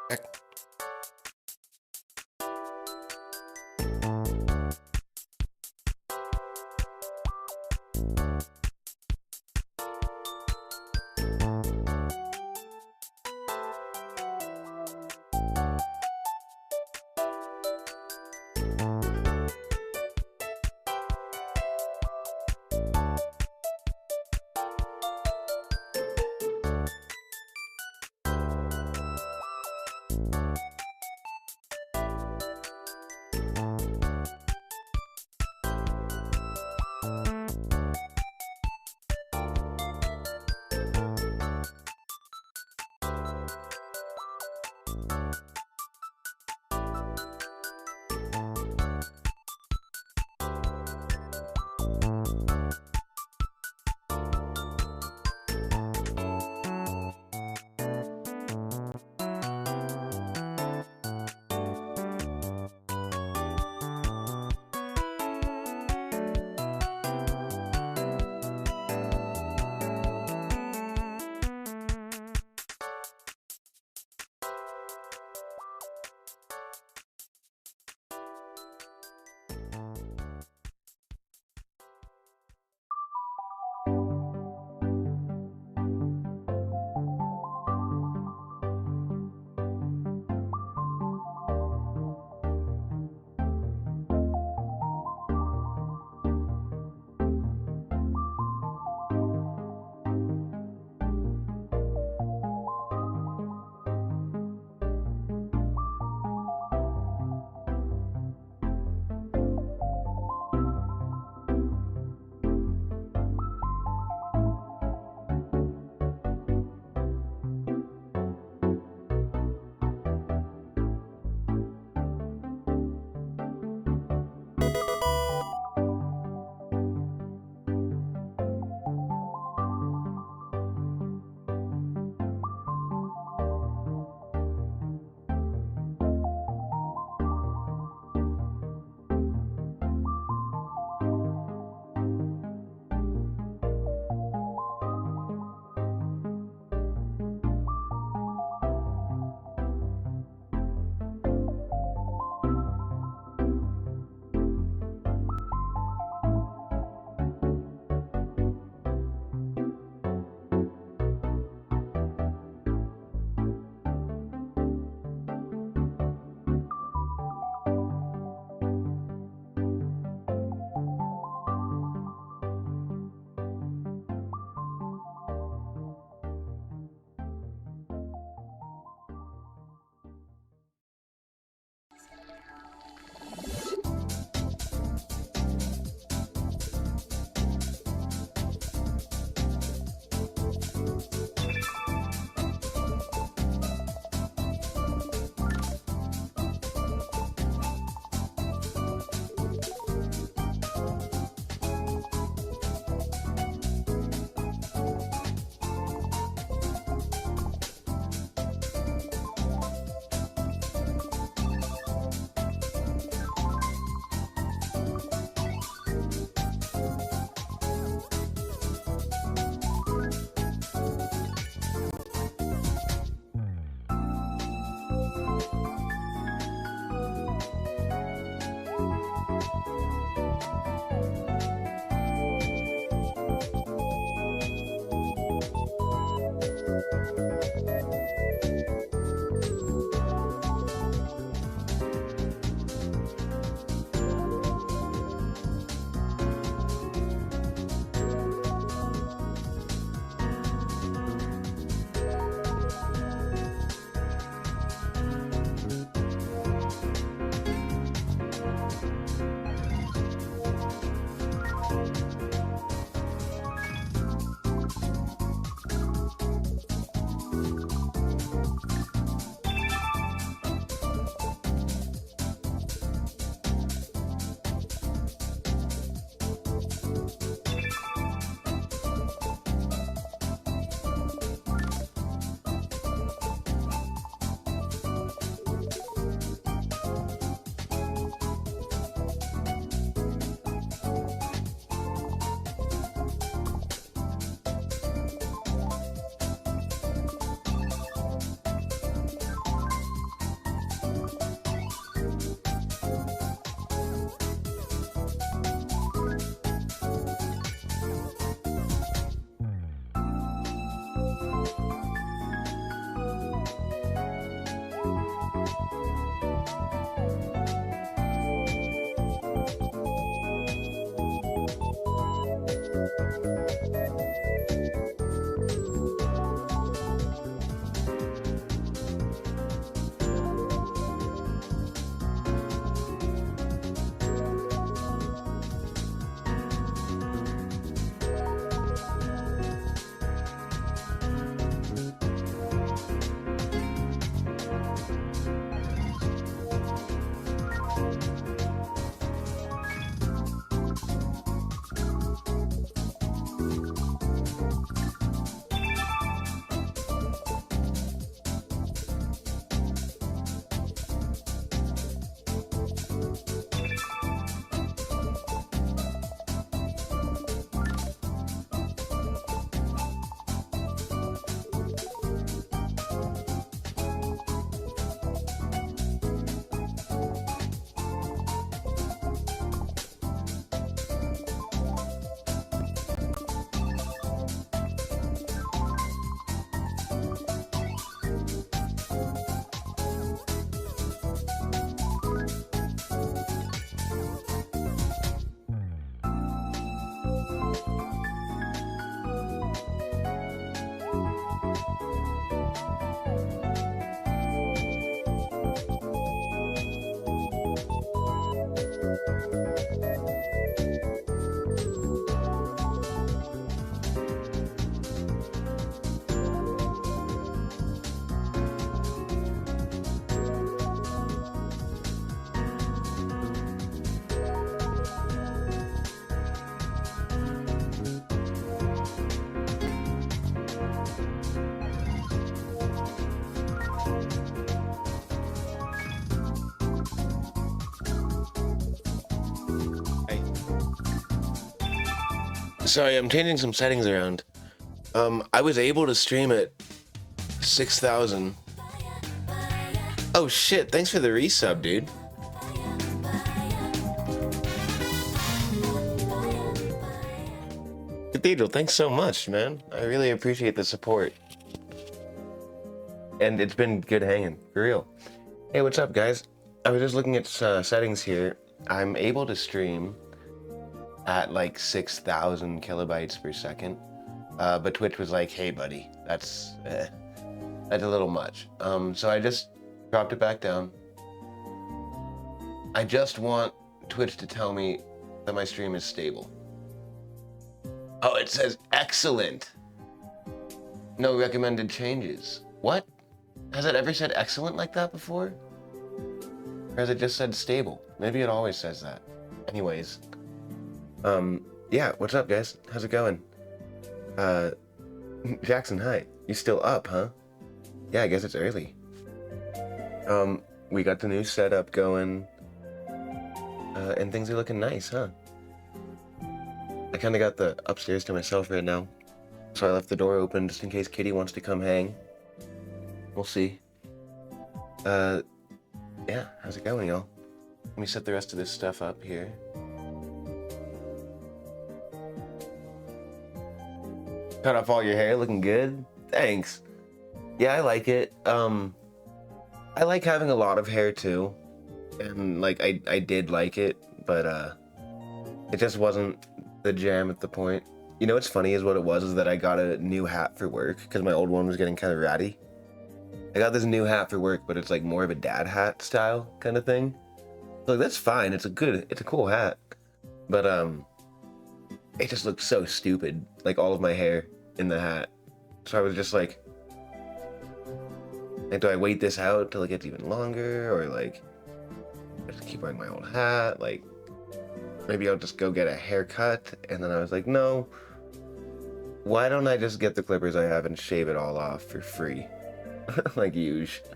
Ecco. Sorry, I'm changing some settings around. I was able to stream at 6,000. Oh shit, thanks for the resub, dude. Cathedral, thanks so much, man. I really appreciate the support. And it's been good hanging, for real. Hey, what's up, guys? I was just looking at settings here. I'm able to stream at like 6,000 kilobytes per second. But Twitch was like, hey, buddy, that's a little much. So I just dropped it back down. I just want Twitch to tell me that my stream is stable. Oh, it says excellent. No recommended changes. What? Has it ever said excellent like that before? Or has it just said stable? Maybe it always says that. Anyways. Yeah, what's up, guys? How's it going? Jackson, hi. You still up, huh? Yeah, I guess it's early. We got the new setup going. And things are looking nice, huh? I kind of got the upstairs to myself right now. So I left the door open just in case Kitty wants to come hang. We'll see. Yeah, how's it going, y'all? Let me set the rest of this stuff up here. Cut off all your hair, looking good? Thanks. Yeah, I like it. I like having a lot of hair too. And like, I did like it, but it just wasn't the jam at the point. You know what's funny is what it was is that I got a new hat for work because my old one was getting kind of ratty. I got this new hat for work, but it's like more of a dad hat style kind of thing. So that's fine. It's a cool hat. But it just looked so stupid, like all of my hair in the hat. So I was just like, do I wait this out till it gets even longer, or like just keep wearing my old hat? Like maybe I'll just go get a haircut. And then I was like, no. Why don't I just get the clippers I have and shave it all off for free? Like usual.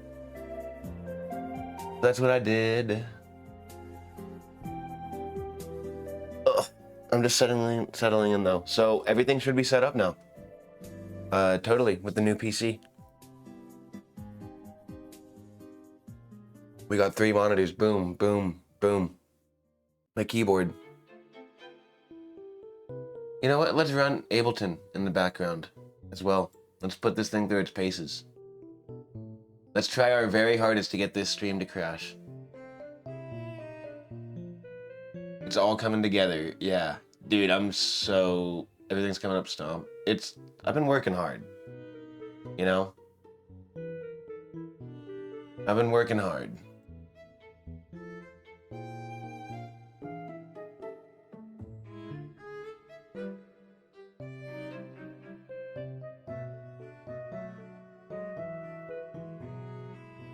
That's what I did. Ugh. I'm just settling in though. So everything should be set up now. Totally, with the new PC. We got 3 monitors, boom, boom, boom. My keyboard. You know what, let's run Ableton in the background as well. Let's put this thing through its paces. Let's try our very hardest to get this stream to crash. It's all coming together, yeah. Dude, everything's coming up stomp. I've been working hard, you know? I've been working hard.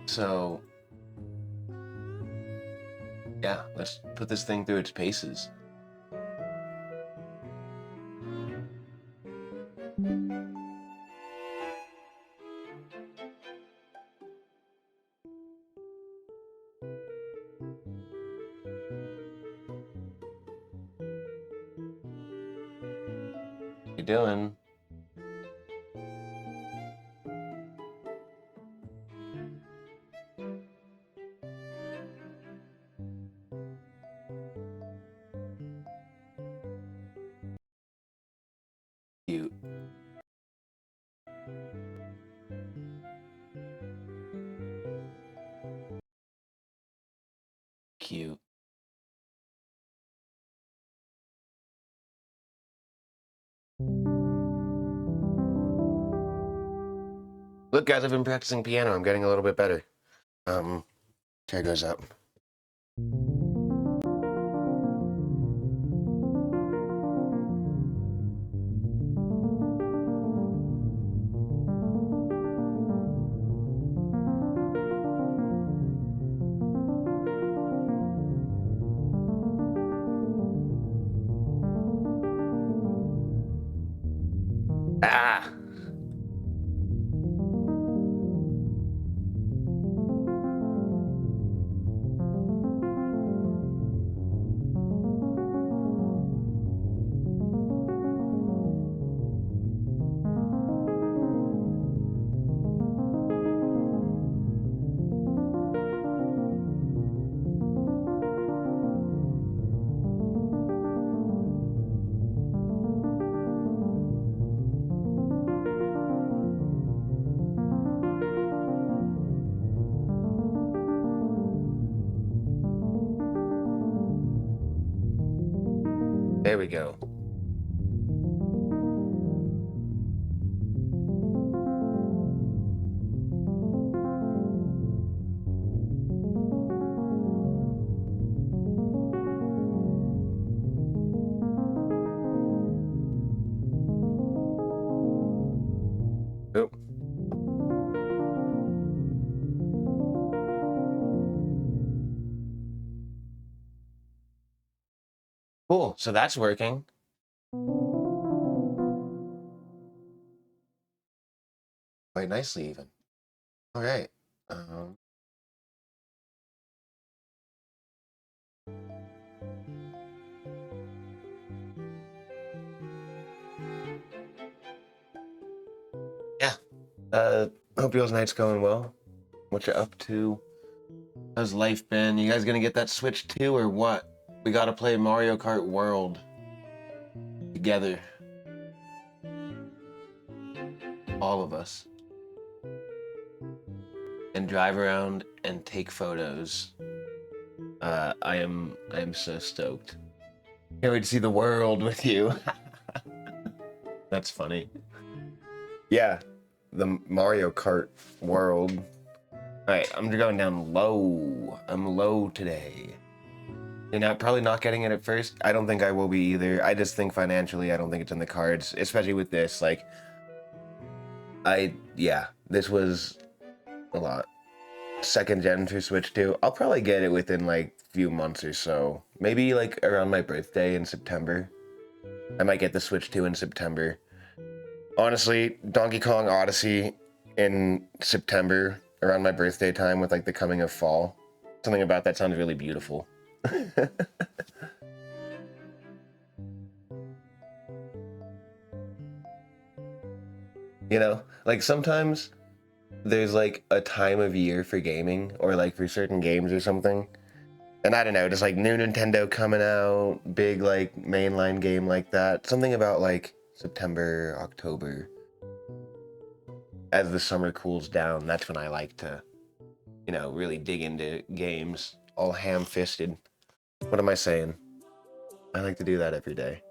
So, yeah, let's put this thing through its paces. What you doing? Cute. Cute. Look, guys, I've been practicing piano. I'm getting a little bit better. Chair goes up. Ah! There we go. Oh. Cool. So that's working. Quite nicely, even. All right. Um, yeah. Hope y'all's night's going well. What you up to? How's life been? You guys gonna get that Switch too, or what? We gotta play Mario Kart World together. All of us. And drive around and take photos. I am so stoked. Can't wait to see the world with you. That's funny. Yeah, the Mario Kart World. All right, I'm going down low. I'm low today. You're not probably not getting it at first. I don't think I will be either. I just think financially, I don't think it's in the cards, especially with this. Like, yeah, this was a lot. Second gen for Switch 2. I'll probably get it within like a few months or so. Maybe like around my birthday in September. I might get the Switch 2 in September. Honestly, Donkey Kong Odyssey in September around my birthday time with like the coming of fall. Something about that sounds really beautiful. You know, like sometimes there's like a time of year for gaming or like for certain games or something. And I don't know, just like new Nintendo coming out, big like mainline game like that. Something about like September, October. As the summer cools down, that's when I like to, you know, really dig into games, all ham-fisted. What am I saying? I like to do that every day.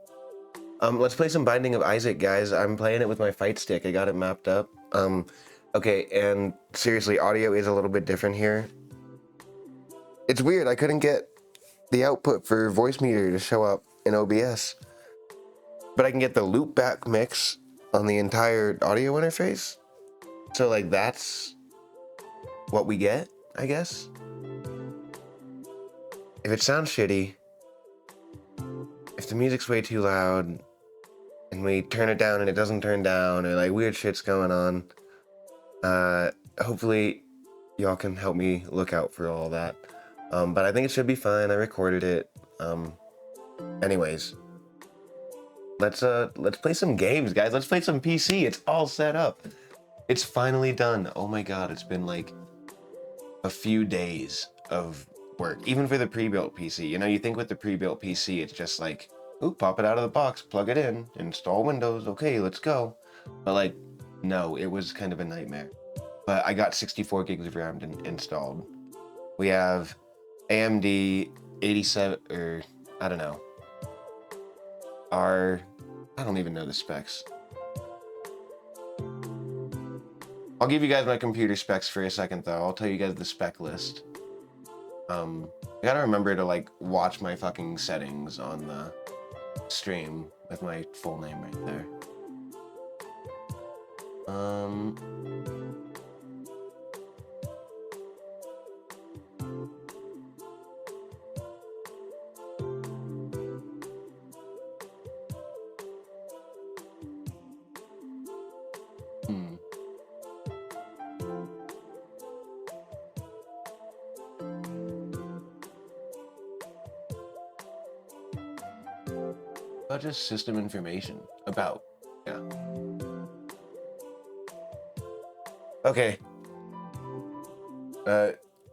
Let's play some Binding of Isaac, guys. I'm playing it with my fight stick. I got it mapped up. Okay, and seriously, audio is a little bit different here. It's weird, I couldn't get the output for Voicemeeter to show up in OBS. But I can get the loopback mix on the entire audio interface. So like that's what we get, I guess. If it sounds shitty, if the music's way too loud, and we turn it down and it doesn't turn down, or like weird shit's going on, hopefully y'all can help me look out for all that. But I think it should be fine. I recorded it. Anyways, let's play some games, guys. Let's play some PC. It's all set up. It's finally done. Oh my god, it's been like a few days of work, even for the pre-built PC. You know, you think with the pre-built PC, it's just like, ooh, pop it out of the box, plug it in, install Windows, okay, let's go. But like, no, it was kind of a nightmare. But I got 64 gigs of RAM installed. We have AMD 87, or I don't know. I don't even know the specs. I'll give you guys my computer specs for a second though. I'll tell you guys the spec list. I gotta remember to like watch my fucking settings on the stream with my full name right there. Just system information about, yeah. Okay.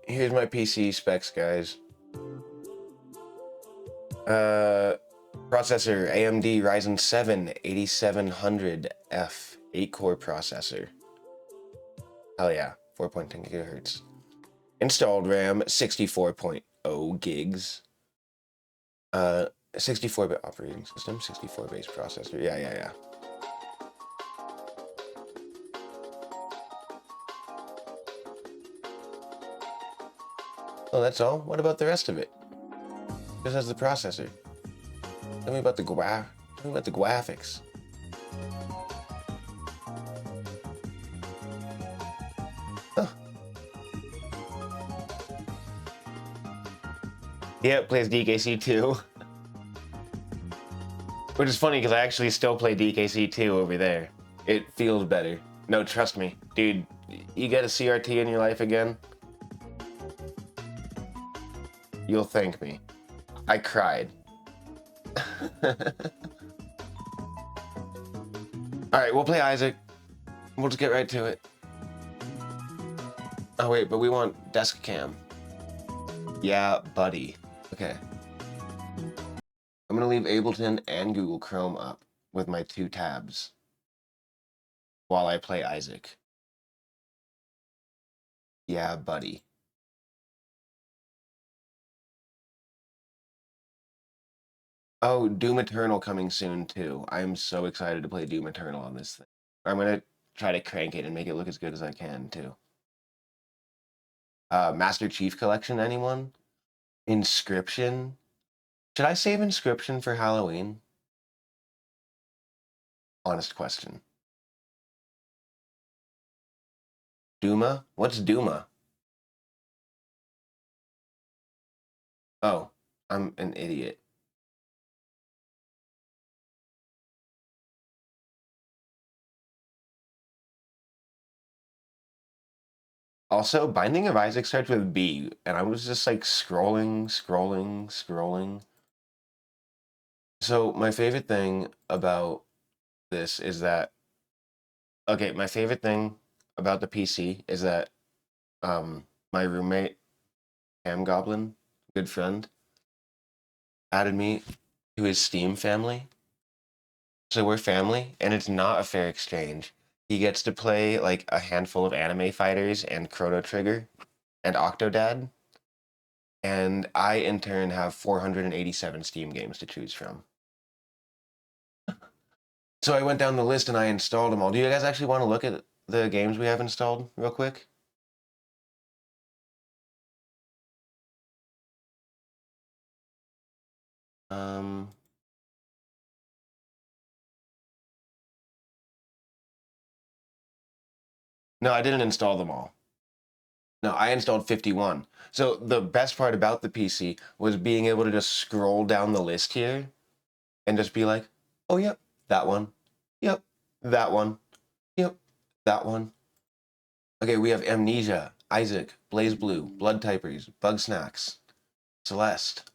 Here's my PC specs, guys. Processor, AMD Ryzen 7 8700F, 8-core processor. Hell yeah, 4.10 gigahertz. Installed RAM, 64.0 gigs. 64-bit operating system, 64 base processor. Yeah, yeah, yeah. Oh, that's all? What about the rest of it? Just as the processor. Tell me about the Tell me about the graphics. Huh. Yeah, it plays DKC 2. Which is funny because I actually still play DKC 2 over there. It feels better. No, trust me. Dude, you get a CRT in your life again, you'll thank me. I cried. Alright, we'll play Isaac. We'll just get right to it. Oh wait, but we want desk cam. Yeah, buddy. Okay. I'm gonna leave Ableton and Google Chrome up with my 2 tabs while I play Isaac. Yeah, buddy. Oh, Doom Eternal coming soon too. I'm so excited to play Doom Eternal on this thing. I'm gonna try to crank it and make it look as good as I can too. Master Chief Collection, anyone? Inscription? Should I save Inscription for Halloween? Honest question. Duma? What's Duma? Oh, I'm an idiot. Also, Binding of Isaac starts with B, and I was just like scrolling, scrolling, scrolling. So my favorite thing about this is that, okay, my favorite thing about the PC is that my roommate, Ham Goblin, good friend, added me to his Steam family. So we're family, and it's not a fair exchange. He gets to play like a handful of anime fighters and Chrono Trigger and Octodad, and I in turn have 487 Steam games to choose from. So I went down the list and I installed them all. Do you guys actually want to look at the games we have installed real quick? Um, no, I didn't install them all. No, I installed 51. So the best part about the PC was being able to just scroll down the list here and just be like, oh, yep, that one. Yep, that one. Yep, that one. Okay, we have Amnesia, Isaac, Blaze Blue, Blood Typers, Bug Snacks, Celeste,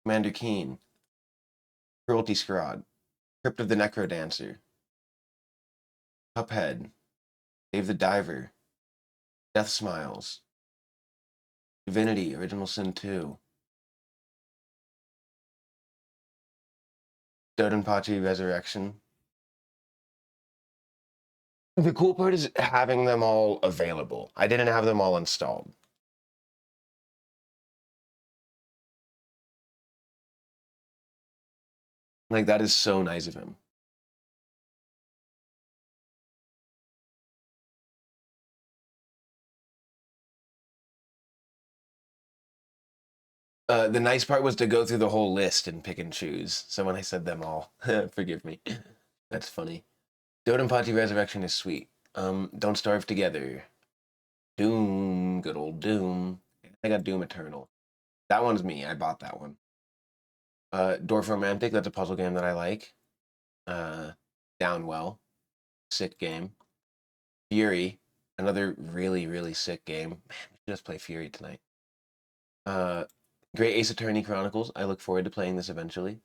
Commander Keen, Cruelty Squad, Crypt of the Necrodancer, Cuphead, Dave the Diver, Death Smiles, Divinity, Original Sin 2, Dodonpachi Resurrection. The cool part is having them all available. I didn't have them all installed. Like, that is so nice of him. The nice part was to go through the whole list and pick and choose. So when I said them all, forgive me. That's funny. Dodonpachi Resurrection is sweet. Don't Starve Together. Doom, good old Doom. I got Doom Eternal. That one's me. I bought that one. Dwarf Romantic, that's a puzzle game that I like. Uh, Downwell, sick game. Fury, another really, really sick game. Man, we should just play Fury tonight. Uh, Great Ace Attorney Chronicles. I look forward to playing this eventually.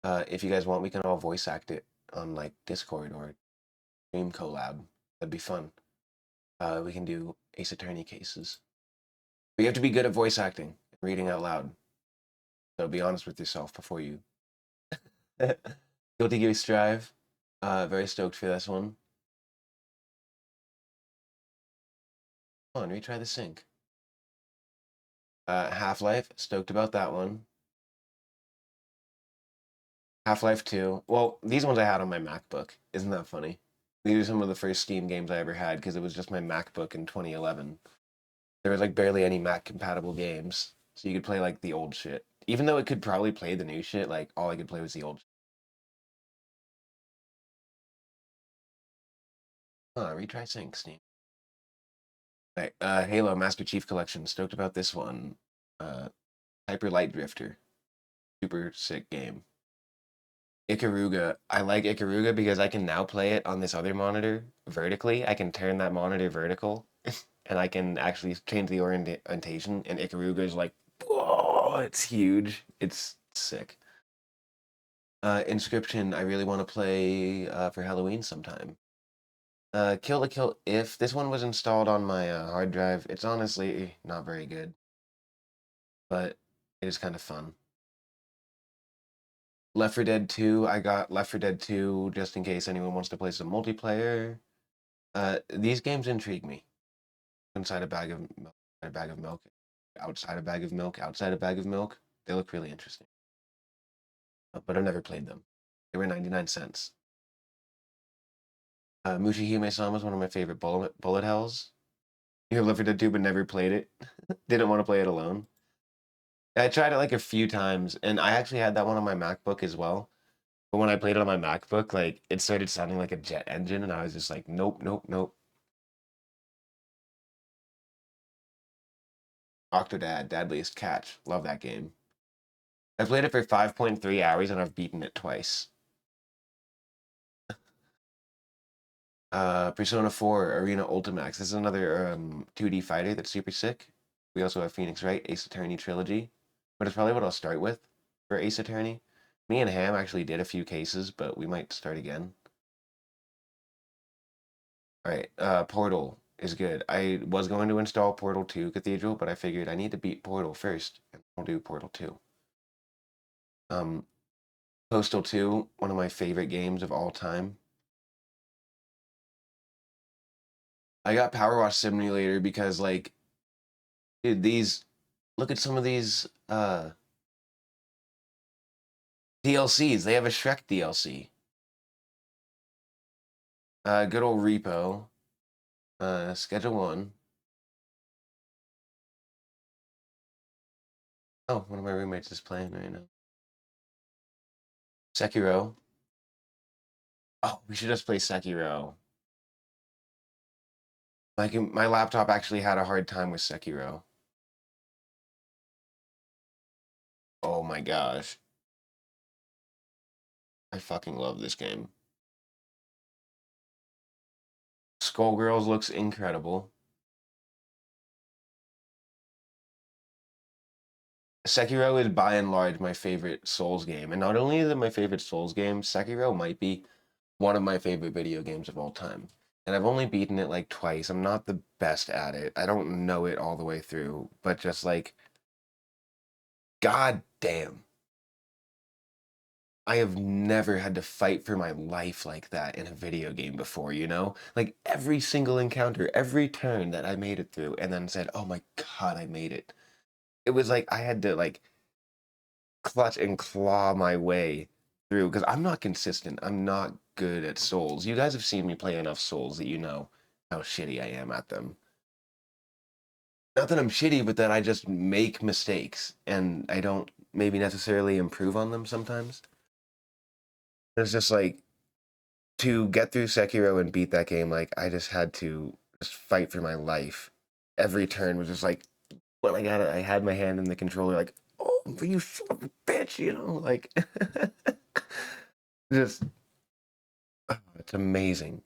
If you guys want, we can all voice act it on like Discord or Stream Collab. That'd be fun. We can do Ace Attorney cases. But you have to be good at voice acting and reading out loud. So be honest with yourself before you. Guilty Gear Strive. Very stoked for this one. Come on, retry the sync. Half-Life, stoked about that one. Half-Life 2. Well, these ones I had on my MacBook. Isn't that funny? These are some of the first Steam games I ever had because it was just my MacBook in 2011. There was like barely any Mac compatible games, so you could play like the old shit. Even though it could probably play the new shit, like all I could play was the old. Retry sync Steam. Right, Halo Master Chief Collection. Stoked about this one. Hyper Light Drifter. Super sick game. Ikaruga. I like Ikaruga because I can now play it on this other monitor vertically. I can turn that monitor vertical and I can actually change the orientation. And Ikaruga is like, whoa, it's huge. It's sick. Inscription, I really want to play for Halloween sometime. Kill la Kill. If this one was installed on my hard drive, it's honestly not very good, but it is kind of fun. Left 4 Dead 2, I got Left 4 Dead 2 just in case anyone wants to play some multiplayer. These games intrigue me. Inside a bag of milk, a bag of milk, outside a bag of milk, outside a bag of milk. They look really interesting. But I've never played them. They were 99 cents. Mushihime-sama is one of my favorite bullet hells. You have Left 4 Dead 2 but never played it. Didn't want to play it alone. I tried it like a few times, and I actually had that one on my MacBook as well. But when I played it on my MacBook, like it started sounding like a jet engine, and I was just like, nope, nope, nope. Octodad, Deadliest Catch. Love that game. I played it for 5.3 hours and I've beaten it twice. Persona 4 Arena Ultimax. This is another 2D fighter that's super sick. We also have Phoenix Wright, Ace Attorney Trilogy. But it's probably what I'll start with for Ace Attorney. Me and Ham actually did a few cases, but we might start again. Alright, Portal is good. I was going to install Portal 2 Cathedral, but I figured I need to beat Portal first, and I'll do Portal 2. Postal 2, one of my favorite games of all time. I got Power Wash Simulator because, like, dude, look at some of these DLCs. They have a Shrek DLC. Good old Repo. Schedule 1. Oh, one of my roommates is playing right now. Sekiro. Oh, we should just play Sekiro. Like, my laptop actually had a hard time with Sekiro. Oh my gosh. I fucking love this game. Skullgirls looks incredible. Sekiro is by and large my favorite Souls game. And not only is it my favorite Souls game, Sekiro might be one of my favorite video games of all time. And I've only beaten it like twice. I'm not the best at it. I don't know it all the way through, but just like, god damn. I have never had to fight for my life like that in a video game before, you know? Like every single encounter, every turn that I made it through and then said, "Oh my god, I made it." It was like I had to like clutch and claw my way through because I'm not consistent. I'm not good at Souls. You guys have seen me play enough Souls that you know how shitty I am at them. Not that I'm shitty, but that I just make mistakes and I don't maybe necessarily improve on them sometimes. It's just like to get through Sekiro and beat that game, like I just had to just fight for my life. Every turn was just like, well, I had my hand in the controller, like, oh, you son of a bitch, you know, like, just, it's amazing.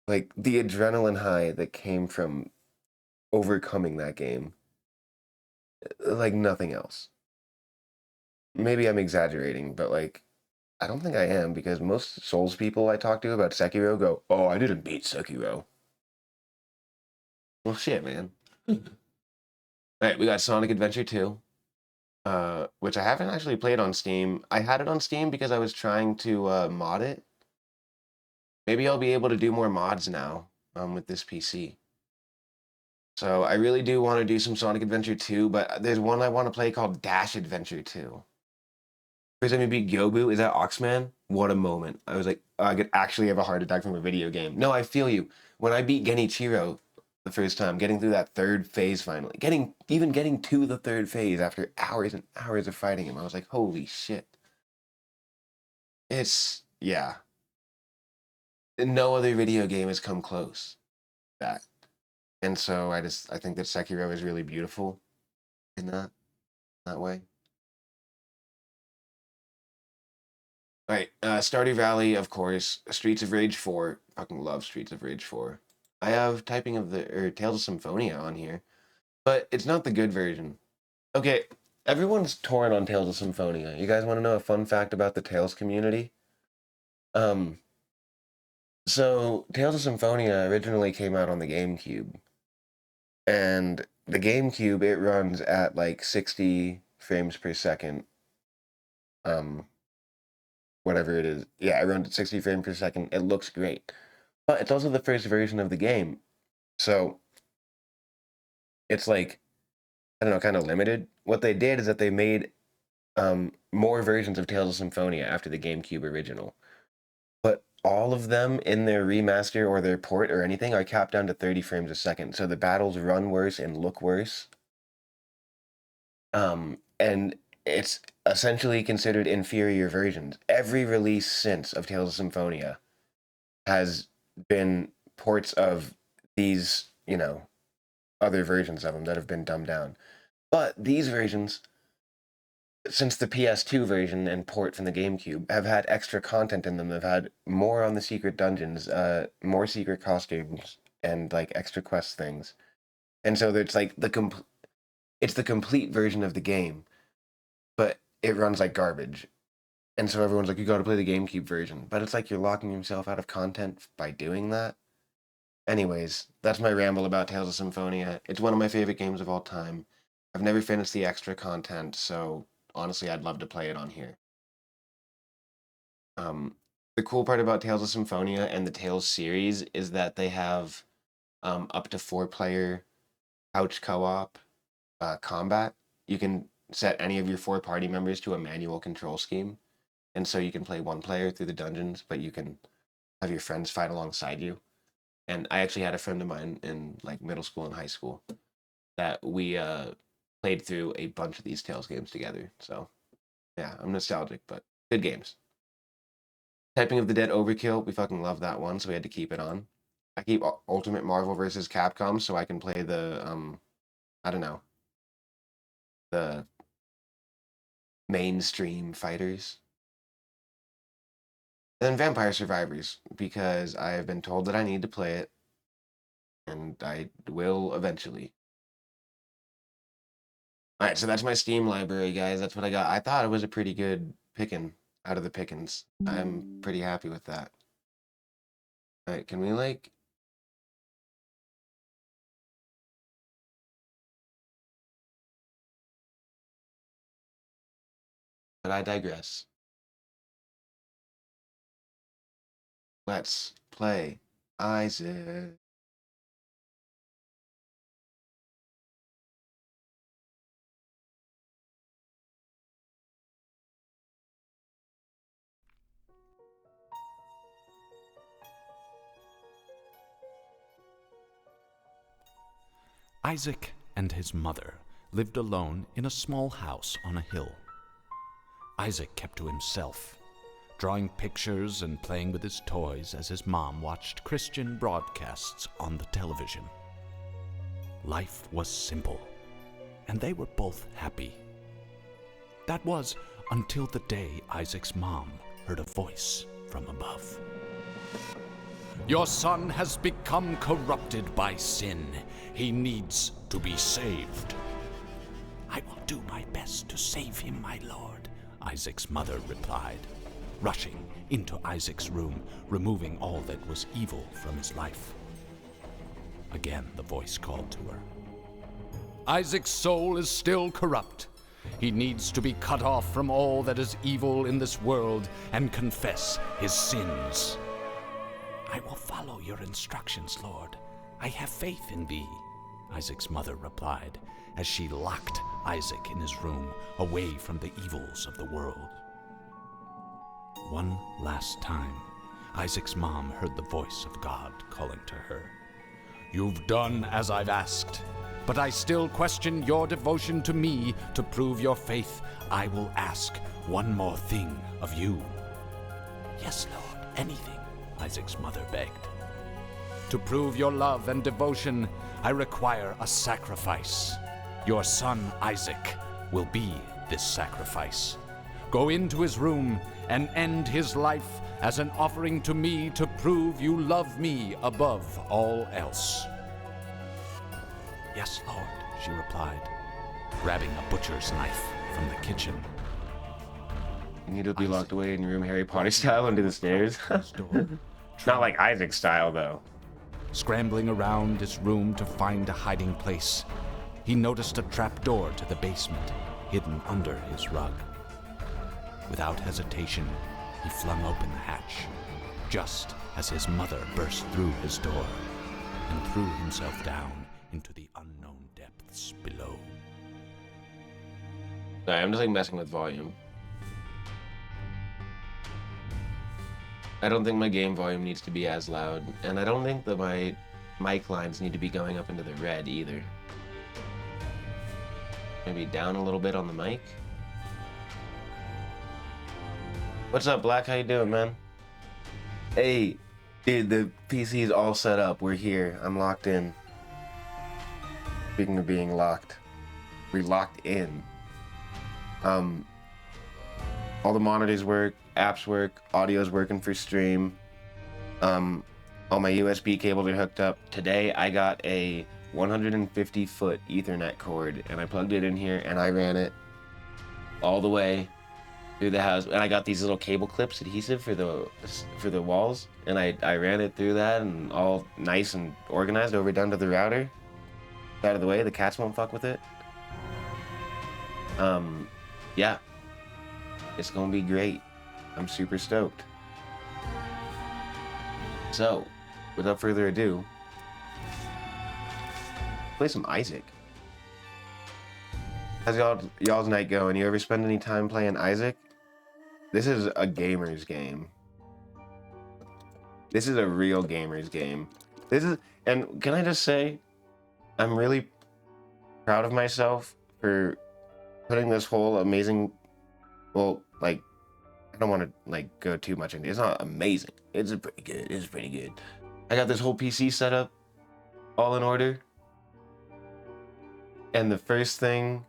Like the adrenaline high that came from overcoming that game, like nothing else. Maybe I'm exaggerating, but like, I don't think I am because most Souls people I talk to about Sekiro go, "Oh, I didn't beat Sekiro." Well, shit, man. All right, we got Sonic Adventure 2, which I haven't actually played on Steam. I had it on Steam because I was trying to mod it. Maybe I'll be able to do more mods now with this PC. So I really do want to do some Sonic Adventure 2, but there's one I want to play called Dash Adventure 2. First time you beat Gyobu, is that Oxman? What a moment. I was like, oh, I could actually have a heart attack from a video game. No, I feel you. When I beat Genichiro the first time, getting through that third phase finally, getting to the third phase after hours and hours of fighting him, I was like, holy shit. It's, yeah. No other video game has come close to that. And so I think that Sekiro is really beautiful in that way. All right, Stardew Valley, of course. Streets of Rage 4. Fucking love Streets of Rage 4. I have Tales of Symphonia on here, but it's not the good version. Okay, everyone's torn on Tales of Symphonia. You guys want to know a fun fact about the Tales community? So Tales of Symphonia originally came out on the GameCube, and the GameCube, it runs at like 60 frames per second. Whatever it is. Yeah, it runs at 60 frames per second. It looks great. But it's also the first version of the game. So it's like, I don't know, kind of limited. What they did is that they made more versions of Tales of Symphonia after the GameCube original. But all of them in their remaster or their port or anything are capped down to 30 frames a second. So the battles run worse and look worse. And it's essentially considered inferior versions. Every release since of Tales of Symphonia has been ports of these, other versions of them that have been dumbed down. But these versions, since the PS2 version and port from the GameCube, have had extra content in them. They've had more on the secret dungeons, more secret costumes, and like extra quest things. And so it's like it's the complete version of the game, but it runs like garbage. And so everyone's like, you got to play the GameCube version. But it's like you're locking yourself out of content by doing that. Anyways, that's my ramble about Tales of Symphonia. It's one of my favorite games of all time. I've never finished the extra content, so honestly, I'd love to play it on here. The cool part about Tales of Symphonia and the Tales series is that they have up to 4-player couch co-op combat. You can set any of your 4 party members to a manual control scheme. And so you can play one player through the dungeons, but you can have your friends fight alongside you. And I actually had a friend of mine in like middle school and high school that we played through a bunch of these Tales games together. So yeah, I'm nostalgic, but good games. Typing of the Dead Overkill, we fucking love that one, so we had to keep it on. I keep Ultimate Marvel vs. Capcom so I can play the, I don't know, the mainstream fighters. And then Vampire Survivors, because I have been told that I need to play it, and I will eventually. Alright, so that's my Steam library, guys. That's what I got. I thought it was a pretty good picking out of the pickings. I'm pretty happy with that. Alright, can we, like... But I digress. Let's play Isaac. Isaac and his mother lived alone in a small house on a hill. Isaac kept to himself, drawing pictures and playing with his toys as his mom watched Christian broadcasts on the television. Life was simple, and they were both happy. That was until the day Isaac's mom heard a voice from above. "Your son has become corrupted by sin. He needs to be saved." "I will do my best to save him, my lord," Isaac's mother replied, rushing into Isaac's room, removing all that was evil from his life. Again, the voice called to her. "Isaac's soul is still corrupt. He needs to be cut off from all that is evil in this world and confess his sins." "I will follow your instructions, Lord. I have faith in thee," Isaac's mother replied, as she locked Isaac in his room, away from the evils of the world. one last time, Isaac's mom heard the voice of God calling to her. "You've done as I've asked, but I still question your devotion to me. To prove your faith, I will ask one more thing of you." "Yes, Lord, anything," Isaac's mother begged. "To prove your love and devotion, I require a sacrifice. Your son Isaac will be this sacrifice. Go into his room and end his life as an offering to me to prove you love me above all else." "Yes, Lord," she replied, grabbing a butcher's knife from the kitchen. You need to be locked away in your room Harry Potter style under the stairs. Door. Not like Isaac style, though. Scrambling around his room to find a hiding place, he noticed a trapdoor to the basement, hidden under his rug. Without hesitation, he flung open the hatch, just as his mother burst through his door and threw himself down into the unknown depths below. Sorry, I'm just like messing with volume. I don't think my game volume needs to be as loud, and I don't think that my mic lines need to be going up into the red either. Maybe down a little bit on the mic. What's up, Black? How you doing, man? Hey, dude, the PC's all set up. We're here. I'm locked in. Speaking of being locked, we're locked in. All the monitors work, apps work, audio's working for stream. All my USB cables are hooked up. Today I got a 150-foot Ethernet cord, and I plugged it in here, and I ran it all the way through the house. And I got these little cable clips adhesive for the walls, and I ran it through that, and all nice and organized over down to the router. Out of the way, the cats won't fuck with it. Yeah, it's gonna be great. I'm super stoked. So, without further ado, play some Isaac. How's y'all's night going? You ever spend any time playing Isaac? This is a gamer's game. This is a real gamer's game. And can I just say, I'm really proud of myself for putting this whole amazing, well, like, I don't want to like go too much into it. It's not amazing. It's pretty good. It's pretty good. I got this whole PC set up all in order. And the first thing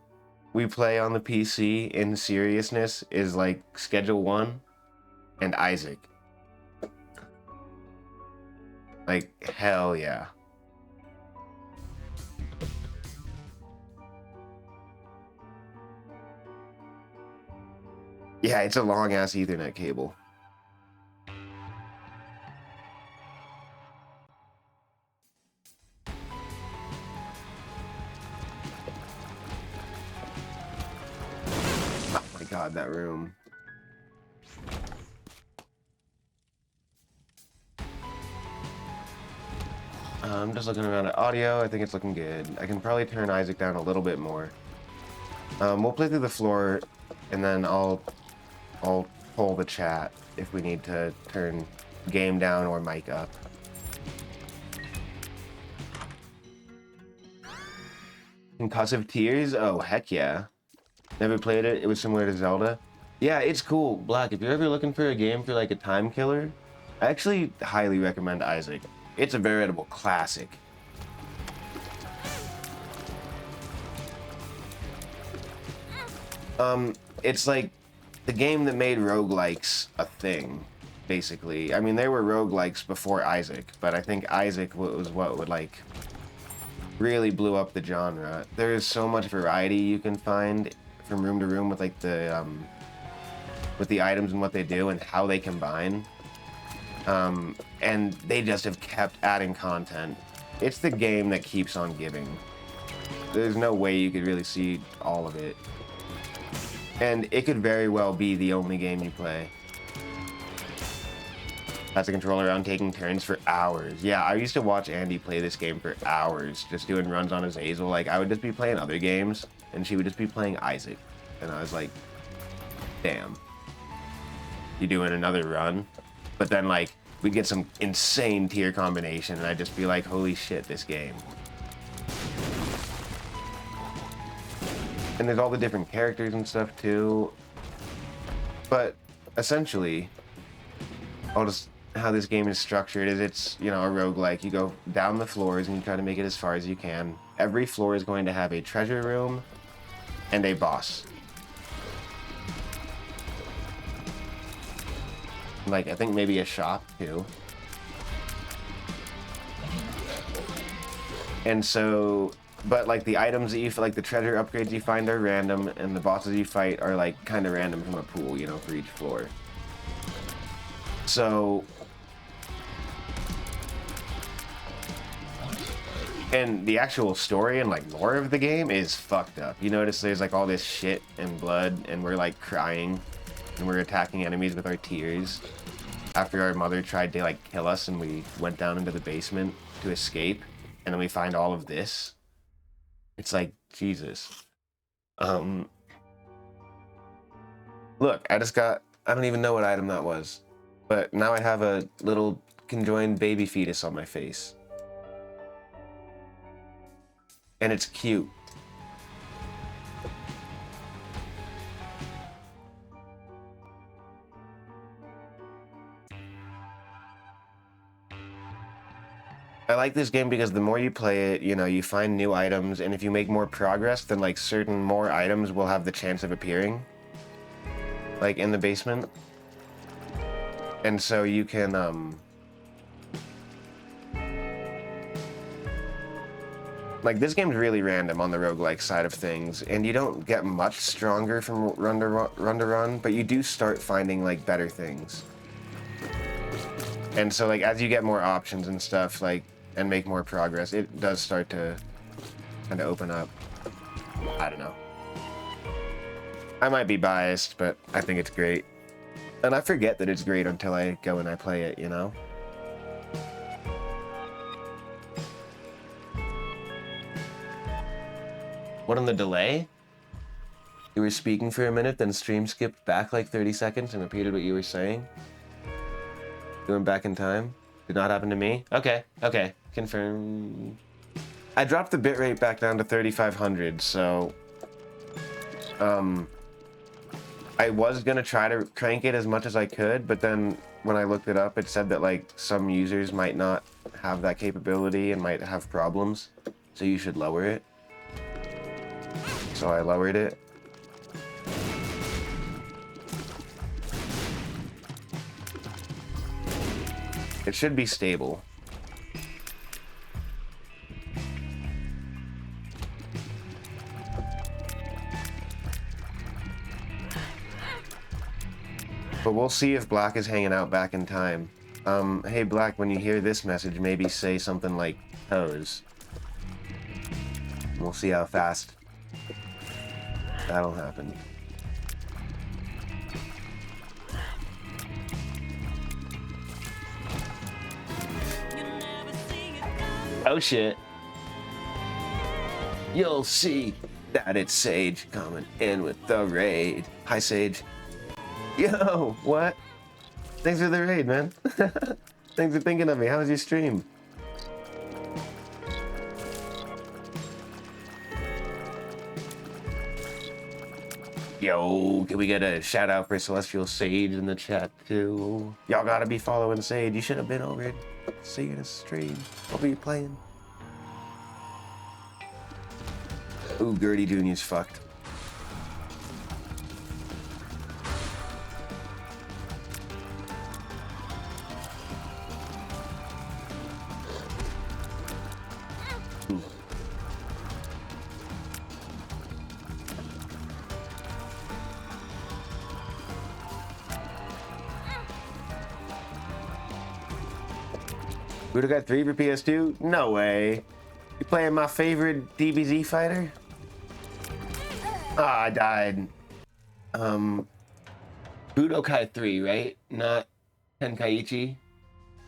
we play on the PC in seriousness is like Schedule 1 and Isaac. Like, hell yeah. Yeah, it's a long ass Ethernet cable. Oh my god, that room. I'm just looking around at audio. I think it's looking good. I can probably turn Isaac down a little bit more. We'll play through the floor, and then I'll poll the chat if we need to turn game down or mic up. Concussive Tears? Oh, heck yeah. Never played it. It was similar to Zelda. Yeah, it's cool. Black, if you're ever looking for a game for like a time killer, I actually highly recommend Isaac. It's a veritable classic. It's like the game that made roguelikes a thing, basically. I mean, there were roguelikes before Isaac, but I think Isaac was what would like really blew up the genre. There is so much variety you can find from room to room with like the items and what they do and how they combine. And they just have kept adding content. It's the game that keeps on giving. There's no way you could really see all of it. And it could very well be the only game you play. Pass the controller around taking turns for hours. Yeah, I used to watch Andy play this game for hours, just doing runs on his Azazel. Like, I would just be playing other games, and she would just be playing Isaac. And I was like, damn. you do in another run. But then like we'd get some insane tier combination and I'd just be like, holy shit, this game. And there's all the different characters and stuff too. But essentially, how this game is structured is it's, you know, a roguelike. You go down the floors and you try to make it as far as you can. Every floor is going to have a treasure room and a boss. Like, I think maybe a shop too. And so, but like the items that you, like the treasure upgrades you find are random, and the bosses you fight are like kind of random from a pool, you know, for each floor. So, and the actual story and like lore of the game is fucked up. You notice there's like all this shit and blood, and we're like crying, and we're attacking enemies with our tears after our mother tried to like kill us, and we went down into the basement to escape, and then we find all of this. It's like, Jesus. Look, I don't even know what item that was, but now I have a little conjoined baby fetus on my face. And it's cute. I like this game because the more you play it, you know, you find new items, and if you make more progress, then like certain more items will have the chance of appearing, like in the basement. And so you can like, this game's really random on the roguelike side of things, and you don't get much stronger from run to run, but you do start finding like better things. And so like as you get more options and stuff, like, and make more progress, it does start to kind of open up. I don't know. I might be biased, but I think it's great. And I forget that it's great until I go and I play it, you know? What on the delay? You were speaking for a minute, then stream skipped back like 30 seconds and repeated what you were saying? You went back in time? Did not happen to me? Okay, okay. Confirm. I dropped the bitrate back down to 3500, so I was gonna try to crank it as much as I could, but then when I looked it up, it said that like some users might not have that capability and might have problems, so you should lower it. So I lowered it. It should be stable. But we'll see if Black is hanging out back in time. Hey Black, when you hear this message, maybe say something like pose. We'll see how fast that'll happen. Oh shit. You'll see that it's Sage coming in with the raid. Hi Sage. Yo, what? Thanks for the raid, man. Thanks for thinking of me. How was your stream? Yo, can we get a shout out for Celestial Sage in the chat too? Y'all gotta be following Sage. You should have been over it. Seeing his stream. What were you playing? Ooh, Gertie Jr.'s fucked. Budokai 3 for PS2? No way. You playing my favorite DBZ fighter? Ah, I died. Budokai 3, right? Not Tenkaichi?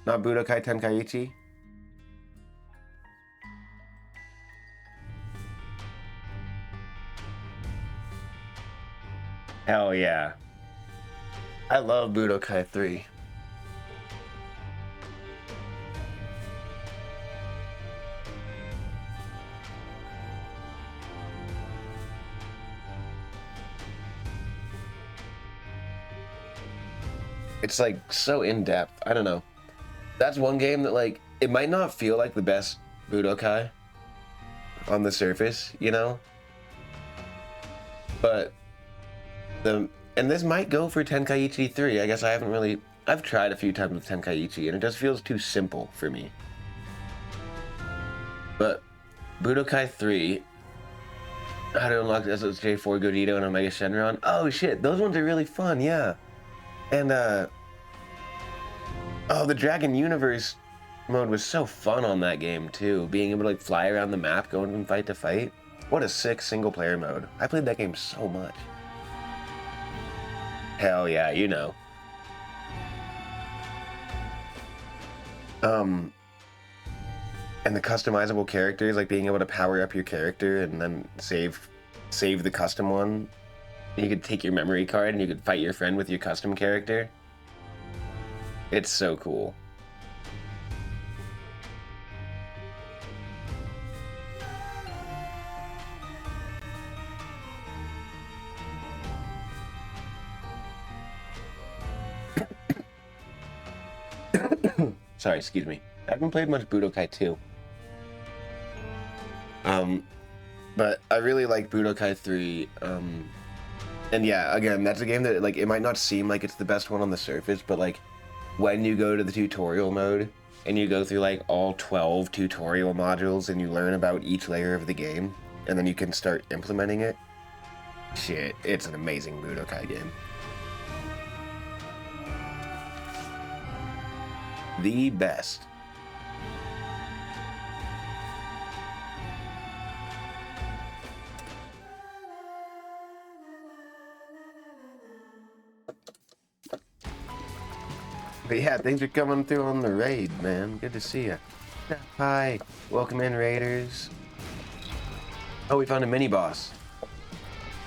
Not Budokai Tenkaichi? Hell yeah. I love Budokai 3. It's like so in depth. I don't know. That's one game that like it might not feel like the best Budokai on the surface, you know? But and this might go for Tenkaichi 3. I guess I've tried a few times with Tenkaichi and it just feels too simple for me. But Budokai 3, how to unlock SSJ4 Godito and Omega Shenron. Oh shit, those ones are really fun, yeah. And oh, the Dragon Universe mode was so fun on that game too. Being able to like fly around the map, going from fight to fight. What a sick single player mode. I played that game so much. Hell yeah, you know. And the customizable characters, like being able to power up your character and then save the custom one. You could take your memory card and you could fight your friend with your custom character. It's so cool. Sorry, excuse me. I haven't played much Budokai 2. But I really like Budokai 3. And yeah, again, that's a game that like it might not seem like it's the best one on the surface, but like when you go to the tutorial mode and you go through like all 12 tutorial modules and you learn about each layer of the game and then you can start implementing it, shit, it's an amazing Budokai game. The best. But yeah, things are coming through on the raid, man. Good to see you. Hi, welcome in, raiders. Oh, we found a mini boss.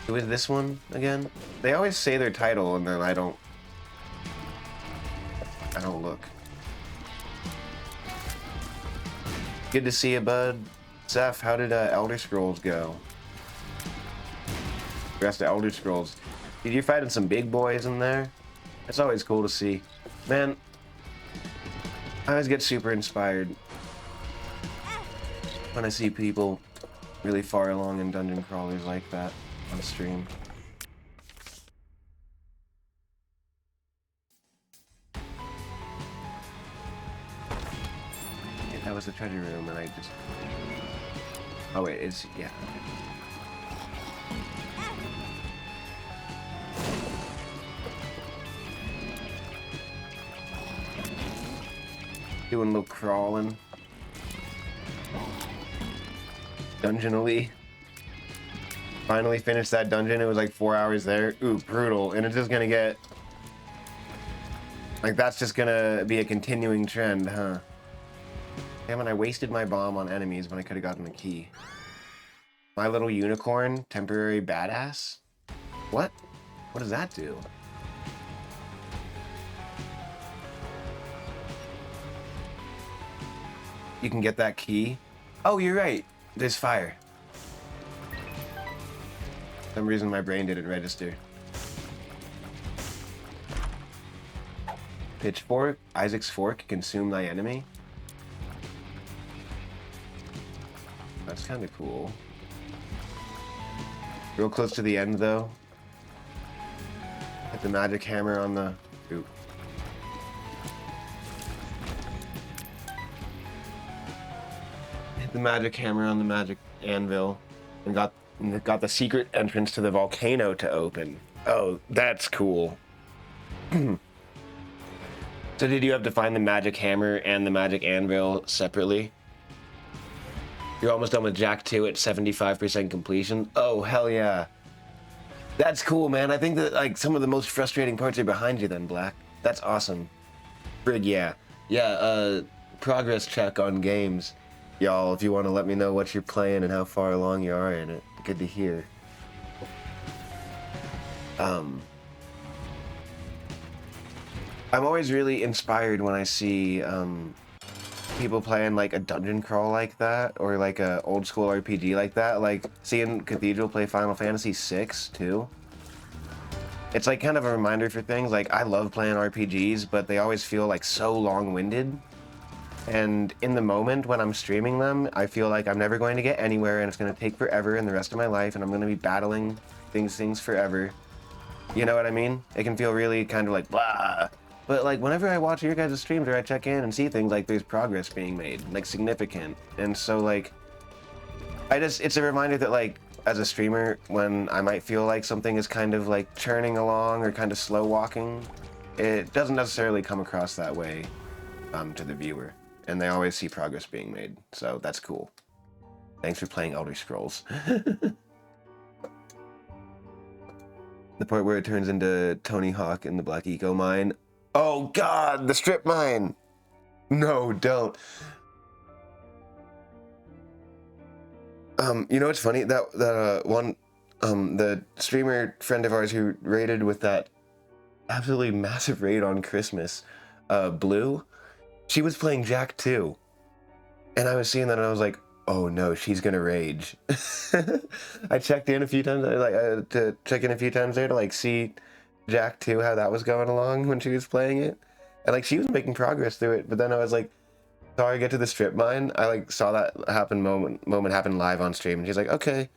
Who is this one again? They always say their title and then I don't look. Good to see you, bud. Seth, how did Elder Scrolls go? The rest of Elder Scrolls. Did you fighting some big boys in there? It's always cool to see. Man, I always get super inspired when I see people really far along in dungeon crawlers like that on stream. That was the treasure room, and I just... Oh wait, it's... yeah. Doing a little crawling. Dungeonally. Finally finished that dungeon. It was like 4 hours there. Ooh, brutal. And it's just gonna get... like, that's just gonna be a continuing trend, huh? Damn it, I wasted my bomb on enemies when I could have gotten the key. My Little Unicorn, temporary badass? What? What does that do? You can get that key? Oh, you're right. There's fire. For some reason my brain didn't register. Pitchfork, Isaac's fork, consume thy enemy. That's kind of cool. Real close to the end, though. Hit the magic hammer on the... Ooh. Hit the magic hammer on the magic anvil. And got the secret entrance to the volcano to open. Oh, that's cool. So did you have to find the magic hammer and the magic anvil separately? You're almost done with Jak 2 at 75% completion. Oh, hell yeah. That's cool, man. I think that like some of the most frustrating parts are behind you then, Black. That's awesome. Frig, yeah. Yeah, progress check on games. Y'all, if you want to let me know what you're playing and how far along you are in it. Good to hear. I'm always really inspired when I see people playing like a dungeon crawl like that, or like a old school RPG like that. Like seeing Cathedral play Final Fantasy VI too. It's like kind of a reminder for things. Like I love playing RPGs, but they always feel like so long-winded. And in the moment when I'm streaming them, I feel like I'm never going to get anywhere, and it's going to take forever in the rest of my life, and I'm going to be battling things forever. You know what I mean? It can feel really kind of like blah. But like whenever I watch your guys' streams or I check in and see things, like there's progress being made, like significant. And so like it's a reminder that like as a streamer, when I might feel like something is kind of like churning along or kind of slow walking, it doesn't necessarily come across that way to the viewer. And they always see progress being made. So that's cool. Thanks for playing Elder Scrolls. The part where it turns into Tony Hawk in the Black Eco Mine. Oh God, the strip mine. No, don't. You know what's funny? That one, the streamer friend of ours who raided with that absolutely massive raid on Christmas, Blue, she was playing Jack 2. And I was seeing that and I was like, oh no, she's gonna rage. I checked in a few times, to check in a few times there to like see Jack 2, how that was going along when she was playing it. And like she was making progress through it, but then I was like, saw her get to the strip mine. I like saw that moment happen live on stream, and she's like, okay,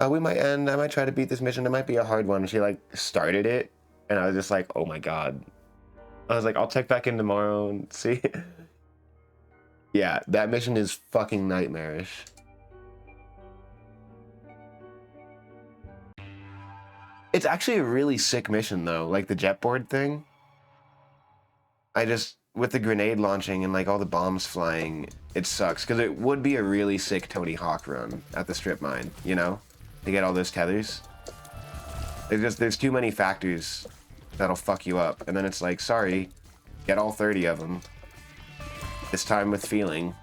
we might end. I might try to beat this mission. It might be a hard one. And she like started it, and I was just like, oh my God. I was like, I'll check back in tomorrow and see. Yeah, that mission is fucking nightmarish. It's actually a really sick mission though, like the jetboard thing. With the grenade launching and like all the bombs flying, it sucks because it would be a really sick Tony Hawk run at the strip mine, you know, to get all those tethers. There's too many factors that'll fuck you up, and then it's like, sorry, get all 30 of them. This time with feeling.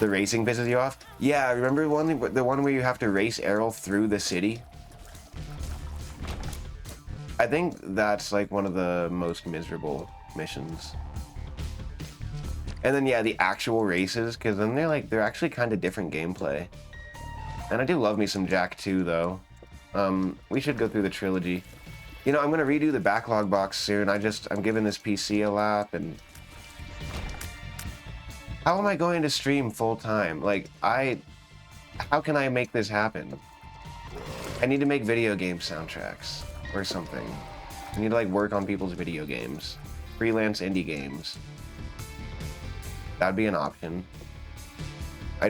The racing pisses you off? Yeah, remember the one where you have to race Errol through the city? I think that's like one of the most miserable missions. And then yeah, the actual races, because then they're actually kind of different gameplay. And I do love me some Jack 2 though. We should go through the trilogy. You know, I'm gonna redo the backlog box soon. I'm giving this PC a lap, and how am I going to stream full time? Like how can I make this happen? I need to make video game soundtracks or something. I need to like work on people's video games. Freelance indie games. That'd be an option. How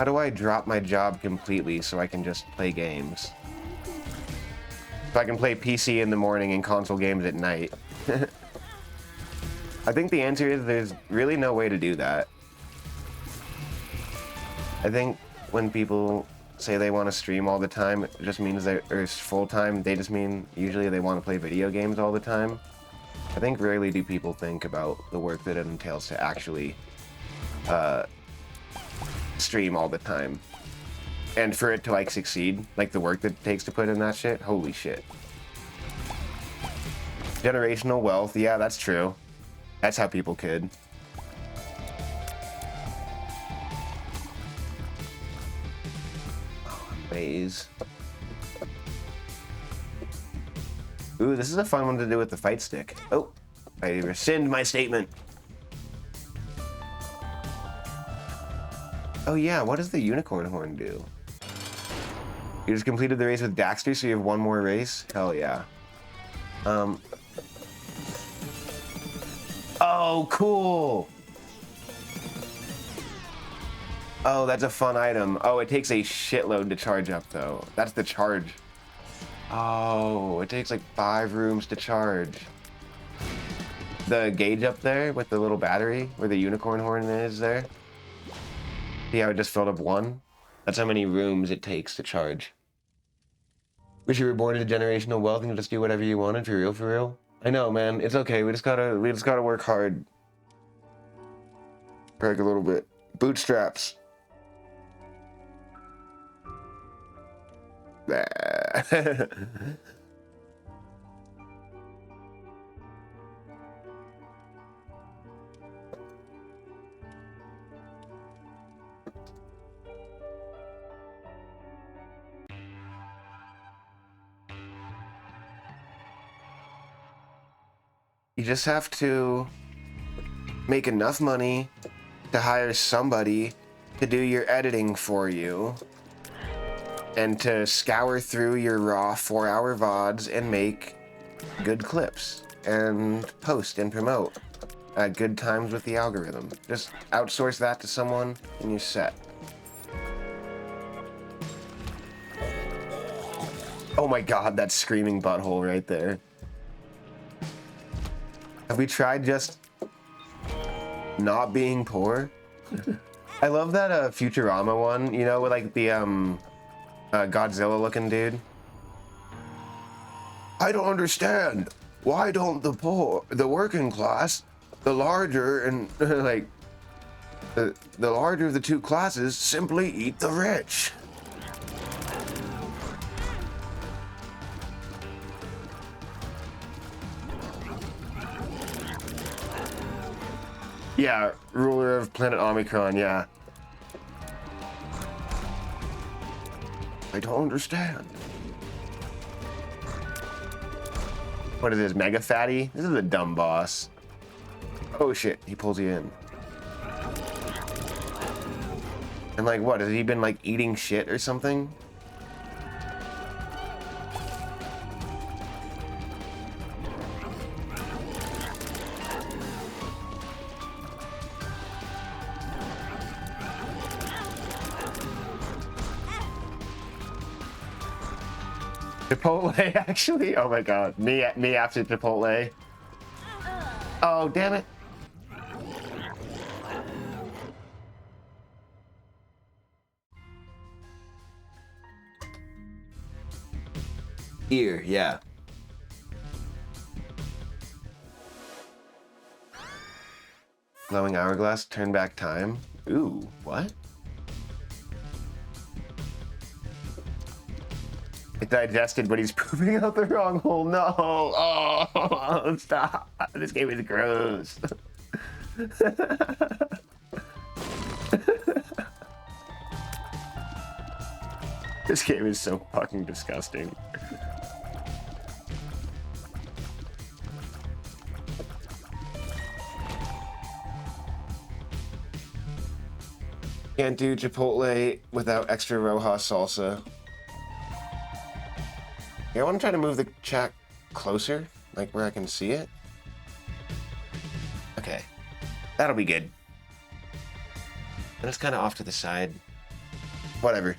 do I drop my job completely so I can just play games? So I can play PC in the morning and console games at night. I think the answer is there's really no way to do that. I think when people say they want to stream all the time, it just means or full time, they just mean usually they want to play video games all the time. I think rarely do people think about the work that it entails to actually stream all the time. And for it to like succeed, like the work that it takes to put in that shit, holy shit. Generational wealth, yeah, that's true. That's how people could. Maze. Ooh, this is a fun one to do with the fight stick. Oh, I rescind my statement. Oh yeah, what does the unicorn horn do? You just completed the race with Daxter, so you have one more race? Hell yeah. Oh, cool! Oh, that's a fun item. Oh, it takes a shitload to charge up, though. That's the charge. Oh, it takes like 5 rooms to charge. The gauge up there with the little battery, where the unicorn horn is there. See how it just filled up 1? That's how many rooms it takes to charge. Wish you were born into generational wealth and could just do whatever you wanted, for real, for real. I know, man. It's okay. We just gotta work hard. Break a little bit. Bootstraps. You just have to make enough money to hire somebody to do your editing for you and to scour through your raw 4-hour VODs and make good clips and post and promote at good times with the algorithm. Just outsource that to someone and you're set. Oh my god, that screaming butthole right there. Have we tried just not being poor? I love that Futurama one, you know, with like the Godzilla looking dude. I don't understand. Why don't the working class, the larger and like the larger of the two classes simply eat the rich? Yeah, ruler of planet Omicron, yeah. I don't understand. What is this, Mega Fatty? This is a dumb boss. Oh shit, he pulls you in. And like what, has he been like eating shit or something? Chipotle, actually? Oh my god. Me after Chipotle. Oh, damn it. Ear, yeah. Glowing hourglass, turn back time. Ooh, what? It digested, but he's pooping out the wrong hole. No. Oh, stop. This game is gross. This game is so fucking disgusting. Can't do Chipotle without extra Roja salsa. Yeah, I want to try to move the chat closer, like where I can see it. Okay, that'll be good. And it's kind of off to the side. Whatever.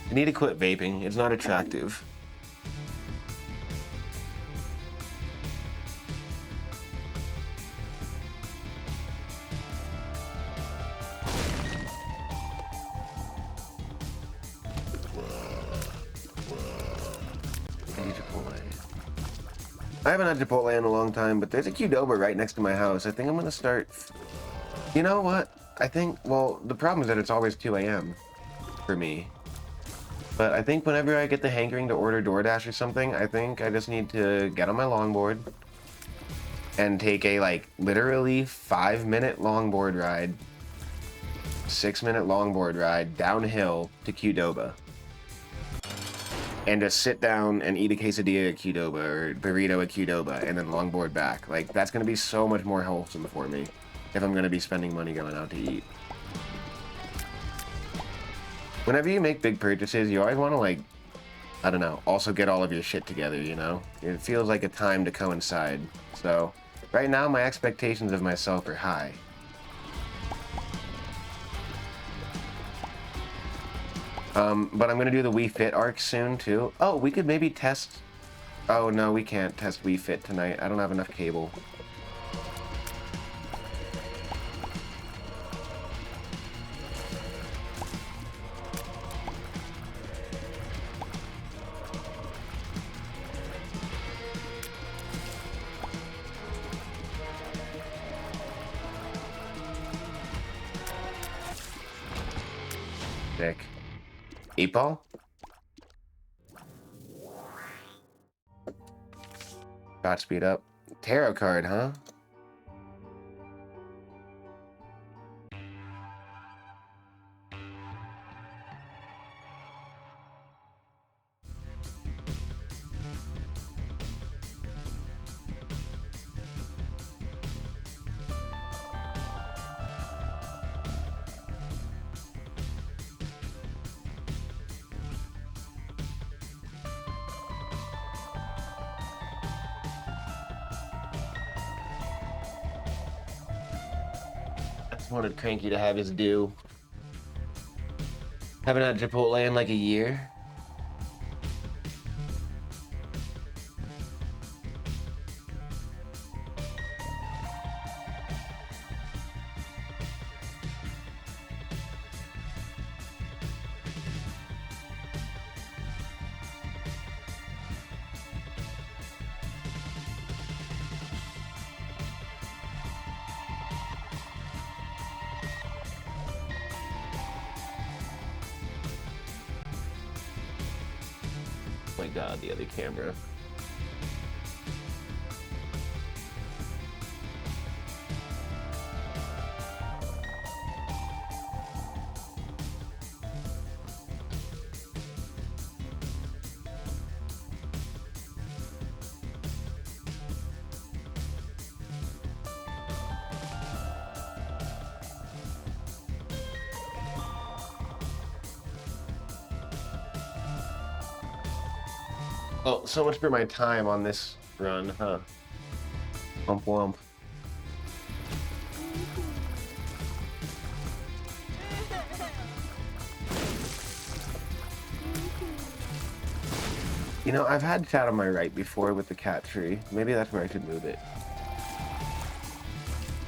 I need to quit vaping. It's not attractive. I haven't had Chipotle in a long time, but there's a Qdoba right next to my house. I think I'm gonna start. You know what? I think, well, the problem is that it's always 2 a.m. for me. But I think whenever I get the hankering to order DoorDash or something, I think I just need to get on my longboard and take a, like, literally 5-minute longboard ride, 6-minute longboard ride downhill to Qdoba. And just sit down and eat a quesadilla at Qdoba or burrito at Qdoba and then longboard back. Like, that's going to be so much more wholesome for me if I'm going to be spending money going out to eat. Whenever you make big purchases, you always want to, like, I don't know, also get all of your shit together, you know? It feels like a time to coincide. So, right now, my expectations of myself are high. But I'm gonna do the Wii Fit arc soon, too. Oh, we could maybe test... Oh, no, we can't test Wii Fit tonight. I don't have enough cable. Sick. 8-ball? Got speed up. Tarot card, huh? Wanted Cranky to have his due. Haven't had Chipotle in like a year. Oh my god, the other camera. Oh, so much for my time on this run, huh? Womp womp. You know, I've had chat on my right before with the cat tree. Maybe that's where I should move it.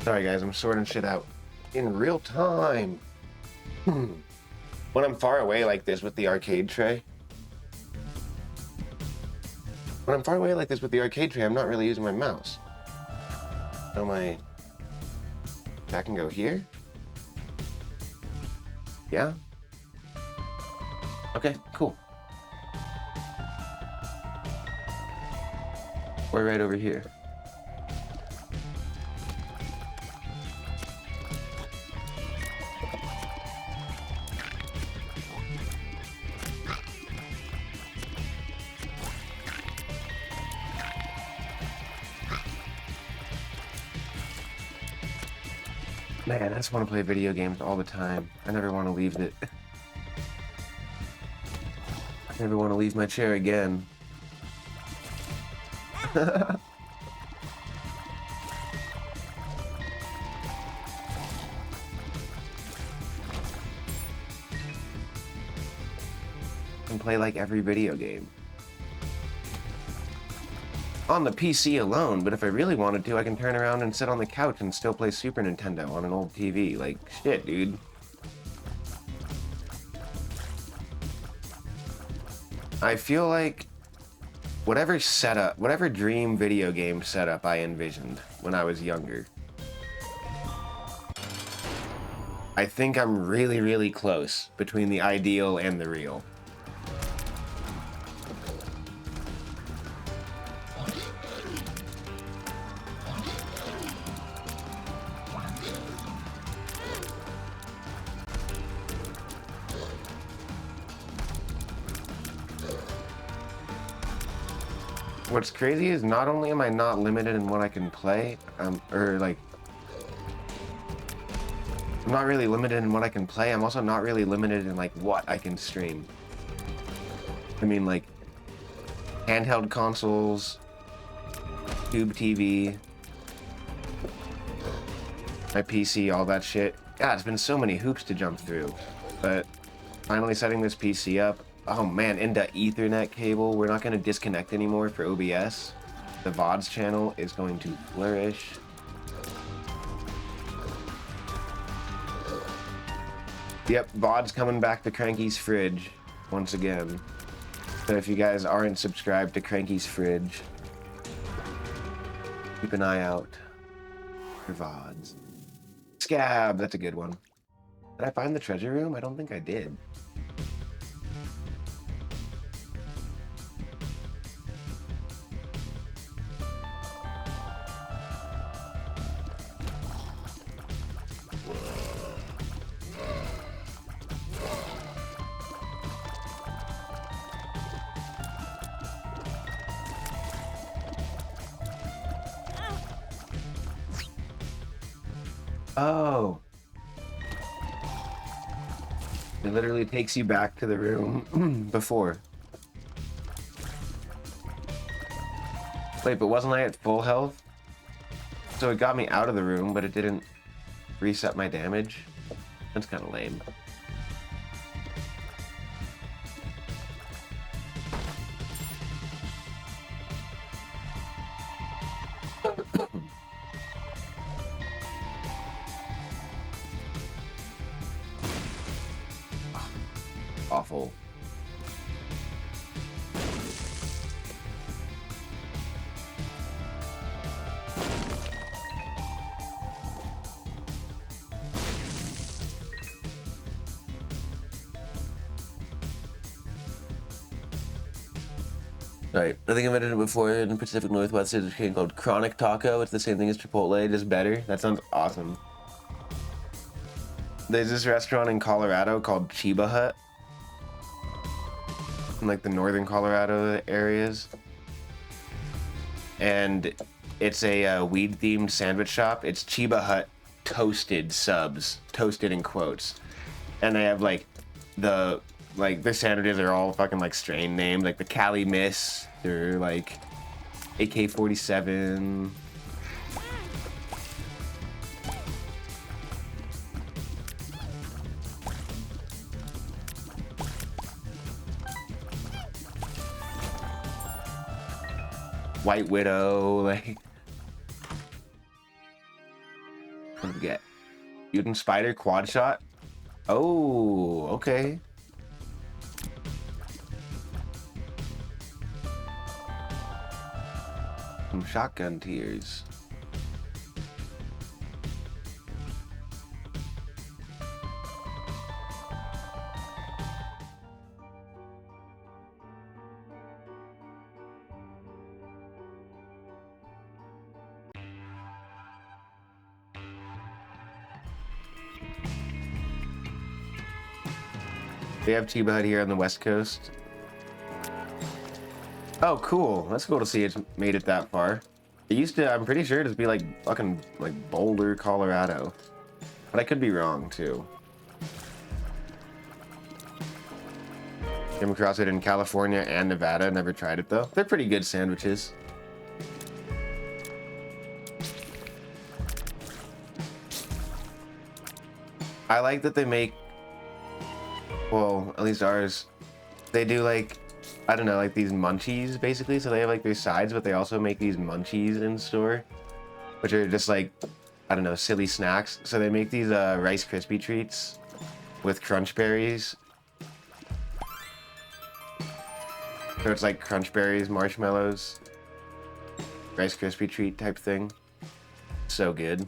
Sorry guys, I'm sorting shit out in real time. When I'm far away like this with the arcade tray, I'm not really using my mouse. So that can go here? Yeah? Okay, cool. We're right over here. Man, I just want to play video games all the time. I never want to leave it. I never want to leave my chair again. And play like every video game. On the PC alone, but if I really wanted to, I can turn around and sit on the couch and still play Super Nintendo on an old TV. Like, shit, dude. I feel like whatever dream video game setup I envisioned when I was younger, I think I'm really, really close between the ideal and the real. What's crazy is not only am I not limited in what I can play, I'm not really limited in what I can play, I'm also not really limited in like what I can stream. I mean, like handheld consoles, tube TV, my PC, all that shit. God, it's been so many hoops to jump through, but finally setting this PC up. Oh man, into Ethernet cable. We're not going to disconnect anymore for OBS. The VODs channel is going to flourish. Yep, VODs coming back to Cranky's Fridge once again. So if you guys aren't subscribed to Cranky's Fridge, keep an eye out for VODs. Scab, that's a good one. Did I find the treasure room? I don't think I did. Oh. It literally takes you back to the room before. Wait, but wasn't I at full health? So it got me out of the room, but it didn't reset my damage. That's kind of lame. Awful. Right, I think I mentioned it before. In the Pacific Northwest, there's a chain called Chronic Taco. It's the same thing as Chipotle, just better. That sounds awesome. There's this restaurant in Colorado called Chiba Hut, in like the northern Colorado areas, and it's a weed-themed sandwich shop. It's Chiba Hut toasted subs, toasted in quotes, and they have like their sandwiches are all fucking like strain named, like the Cali Miss or like AK-47. White Widow, like. What did we get? Mutant Spider Quad Shot? Oh, okay. Some shotgun tiers. They have Chiba Hut here on the West Coast. Oh, cool. That's cool to see it's made it that far. It used to, I'm pretty sure, it'd be like fucking like Boulder, Colorado. But I could be wrong too. Came across it in California and Nevada. Never tried it though. They're pretty good sandwiches. I like that they make, well, at least ours, they do like, I don't know, like these munchies basically. So they have like their sides, but they also make these munchies in store, which are just like, I don't know, silly snacks. So they make these Rice Krispie treats with crunch berries. So it's like crunch berries, marshmallows, Rice Krispie treat type thing. So good.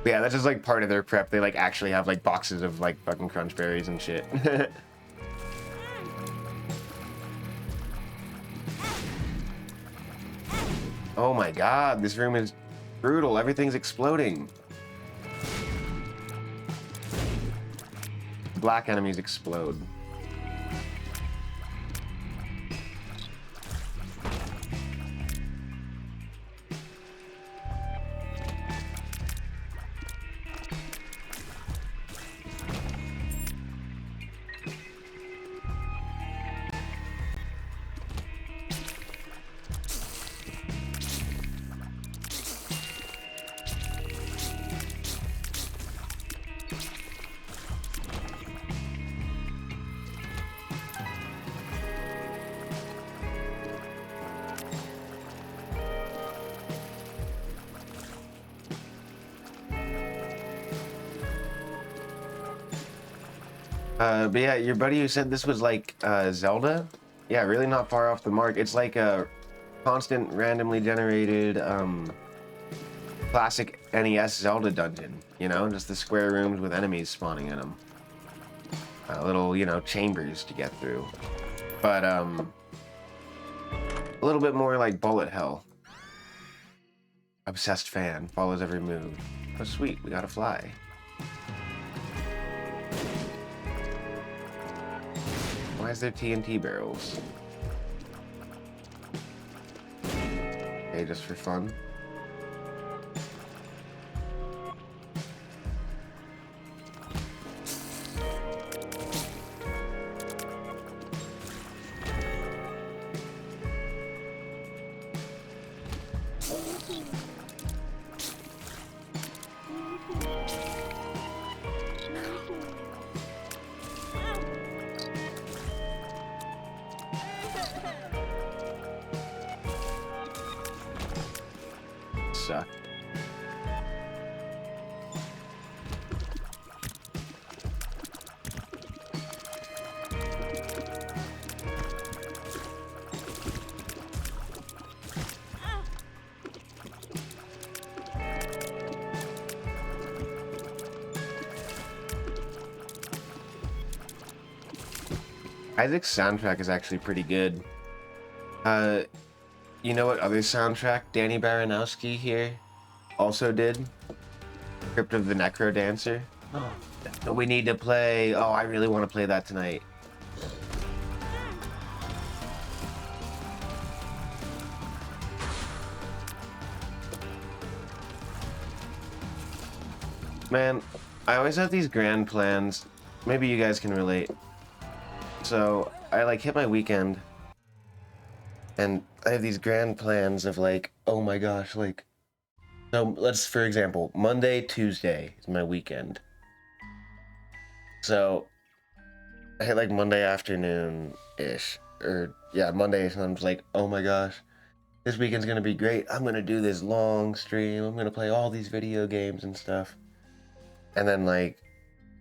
Yeah, that's just like part of their prep. They like actually have like boxes of like fucking crunch berries and shit. Oh my god, this room is brutal. Everything's exploding. Black enemies explode. But yeah, your buddy who said this was like Zelda, yeah, really not far off the mark. It's like a constant randomly generated classic NES Zelda dungeon, you know, just the square rooms with enemies spawning in them. Little, you know, chambers to get through. But a little bit more like bullet hell. Obsessed fan, follows every move. Oh sweet, we gotta fly. Why is there TNT barrels? Okay, just for fun. Suck. Isaac's soundtrack is actually pretty good. You know what other soundtrack Danny Baranowski here also did? Crypt of the Necro Dancer. Oh. We need to play. Oh, I really want to play that tonight. Man, I always have these grand plans. Maybe you guys can relate. So I like hit my weekend and I have these grand plans of like, oh my gosh, like, so let's, for example, Monday, Tuesday is my weekend. So I hit like Monday afternoon-ish, or yeah, Monday-ish, and I'm just like, oh my gosh, this weekend's gonna be great. I'm gonna do this long stream. I'm gonna play all these video games and stuff. And then like,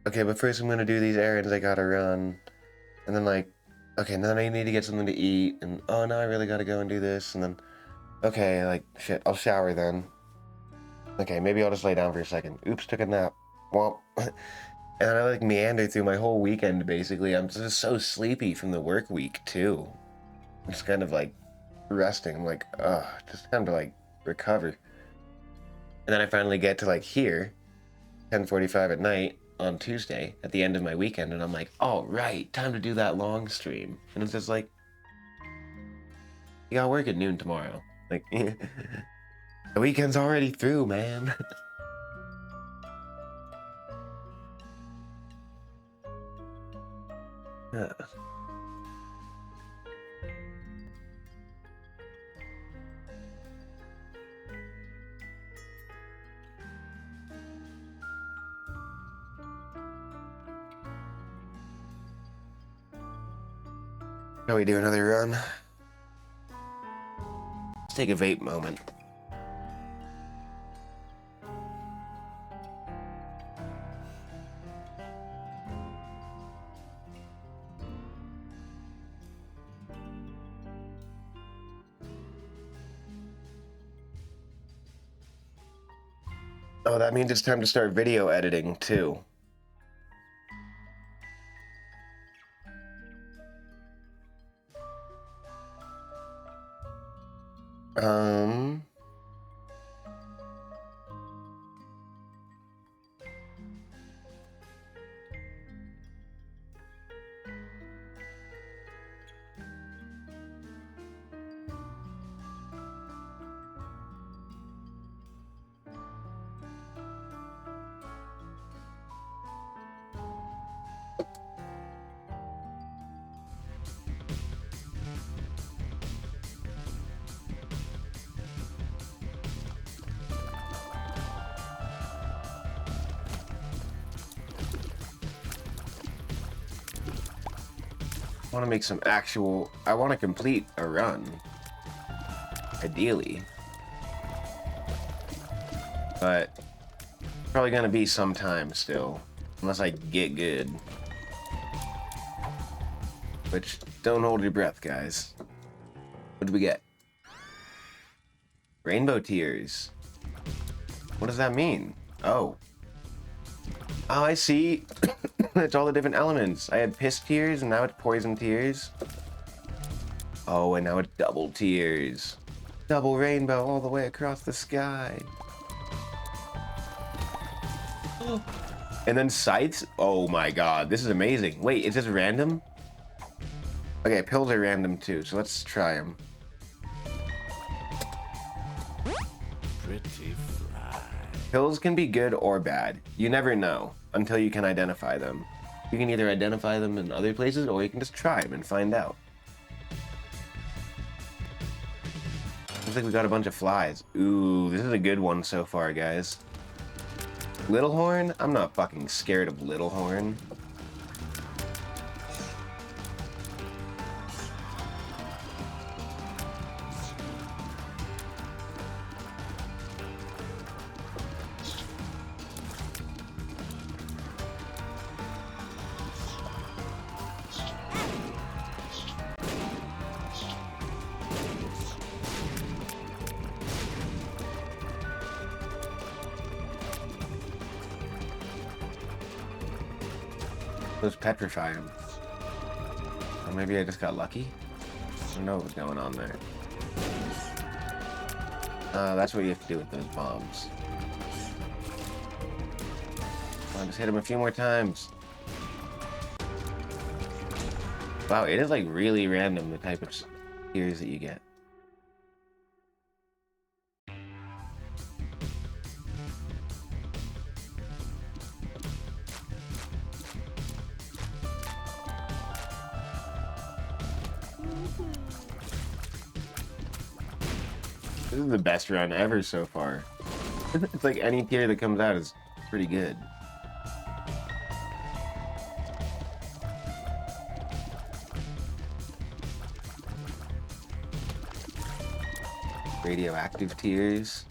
okay, but first I'm gonna do these errands I gotta run. And then like, okay, and then I need to get something to eat, and oh no, I really gotta go and do this, and then, okay, like, shit, I'll shower then. Okay, maybe I'll just lay down for a second. Oops, took a nap. Well, and then I like meander through my whole weekend, basically. I'm just so sleepy from the work week, too. I'm just kind of like resting. I'm like, ugh, just time to like recover. And then I finally get to like here, 10:45 at night, on Tuesday at the end of my weekend, and I'm like, all right, time to do that long stream. And it's just like, you gotta work at noon tomorrow. Like, the weekend's already through, man. Yeah. Shall we do another run? Let's take a vape moment. Oh, that means it's time to start video editing, too. I want to make some actual... I want to complete a run. Ideally. But... probably gonna be some time still. Unless I get good. Which, don't hold your breath, guys. What do we get? Rainbow tears. What does that mean? Oh. Oh, I see. It's all the different elements. I had piss tears, and now it's poison tears. Oh, and now it's double tears. Double rainbow all the way across the sky. And then scythes? Oh my god, this is amazing. Wait, is this random? Okay, pills are random too, so let's try them. Pretty fly. Pills can be good or bad. You never know until you can identify them. You can either identify them in other places, or you can just try them and find out. Looks like we got a bunch of flies. Ooh, this is a good one so far, guys. Littlehorn? I'm not fucking scared of Littlehorn. Those petrify him. Or maybe I just got lucky? I don't know what was going on there. That's what you have to do with those bombs. Come on, just hit him a few more times. Wow, it is like really random the type of tears that you get. This is the best run ever so far. It's like any tier that comes out is pretty good. Radioactive tears.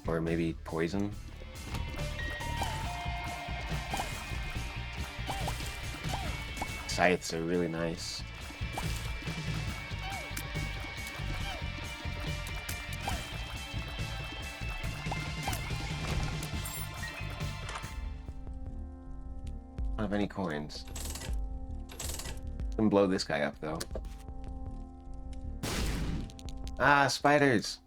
Or maybe poison. Scythes are really nice. I don't have any coins. Can blow this guy up though. Ah, spiders!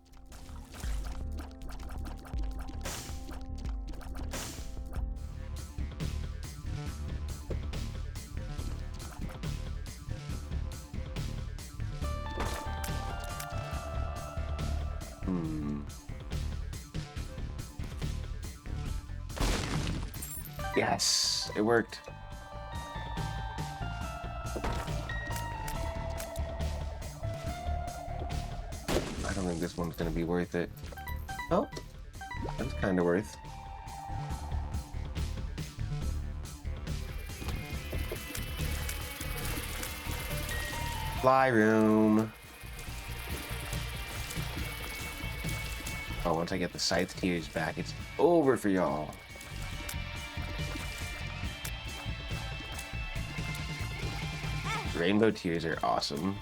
Yes, it worked. I don't think this one's gonna be worth it. Oh, that's kind of worth. Fly room. Oh, once I get the scythe tears back, it's over for y'all. Rainbow tears are awesome.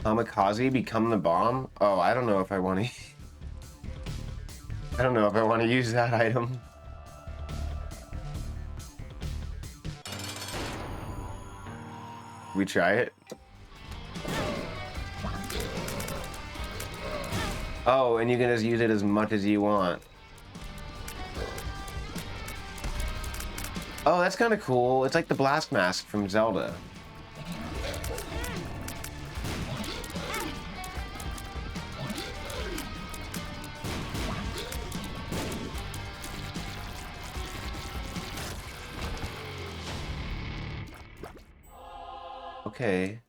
Kamikaze become the bomb? Oh, I don't know if I want to. I don't know if I want to use that item. We try it. Oh, and you can just use it as much as you want. Oh, that's kind of cool. It's like the blast mask from Zelda. Okay.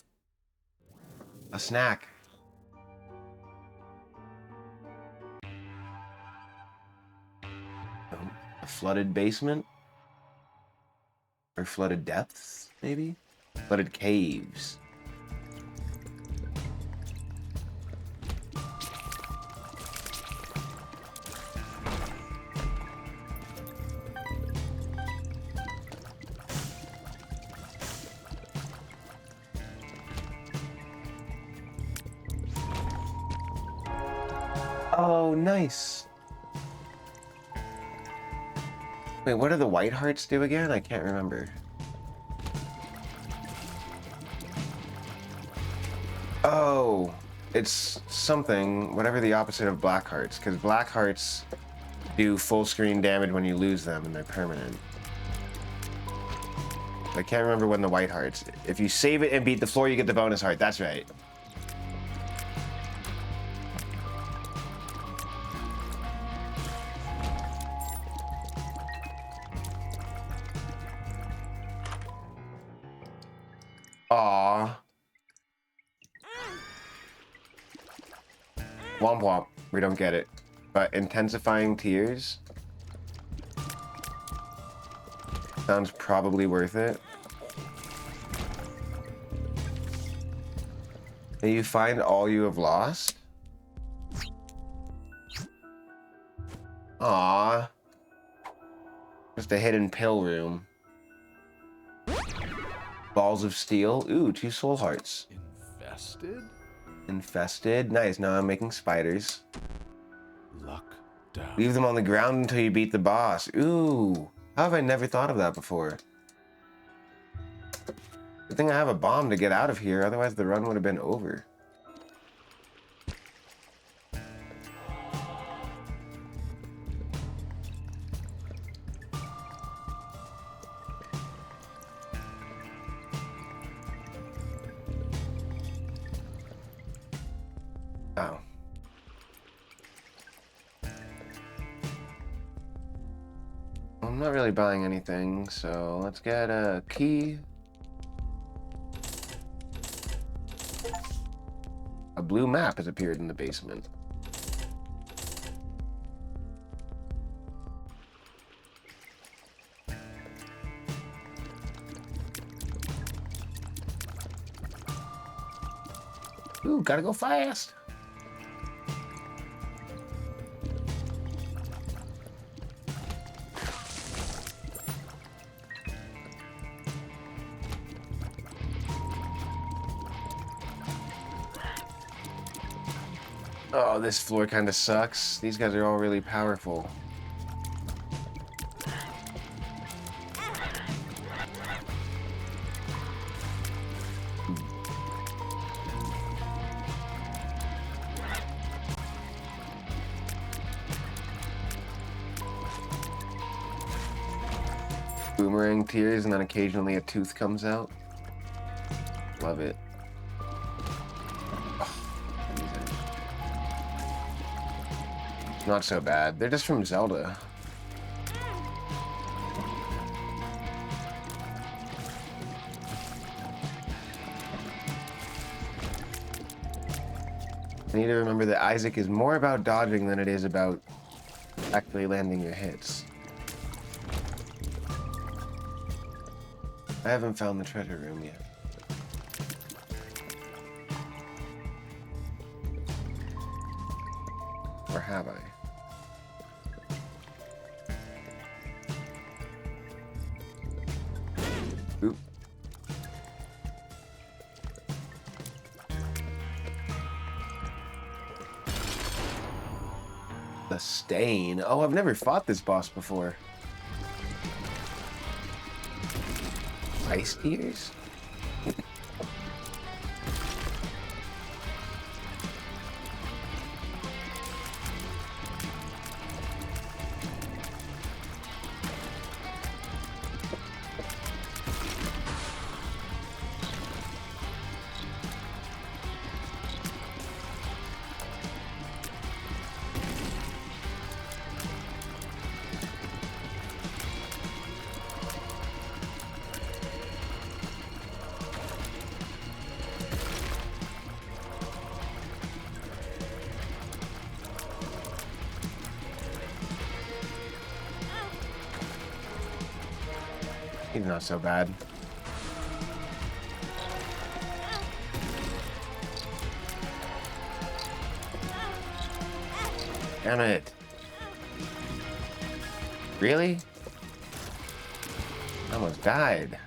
A snack. A flooded basement? Or flooded depths, maybe? Flooded caves. Oh, nice. Wait, what do the white hearts do again? I can't remember. Oh, it's something, whatever the opposite of black hearts, because black hearts do full screen damage when you lose them and they're permanent. I can't remember when the white hearts. If you save it and beat the floor, you get the bonus heart. That's right. Womp womp. We don't get it. But intensifying tears sounds probably worth it. May you find all you have lost? Aww. Just a hidden pill room. Balls of steel. Ooh, 2 soul hearts. Infested? Infested. Nice. Now I'm making spiders. Luck down. Leave them on the ground until you beat the boss. Ooh. How have I never thought of that before? Good thing I have a bomb to get out of here, otherwise the run would have been over. Oh. I'm not really buying anything, so let's get a key. A blue map has appeared in the basement. Ooh, gotta go fast. Oh, this floor kind of sucks. These guys are all really powerful. Boomerang tears, and then occasionally a tooth comes out. Love it. Not so bad. They're just from Zelda. I need to remember that Isaac is more about dodging than it is about actually landing your hits. I haven't found the treasure room yet. Or have I? Oop. The Stain. Oh, I've never fought this boss before. Ice tears? He's not so bad. Damn it. Really? I almost died.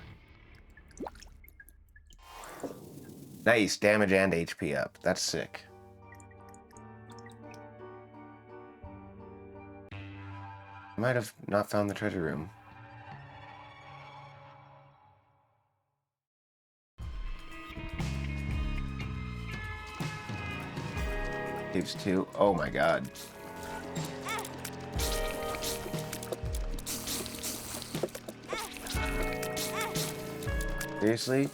Nice, damage and HP up. That's sick. I might have not found the treasure room. Caves 2. Oh my god. Seriously?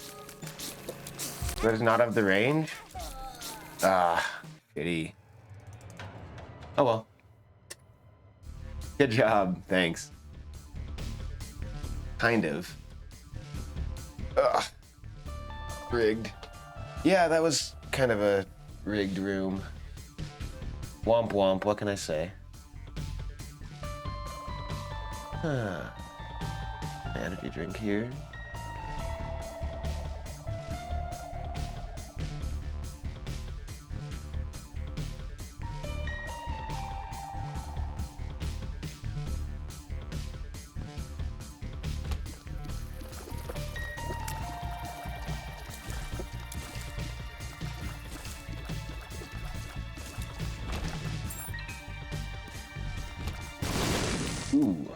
That is not of the range? Ah, pity. Oh well. Good job, thanks. Kind of. Ugh. Rigged. Yeah, that was kind of a rigged room. Womp womp, what can I say? Energy drink here. Ooh.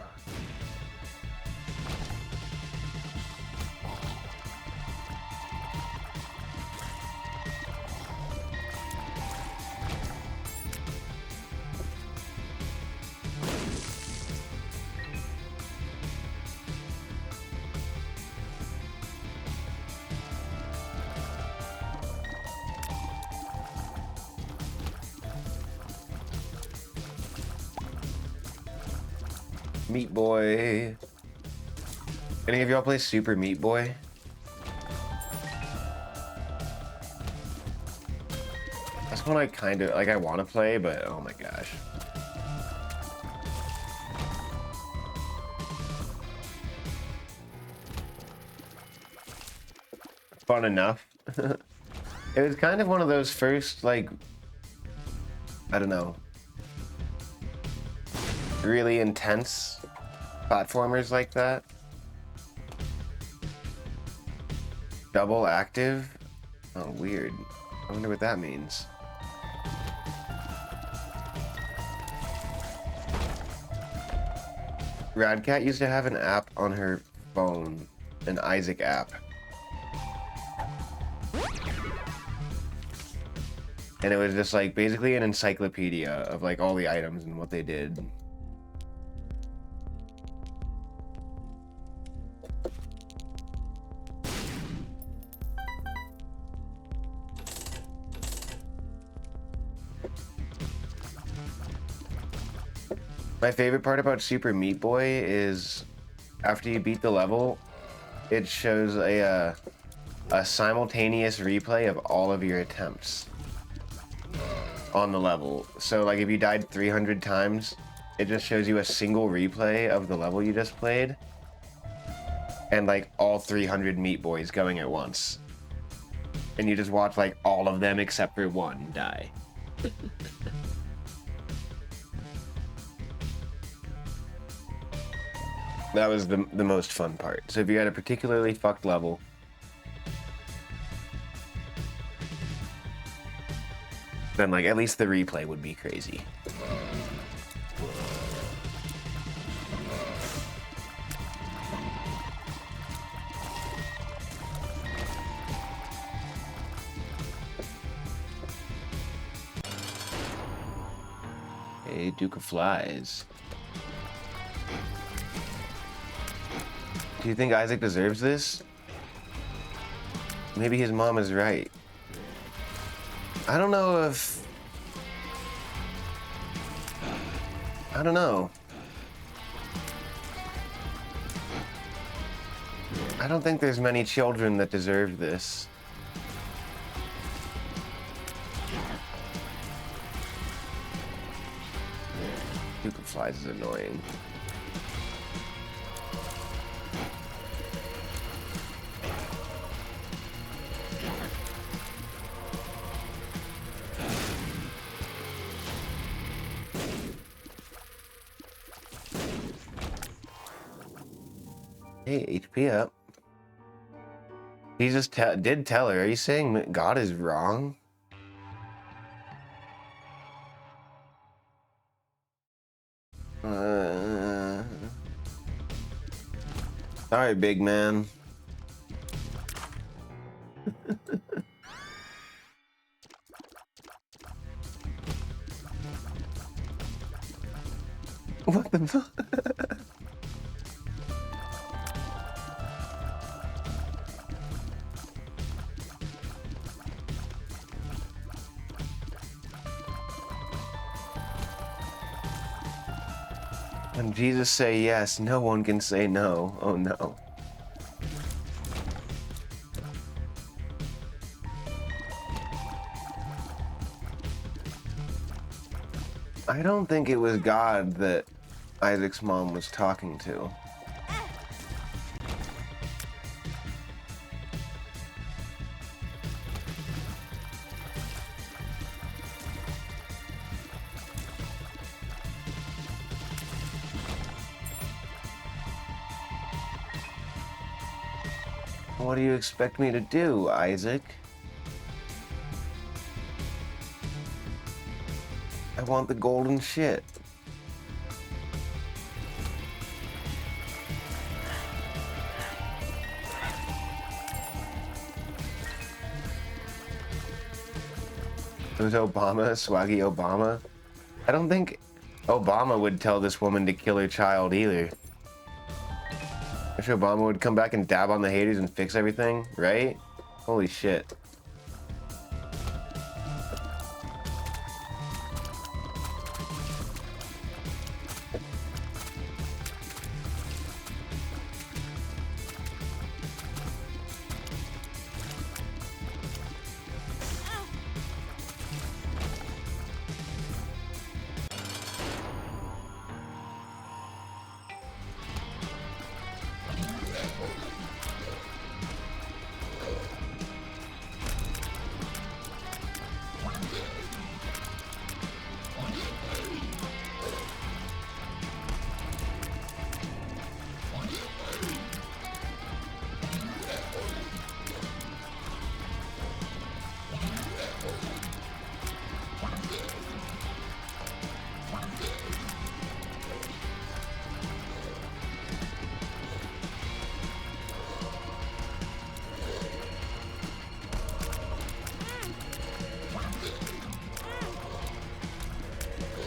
Meat Boy. Any of y'all play Super Meat Boy? That's one I kind of like. I want to play, but oh my gosh. Fun enough. It was kind of one of those first, like, I don't know, really intense platformers like that. Double active? Oh, weird. I wonder what that means. Radcat used to have an app on her phone, an Isaac app. And it was just like basically an encyclopedia of like all the items and what they did. My favorite part about Super Meat Boy is after you beat the level, it shows a simultaneous replay of all of your attempts on the level. So like if you died 300 times, it just shows you a single replay of the level you just played. And like all 300 Meat Boys going at once. And you just watch like all of them except for one die. That was the most fun part. So if you had a particularly fucked level, then like at least the replay would be crazy. Hey, Duke of Flies. Do you think Isaac deserves this? Maybe his mom is right. I don't know if... I don't know. I don't think there's many children that deserve this. Duke of Flies is annoying. Hey, HP up. He just did tell her. Are you saying God is wrong? Sorry, big man. What the fuck? When Jesus say yes, no one can say no. Oh no. I don't think it was God that Isaac's mom was talking to. What do you expect me to do, Isaac? I want the golden shit. It was Obama, Swaggy Obama. I don't think Obama would tell this woman to kill her child either. If Obama would come back and dab on the haters and fix everything, right? Holy shit.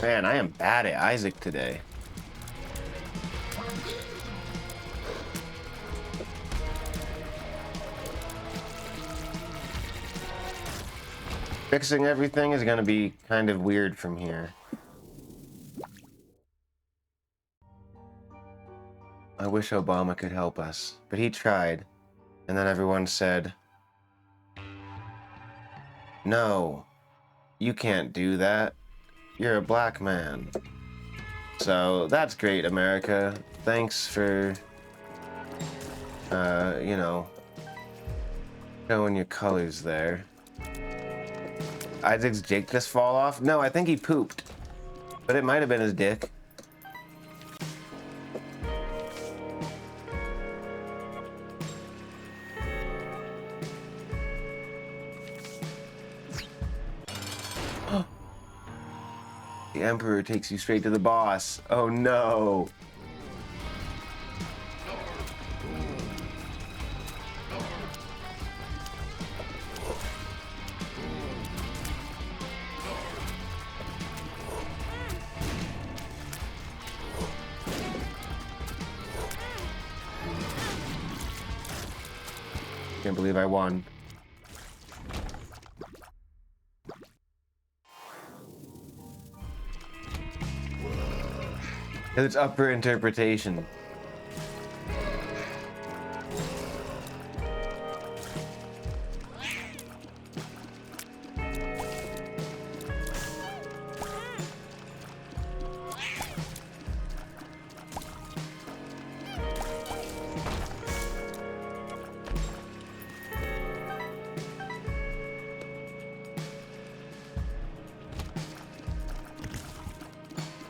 Man, I am bad at Isaac today. Fixing everything is gonna be kind of weird from here. I wish Obama could help us, but he tried. And then everyone said, "No, you can't do that. You're a black man." So that's great, America. Thanks for, you know, showing your colors there. Isaac's dick just fall off? No, I think he pooped. But it might have been his dick. The Emperor takes you straight to the boss. Oh no. Can't believe I won. It's up for interpretation.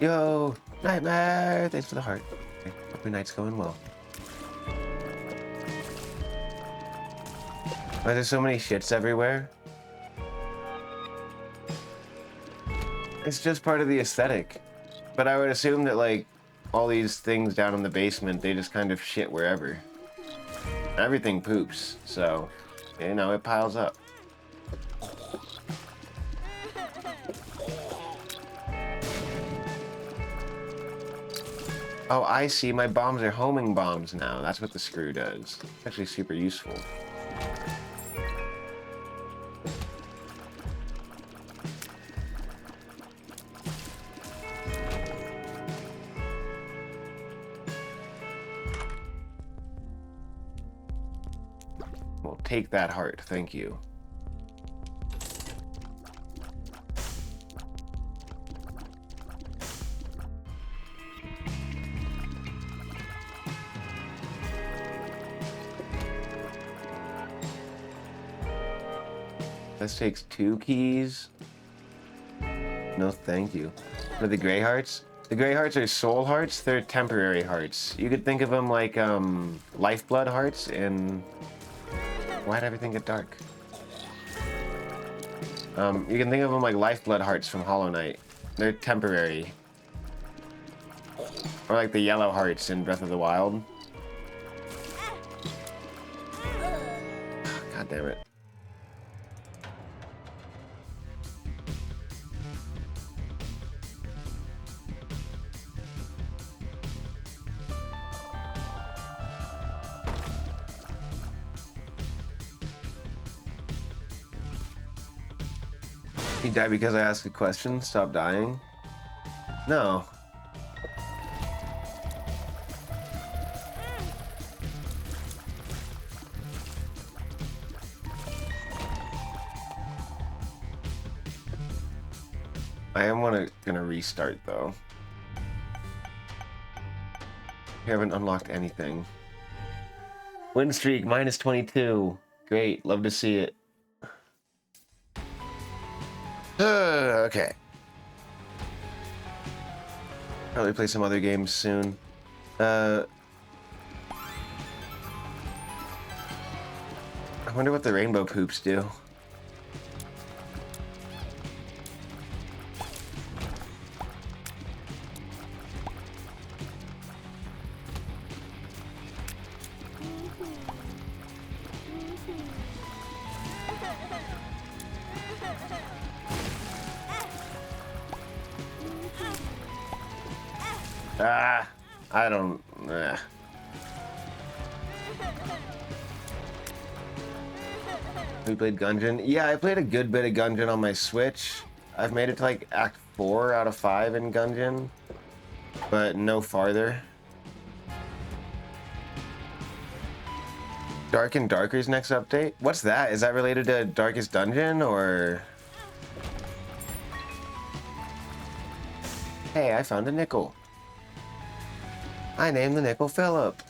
Yo, Nightmare! Thanks for the heart. Okay, hope your night's going well. Why there's so many shits everywhere? It's just part of the aesthetic. But I would assume that, like, all these things down in the basement, they just kind of shit wherever. Everything poops, so, you know, it piles up. Oh, I see. My bombs are homing bombs now. That's what the screw does. It's actually super useful. Well, take that heart. Thank you. This takes 2 keys. No, thank you. For the gray hearts? The gray hearts are soul hearts. They're temporary hearts. You could think of them like lifeblood hearts in... Why'd everything get dark? You can think of them like lifeblood hearts from Hollow Knight. They're temporary. Or like the yellow hearts in Breath of the Wild. God damn it. You die because I ask a question? Stop dying? No. I am gonna restart though. You haven't unlocked anything. Win streak minus 22. Great, love to see it. Okay. Probably play some other games soon. I wonder what the rainbow poops do. I don't... We played Gungeon? Yeah, I played a good bit of Gungeon on my Switch. I've made it to like Act 4 out of 5 in Gungeon, but no farther. Dark and Darker's next update? What's that? Is that related to Darkest Dungeon, or... Hey, I found a nickel. I named the nickel Philip.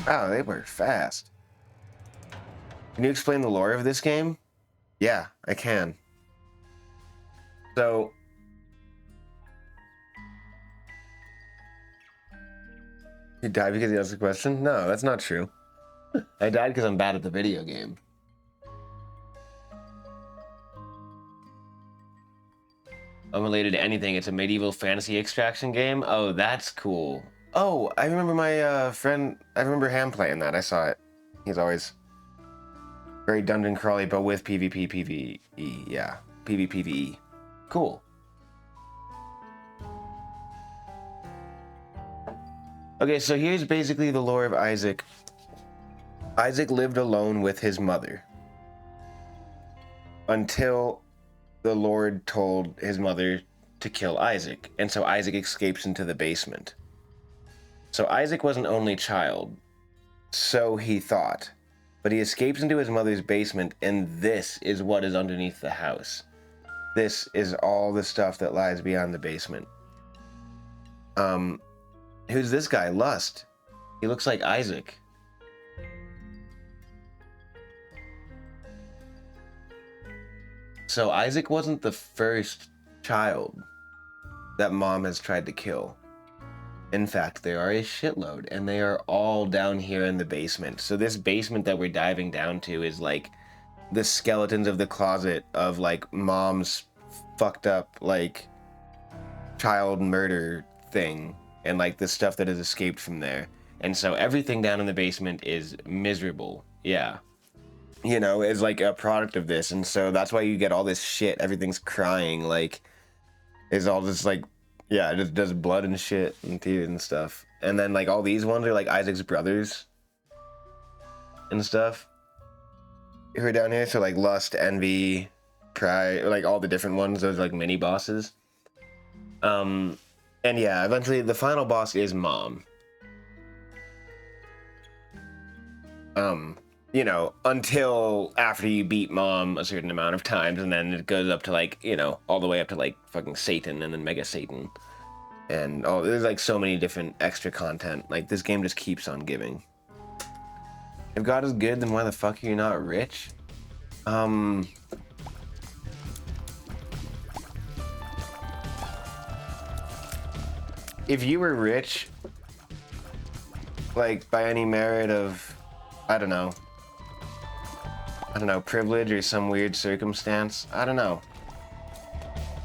Oh, they were fast. Can you explain the lore of this game? Yeah, I can. So... You died because you asked a question? No, that's not true. I died because I'm bad at the video game. Unrelated to anything, it's a medieval fantasy extraction game. Oh, that's cool. Oh, I remember my friend, I remember Ham playing that. I saw it. He's always very dungeon crawly, but with PvP, PvE. Yeah, PvPvE. Cool. Okay, so here's basically the lore of Isaac. Isaac lived alone with his mother until the Lord told his mother to kill Isaac, and so Isaac escapes into the basement. So Isaac was an only child, so he thought, but he escapes into his mother's basement, and this is what is underneath the house. This is all the stuff that lies beyond the basement. Who's this guy? Lust. He looks like Isaac. So Isaac wasn't the first child that Mom has tried to kill. In fact, there are a shitload, and they are all down here in the basement. So this basement that we're diving down to is like the skeletons of the closet of like Mom's fucked up like child murder thing, and like the stuff that has escaped from there. And so everything down in the basement is miserable. Yeah. You know, is like a product of this, and so that's why you get all this shit. Everything's crying, like, is all just like, yeah, it just does blood and shit and tears and stuff. And then like all these ones are like Isaac's brothers and stuff who are down here. So like Lust, Envy, Pride, like all the different ones. Those like mini bosses. And yeah, eventually the final boss is Mom. You know, until after you beat Mom a certain amount of times, and then it goes up to like, you know, all the way up to like fucking Satan and then Mega Satan. And oh, there's like so many different extra content. Like this game just keeps on giving. If God is good, then why the fuck are you not rich? If you were rich, like by any merit of, I don't know, privilege or some weird circumstance, I don't know.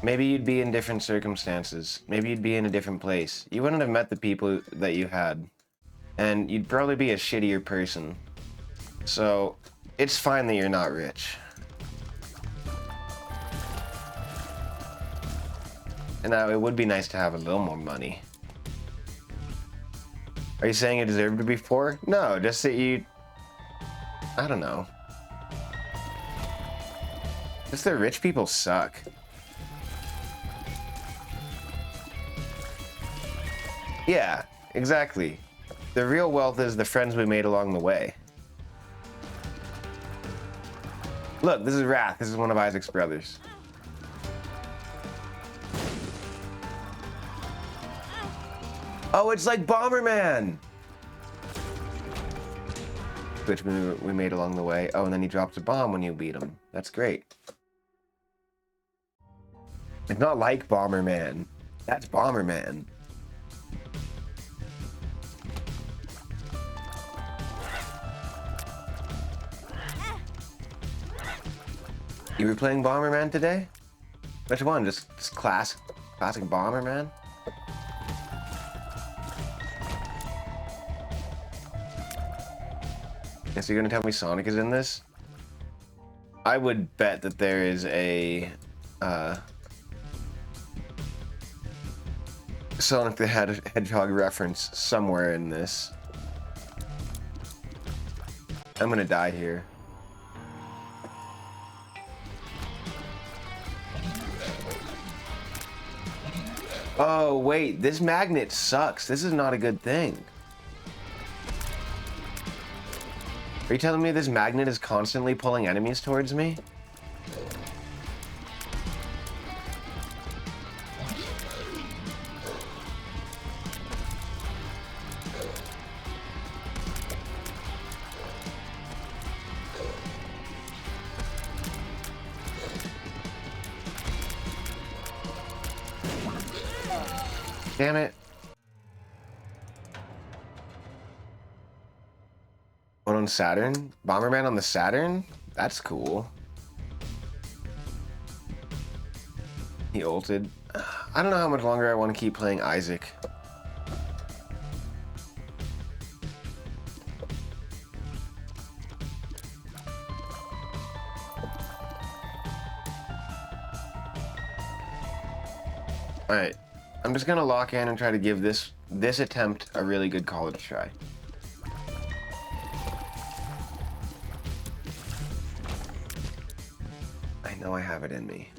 Maybe you'd be in different circumstances. Maybe you'd be in a different place. You wouldn't have met the people that you had. And you'd probably be a shittier person. So, it's fine that you're not rich. And now, it would be nice to have a little more money. Are you saying you deserve to be poor? No, just that you... I don't know. Just that rich people suck. Yeah, exactly. The real wealth is the friends we made along the way. Look, this is Wrath. This is one of Isaac's brothers. Oh, it's like Bomberman! Which we made along the way. Oh, and then he drops a bomb when you beat him. That's great. It's not like Bomberman. That's Bomberman. You were playing Bomberman today? Which one? Just classic Bomberman? Guess you're gonna tell me Sonic is in this? I would bet that there is a Sonic the Hedgehog reference somewhere in this. I'm gonna die here. Oh, wait, this magnet sucks. This is not a good thing. Are you telling me this magnet is constantly pulling enemies towards me? Damn it. What, on Saturn? Bomberman on the Saturn? That's cool. He ulted. I don't know how much longer I want to keep playing Isaac. Alright. I'm just gonna lock in and try to give this attempt a really good college try. I know I have it in me.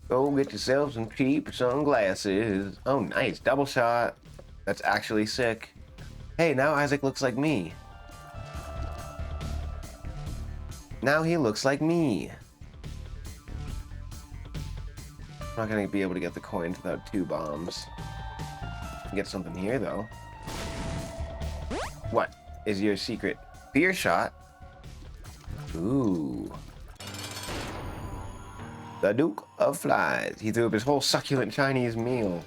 Go get yourself some cheap sunglasses. Oh, nice. Double shot. That's actually sick. Hey, now Isaac looks like me. Now he looks like me. I'm not gonna be able to get the coins without 2 bombs. Get something here, though. What is your secret? Beer shot? Ooh. The Duke of Flies. He threw up his whole succulent Chinese meal.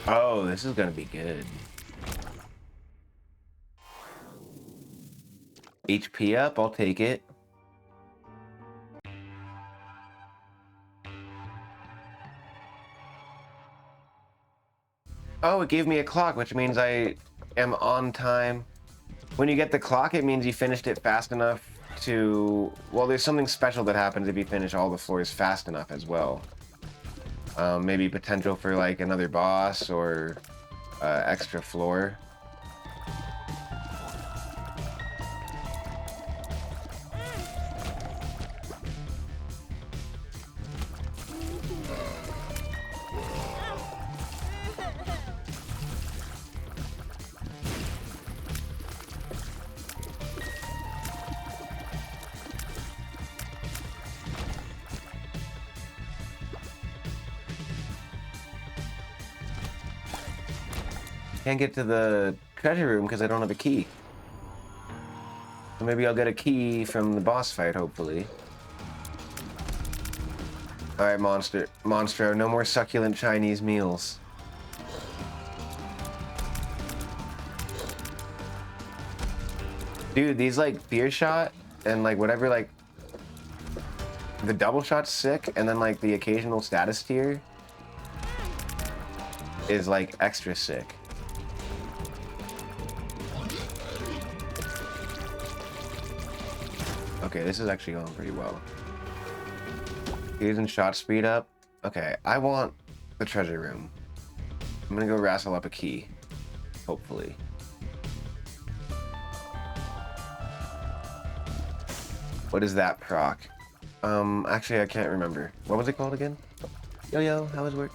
Oh, this is gonna be good. HP up, I'll take it. Oh, it gave me a clock, which means I am on time. When you get the clock, it means you finished it fast enough to... Well, there's something special that happens if you finish all the floors fast enough as well. Maybe potential for like another boss or extra floor. Can't get to the treasure room because I don't have a key. So maybe I'll get a key from the boss fight, hopefully. Alright, Monstro, no more succulent Chinese meals. Dude, these like fear shot and like whatever, like the double shot's sick, and then like the occasional status tier is like extra sick. Okay, this is actually going pretty well. Using shot speed up. Okay, I want the treasure room. I'm gonna go wrestle up a key, hopefully. What is that proc? Actually, I can't remember. What was it called again? Yo, how was work?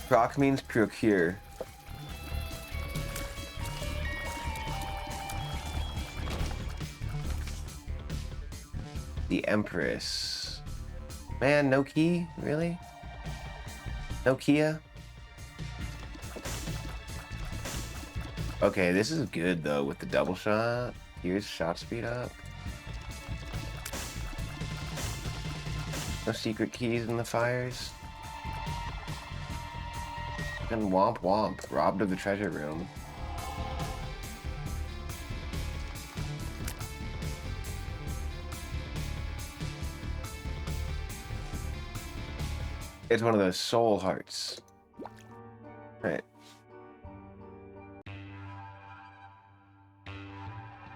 Proc means procure. The Empress. Man, no key? Really? No Kia? Okay, this is good though with the double shot. Here's shot speed up. No secret keys in the fires. And womp womp, robbed of the treasure room. It's one of those soul hearts. Right.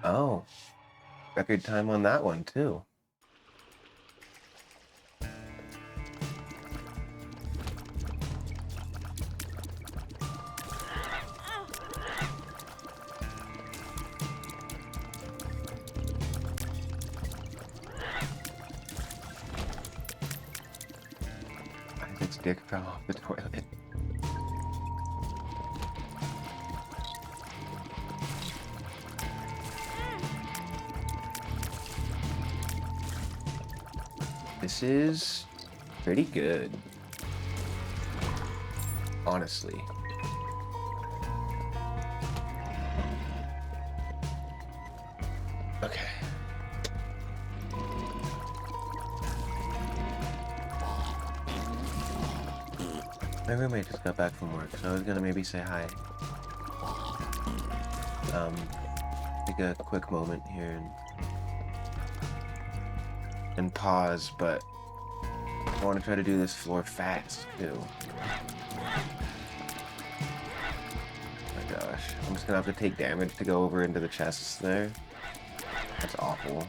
Oh. Record time on that one, too. Isaac's dick fell off the toilet. This is pretty good, honestly. Okay. My roommate just got back from work, so I was gonna maybe say hi. Take a quick moment here and pause, but I want to try to do this floor fast too. Oh my gosh, I'm just gonna have to take damage to go over into the chests there. That's awful.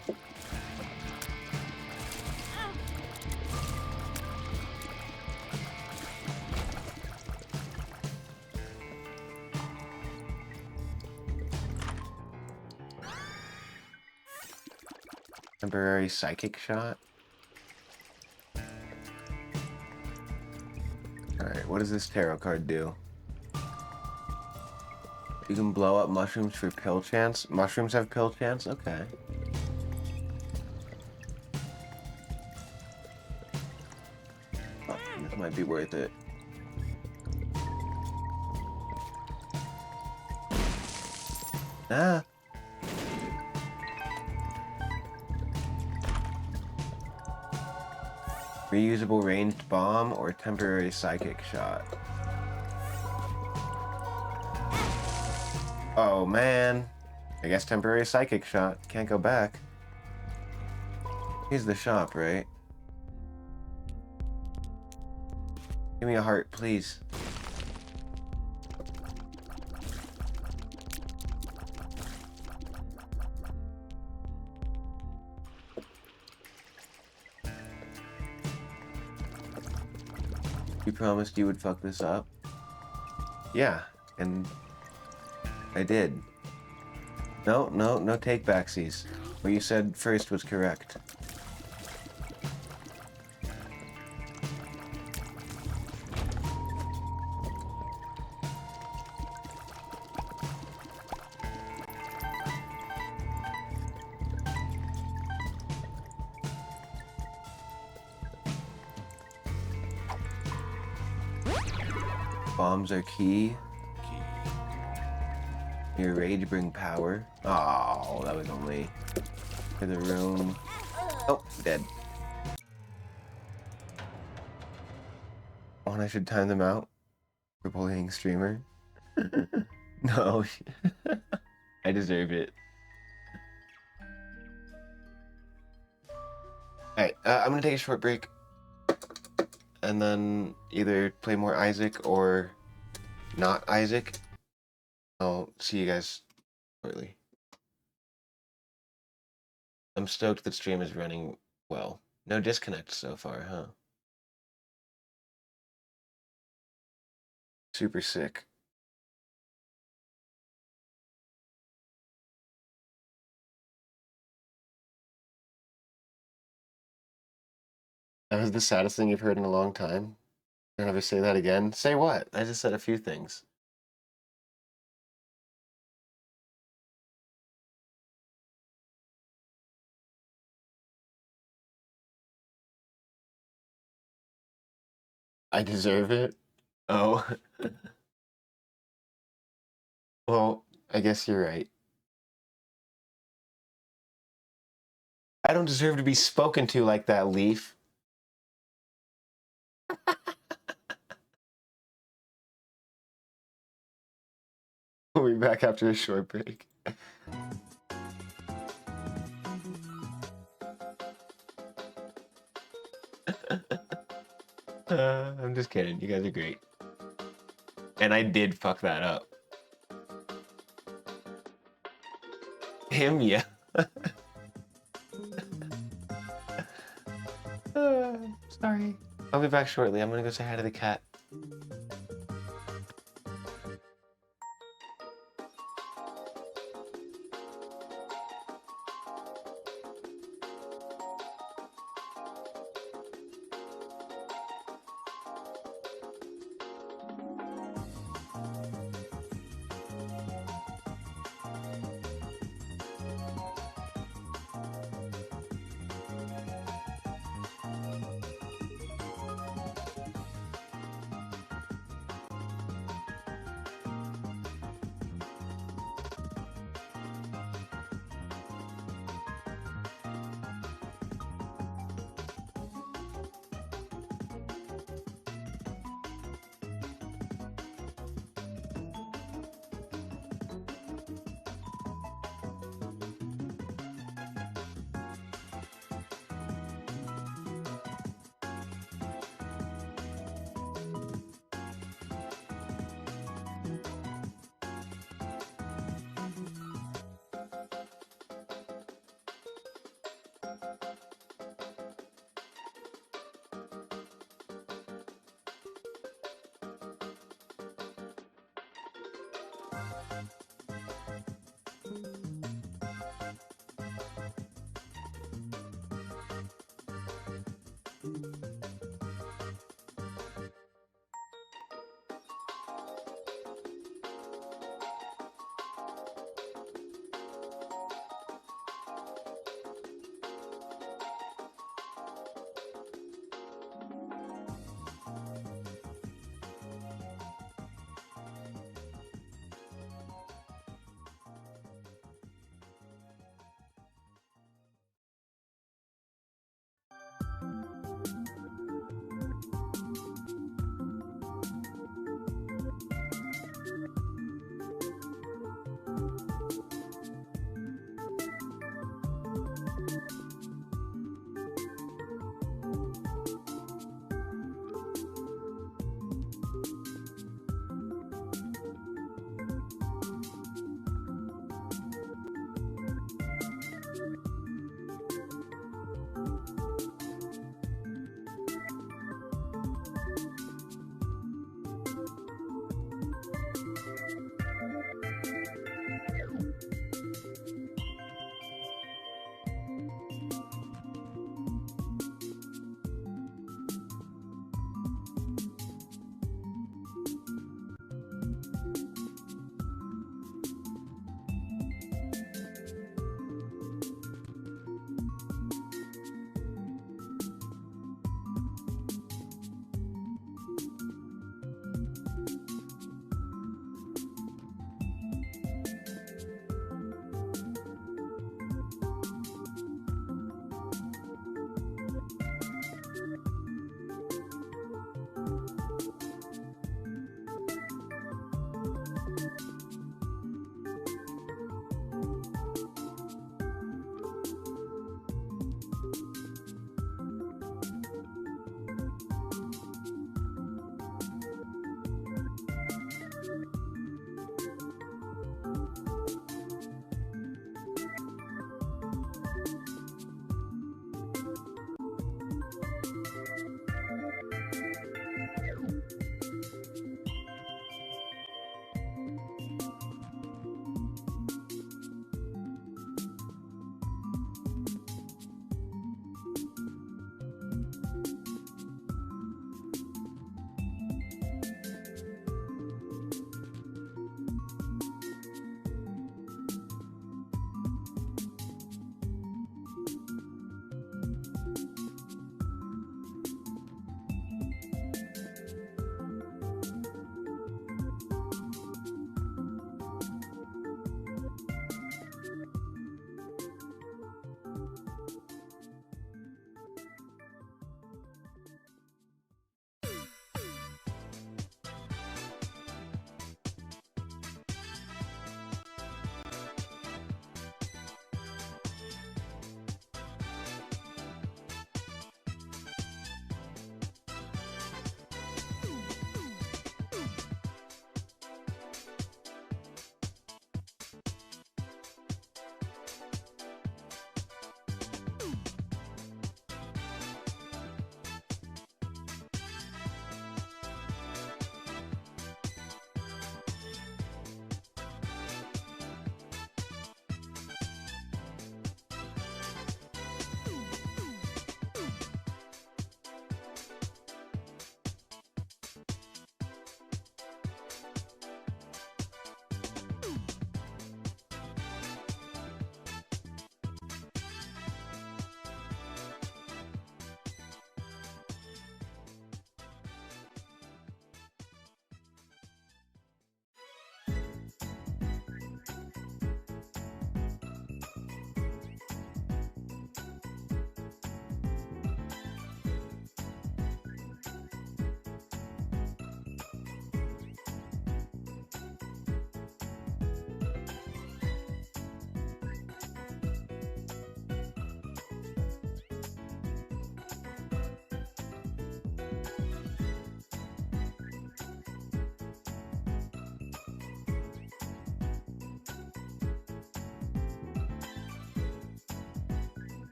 Temporary psychic shot. Alright, what does this tarot card do? You can blow up mushrooms for pill chance. Mushrooms have pill chance? Okay. Oh, this might be worth it. Ah! Reusable ranged bomb or temporary psychic shot. Oh man. I guess temporary psychic shot. Can't go back. Here's the shop, right? Give me a heart, please. You promised you would fuck this up? Yeah, and I did. No take backsies. What you said first was correct. Bombs are key. Key. Your rage bring power. Oh, that was only for the room. Oh, dead. Oh, and I should time them out for bullying streamer. No, I deserve it. Alright, I'm gonna take a short break and then either play more Isaac or not Isaac. I'll see you guys shortly. I'm stoked that stream is running well. No disconnects so far, huh? Super sick. That was the saddest thing you've heard in a long time. Don't ever say that again. Say what? I just said a few things. I deserve it? Oh. Well, I guess you're right. I don't deserve to be spoken to like that, Leaf. We'll be back after a short break. I'm just kidding. You guys are great. And I did fuck that up. Him, yeah. Sorry. I'll be back shortly. I'm gonna go say hi to the cat.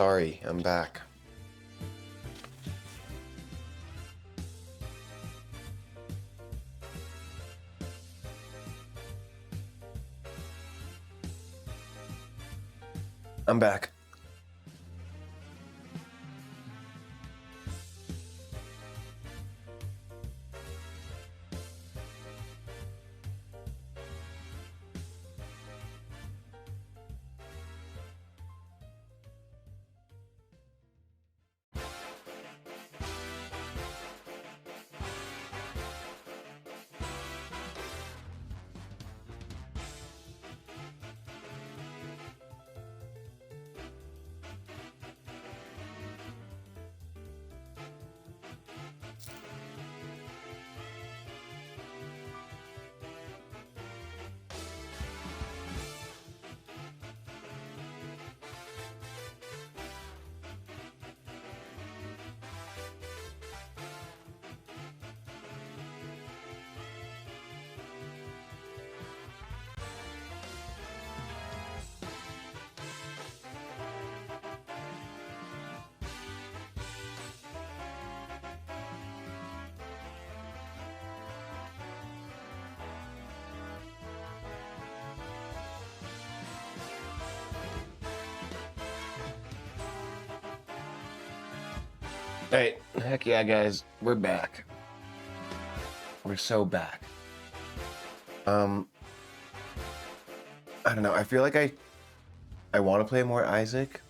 Sorry, I'm back. I'm back. Hey, heck yeah, guys, we're back. We're so back. I don't know. I feel like I want to play more Isaac,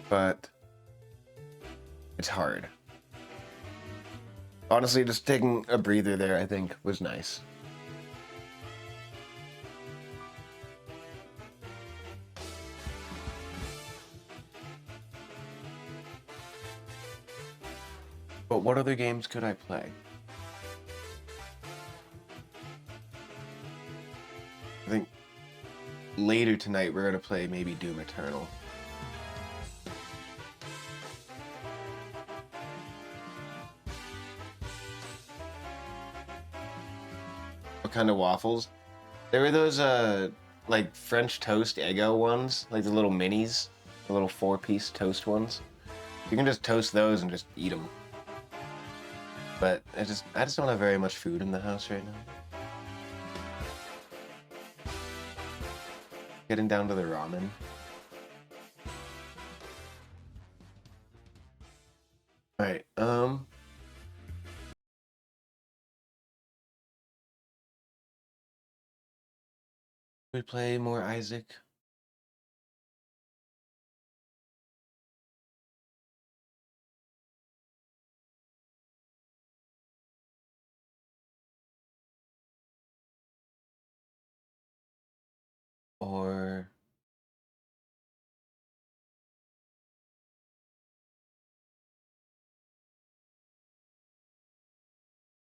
but it's hard. Honestly, just taking a breather there, I think, was nice. But what other games could I play? I think later tonight we're gonna play maybe Doom Eternal. What kind of waffles? There were those like French toast Eggo ones, like the little minis, the little 4-piece toast ones. You can just toast those and just eat them. But I just don't have very much food in the house right now. Getting down to the ramen. All right. We play more Isaac. Or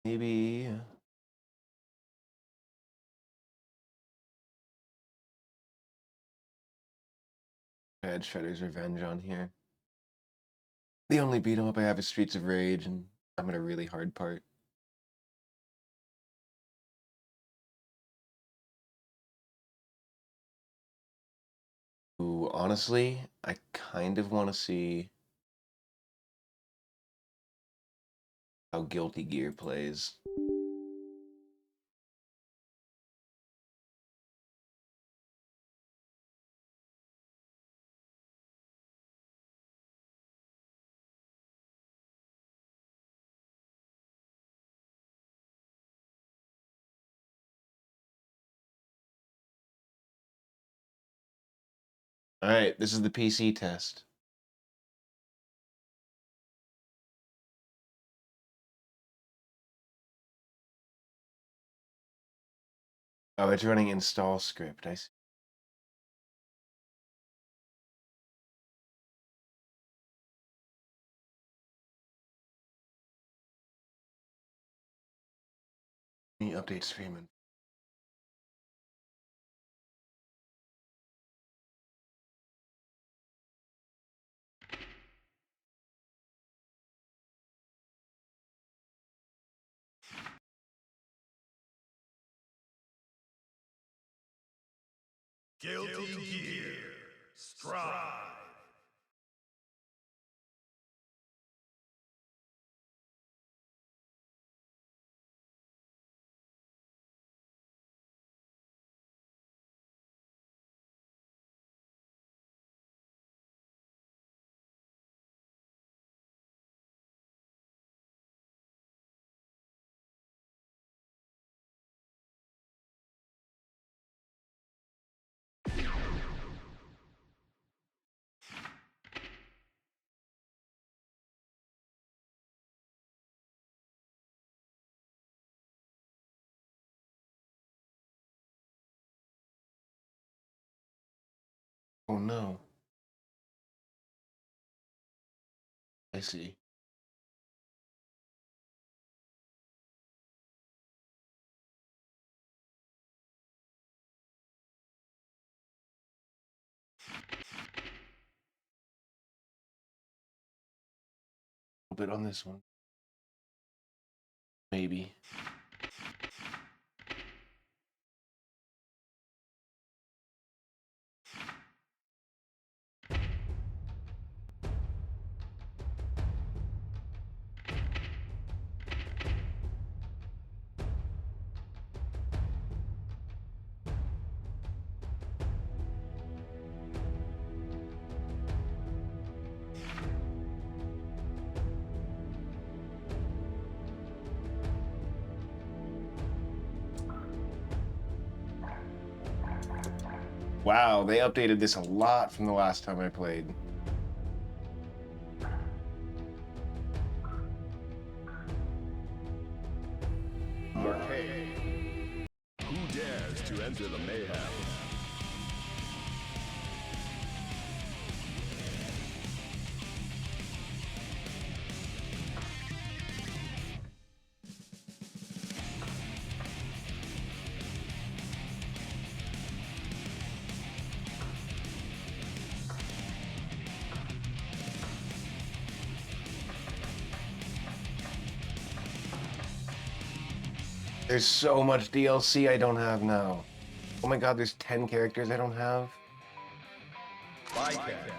maybe I had Shredder's Revenge on here. The only beat 'em up I have is Streets of Rage, and I'm in a really hard part. Ooh, honestly, I kind of want to see how Guilty Gear plays. All right, this is the PC test. Oh, it's running install script. I see. Update streaming. Guilty Gear. Strive. Oh no. I see. A bit on this one. Maybe. Wow, they updated this a lot from the last time I played. Arcade. Who dares to enter the mayhem? There's so much DLC I don't have now. Oh my god, there's 10 characters I don't have. Bycatch.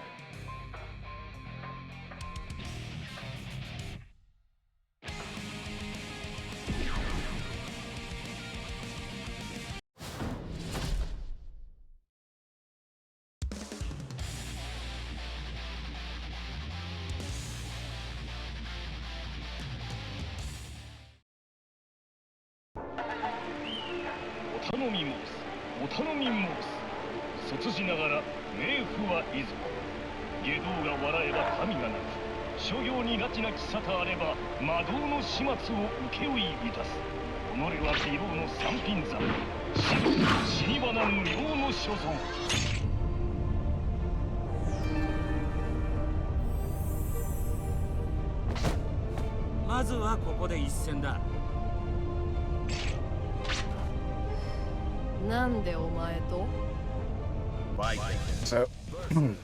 お頼み申す。お頼み申す。卒じながら冥府はいず。外道が笑えば神がなく、諸行に拉致なき沙汰あれば魔道の始末を請負いいたす。己は美容の三品山、死に花無用の所存。まずはここで一戦だ。なんでお前と So, this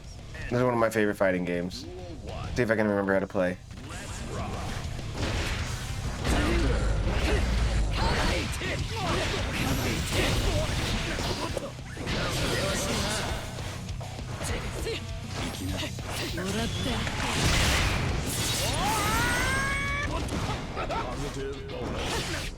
is one of my favorite fighting games. See if I can remember how to play. Positive bonus.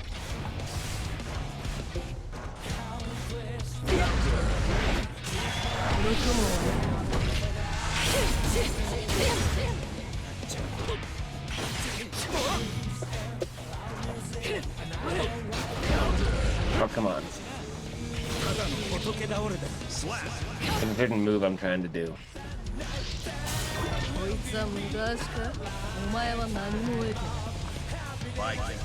Oh, come on. It didn't move I'm trying to do. こいつは無駄足かお前は何も得てない Bycatch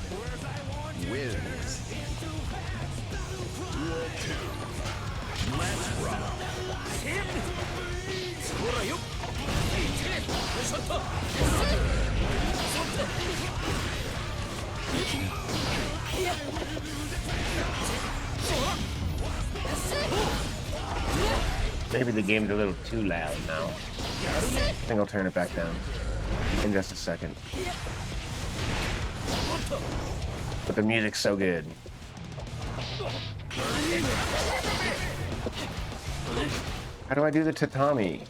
wins. Duel 2. Let's rock. Maybe the game's a little too loud now. I think I'll turn it back down in just a second. But the music's so good. How do I do the tatami?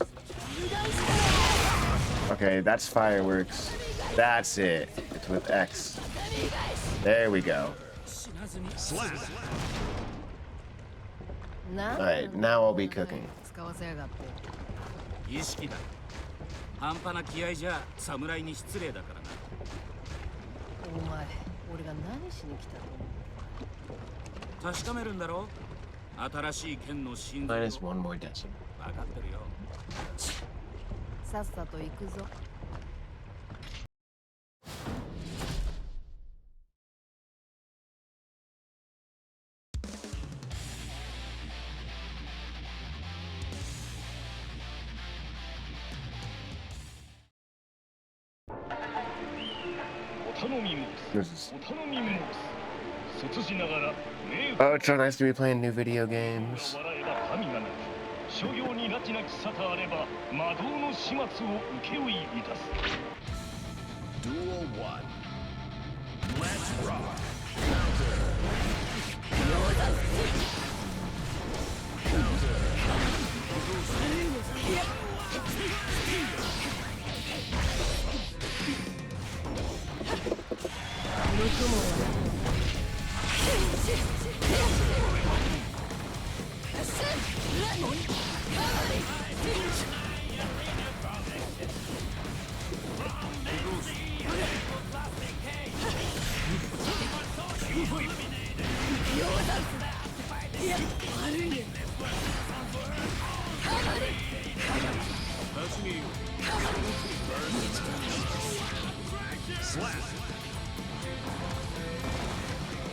Okay, that's fireworks. That's it. It's with X. There we go. Alright, now I'll be cooking. 使わせやがって。意識だ。半端な気合じゃ侍に失礼だからな。お前、俺が何しに来たの？確かめるんだろ？新しい剣の真髄を。 Minus one more decibel. 分かってるよ。さっさと行くぞ。お頼み申 This す is... お頼み申す卒じながら冥 Oh, it's so nice to be playing new video が games. 笑えば神がなく所業に拉致なき沙汰あれば魔導の始末を請負いいたす Duel 1. Let's rock.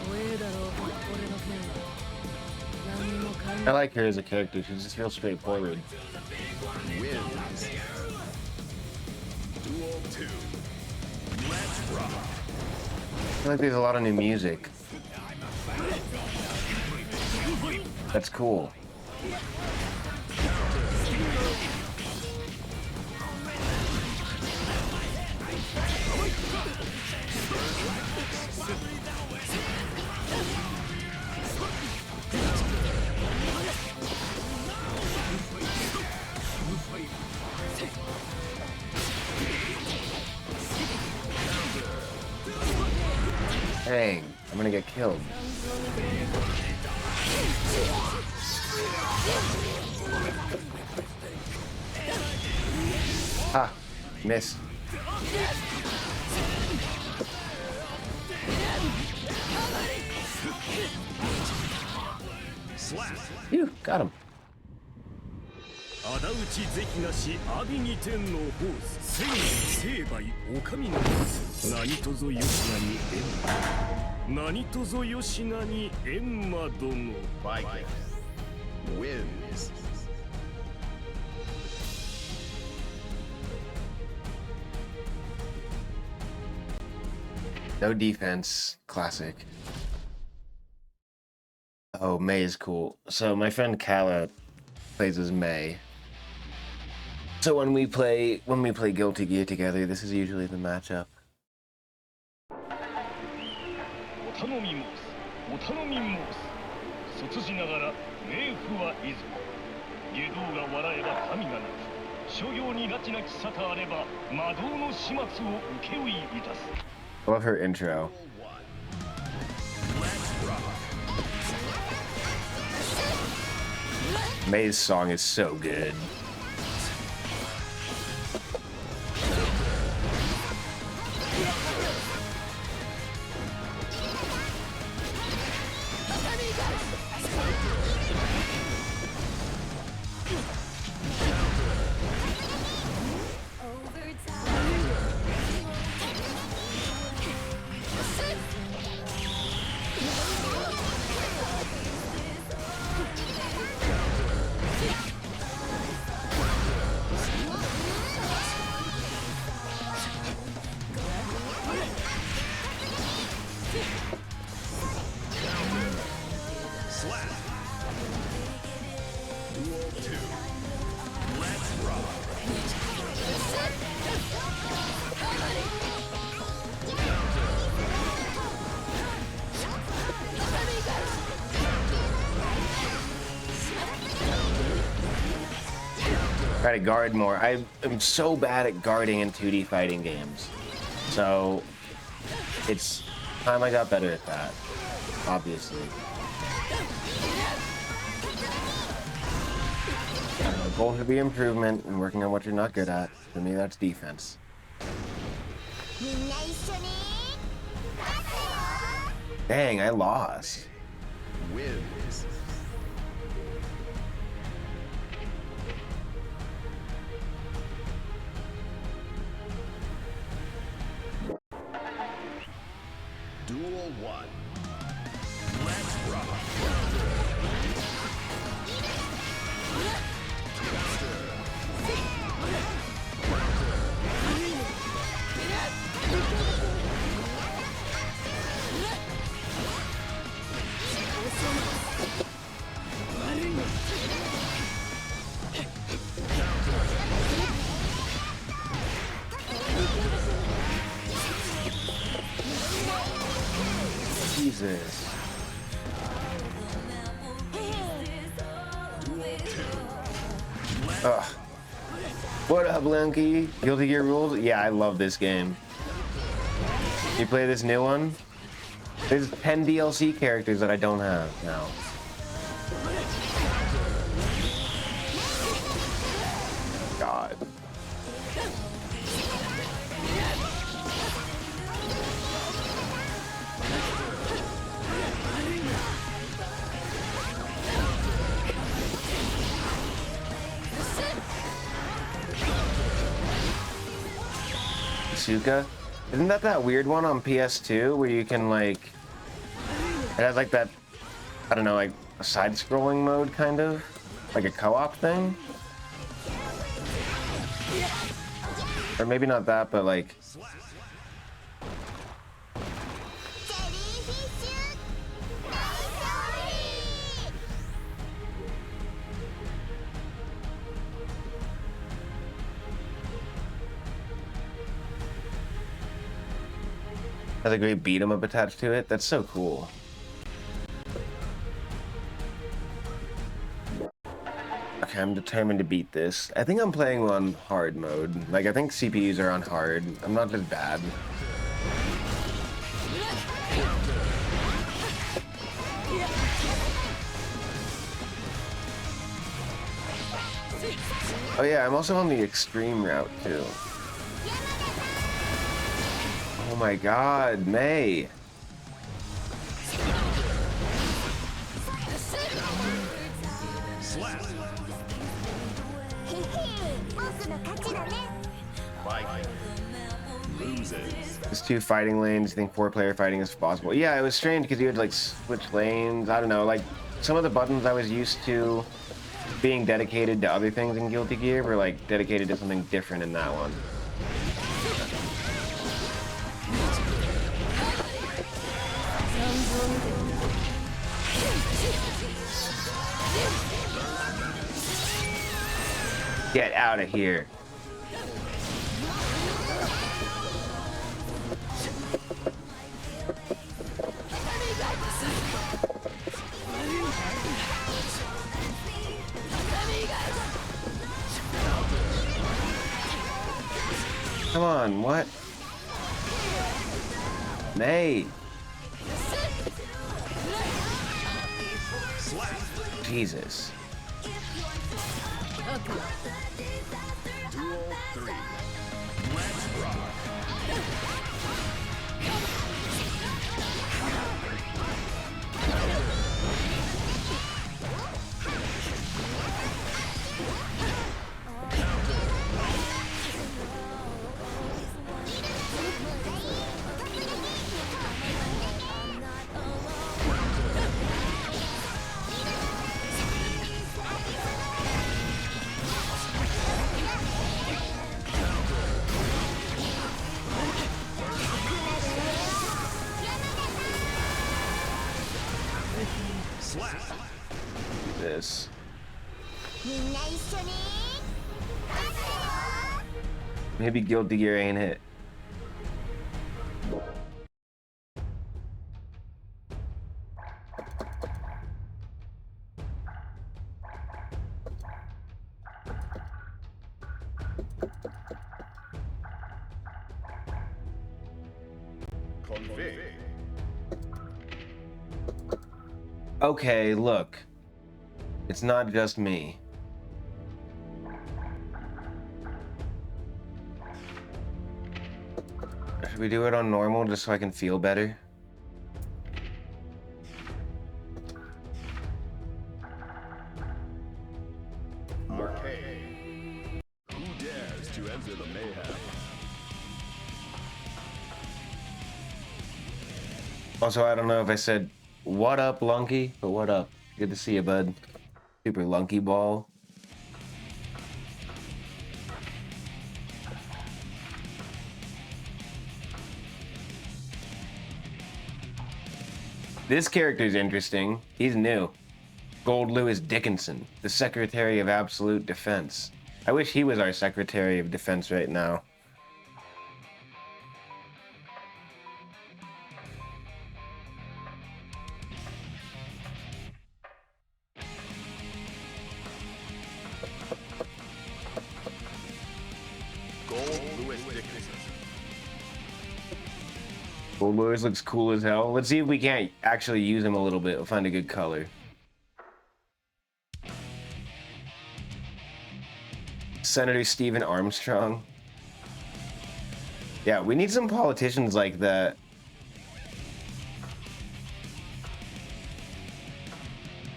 怖えだろ、俺の剣。何にも考 I like her as a character. She just feels straightforward. Wins. Duel 2. Let's rock. I feel like there's a lot of new music. That's cool. Dang, I'm gonna get killed. Ah, missed. Phew, got him. 仇討ち是非なし阿炎に天のホース千成敗お上のホース何とぞよしなに閻魔何とぞよしなに閻魔殿 Viking wins. No defense. Classic. Oh, May is cool. So my friend Kala plays as May. So when we play Guilty Gear together, this is usually the matchup. お頼み申すお頼み申す卒じながら冥府はいず外道が笑えば神がなく所業に拉致なき沙汰あれば魔導の始末を請負いいたす I love her intro. May's song is so good. Try to guard more. I am so bad at guarding in 2D fighting games. So it's time I got better at that, obviously. Goal should be improvement and working on what you're not good at. For me, that's defense. Dang, I lost. Wins. Duel 1. Let's rock. Jesus. Ugh. What up, Linky? Guilty Gear Rules? Yeah, I love this game. You play this new one? There's 10 DLC characters that I don't have now. God. Suka? Isn't that weird one on PS2 where you can like, it has like that, I don't know, like a side-scrolling mode kind of, like a co-op thing? Or maybe not that, but like, has a great beat 'em up attached to it. That's so cool. Okay, I'm determined to beat this. I think I'm playing on hard mode. Like, I think CPUs are on hard. I'm not just bad. Oh yeah, I'm also on the extreme route too. Oh my god, May. Viking loses. There's 2 fighting lanes. I think 4-player fighting is possible. Yeah, it was strange because you had to like switch lanes. I don't know, like some of the buttons I was used to being dedicated to other things in Guilty Gear were like dedicated to something different in that one. Get out of here. Come on, what? May. Jesus. Duel 3. Let's rock. This. Maybe Guilty Gear ain't it. Config. Okay, look. It's not just me. Should we do it on normal just so I can feel better? Arcade. Who dares to enter the mayhem? Also, I don't know if I said, what up, Lunky? But what up? Good to see you, bud. Super Lunky Ball. This character's interesting. He's new. Gold Lewis Dickinson, the Secretary of Absolute Defense. I wish he was our Secretary of Defense right now. Gold Lewis Dickinson. Gold Lewis looks cool as hell. Let's see if we can't actually use him a little bit. We'll find a good color. Senator Stephen Armstrong. Yeah, we need some politicians like that.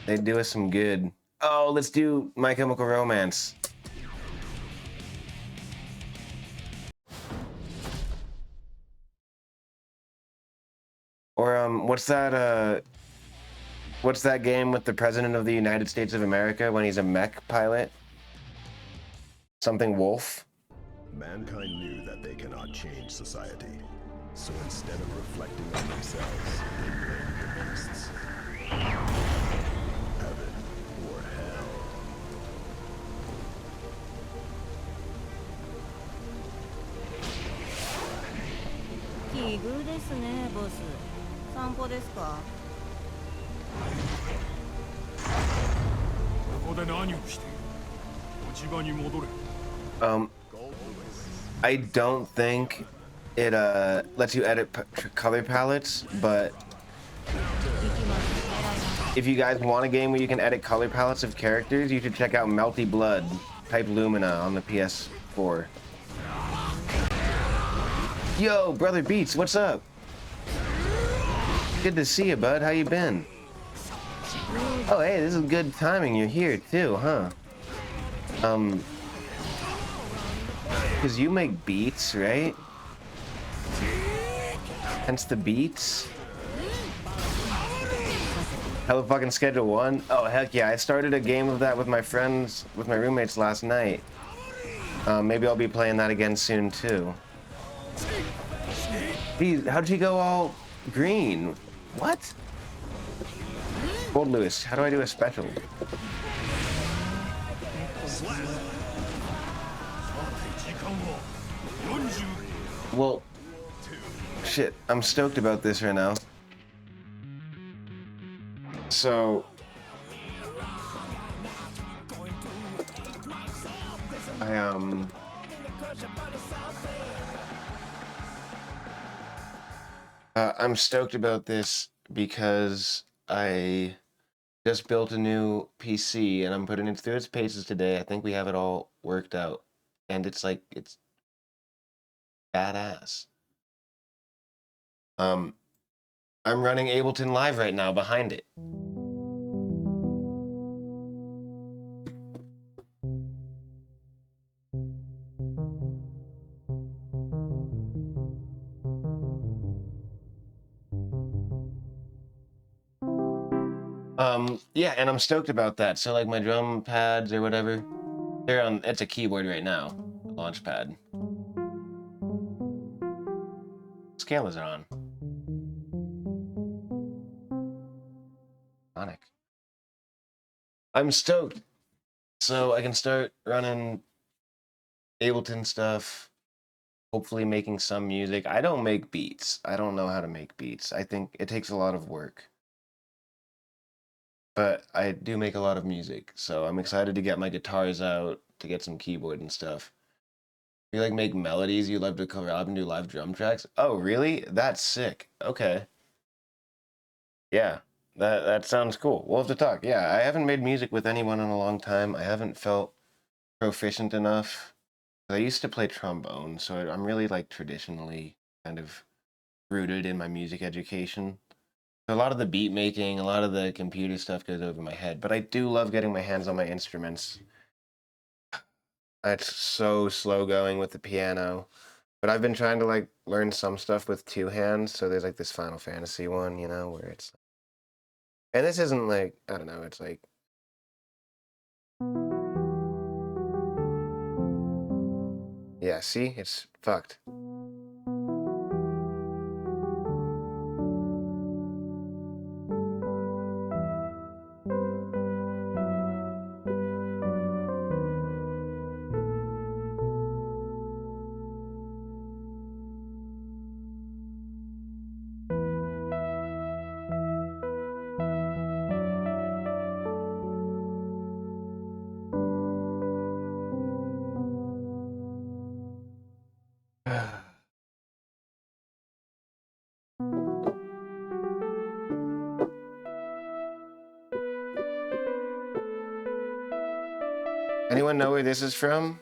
They'd do us some good. Oh, let's do My Chemical Romance. Or what's that game with the President of the United States of America when he's a mech pilot? Something Wolf? Mankind knew that they cannot change society. So instead of reflecting on themselves, they blamed the beasts. Heaven or hell. 奇遇ですね、ボス。散歩ですか？ここで何をしている？持ち場に戻れ。I don't think it lets you edit color palettes, but if you guys want a game where you can edit color palettes of characters, you should check out Melty Blood, type Lumina on the PS4. Yo, Brother Beats, what's up? Good to see you, bud. How you been? Oh, hey, this is good timing. You're here too, huh? Because you make beats, right? Hence the beats. Hello fucking Schedule 1? Oh, heck yeah. I started a game of that with my friends, with my roommates last night. Maybe I'll be playing that again soon, too. Geez, how'd she go all green? What? Gold Lewis, how do I do a special? Well, shit, I'm stoked about this right now. So, I'm stoked about this because I just built a new PC and I'm putting it through its paces today. I think we have it all worked out, and it's badass. I'm running Ableton Live right now behind it. Yeah, and I'm stoked about that. So like my drum pads or whatever, they're on, it's a keyboard right now, launch pad. Scalers are on. Sonic. I'm stoked. So I can start running Ableton stuff, hopefully making some music. I don't make beats. I don't know how to make beats. I think it takes a lot of work. But I do make a lot of music, so I'm excited to get my guitars out, to get some keyboard and stuff. You like make melodies, you love to collab and do live drum tracks? Oh, really? That's sick. Okay. Yeah, that sounds cool. We'll have to talk. Yeah, I haven't made music with anyone in a long time. I haven't felt proficient enough. I used to play trombone, so I'm really like traditionally kind of rooted in my music education. So a lot of the beat making, a lot of the computer stuff goes over my head, but I do love getting my hands on my instruments. It's so slow going with the piano, but I've been trying to like learn some stuff with two hands. So there's like this Final Fantasy one, you know, where it's, and this isn't like, I don't know, it's like, yeah, see, it's fucked. Anyone know where this is from?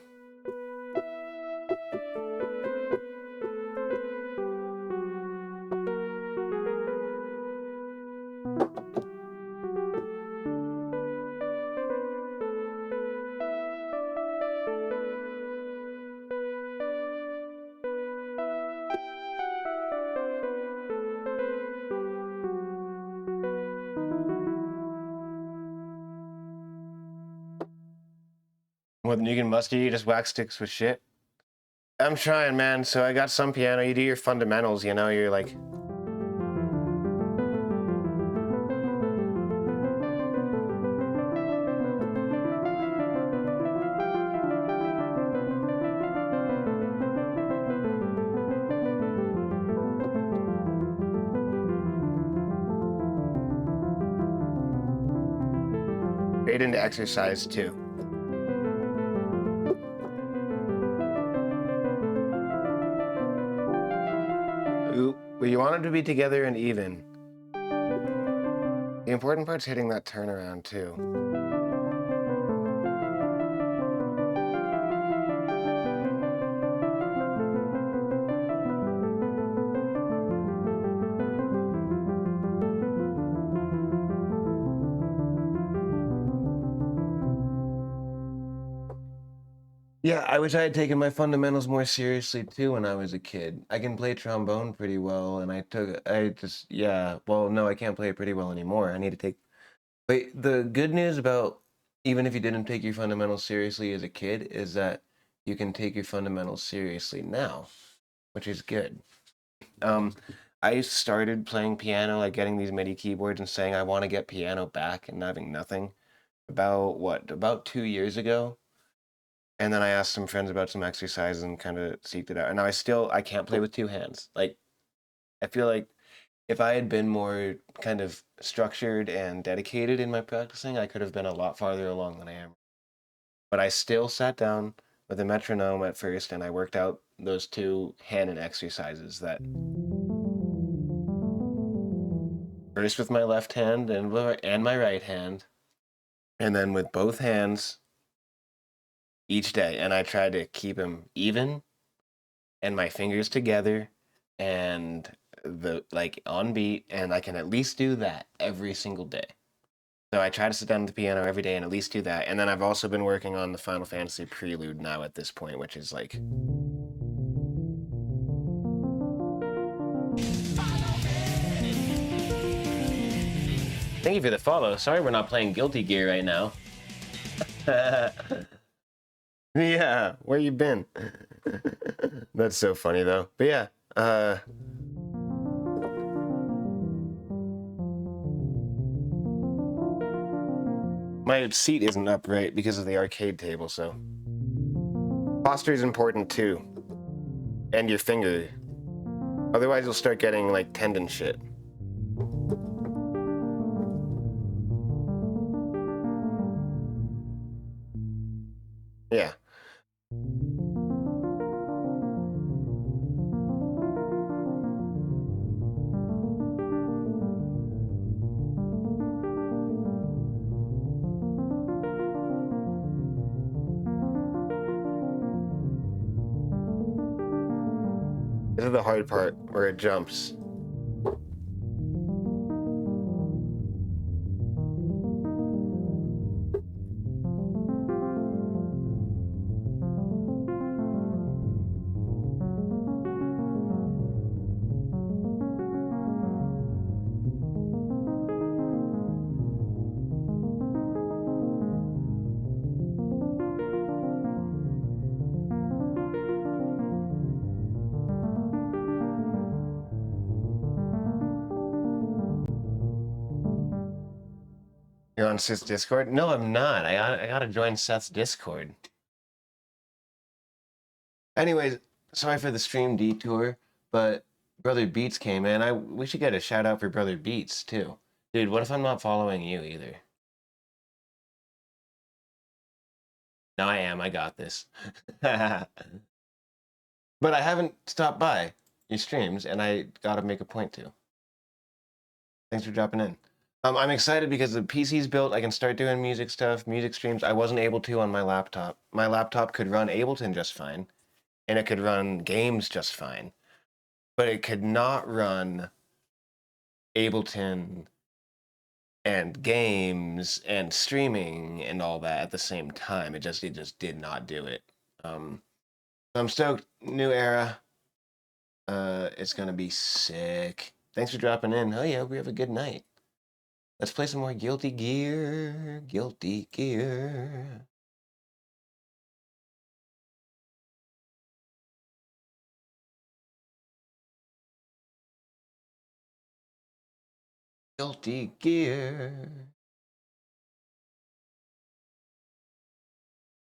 More than you can muster, you just whack sticks with shit. I'm trying, man. So I got some piano. You do your fundamentals, you know, you're like, straight into exercise too. Well, you want them to be together and even. The important part's hitting that turnaround too. Yeah, I wish I had taken my fundamentals more seriously too when I was a kid. I can play trombone pretty well, and yeah, well, no, I can't play it pretty well anymore. I need to take, but the good news about even if you didn't take your fundamentals seriously as a kid is that you can take your fundamentals seriously now, which is good. I started playing piano, like getting these MIDI keyboards and saying I want to get piano back and having nothing about 2 years ago. And then I asked some friends about some exercises and kind of seeked it out. And now I can't play with two hands. Like, I feel like if I had been more kind of structured and dedicated in my practicing, I could have been a lot farther along than I am. But I still sat down with a metronome at first and I worked out those two hand and exercises that first with my left hand and my right hand, and then with both hands each day. And I tried to keep them even and my fingers together and the like on beat, and I can at least do that every single day. So I try to sit down at the piano every day and at least do that. And then I've also been working on the Final Fantasy Prelude now at this point, which is like, thank you for the follow. Sorry we're not playing Guilty Gear right now. Yeah, where you been? That's so funny though. But yeah, my seat isn't upright because of the arcade table, so posture is important too, and your finger. Otherwise, you'll start getting like tendon shit. Yeah. to the hard part where it jumps. You're on Seth's Discord? No, I'm not. I gotta join Seth's Discord. Anyways, sorry for the stream detour, but Brother Beats came in. We should get a shout out for Brother Beats too. Dude, what if I'm not following you either? No, I am. I got this. But I haven't stopped by your streams, and I gotta make a point to. Thanks for dropping in. I'm excited because the PC's built. I can start doing music stuff, music streams. I wasn't able to on my laptop. My laptop could run Ableton just fine, and it could run games just fine, but it could not run Ableton and games and streaming and all that at the same time. It just did not do it. I'm stoked. New era. It's gonna be sick. Thanks for dropping in. Oh yeah, we have a good night. Let's play some more Guilty Gear. Guilty Gear. Guilty Gear.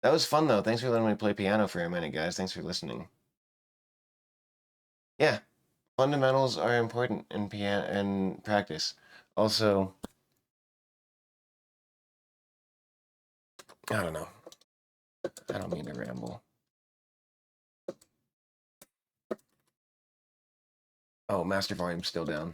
That was fun though. Thanks for letting me play piano for a minute, guys. Thanks for listening. Yeah, fundamentals are important in piano and practice. Also, I don't know. I don't mean to ramble. Oh, master volume's still down.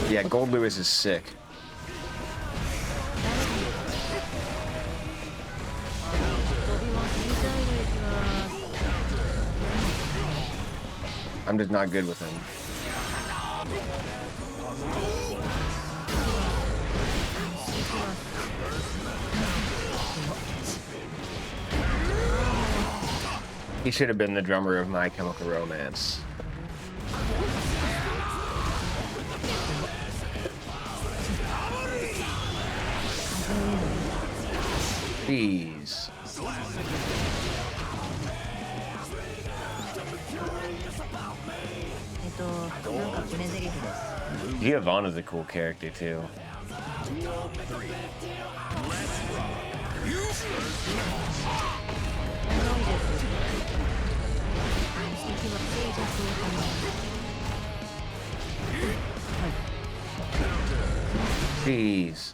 Yeah, Gold Lewis is sick. I'm just not good with him. He should have been the drummer of My Chemical Romance. Jeez. Giovanna's a cool character too. Jeez.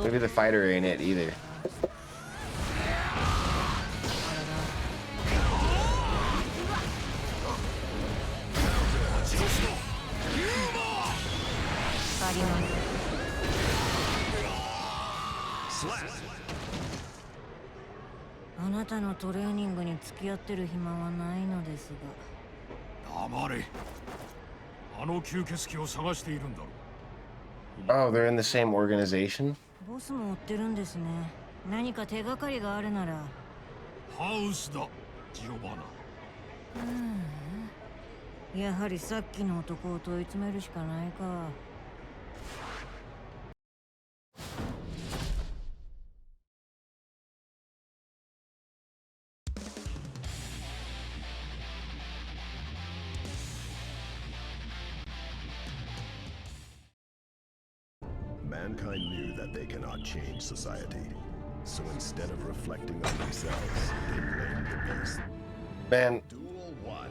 Maybe the fighter ain't it either. Oh, they're in the same organization? ボスも追ってるんですね。何か手がかりがあるなら。ハウスだ、ジオバナ。やはりさっきの男を問い詰めるしかないか。Mankind knew that they cannot change society, so instead of reflecting on themselves, they blamed the beast. Man. Duel 1.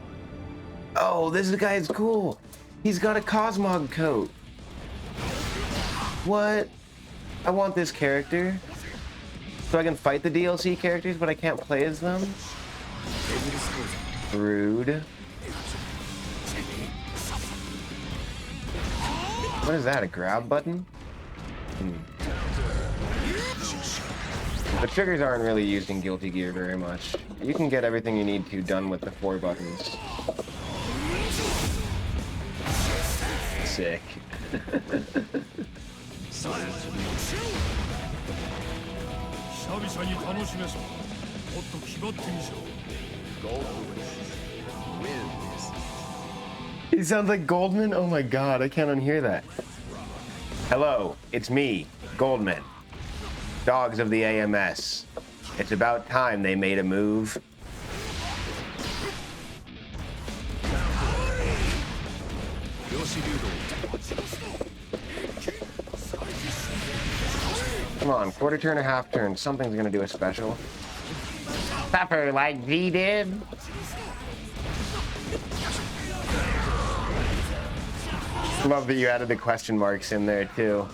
Oh, this guy is cool. He's got a Cosmog coat. What? I want this character. So I can fight the DLC characters, but I can't play as them? Rude. What is that, a grab button? The triggers aren't really used in Guilty Gear very much. You can get everything you need to done with the 4 buttons. Sick. 久々に楽しめそう。もっと気張ってみしろ。 Gold Lewis wins. He sounds like Goldman? Oh my god, I can't unhear that. Hello, it's me, Goldman. Dogs of the AMS. It's about time they made a move. Come on, quarter turn or half turn. Something's gonna do a special. Pepper like V did. Love that you added the question marks in there too.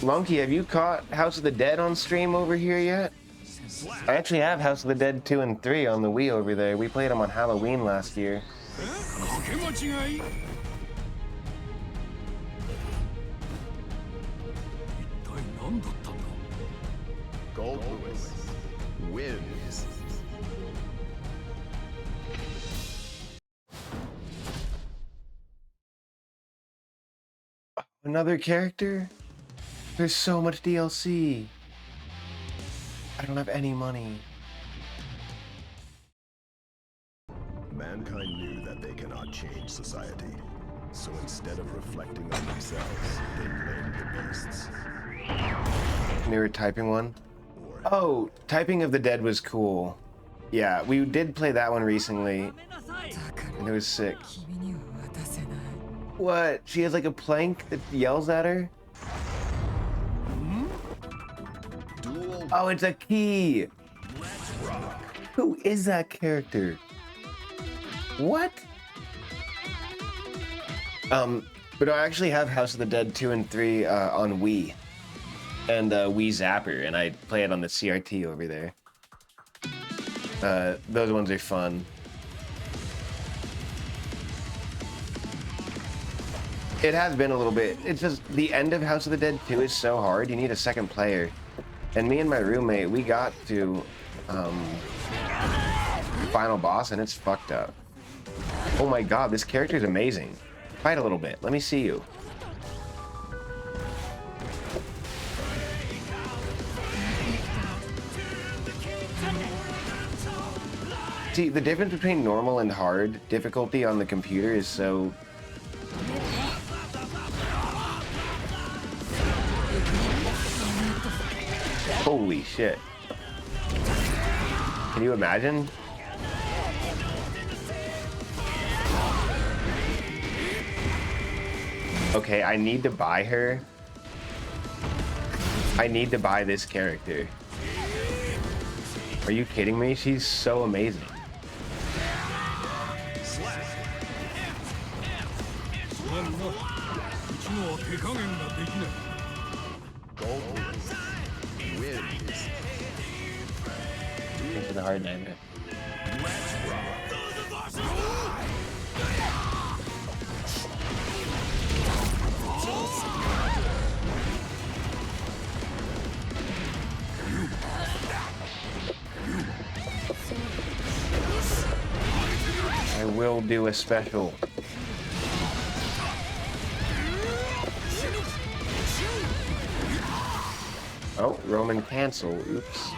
Monkey, have you caught House of the Dead on stream over here yet? I actually have House of the Dead 2 and 3 on the Wii over there. We played them on Halloween last year. Gold Lewis wins. Another character? There's so much DLC. I don't have any money. Mankind knew that they cannot change society. So instead of reflecting on themselves, they blamed the beasts. Newer typing one? Or Oh, Typing of the Dead was cool. Yeah, we did play that one recently, and it was sick. What? She has like a plank that yells at her? dual Oh, it's a key! Who is that character? What? But I actually have House of the Dead 2 and 3 on Wii. And Wii Zapper, and I play it on the CRT over there. Those ones are fun. It has been a little bit. It's just the end of House of the Dead 2 is so hard. You need a second player. And me and my roommate, we got to final boss, and it's fucked up. Oh my god, this character is amazing. Fight a little bit. Let me see you. See, the difference between normal and hard difficulty on the computer is so... Holy shit. Can you imagine? Okay, I need to buy her. I need to buy this character. Are you kidding me? She's so amazing. Gold Lewis wins. Into the hard nightmare. I will do a special. Oh, Roman cancel. Oops.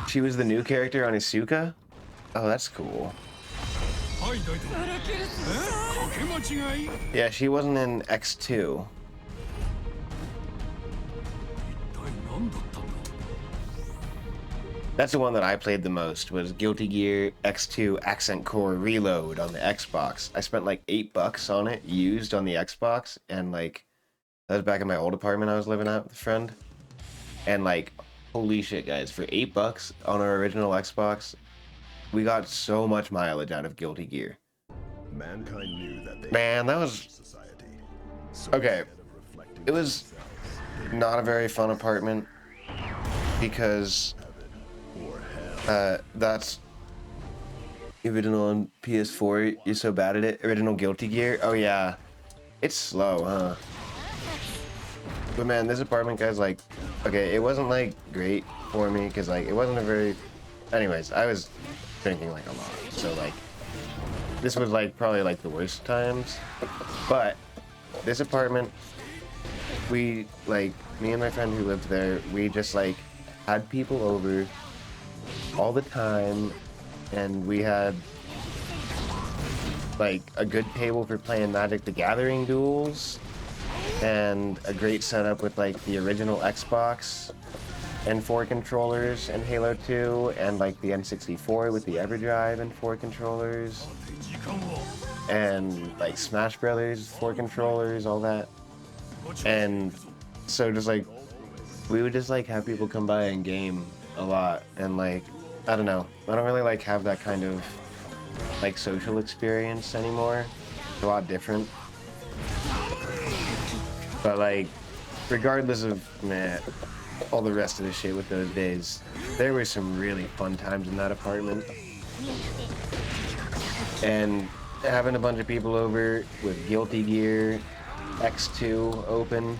She was the new character on Isuka? Oh, that's cool. Yeah, she wasn't in X2. That's the one that I played the most, was Guilty Gear X2 Accent Core Reload on the Xbox. I spent like $8 on it, used on the Xbox, and like, that was back in my old apartment I was living at with a friend. And like, Holy shit, guys! For $8 on our original Xbox, we got so much mileage out of Guilty Gear. Mankind knew that they Man, that was society. So okay. instead of reflecting It was not a very fun apartment because or hell, that's original on PS4. You're so bad at it. Original Guilty Gear. Oh yeah, it's slow, huh? But man, this apartment, guys, like, okay, it wasn't like great for me because like it wasn't a very. Anyways, I was drinking like a lot, so like this was like probably like the worst times. But this apartment, we like me and my friend who lived there, we just like had people over all the time, and we had like a good table for playing Magic the Gathering duels, and a great setup with like the original Xbox and 4 controllers and Halo 2, and like the N64 with the EverDrive and 4 controllers, and like Smash Brothers 4 controllers, all that. And so just like we would just like have people come by and game a lot, and like I don't know, I don't really like have that kind of like social experience anymore. It's a lot different. But like regardless of all the rest of the shit with those days, there were some really fun times in that apartment. And having a bunch of people over with Guilty Gear X2 open,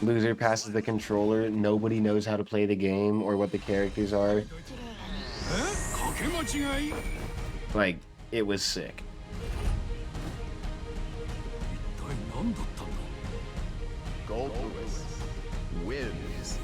loser passes the controller, nobody knows how to play the game or what the characters are. Like, it was sick. Gold Lewis wins.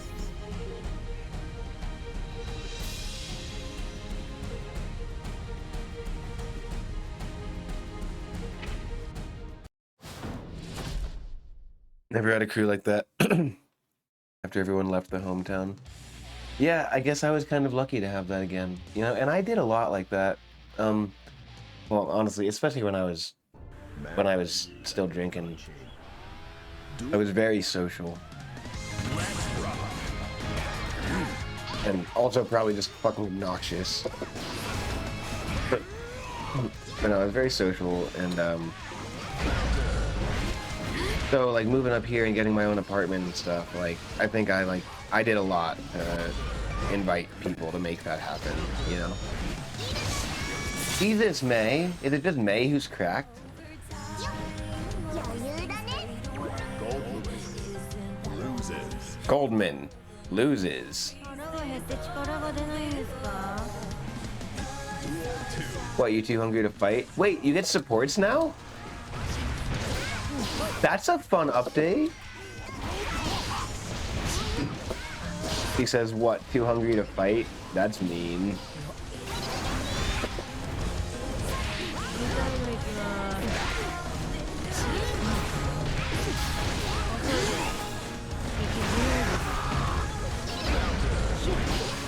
Never had a crew like that after everyone left the hometown. Yeah, I guess I was kind of lucky to have that again, you know, and I did a lot like that. Well, honestly, especially when I was still drinking. I was very social. And also probably just fucking obnoxious. But no, I was very social, and so like moving up here and getting my own apartment and stuff, like I think I did a lot to invite people to make that happen, you know? Jesus, May. Is it just May who's cracked? Goldman loses. What, you too hungry to fight? Wait, you get supports now? That's a fun update. He says, what, too hungry to fight? That's mean.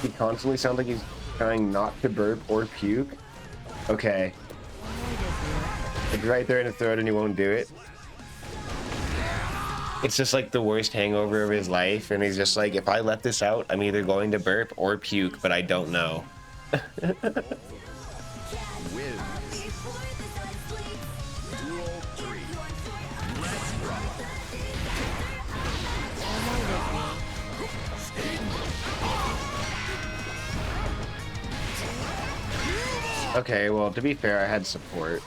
He constantly sounds like he's trying not to burp or puke. Okay. It's right there in his throat and he won't do it. It's just like the worst hangover of his life, and he's just like, if I let this out, I'm either going to burp or puke, but I don't know. Okay, well, to be fair, I had support.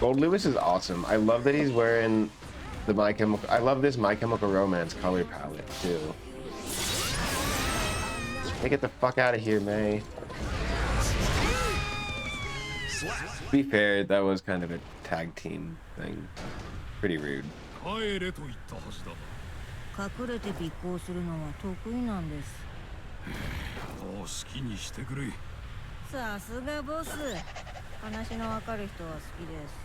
Gold Lewis is awesome. I love that he's wearing the My Chemical... I love this My Chemical Romance color palette, too. Hey, get the fuck out of here, May. To be fair, that was kind of a tag team thing. Pretty rude. 隠れて尾行するのは得意なんです。もう好きにしてくれ。さすがボス。話のわかる人は好きです。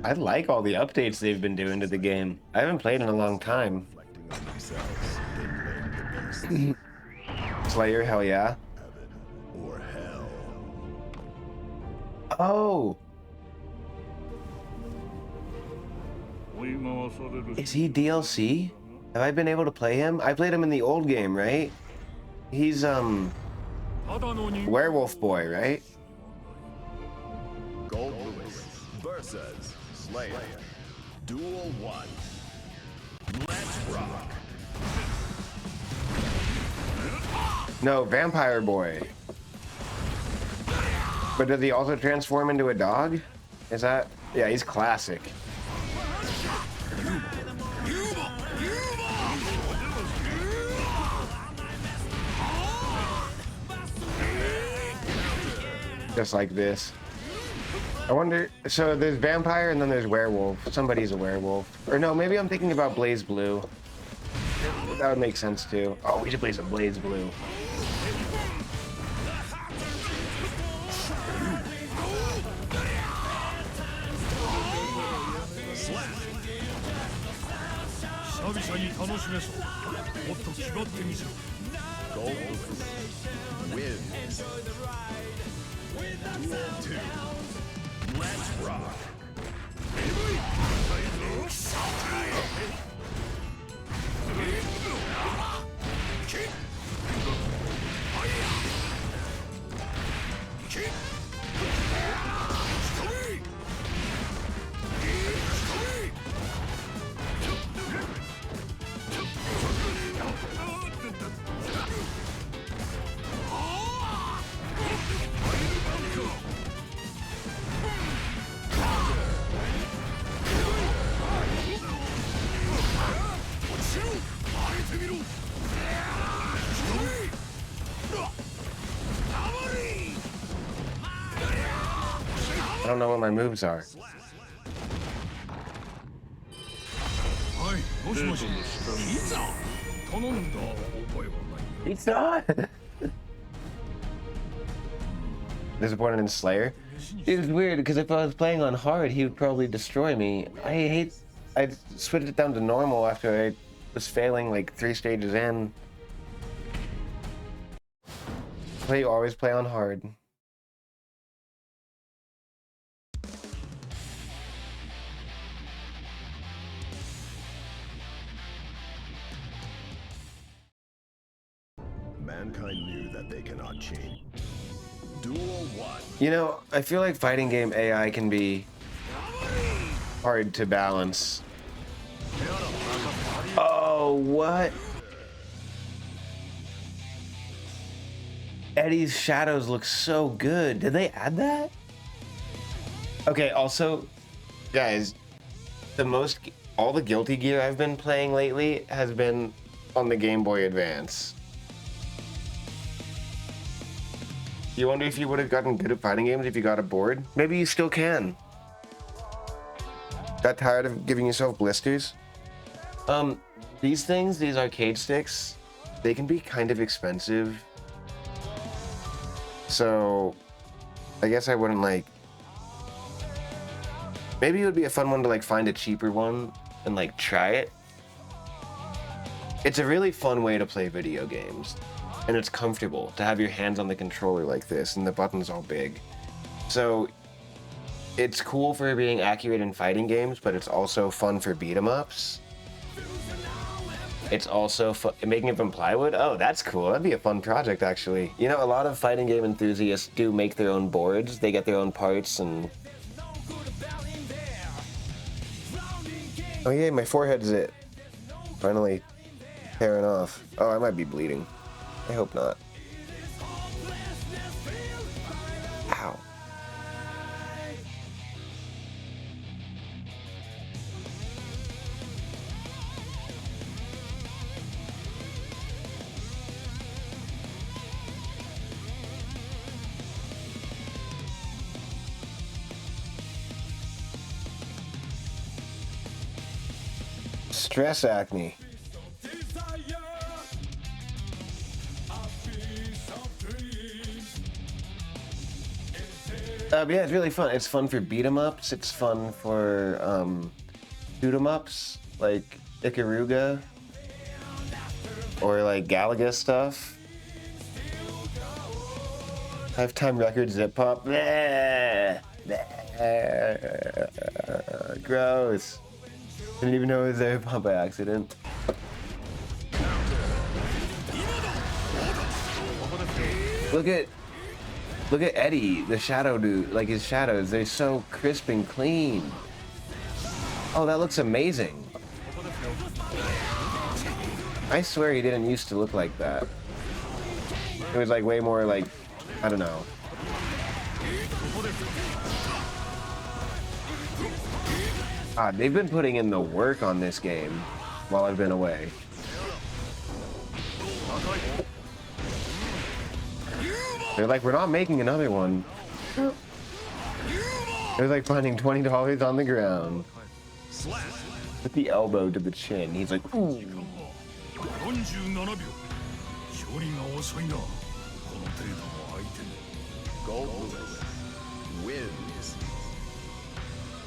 I like all the updates they've been doing to the game. I haven't played in a long time. Reflecting on themselves. themselves, they blame the beast. Slayer, hell yeah. Heaven or hell. Oh, 追い回される is he DLC? Have I been able to play him? I played him in the old game, right? He's ただの人 werewolf boy, right? Gold Lewis versus Slayer. Duel 1. Let's rock. No, vampire boy. But does he also transform into a dog? Is that? Yeah, he's classic. Just like this. I wonder, so there's vampire and then there's werewolf. Somebody's a werewolf. Or no, maybe I'm thinking about Blaze Blue. That would make sense too. Oh, we should play some Blaze Blue. Gold Lewis wins. Duel 2. Let's rock. I don't know what my moves are. はいもしもしいざ頼んだ覚えはない He's not. Disappointed in Slayer. It's weird because if I was playing on hard, he would probably destroy me. I switched it down to normal after I was failing like 3 stages in. Always play on hard. Mankind knew that they cannot change. Duel 1. You know, I feel like fighting game AI can be hard to balance. Oh, what? Eddie's shadows look so good. Did they add that? Okay, also, guys, all the Guilty Gear I've been playing lately has been on the Game Boy Advance. You wonder if you would have gotten good at fighting games if you got a board? Maybe you still can. Got tired of giving yourself blisters? These arcade sticks, they can be kind of expensive. So, I guess I wouldn't maybe it would be a fun one to find a cheaper one and try it. It's a really fun way to play video games. And it's comfortable to have your hands on the controller like this and the buttons all big. So it's cool for being accurate in fighting games, but it's also fun for beat 'em ups. It's also making it from plywood. Oh, that's cool. That'd be a fun project, actually. You know, a lot of fighting game enthusiasts do make their own boards. They get their own parts and... Oh yeah, my forehead's finally tearing off. Oh, I might be bleeding. I hope not. Ow. Stress acne. Yeah, it's really fun. It's fun for beat 'em ups. It's fun for shoot 'em ups like Ikaruga. or like Galaga stuff. Lifetime record zip pop. Bleh. Bleh. Gross. Didn't even know it was zip pop by accident. Look at Eddie, the shadow dude, like his shadows, they're so crisp and clean. Oh, that looks amazing. I swear he didn't used to look like that. It was like way more like, I don't know. God, they've been putting in the work on this game while I've been away. They're like, we're not making another one. They're like finding $20 on the ground. With the elbow to the chin. He's like, ooh.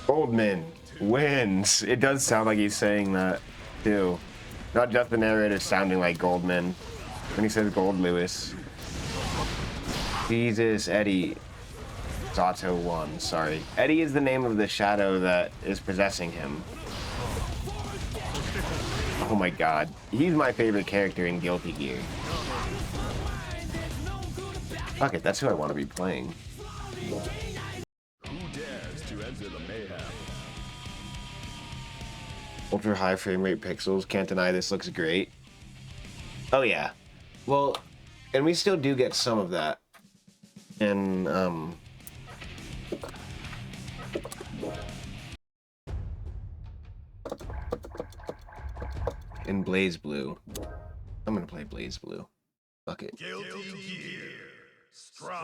Goldman wins. It does sound like he's saying that too. Not just the narrator sounding like Goldman when he says Gold Lewis. Jesus, Eddie. Zato won, sorry. Eddie is the name of the shadow that is possessing him. Oh my god. He's my favorite character in Guilty Gear. Fuck it, that's who I want to be playing. Who dares to enter the mayhem? Ultra high frame rate pixels, can't deny this looks great. Oh yeah. Well, and we still do get some of that. In Blaze Blue. I'm gonna play Blaze Blue. Fuck it. Guilty Gear Strive.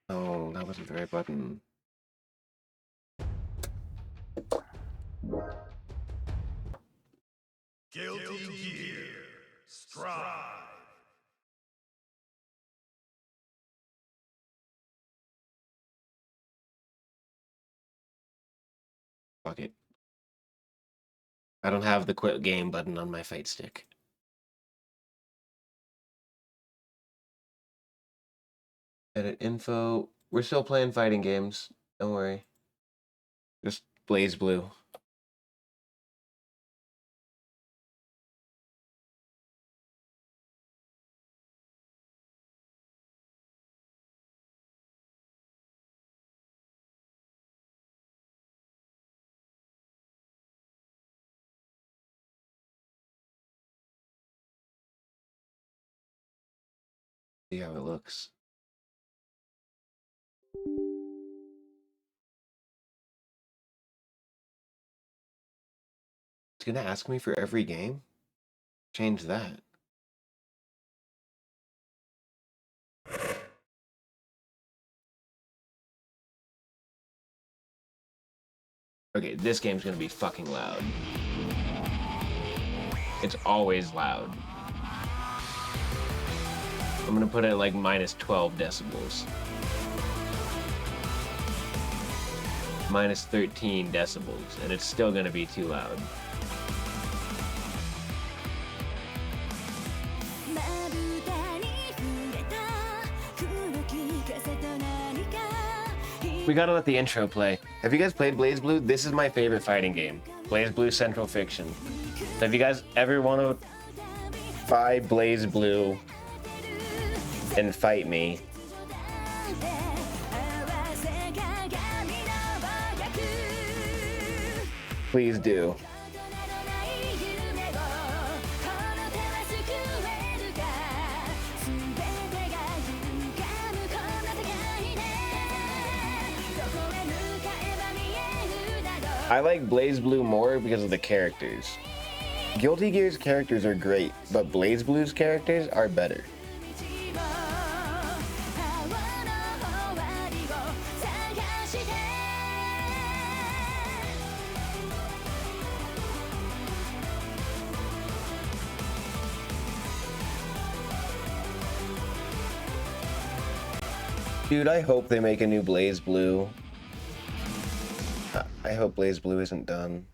Oh, that wasn't the right button. Guilty Gear Strive. Fuck it. I don't have the quit game button on my fight stick. Edit info. We're still playing fighting games. Don't worry. Just Blaze Blue. See how it looks. It's gonna ask me for every game? Change that. Okay, this game's gonna be fucking loud. It's always loud. I'm gonna put it at like minus 12 decibels. Minus 13 decibels, and it's still gonna be too loud. We gotta let the intro play. Have you guys played Blaze Blue? This is my favorite fighting game. Blaze Blue Central Fiction. So if you guys ever want to buy Blaze Blue and fight me, please do. I like Blaze Blue more because of the characters. Guilty Gear's characters are great, but Blaze Blue's characters are better. Dude, I hope they make a new Blaze Blue. I hope Blaze Blue isn't done.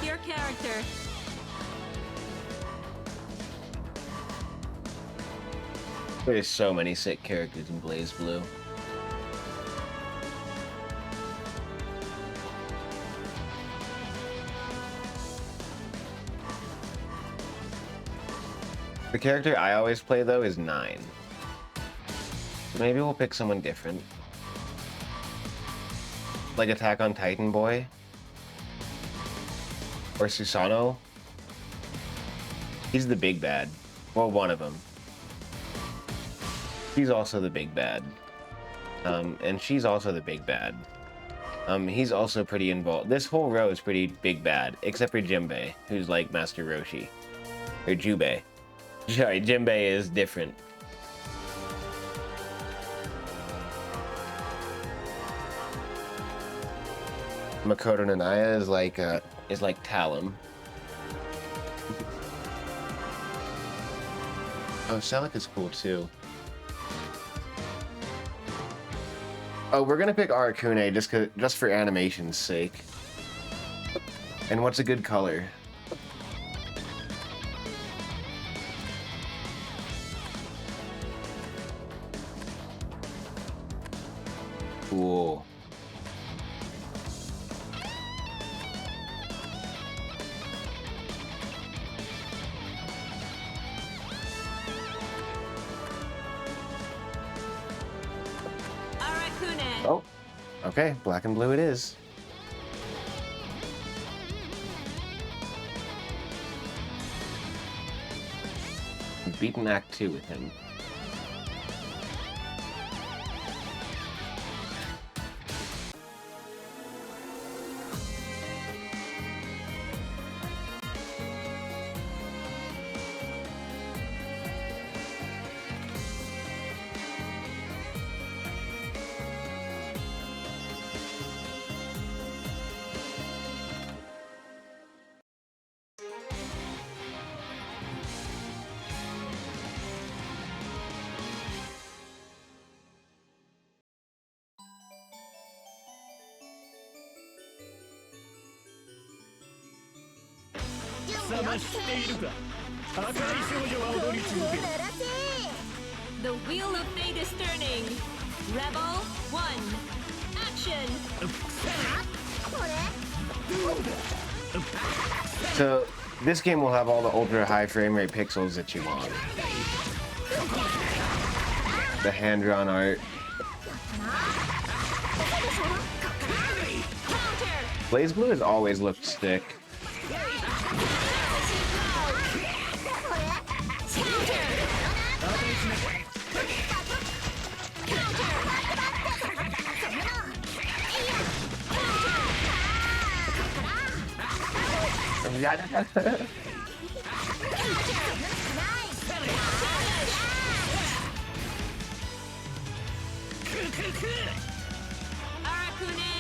your character. There's so many sick characters in BlazBlue. The character I always play though is 9. Maybe we'll pick someone different. Like Attack on Titan boy. Or Susanoo. He's the big bad. Well, one of them. He's also the big bad. And she's also the big bad. He's also pretty involved. This whole row is pretty big bad, except for Jinbei, who's like Master Roshi. Or Jubei. Sorry, Jinbei is different. Makoto Nanaya is like Talum. Oh, Celica's cool too. Oh, we're gonna pick Arakune just for animation's sake. And what's a good color? Cool. Arakune. Oh, okay, black and blue it is. We've beaten Act 2 with him. The wheel of fate is turning. Rebel 1. Action. So, this game will have all the ultra high frame rate pixels that you want. The hand-drawn art. BlazBlue has always looked sick. Arakune.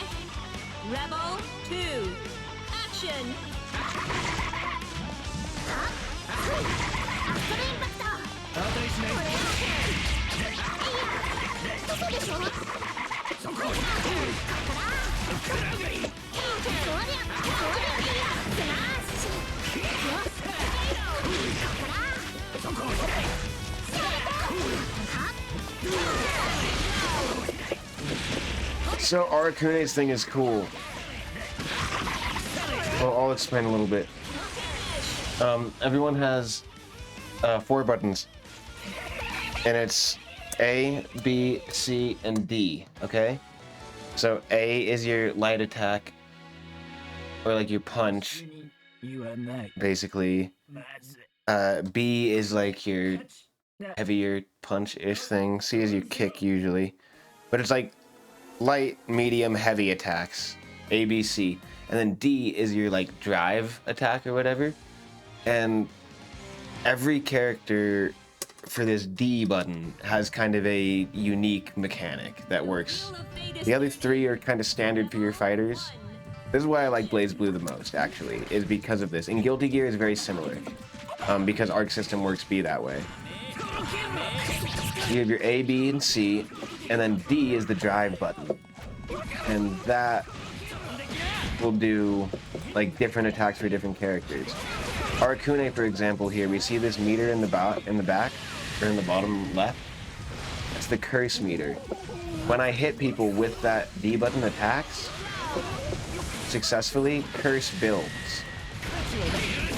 Rebel 2. Action. So Arakune's thing is cool. Well, I'll explain a little bit. Everyone has 4 buttons. And it's A, B, C, and D, okay? So A is your light attack, or like your punch, basically. B is like your heavier punch-ish thing. C is your kick usually. But it's like light, medium, heavy attacks. A, B, C. And then D is your like drive attack or whatever. And every character for this D button has kind of a unique mechanic that works. The other 3 are kind of standard for your fighters. This is why I like BlazBlue the most, actually, is because of this. And Guilty Gear is very similar, because Arc System Works B that way. You have your A, B, and C, and then D is the drive button. And that will do like different attacks for different characters. Arakune, for example, here we see this meter in the back or in the bottom left. It's the curse meter. When I hit people with that D button attacks successfully, curse builds.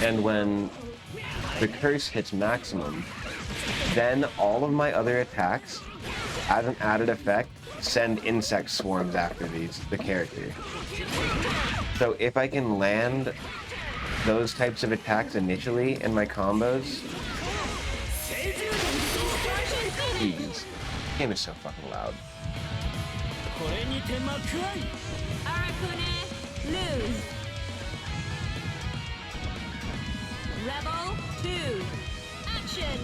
And when the curse hits maximum, then all of my other attacks, as an added effect, send insect swarms after the character. So if I can land those types of attacks initially in my combos, jeez, this game is so fucking loud. Arakune, lose. Rebel 2, action.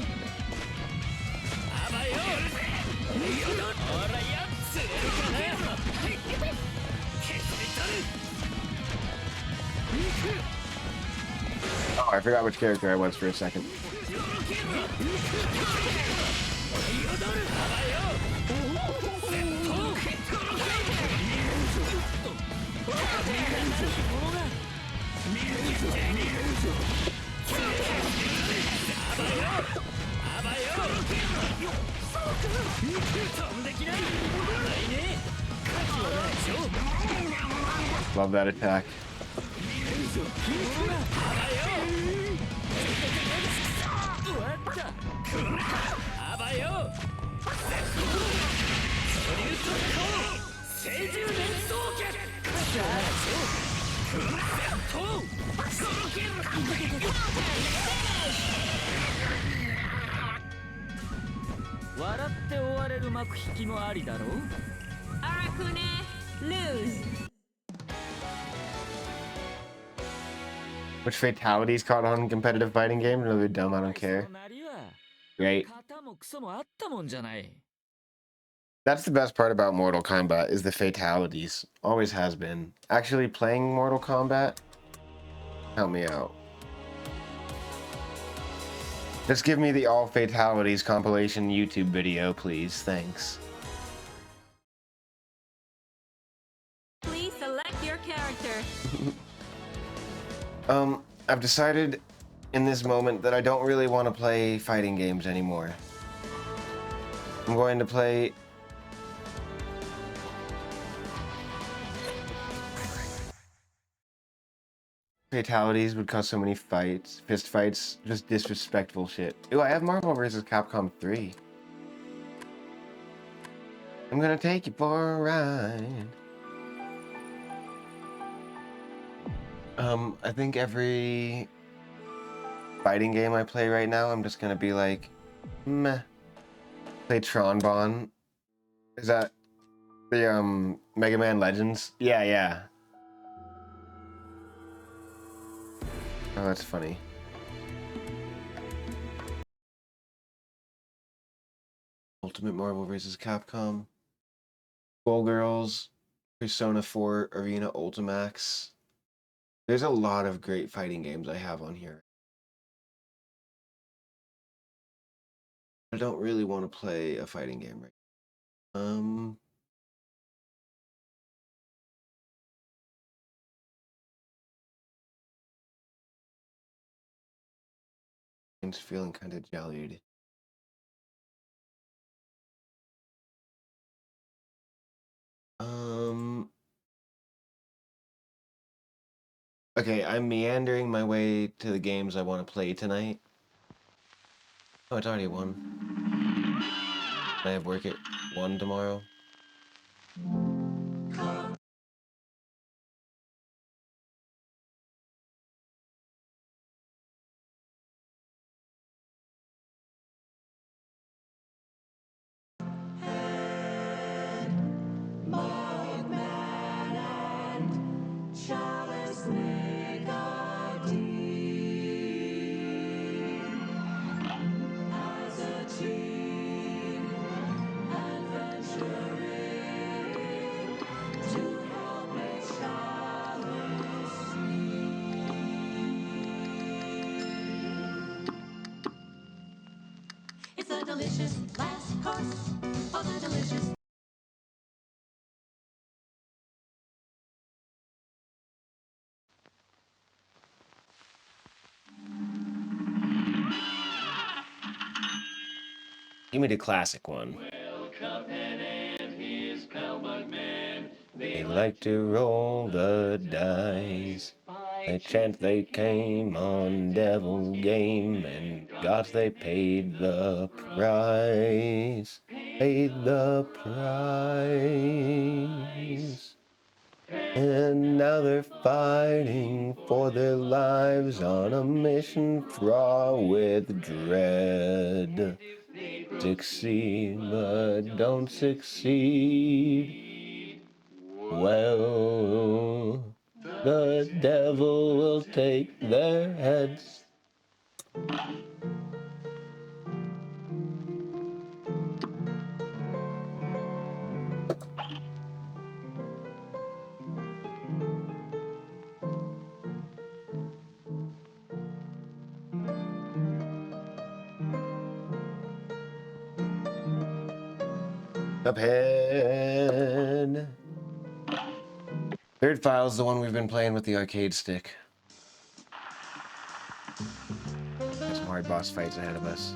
Oh, I forgot which character I was for a second. Love that attack. Arakune, lose. Which fatalities caught on competitive fighting games? No, they're dumb, I don't care. Great. That's the best part about Mortal Kombat, is the fatalities. Always has been. Actually playing Mortal Kombat, help me out. Just give me the all fatalities compilation YouTube video, please. Thanks. Please select your character. I've decided in this moment that I don't really want to play fighting games anymore. I'm going to play fatalities would cause so many fights, fist fights, just disrespectful shit. Ooh, I have Marvel vs. Capcom 3. I'm gonna take you for a ride. I think every fighting game I play right now, I'm just gonna be like, meh. Play Tron. Is that the Mega Man Legends? Yeah. Oh, that's funny. Ultimate Marvel vs. Capcom. Skullgirls. Persona 4 Arena Ultimax. There's a lot of great fighting games I have on here. I don't really want to play a fighting game right now. I'm feeling kind of jellied. Okay, I'm meandering my way to the games I want to play tonight. Oh, it's already 1. I have work at 1 tomorrow. It's a delicious last course of the delicious. Give me the classic one. They like to roll the dice. They chant they came on devil game, and gosh, they paid the price. Paid the price. And now they're fighting for their lives on a mission fraught with dread. Succeed, but don't succeed. Well, the devil will take their heads. Cuphead. Third File's the one we've been playing with the arcade stick. There's some hard boss fights ahead of us.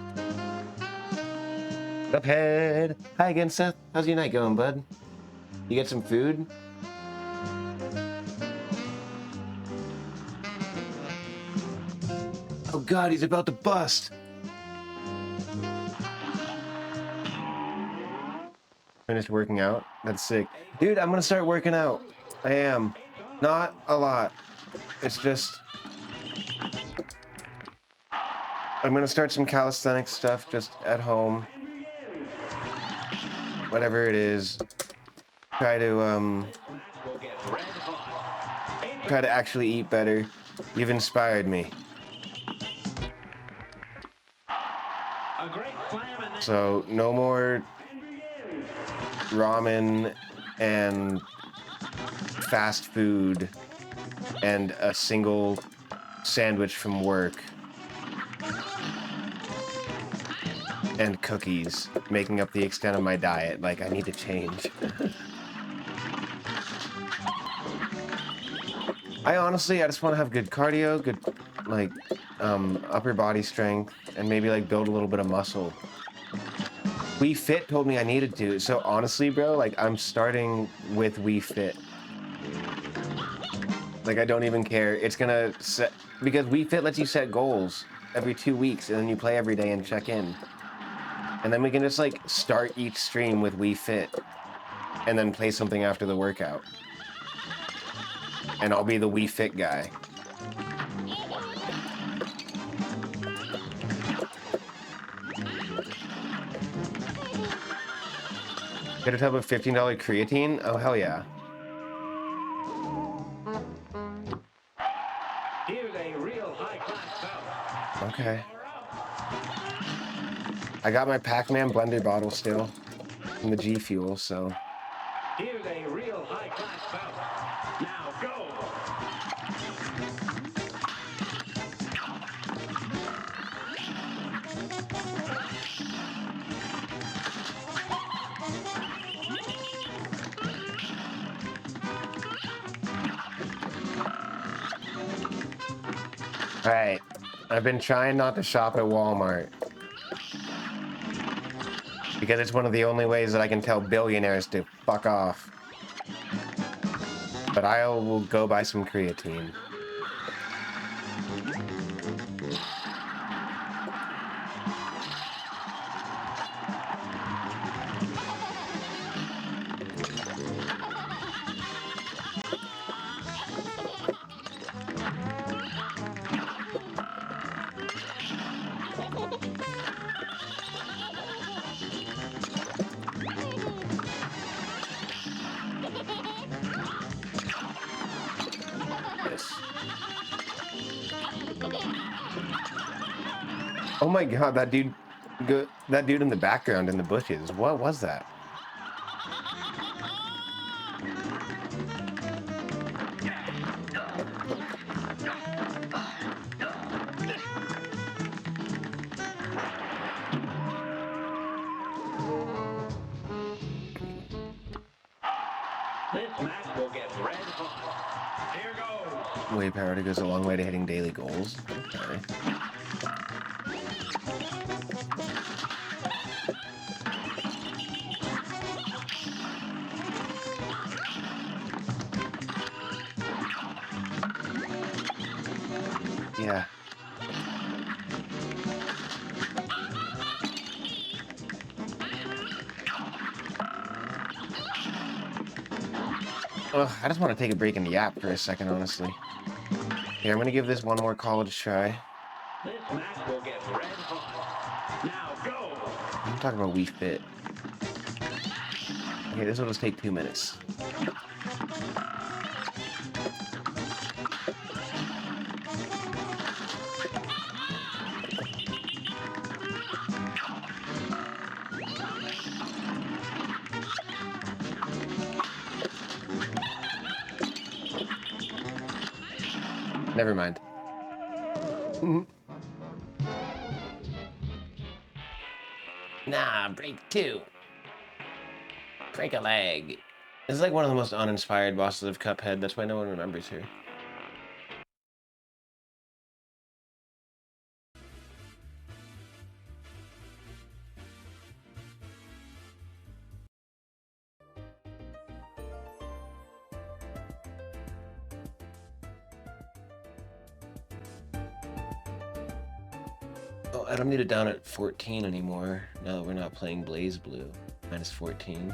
Cuphead. Hi again, Seth. How's your night going, bud? You get some food? Oh god, he's about to bust. Finished working out. That's sick. Dude, I'm gonna start working out. I am. Not a lot. It's just... I'm gonna start some calisthenics stuff just at home. Whatever it is. Try to actually eat better. You've inspired me. So, no more ramen and fast food and a single sandwich from work and cookies making up the extent of my diet. Like, I need to change. I just want to have good cardio, good like upper body strength, and maybe like build a little bit of muscle. Wii Fit told me I needed to, so honestly, bro, like I'm starting with Wii Fit. Like I don't even care. It's gonna set, because Wii Fit lets you set goals every 2 weeks, and then you play every day and check in. And then we can just like start each stream with Wii Fit, and then play something after the workout. And I'll be the Wii Fit guy. Get a tub of $15 creatine? Oh, hell yeah. Okay. I got my Pac-Man blender bottle still from the G Fuel, so. Here's a real high-class bout. Now go! Alright, I've been trying not to shop at Walmart because it's one of the only ways that I can tell billionaires to fuck off. But I will go buy some creatine. Oh my god, that dude in the background in the bushes. What was that? This match will get red hot. Here goes. Whey powder goes a long way to hitting daily goals. Okay. Yeah. Ugh, I just want to take a break and yap for a second, honestly. Here, I'm gonna give this one more college try. This match will get red hot. Now go! I'm talking about Wii Fit. Okay, this will just take 2 minutes. Never mind. Nah, break 2. Break a leg. This is like one of the most uninspired bosses of Cuphead. That's why no one remembers her. Oh, I don't need it down at 14 anymore, now that we're not playing Blaze Blue. Minus 14.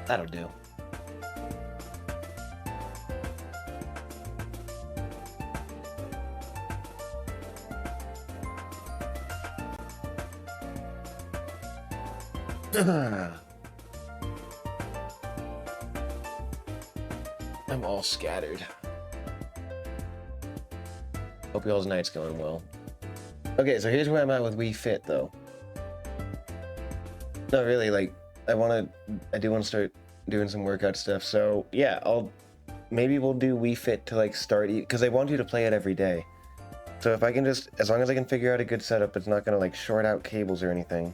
That'll do. I'm all scattered. Hope y'all's night's going well. Okay, so here's where I'm at with Wii Fit, though. Not really, like, I do want to start doing some workout stuff, so yeah, maybe we'll do Wii Fit to, like, start, because I want you to play it every day. So if I can just, as long as I can figure out a good setup, it's not gonna, like, short out cables or anything.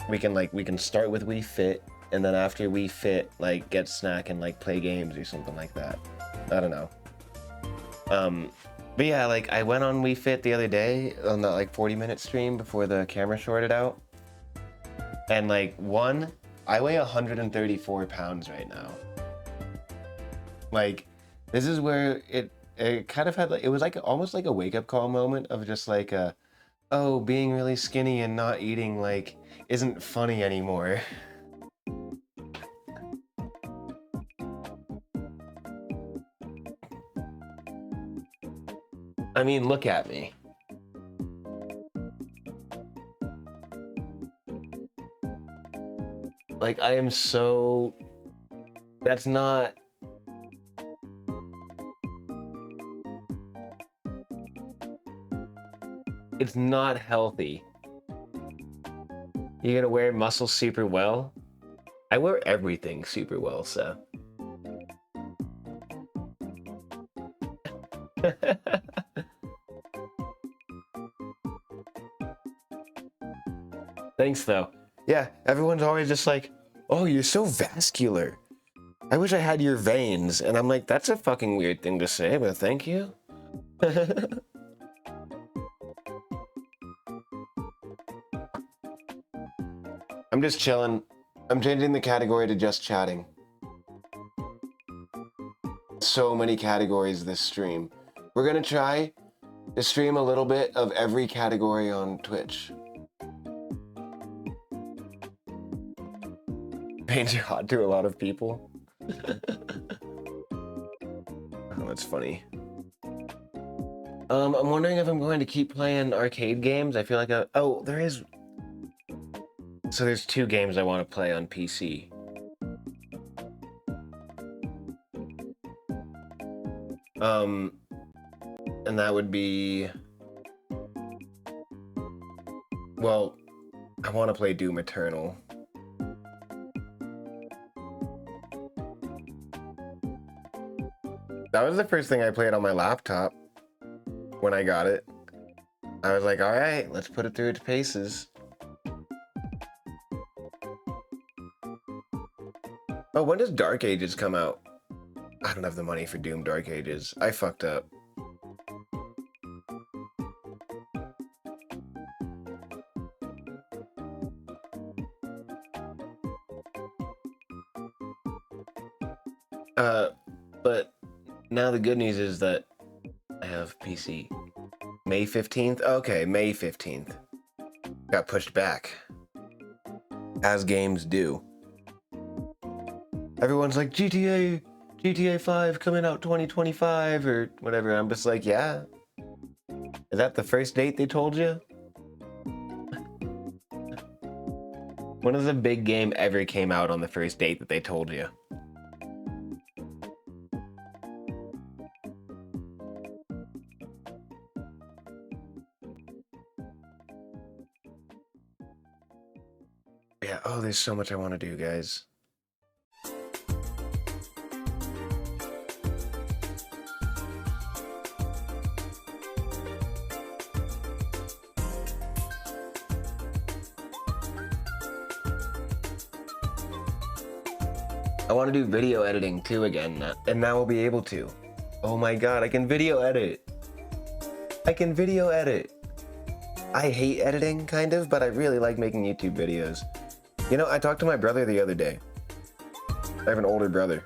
We can start with Wii Fit, and then after Wii Fit, like, get snack and, like, play games or something like that. I don't know. But yeah, like, I went on Wii Fit the other day on that, like, 40-minute stream before the camera shorted out. And, like, I weigh 134 pounds right now. Like, this is where it kind of had, like, it was, like, almost like a wake-up call moment of just, like, oh, being really skinny and not eating, like, isn't funny anymore. I mean, look at me. Like, I am so... That's not... It's not healthy. You're gonna wear muscle super well? I wear everything super well, so... Thanks, though. Yeah, everyone's always just like, oh, you're so vascular. I wish I had your veins. And I'm like, that's a fucking weird thing to say, but thank you. I'm just chilling. I'm changing the category to just chatting. So many categories this stream. We're gonna try to stream a little bit of every category on Twitch. Veins are hot to a lot of people. Oh, that's funny. I'm wondering if I'm going to keep playing arcade games. I feel like oh, there is... So there's 2 games I want to play on PC. And that would be... Well, I want to play Doom Eternal. That was the first thing I played on my laptop when I got it. I was like, all right, let's put it through its paces. Oh, when does Dark Ages come out? I don't have the money for Doom Dark Ages. I fucked up. But now the good news is that I have PC. May 15th? Okay, May 15th. Got pushed back. As games do. Everyone's like, GTA 5 coming out 2025 or whatever. I'm just like, yeah. Is that the first date they told you? When does a big game ever came out on the first date that they told you? Yeah, oh, there's so much I want to do, guys. I want to do video editing too again, and now we'll be able to. Oh my god, I can video edit. I can video edit. I hate editing, kind of, but I really like making YouTube videos. You know, I talked to my brother the other day. I have an older brother.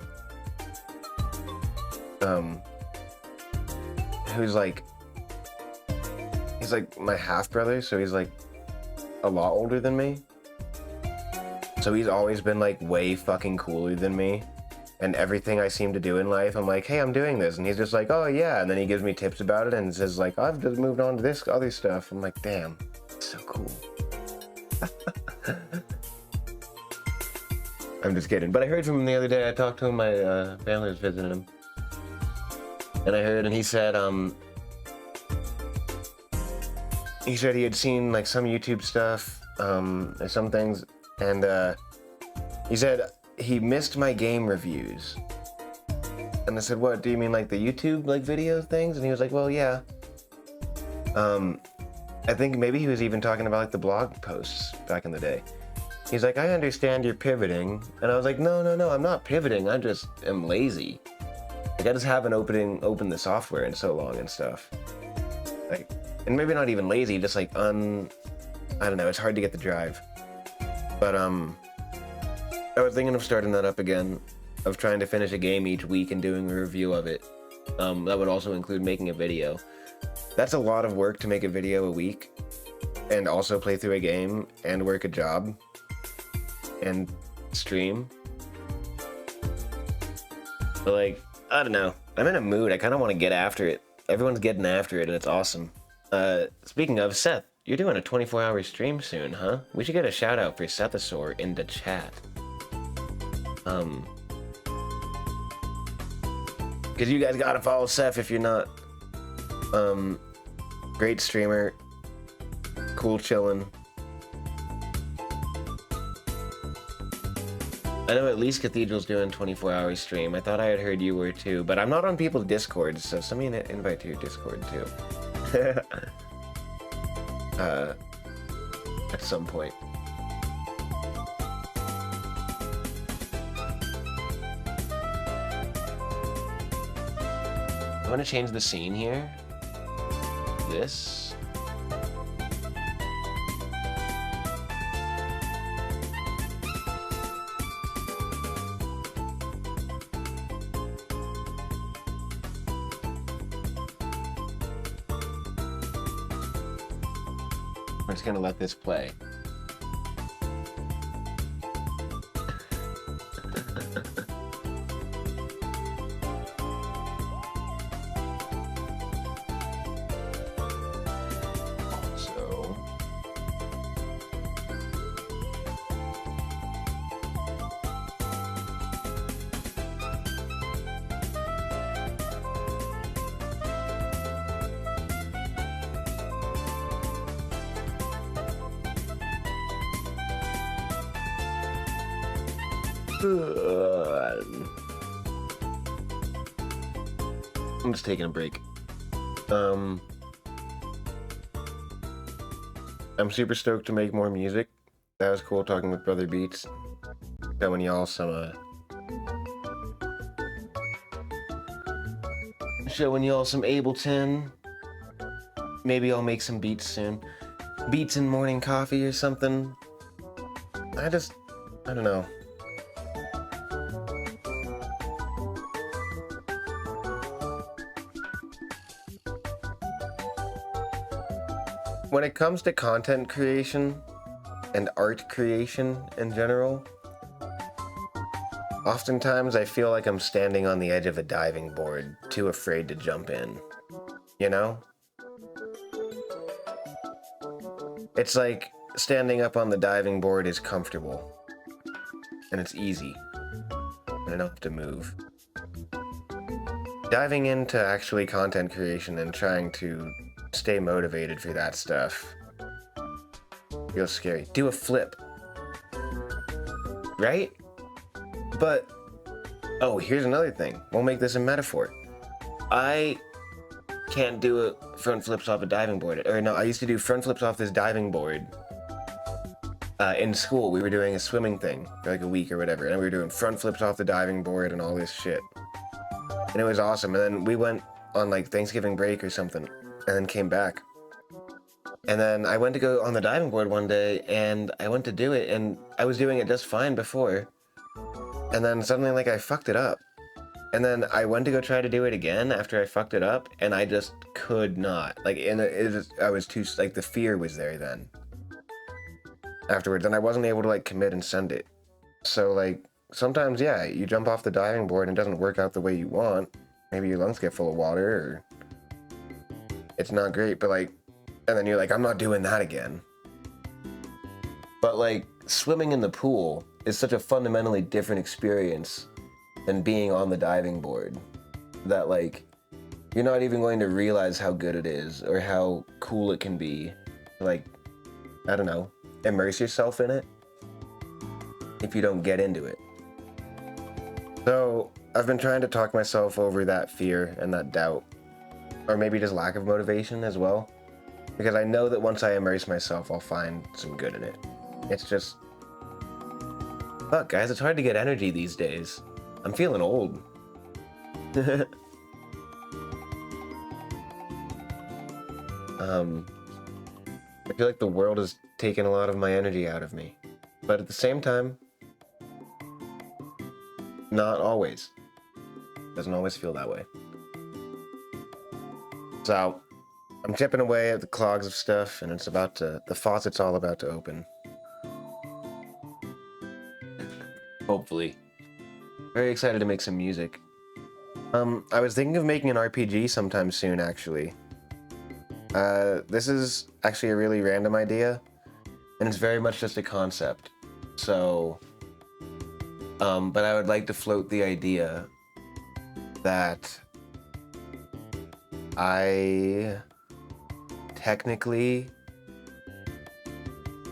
Who's like... He's like my half-brother, so he's like a lot older than me. So he's always been like way fucking cooler than me. And everything I seem to do in life, I'm like, hey, I'm doing this. And he's just like, oh yeah. And then he gives me tips about it and says like, I've just moved on to this other stuff. I'm like, damn, it's so cool. I'm just kidding. But I heard from him the other day. I talked to him, my family was visiting him. And I heard, and he said he had seen like some YouTube stuff, or some things, and he said he missed my game reviews. And I said, what, do you mean like the YouTube like video things? And he was like, well, yeah. I think maybe he was even talking about like the blog posts back in the day. He's like, I understand you're pivoting. And I was like, no, I'm not pivoting. I just am lazy. Like I just haven't opened the software in so long and stuff. Like, and maybe not even lazy, just like I don't know, it's hard to get the drive. But I was thinking of starting that up again, of trying to finish a game each week and doing a review of it. That would also include making a video. That's a lot of work to make a video a week, and also play through a game, and work a job, and stream. But like, I don't know. I'm in a mood. I kind of want to get after it. Everyone's getting after it, and it's awesome. Speaking of, Seth, you're doing a 24-hour stream soon, huh? We should get a shout out for Sethosaur in the chat. Because you guys gotta follow Seth if you're not. Great streamer. Cool chillin'. I know at least Cathedral's doing 24-hour stream. I thought I had heard you were too, but I'm not on people's Discord, so send me an invite to your Discord too. At some point. I want to change the scene here. This. I'm just gonna let this play. So I'm just taking a break. I'm super stoked to make more music. That was cool talking with Brother Beats. Showing y'all some Ableton. Maybe I'll make some beats soon. Beats and morning coffee or something. I don't know. when it comes to content creation and art creation in general, oftentimes I feel like I'm standing on the edge of a diving board, too afraid to jump in. You know? It's like standing up on the diving board is comfortable. And it's easy. And enough to move. Diving into actually content creation and trying to stay motivated for that stuff feels scary. Do a flip. Right? But, oh, here's another thing. We'll make this a metaphor. I can't do a front flips off a diving board. Or no, I used to do front flips off this diving board. In school, we were doing a swimming thing for like a week or whatever, and we were doing front flips off the diving board and all this shit. And it was awesome. And then we went on like Thanksgiving break or something, and then came back. And then I went to go on the diving board one day, and I went to do it, and I was doing it just fine before. And then suddenly, like, I fucked it up. And then I went to go try to do it again after I fucked it up, and I just could not. Like, I was too, like, the fear was there then. Afterwards, and I wasn't able to, like, commit and send it. So, like, sometimes, yeah, you jump off the diving board and it doesn't work out the way you want. Maybe your lungs get full of water, or it's not great, but, like, and then you're like, I'm not doing that again. But, like, swimming in the pool is such a fundamentally different experience than being on the diving board that, like, you're not even going to realize how good it is or how cool it can be. Like, I don't know, immerse yourself in it if you don't get into it. So I've been trying to talk myself over that fear and that doubt, or maybe just lack of motivation as well, because I know that once I immerse myself, I'll find some good in it. It's just, fuck, guys, it's hard to get energy these days. I'm feeling old. I feel like the world has taken a lot of my energy out of me. But at the same time, not always. Doesn't always feel that way. So, I'm chipping away at the clogs of stuff, and it's about to, the faucet's all about to open. Hopefully. Very excited to make some music. I was thinking of making an RPG sometime soon, actually. This is actually a really random idea, and it's very much just a concept. So, but I would like to float the idea that I technically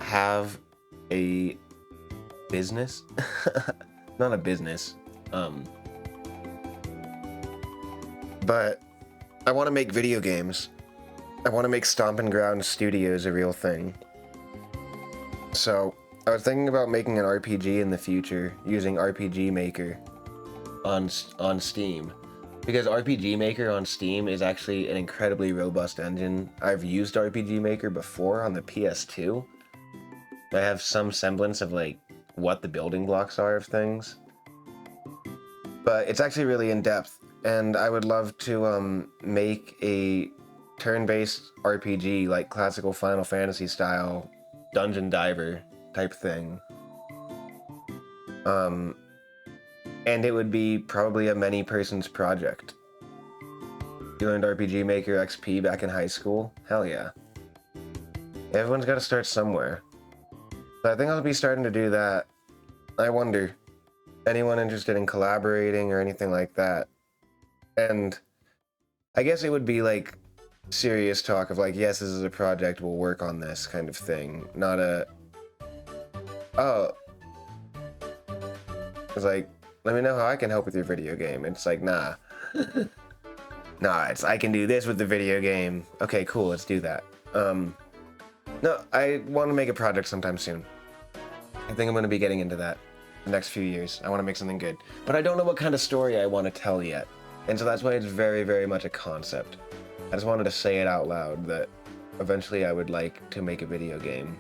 have a business. Not a business. But I want to make video games. I want to make Stompin' Ground Studios a real thing. So, I was thinking about making an RPG in the future using RPG Maker on Steam. Because RPG Maker on Steam is actually an incredibly robust engine. I've used RPG Maker before on the PS2. I have some semblance of like what the building blocks are of things. But it's actually really in-depth, and I would love to make a turn-based RPG, like classical Final Fantasy style, dungeon diver type thing. And it would be probably a many-person's project. You learned RPG Maker XP back in high school? Hell yeah. Everyone's got to start somewhere. So I think I'll be starting to do that. I wonder, anyone interested in collaborating or anything like that? And I guess it would be like serious talk of like, yes, this is a project, we'll work on this kind of thing. Not a, oh, it's like, let me know how I can help with your video game. It's like, nah. Nah, it's, I can do this with the video game. Okay, cool, let's do that. No, I want to make a project sometime soon. I think I'm going to be getting into that the next few years. I want to make something good. But I don't know what kind of story I want to tell yet. And so that's why it's very, very much a concept. I just wanted to say it out loud that eventually I would like to make a video game.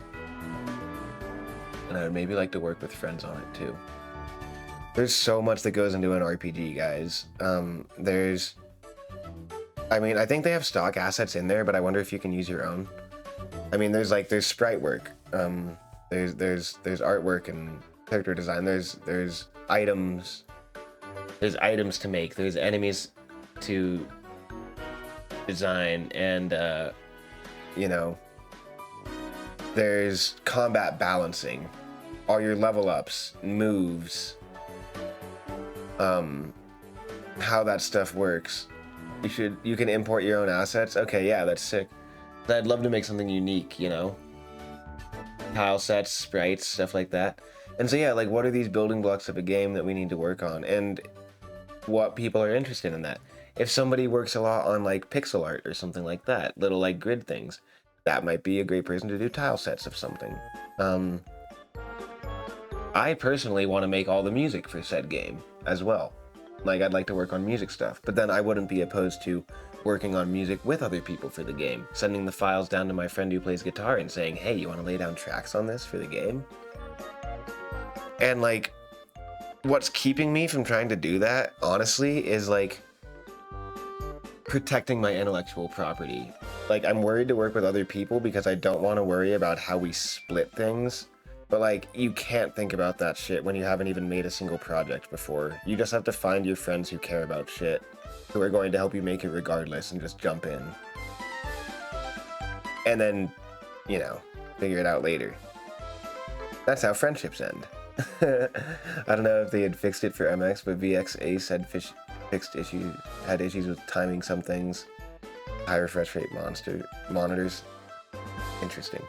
And I would maybe like to work with friends on it too. There's so much that goes into an RPG, guys. I mean, I think they have stock assets in there, but I wonder if you can use your own. I mean, there's sprite work. There's artwork and character design. There's items. There's items to make. There's enemies to design, and you know, there's combat balancing, all your level ups, moves, how that stuff works. You can import your own assets. Okay, yeah, that's sick. I'd love to make something unique, you know? Tile sets, sprites, stuff like that. And so yeah, like, what are these building blocks of a game that we need to work on, and what people are interested in that? If somebody works a lot on like pixel art or something like that, little like grid things, that might be a great person to do tile sets of something. I personally want to make all the music for said game as well. Like, I'd like to work on music stuff, but then I wouldn't be opposed to working on music with other people for the game, sending the files down to my friend who plays guitar and saying, hey, you want to lay down tracks on this for the game? And like, what's keeping me from trying to do that, honestly, is like protecting my intellectual property. Like, I'm worried to work with other people because I don't want to worry about how we split things. But like, you can't think about that shit when you haven't even made a single project before. You just have to find your friends who care about shit, who are going to help you make it regardless, and just jump in. And then, you know, figure it out later. That's how friendships end. I don't know if they had fixed it for MX, but VX Ace had had issues with timing some things. High refresh rate monitors. Interesting.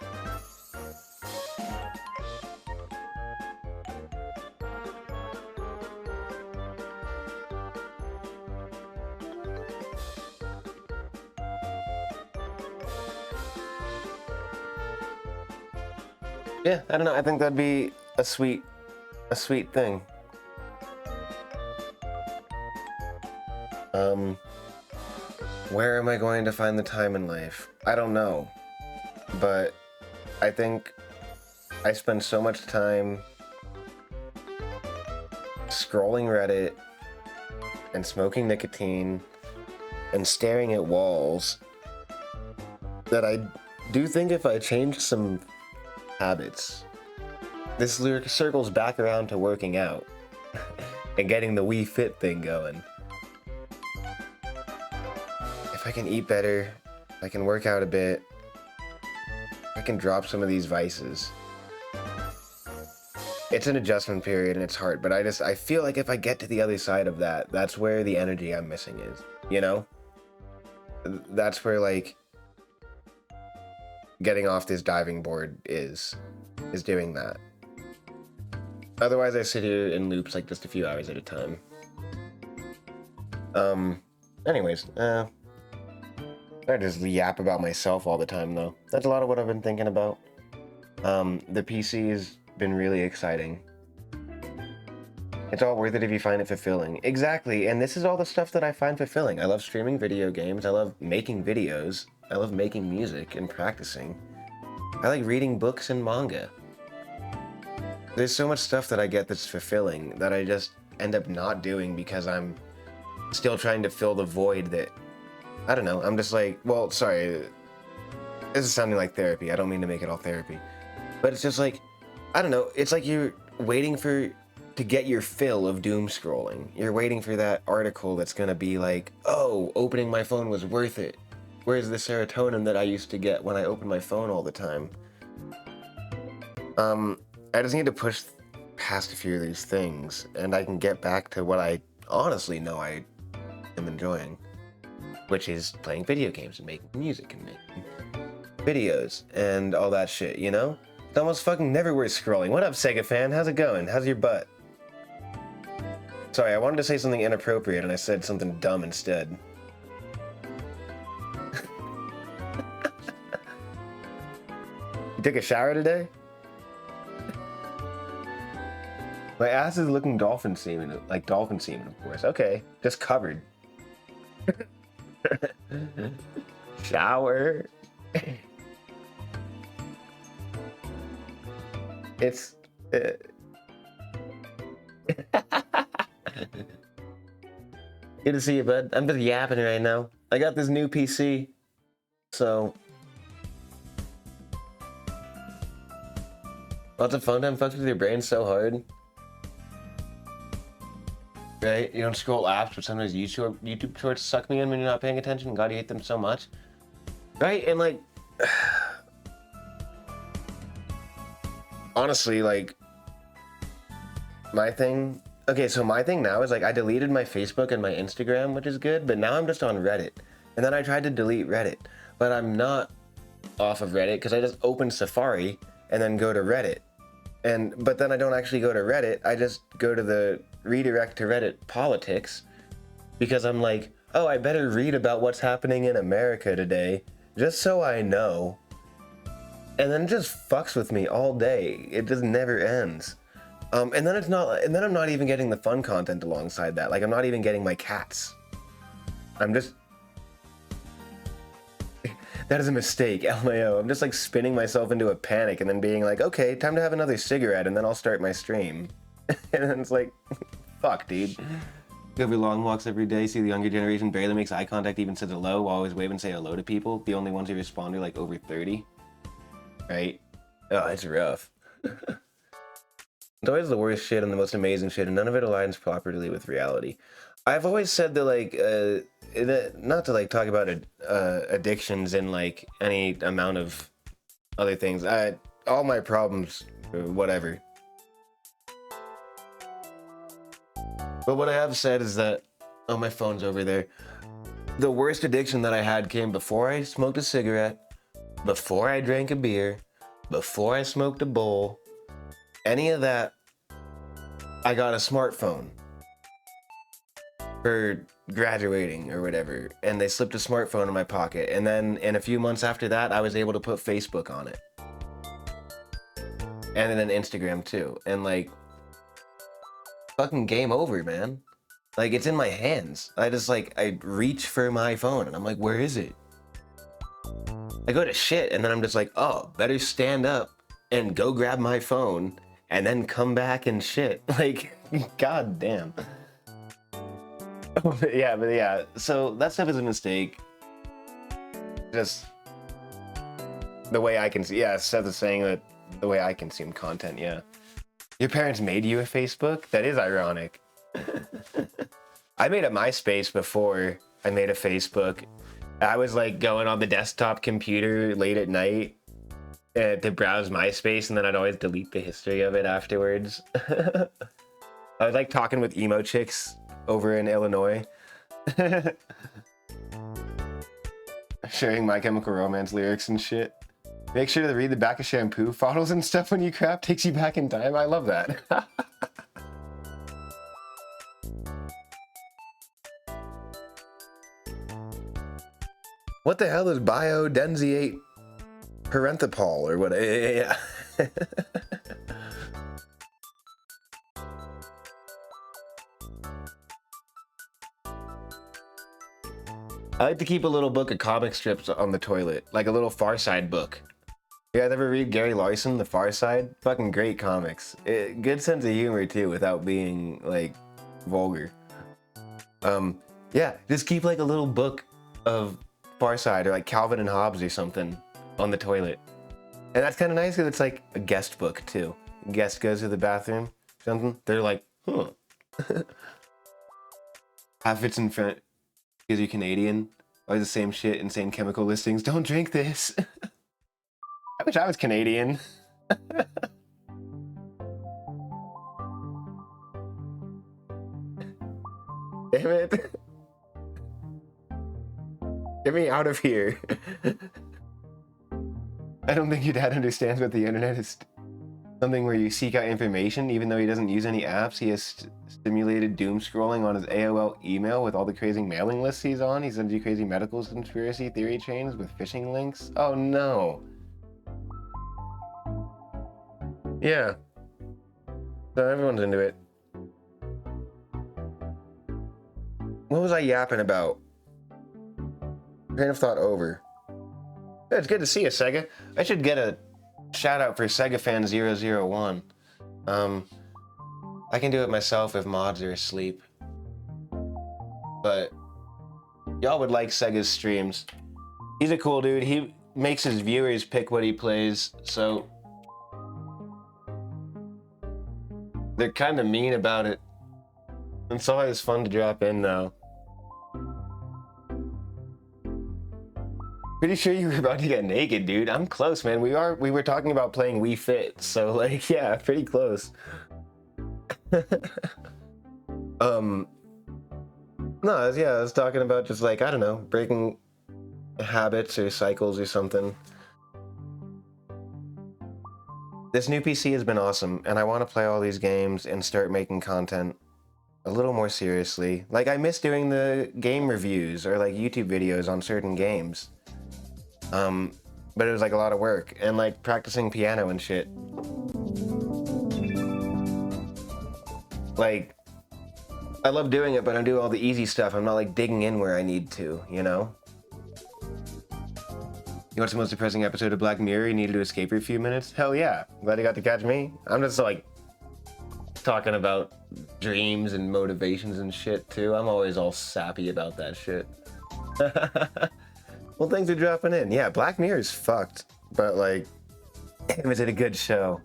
Yeah, I don't know. I think that'd be a sweet thing. Where am I going to find the time in life? I don't know. But I think I spend so much time scrolling Reddit and smoking nicotine and staring at walls that I do think if I changed some habits, this circles back around to working out and getting the Wii Fit thing going. If I can eat better, if I can work out a bit, if I can drop some of these vices. It's an adjustment period and it's hard, but I feel like if I get to the other side of that, that's where the energy I'm missing is, you know? That's where, like, getting off this diving board is doing that. Otherwise, I sit here in loops like just a few hours at a time. Anyways, I just yap about myself all the time, though. That's a lot of what I've been thinking about. The PC has been really exciting. It's all worth it if you find it fulfilling. Exactly, and this is all the stuff that I find fulfilling. I love streaming video games. I love making videos. I love making music and practicing. I like reading books and manga. There's so much stuff that I get that's fulfilling that I just end up not doing because I'm still trying to fill the void that, I don't know, I'm just like, well, sorry, this is sounding like therapy. I don't mean to make it all therapy. But it's just like, I don't know, it's like you're waiting to get your fill of doom scrolling. You're waiting for that article that's gonna be like, oh, opening my phone was worth it. Where's the serotonin that I used to get when I opened my phone all the time? I just need to push past a few of these things, and I can get back to what I honestly know I am enjoying, which is playing video games and making music and making videos and all that shit, you know? It's almost fucking never worth scrolling. What up, Sega fan? How's it going? How's your butt? Sorry, I wanted to say something inappropriate and I said something dumb instead. You took a shower today? My ass is looking dolphin semen, like dolphin semen, of course. Okay, just covered. Shower. It's... Good to see you, bud. I'm just yapping right now. I got this new PC, so Lots of phone time fucks with your brain so hard. Right? You don't scroll apps, but sometimes YouTube shorts suck me in when you're not paying attention. God, you hate them so much. Right? And like, honestly, like, my thing now is like I deleted my Facebook and my Instagram, which is good, but now I'm just on Reddit. And then I tried to delete Reddit, but I'm not off of Reddit because I just open Safari and then go to Reddit. But then I don't actually go to Reddit. I just go to the redirect to Reddit politics because I'm like, oh, I better read about what's happening in America today just so I know. And then it just fucks with me all day. It just never ends. And then I'm not even getting the fun content alongside that. Like, I'm not even getting my cats. I'm just... That is a mistake, LMAO. I'm just like spinning myself into a panic and then being like, okay, time to have another cigarette and then I'll start my stream. And then it's like, fuck, dude. Go over long walks every day, see the younger generation barely makes eye contact, even says hello, will always wave and say hello to people. The only ones who respond are like over 30. Right? Oh, it's rough. It's always the worst shit and the most amazing shit, and none of it aligns properly with reality. I've always said that, like, not to, like, talk about addictions and, like, any amount of other things. All my problems, whatever. But what I have said is that... Oh, my phone's over there. The worst addiction that I had came before I smoked a cigarette, before I drank a beer, before I smoked a bowl. Any of that, I got a smartphone for graduating or whatever, and they slipped a smartphone in my pocket, and then in a few months after that, I was able to put Facebook on it. And then Instagram too, and like, fucking game over, man. Like, it's in my hands. I reach for my phone, and I'm like, where is it? I go to shit, and then I'm just like, oh, better stand up and go grab my phone, and then come back and shit. Like, god damn. But yeah, so that stuff is a mistake. Just the way I can see, yeah, Seth is saying that the way I consume content, yeah. Your parents made you a Facebook? That is ironic. I made a MySpace before I made a Facebook. I was like going on the desktop computer late at night to browse MySpace, and then I'd always delete the history of it afterwards. I was like talking with emo chicks over in Illinois. Sharing My Chemical Romance lyrics and shit. Make sure to read the back of shampoo bottles and stuff when you crap. Takes you back in time. I love that. What the hell is biodenziate parenthepol or what? Yeah. I like to keep a little book of comic strips on the toilet, like a little Far Side book. You guys ever read Gary Larson, The Far Side? Fucking great comics. Good sense of humor too, without being like vulgar. Yeah, just keep like a little book of Far Side or like Calvin and Hobbes or something on the toilet. And that's kind of nice because it's like a guest book too. Guest goes to the bathroom, something. They're like, huh. Half it's in front because you're Canadian. Always the same shit, insane chemical listings. Don't drink this. I wish I was Canadian. Damn it. Get me out of here. I don't think your dad understands what the internet is. Something where you seek out information, even though he doesn't use any apps. He has stimulated doom scrolling on his AOL email with all the crazy mailing lists he's on. He sends you crazy medical conspiracy theory chains with phishing links. Oh no. Yeah. So everyone's into it. What was I yapping about? Train of thought over. Yeah, it's good to see you, Sega. I should get a shout out for Sega Fan 001. I can do it myself if mods are asleep. But y'all would like Sega's streams. He's a cool dude. He makes his viewers pick what he plays, so They're kind of mean about it. It's always fun to drop in though. Pretty sure you were about to get naked, dude. I'm close, man. We were talking about playing Wii Fit, so like, yeah, pretty close. No, yeah, I was talking about just like, I don't know, breaking habits or cycles or something. This new PC has been awesome, and I want to play all these games and start making content a little more seriously. Like, I miss doing the game reviews or like YouTube videos on certain games. But it was like a lot of work, and like practicing piano and shit. Like, I love doing it, but I do all the easy stuff. I'm not like digging in where I need to, you know? You watched the most depressing episode of Black Mirror? You needed to escape for a few minutes? Hell yeah. Glad you got to catch me. I'm just like talking about dreams and motivations and shit too. I'm always all sappy about that shit. Well, thanks for dropping in. Yeah, Black Mirror is fucked, but like, was it a good show?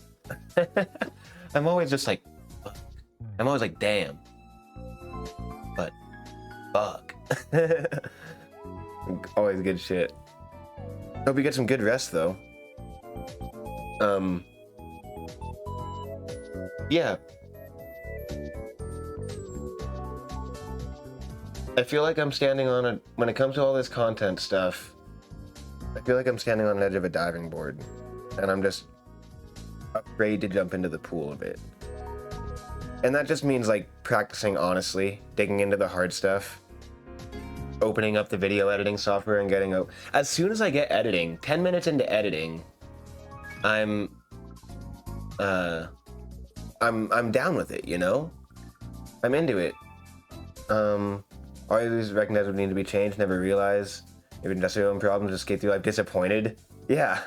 I'm always just like, fuck. I'm always like, damn. But, fuck. Always good shit. Hope you get some good rest though. Yeah. I feel like I'm standing on a, when it comes to all this content stuff, I feel like I'm standing on the edge of a diving board, and I'm just afraid to jump into the pool of it. And that just means like practicing honestly, digging into the hard stuff, opening up the video editing software and getting out. As soon as I get editing, 10 minutes into editing, I'm down with it, you know? I'm into it. Always recognize what need to be changed, never realize. If industrial problems, just skate through life disappointed. Yeah.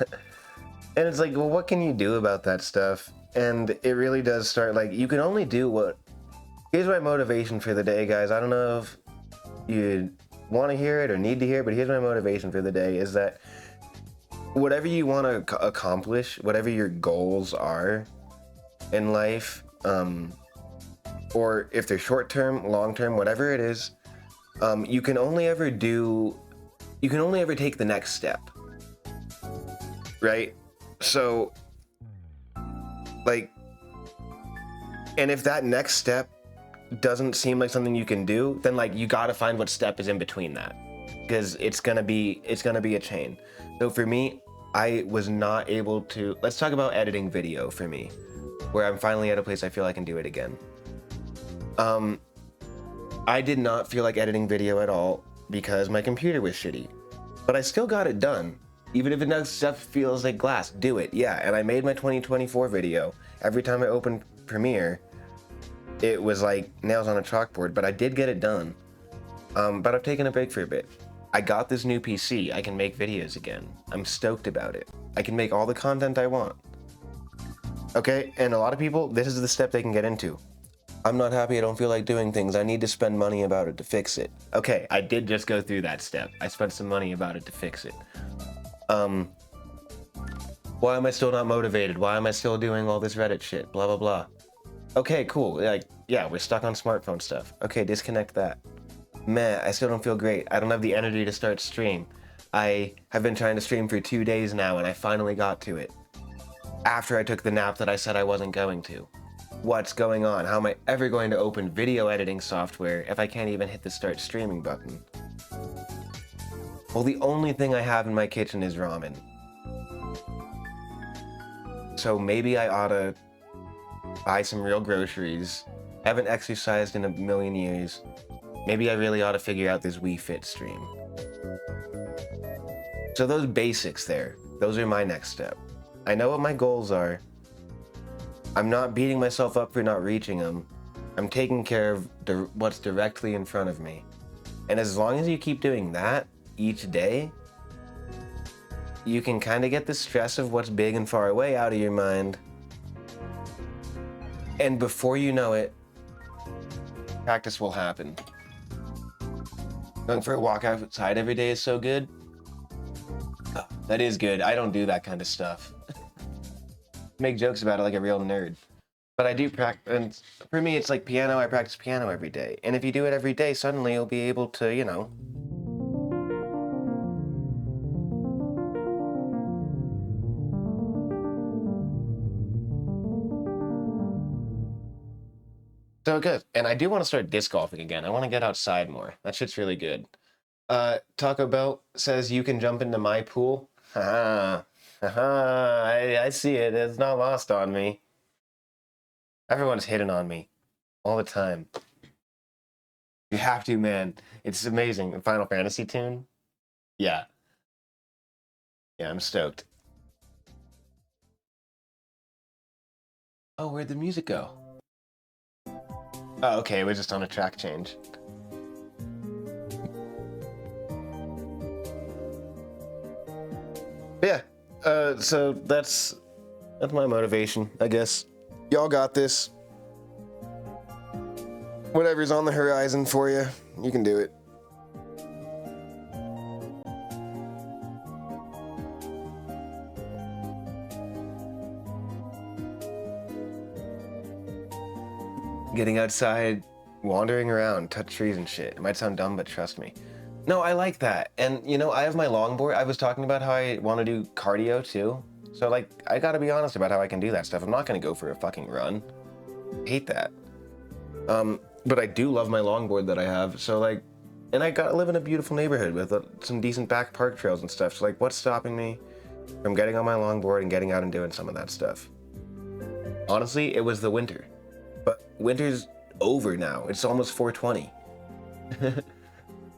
And it's like, well, what can you do about that stuff? And it really does start like, you can only do what... Here's my motivation for the day, guys. I don't know if you want to hear it or need to hear it, but here's my motivation for the day is that whatever you want to accomplish, whatever your goals are in life, or if they're short-term, long-term, whatever it is, you can only ever take the next step, right? So, like, and if that next step doesn't seem like something you can do, then like you gotta find what step is in between that, because it's gonna be a chain. So for me, I was not able to, let's talk about editing video for me, where I'm finally at a place I feel I can do it again. I did not feel like editing video at all because my computer was shitty, but I still got it done. Even if it stuff feels like glass, do it, yeah. And I made my 2024 video. Every time I opened Premiere, it was like nails on a chalkboard, but I did get it done. But I've taken a break for a bit. I got this new PC, I can make videos again. I'm stoked about it. I can make all the content I want. Okay, and a lot of people, this is the step they can get into. I'm not happy, I don't feel like doing things, I need to spend money about it to fix it. Okay, I did just go through that step. I spent some money about it to fix it. Why am I still not motivated? Why am I still doing all this Reddit shit? Blah, blah, blah. Okay, cool. Like, yeah, we're stuck on smartphone stuff. Okay, disconnect that. Meh, I still don't feel great. I don't have the energy to start stream. I have been trying to stream for 2 days now, and I finally got to it. After I took the nap that I said I wasn't going to. What's going on? How am I ever going to open video editing software if I can't even hit the start streaming button? Well, the only thing I have in my kitchen is ramen. So maybe I ought to buy some real groceries. I haven't exercised in a million years. Maybe I really ought to figure out this Wii Fit stream. So those basics there, those are my next step. I know what my goals are. I'm not beating myself up for not reaching them. I'm taking care of what's directly in front of me. And as long as you keep doing that each day, you can kind of get the stress of what's big and far away out of your mind. And before you know it, practice will happen. Going for a walk outside every day is so good. Oh, that is good. I don't do that kind of stuff. Make jokes about it like a real nerd. But I do practice, and for me, it's like piano. I practice piano every day. And if you do it every day, suddenly you'll be able to, you know. So good. And I do want to start disc golfing again. I want to get outside more. That shit's really good. Taco Bell says you can jump into my pool. Haha. Haha. I see it. It's not lost on me. Everyone's hitting on me all the time. You have to, man. It's amazing. The Final Fantasy tune. Yeah. Yeah, I'm stoked. Oh, where'd the music go? Oh, okay. We're just on a track change. Yeah. So that's my motivation, I guess. Y'all got this. Whatever's on the horizon for you, you can do it. Getting outside, wandering around, touch trees and shit. It might sound dumb, but trust me. No, I like that. And, you know, I have my longboard. I was talking about how I want to do cardio, too. So, like, I gotta be honest about how I can do that stuff. I'm not gonna go for a fucking run. I hate that. But I do love my longboard that I have. So, like, and I live in a beautiful neighborhood with some decent back park trails and stuff. So, like, what's stopping me from getting on my longboard and getting out and doing some of that stuff? Honestly, it was the winter. But winter's over now. It's almost 420.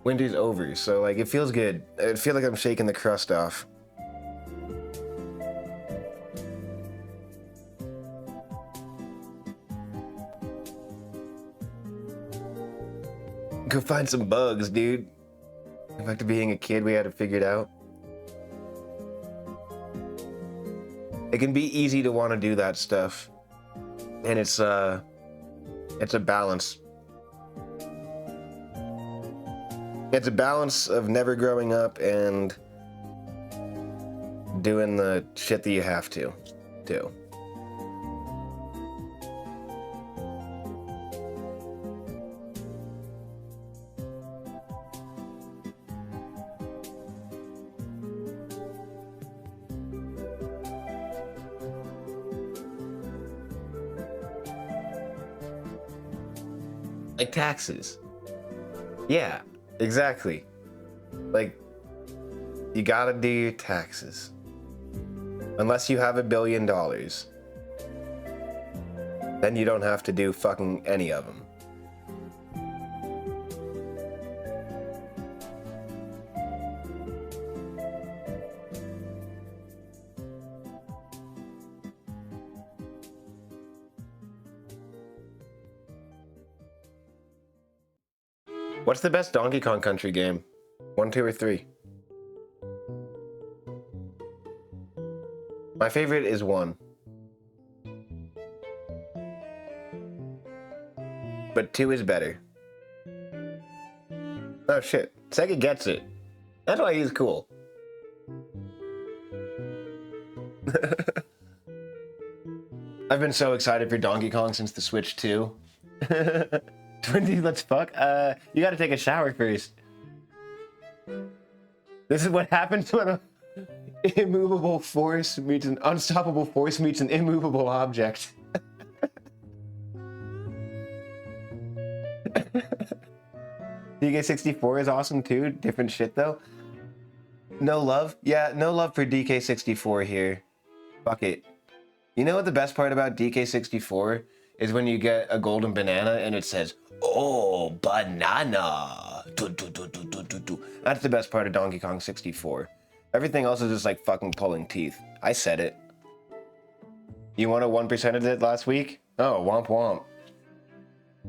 Winter's over, so like it feels good. I feel like I'm shaking the crust off. Go find some bugs, dude. Back to being a kid, we had it figured out. It can be easy to want to do that stuff. And it's a balance. It's a balance of never growing up and doing the shit that you have to do. Like taxes. Yeah, exactly. Like, you gotta do your taxes. Unless you have $1 billion. Then you don't have to do fucking any of them. What's the best Donkey Kong Country game? 1, 2, or 3? My favorite is 1. But 2 is better. Oh shit, Sega gets it. That's why he's cool. I've been so excited for Donkey Kong since the Switch 2. Twinsies, let's fuck. You gotta take a shower first. This is what happens when an immovable force meets an unstoppable force meets an immovable object. DK64 is awesome too. Different shit though. No love? Yeah, no love for DK64 here. Fuck it. You know what the best part about DK64 is when you get a golden banana and it says, "Oh, banana." That's the best part of Donkey Kong 64. Everything else is just like fucking pulling teeth. I said it. You want to 1%ed it last week? Oh, womp womp.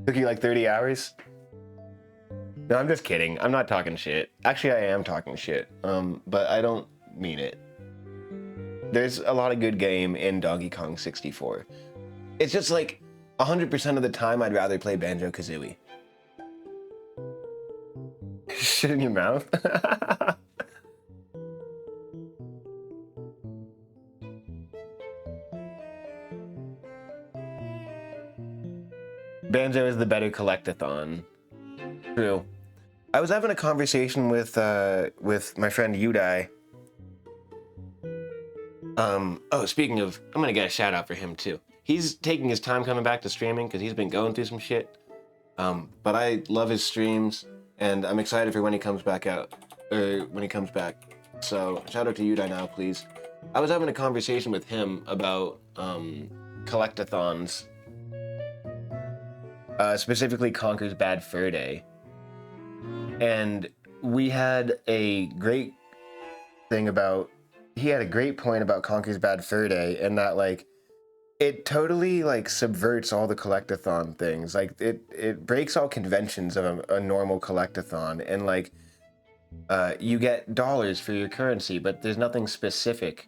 Took you like 30 hours? No, I'm just kidding. I'm not talking shit. Actually, I am talking shit. But I don't mean it. There's a lot of good game in Donkey Kong 64. It's just like 100% of the time I'd rather play Banjo-Kazooie. Shit in your mouth? Banjo is the better collectathon. True. I was having a conversation with my friend Yudai. Oh, speaking of, I'm gonna get a shout out for him too. He's taking his time coming back to streaming because he's been going through some shit. But I love his streams, and I'm excited for when he comes back out, or when he comes back. So shout out to Yudai now, please. I was having a conversation with him about collectathons, specifically Conker's Bad Fur Day, and we had a great thing about. He had a great point about Conker's Bad Fur Day, and that like it totally like subverts all the collectathon things. Like it breaks all conventions of a normal collectathon, and like you get dollars for your currency, but there's nothing specific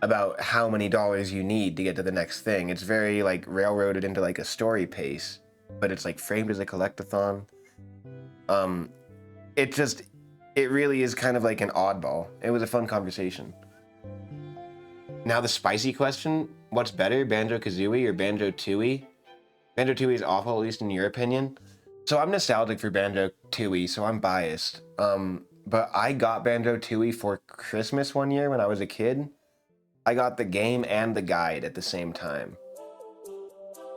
about how many dollars you need to get to the next thing. It's very like railroaded into like a story pace, but it's like framed as a collectathon. It really is kind of like an oddball. It was a fun conversation. Now the spicy question, what's better, Banjo-Kazooie or Banjo-Tooie? Banjo-Tooie is awful, at least in your opinion. So I'm nostalgic for Banjo-Tooie, so I'm biased. But I got Banjo-Tooie for Christmas one year when I was a kid. I got the game and the guide at the same time.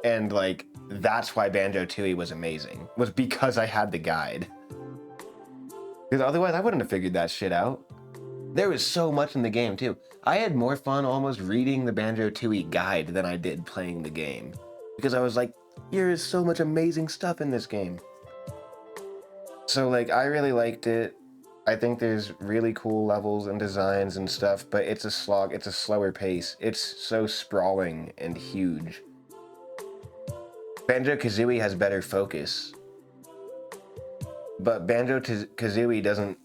And like, that's why Banjo-Tooie was amazing, was because I had the guide. Because otherwise I wouldn't have figured that shit out. There was so much in the game too. I had more fun almost reading the Banjo-Tooie guide than I did playing the game. Because I was like, there is so much amazing stuff in this game. So like, I really liked it. I think there's really cool levels and designs and stuff, but it's a slog, it's a slower pace. It's so sprawling and huge. Banjo-Kazooie has better focus. But Banjo-Kazooie doesn't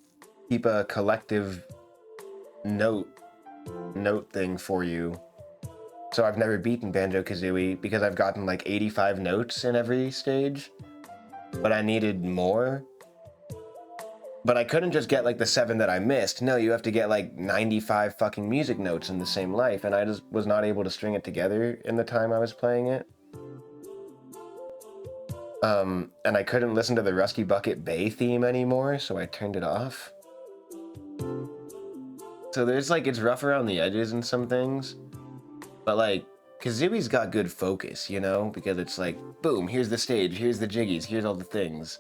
keep a collective note thing for you. So I've never beaten Banjo-Kazooie because I've gotten like 85 notes in every stage. But I needed more. But I couldn't just get like the 7 that I missed. No, you have to get like 95 fucking music notes in the same life, and I just was not able to string it together in the time I was playing it. And I couldn't listen to the Rusty Bucket Bay theme anymore, so I turned it off. So there's like, it's rough around the edges and some things, but like, Kazooie's got good focus, you know? Because it's like, boom, here's the stage, here's the jiggies, here's all the things.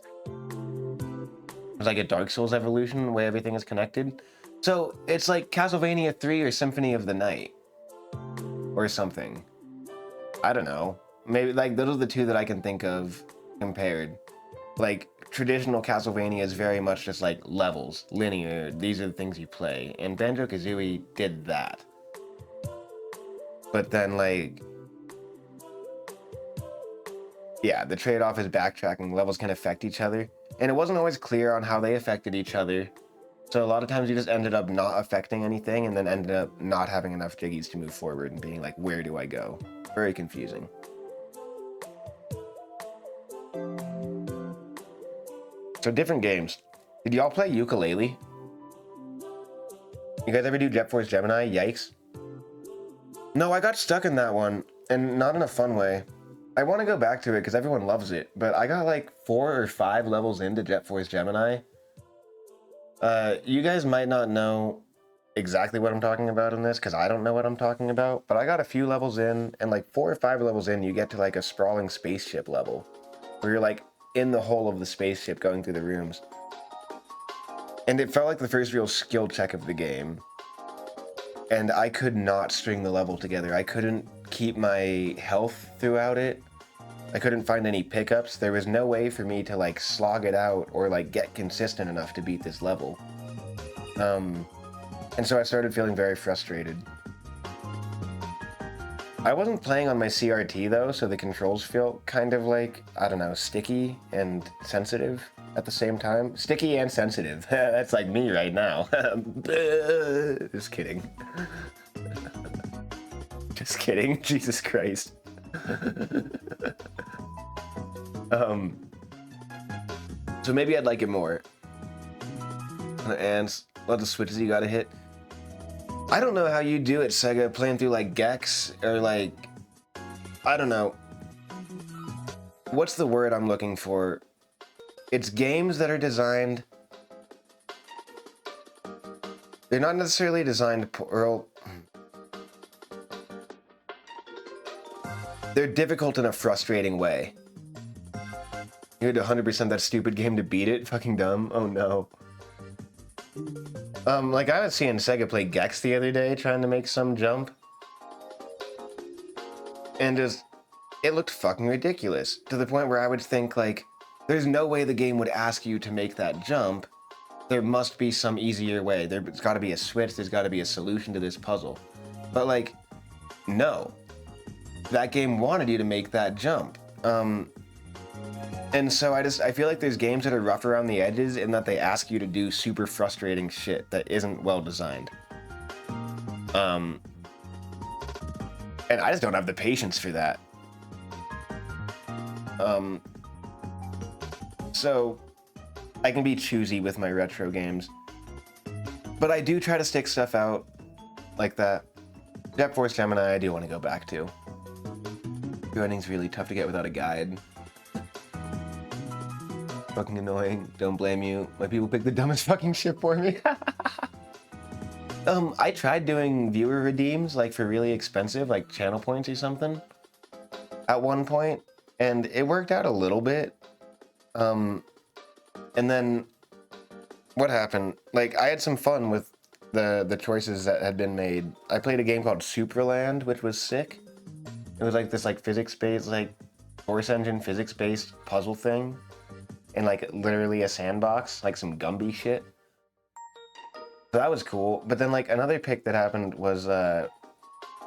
It's like a Dark Souls evolution, the way everything is connected. So it's like Castlevania 3 or Symphony of the Night. Or something. I don't know. Maybe, like, those are the two that I can think of compared. Like, traditional Castlevania is very much just like levels, linear, these are the things you play. And Banjo-Kazooie did that. But then, like, yeah, the trade-off is backtracking. Levels can affect each other. And it wasn't always clear on how they affected each other. So a lot of times you just ended up not affecting anything and then ended up not having enough jiggies to move forward and being like, where do I go? Very confusing. So different games. Did y'all play Yooka-Laylee? You guys ever do Jet Force Gemini? Yikes. No, I got stuck in that one, and not in a fun way. I want to go back to it because everyone loves it, but I got like 4 or 5 levels into Jet Force Gemini. You guys might not know exactly what I'm talking about in this because I don't know what I'm talking about, but I got a few levels in, and like 4 or 5 levels in, you get to like a sprawling spaceship level where you're like in the hull of the spaceship going through the rooms. And it felt like the first real skill check of the game. And I could not string the level together. I couldn't keep my health throughout it. I couldn't find any pickups. There was no way for me to like slog it out or like get consistent enough to beat this level. And so I started feeling very frustrated. I wasn't playing on my CRT though, so the controls felt kind of like, I don't know, sticky and sensitive at the same time. Sticky and sensitive. That's like me right now. Just kidding. Just kidding. Jesus Christ. So maybe I'd like it more. And lots of switches you gotta hit. I don't know how you do it, Sega, playing through like Gex or like, I don't know. what's the word I'm looking for? It's games that are designed. They're not necessarily designed they're difficult in a frustrating way. You had to 100% that stupid game to beat it? Fucking dumb. Oh no. Like I was seeing Sega play Gex the other day trying to make some jump. And it looked fucking ridiculous. To the point where I would think like, there's no way the game would ask you to make that jump. There must be some easier way. There's gotta be a switch, there's gotta be a solution to this puzzle. But like, no. That game wanted you to make that jump. And so I feel like there's games that are rough around the edges in that they ask you to do super frustrating shit that isn't well designed. And I just don't have the patience for that. So I can be choosy with my retro games. But I do try to stick stuff out like that. Jet Force Gemini I do want to go back to. Running's really tough to get without a guide. Fucking annoying. Don't blame you. My people pick the dumbest fucking shit for me. I tried doing viewer redeems like for really expensive, like channel points or something at one point, and it worked out a little bit. And then what happened? Like I had some fun with the choices that had been made. I played a game called Superland, which was sick. It was like this like physics-based, like Force Engine physics-based puzzle thing, in like literally a sandbox, like some Gumby shit. So that was cool. But then like another pick that happened was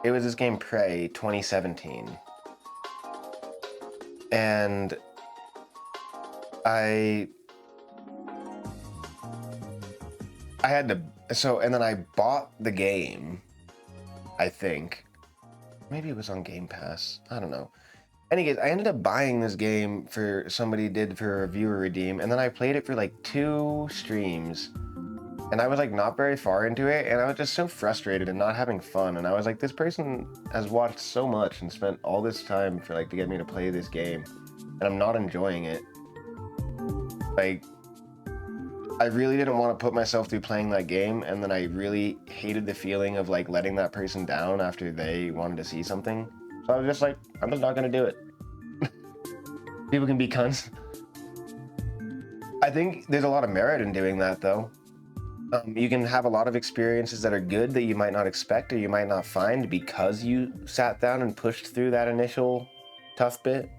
it was this game Prey 2017, and I had to and then I bought the game, I think. Maybe it was on Game Pass. I don't know. Anyways, I ended up buying this game for somebody did for a viewer redeem, and then I played it for like 2 streams, and I was like not very far into it, and I was just so frustrated and not having fun, and I was like, this person has watched so much and spent all this time for like to get me to play this game, and I'm not enjoying it. Like, I really didn't want to put myself through playing that game, and then I really hated the feeling of like letting that person down after they wanted to see something. So I was just like, I'm just not gonna do it. People can be cunts. I think there's a lot of merit in doing that though. You can have a lot of experiences that are good that you might not expect or you might not find because you sat down and pushed through that initial tough bit.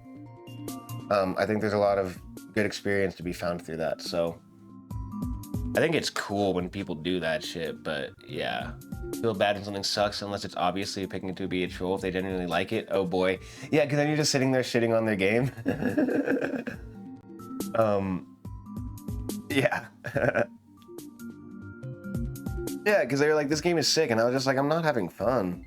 I think there's a lot of good experience to be found through that, so I think it's cool when people do that shit, but yeah. Feel bad when something sucks unless it's obviously picking it to be a troll if they genuinely like it. Oh boy. Yeah, because then you're just sitting there shitting on their game. Yeah. Yeah, because they were like, this game is sick, and I was just like, I'm not having fun.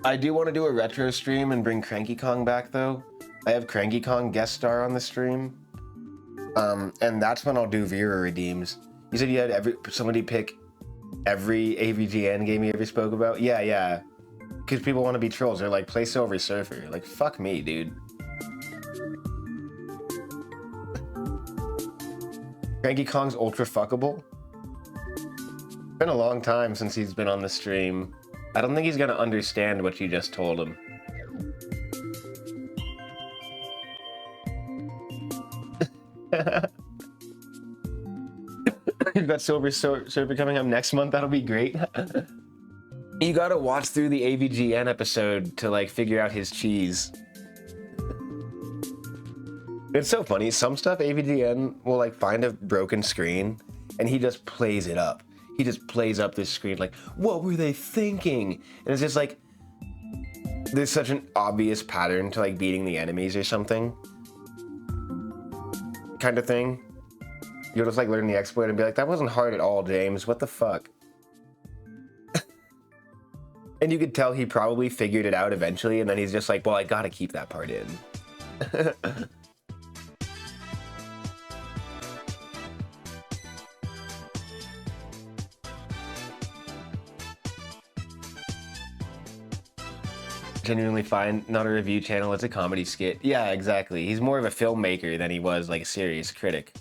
I do want to do a retro stream and bring Cranky Kong back though. I have Cranky Kong guest star on the stream. And that's when I'll do viewer redeems. You said you had somebody pick every AVGN game you ever spoke about? Yeah. Because people want to be trolls. They're like, play Silver Surfer. Like, fuck me, dude. Cranky Kong's ultra fuckable. It's been a long time since he's been on the stream. I don't think he's gonna understand what you just told him. You've got Silver Surfer coming up next month. That'll be great. You gotta watch through the AVGN episode to like figure out his cheese. It's so funny. Some stuff AVGN will like find a broken screen and he just plays it up. He just plays up this screen like, what were they thinking? And it's just like, there's such an obvious pattern to like beating the enemies or something. Kind of thing. You'll just like learn the exploit and be like, that wasn't hard at all, James. What the fuck? And you could tell he probably figured it out eventually, and then he's just like, well, I gotta keep that part in. genuinely fine. Not a review channel. It's a comedy skit. Yeah, exactly. He's more of a filmmaker than he was like a serious critic.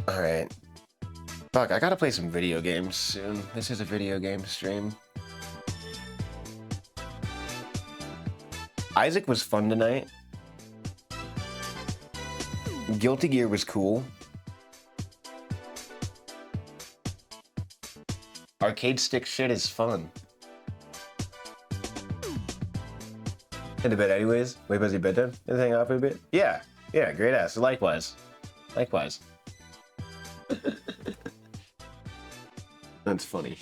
All right. Fuck, I gotta play some video games soon. This is a video game stream. Isaac was fun tonight. Guilty Gear was cool. Arcade stick shit is fun. In a bit anyways. Way busy bedtime. Gonna hang out for a bit? Yeah. Yeah, great ass. Likewise. Likewise. That's funny.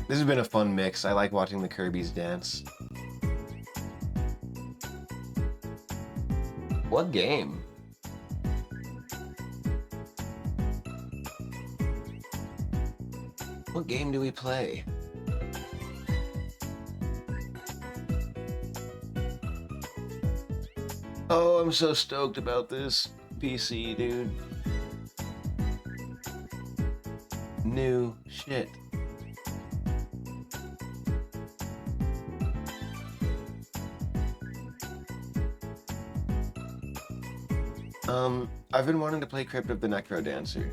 This has been a fun mix. I like watching the Kirby's dance. What game? What game do we play? Oh, I'm so stoked about this PC, dude. New shit. I've been wanting to play Crypt of the Necrodancer.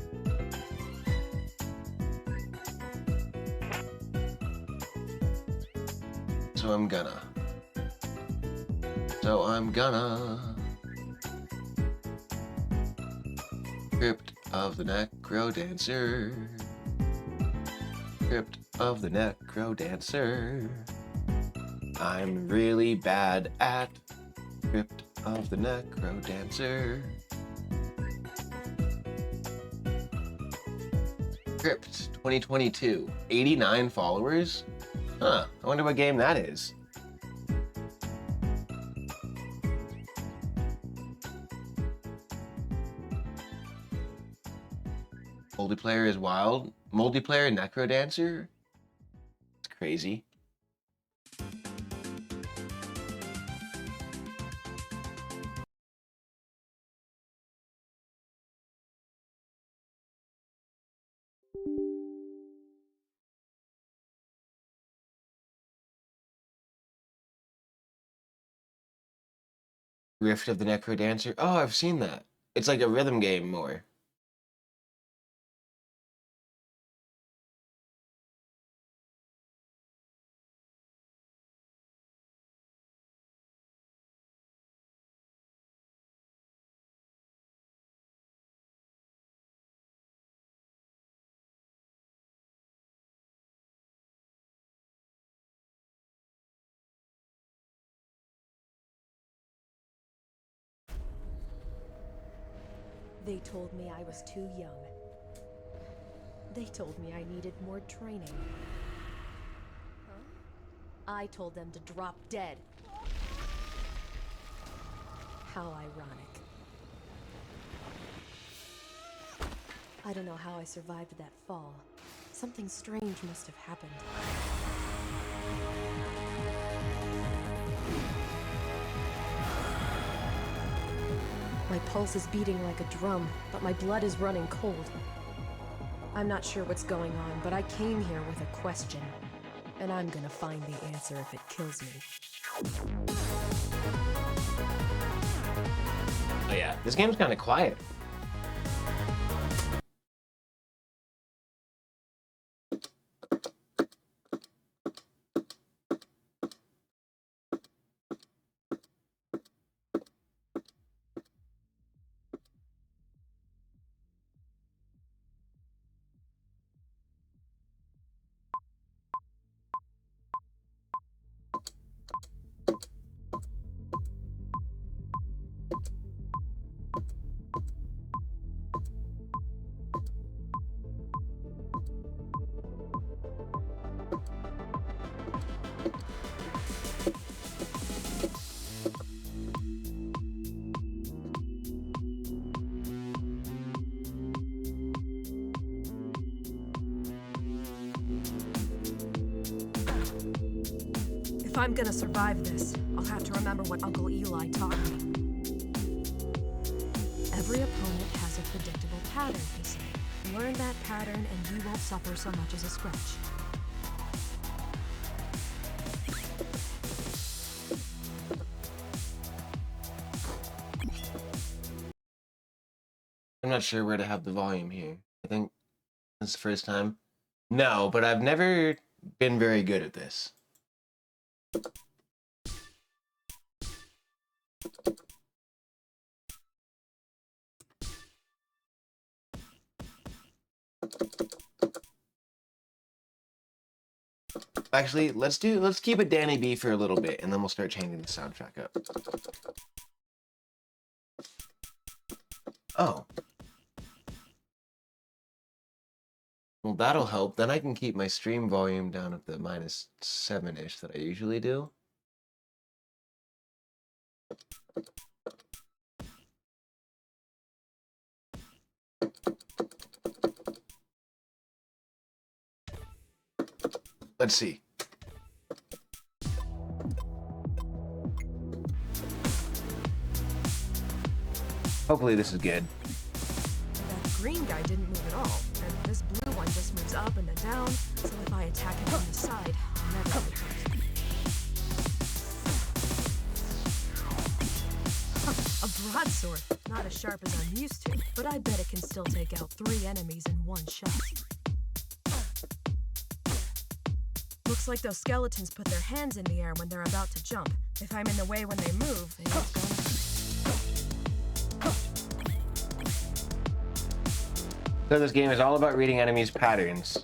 So I'm gonna. Crypt of the Necrodancer. Crypt of the Necrodancer. I'm really bad at Crypt of the Necrodancer. Crypt 2022. 89 followers? Huh, I wonder what game that is. Multiplayer is wild. Multiplayer Necrodancer? It's crazy. Rift of the Necrodancer? Oh, I've seen that. It's like a rhythm game more. They told me I was too young. They told me I needed more training. Huh? I told them to drop dead. How ironic. I don't know how I survived that fall. Something strange must have happened. My pulse is beating like a drum, but my blood is running cold. I'm not sure what's going on, but I came here with a question. And I'm gonna find the answer if it kills me. Oh yeah, this game's kind of quiet. If I'm gonna survive this, I'll have to remember what Uncle Eli taught me. Every opponent has a predictable pattern, he said. Learn that pattern and you won't suffer so much as a scratch. I'm not sure where to have the volume here. I think this is the first time. No, but I've never been very good at this. Actually, let's keep it Danny B for a little bit, and then we'll start changing the soundtrack up. Oh. Well, that'll help. Then I can keep my stream volume down at the -7-ish that I usually do. Let's see. Hopefully this is good. That green guy didn't move at all, and this blue one just moves up and then down, so if I attack him from the side, I'll never get hurt. A broadsword, not as sharp as I'm used to, but I bet it can still take out 3 enemies in one shot. Looks like those skeletons put their hands in the air when they're about to jump. If I'm in the way when they move, they ain't gonna. So this game is all about reading enemies' patterns.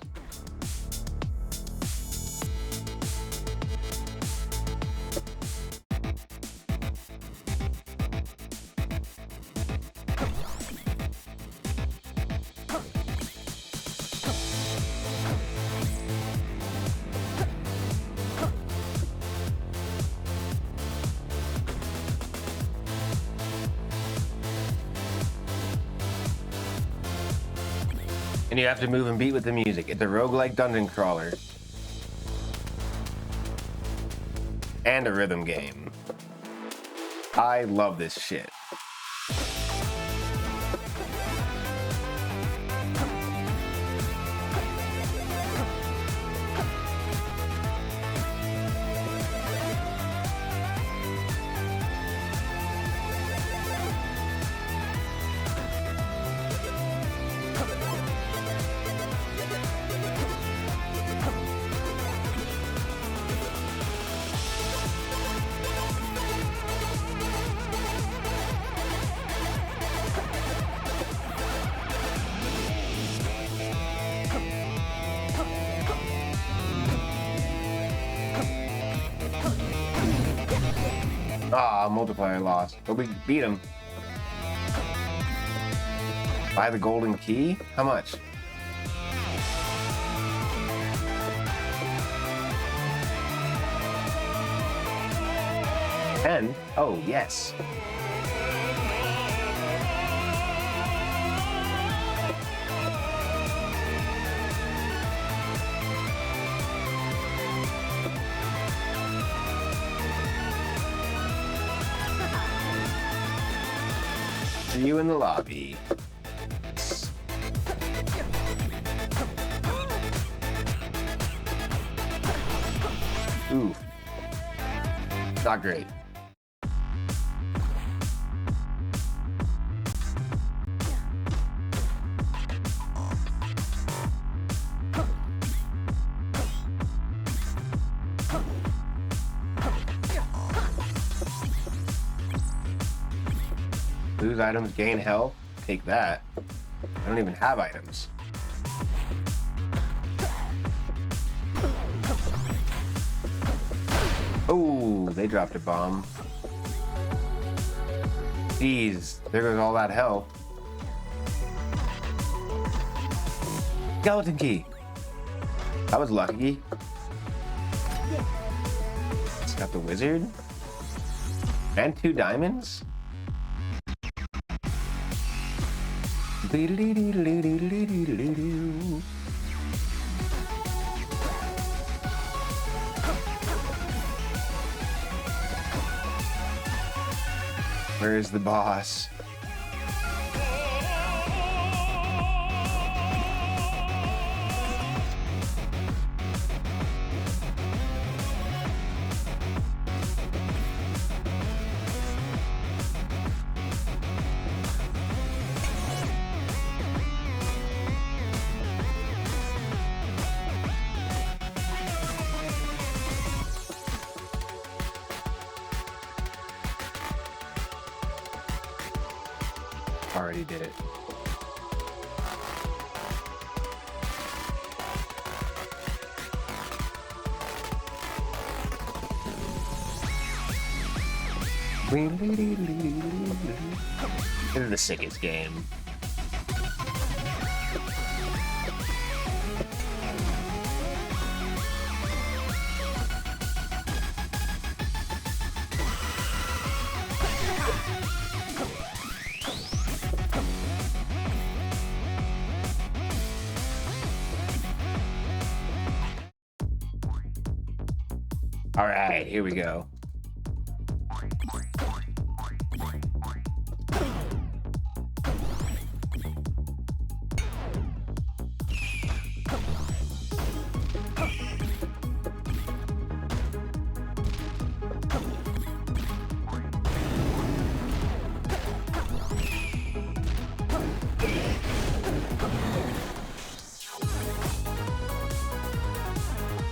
And you have to move and beat with the music. It's a roguelike dungeon crawler. And a rhythm game. I love this shit. Ah, multiplier lost. But we beat him. Buy the golden key? How much? $10? Oh, yes. See you in the lobby. Ooh. Not great. Lose items, gain health. Take that. I don't even have items. Oh, they dropped a bomb. Jeez, there goes all that health. Skeleton key. That was lucky. It's got the wizard. And 2 diamonds. Where is the boss? Already did it. This is the sickest game. All right, here we go.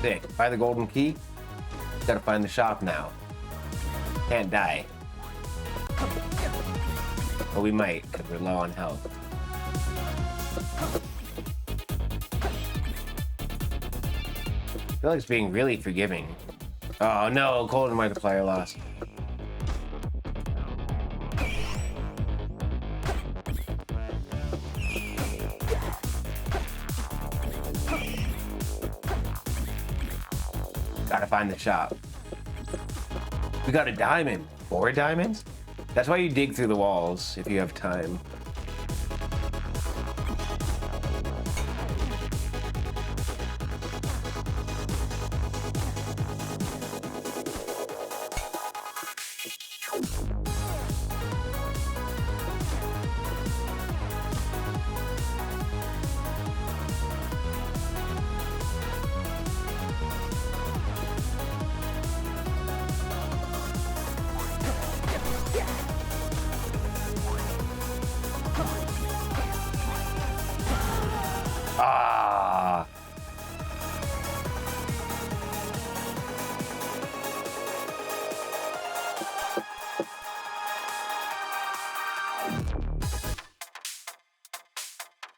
Sick. Buy the golden key. Gotta find the shop now. Can't die. But we might, because we're low on health. I feel like it's being really forgiving. Oh no, golden multiplier lost. Gotta find the shop. We got a diamond. 4 diamonds? That's why you dig through the walls if you have time. Ah.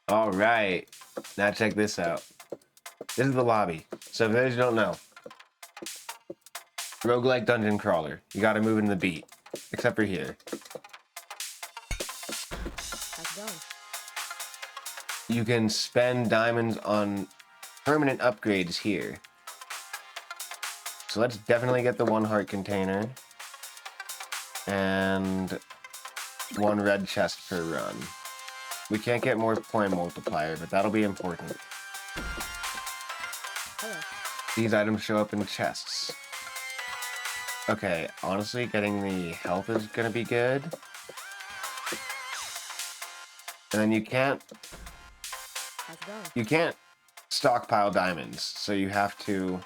All right. Now check this out. This is the lobby. So for those who don't know, roguelike dungeon crawler. You gotta move in the beat. Except for here. How's it going? You can spend diamonds on permanent upgrades here. So let's definitely get the 1 heart container. And 1 red chest per run. We can't get more point multiplier, but that'll be important. Hello. These items show up in chests. Okay, honestly, getting the health is gonna be good. And then you can't How's it going? You can't stockpile diamonds, so you have to...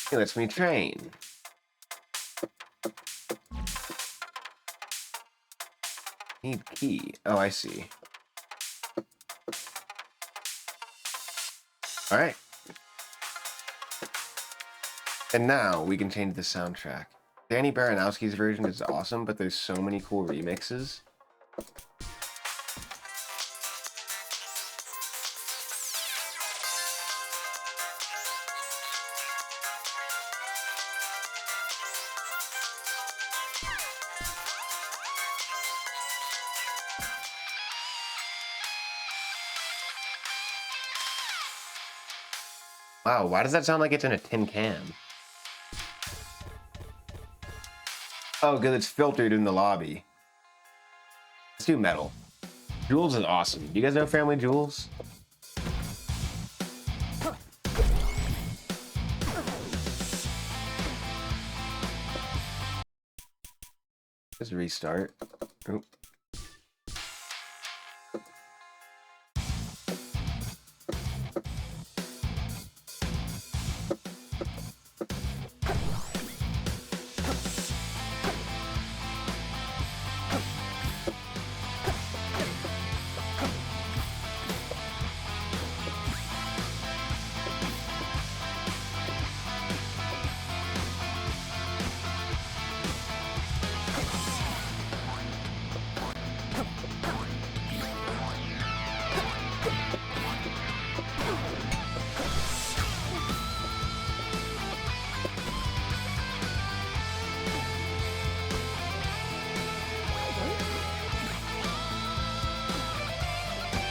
He lets me train. Need key. Oh, I see. All right. And now we can change the soundtrack. Danny Baranowski's version is awesome, but there's so many cool remixes. Wow, why does that sound like it's in a tin can? Oh, because it's filtered in the lobby. Let's do metal. Jules is awesome. Do you guys know Family Jewels? Just restart. Oop.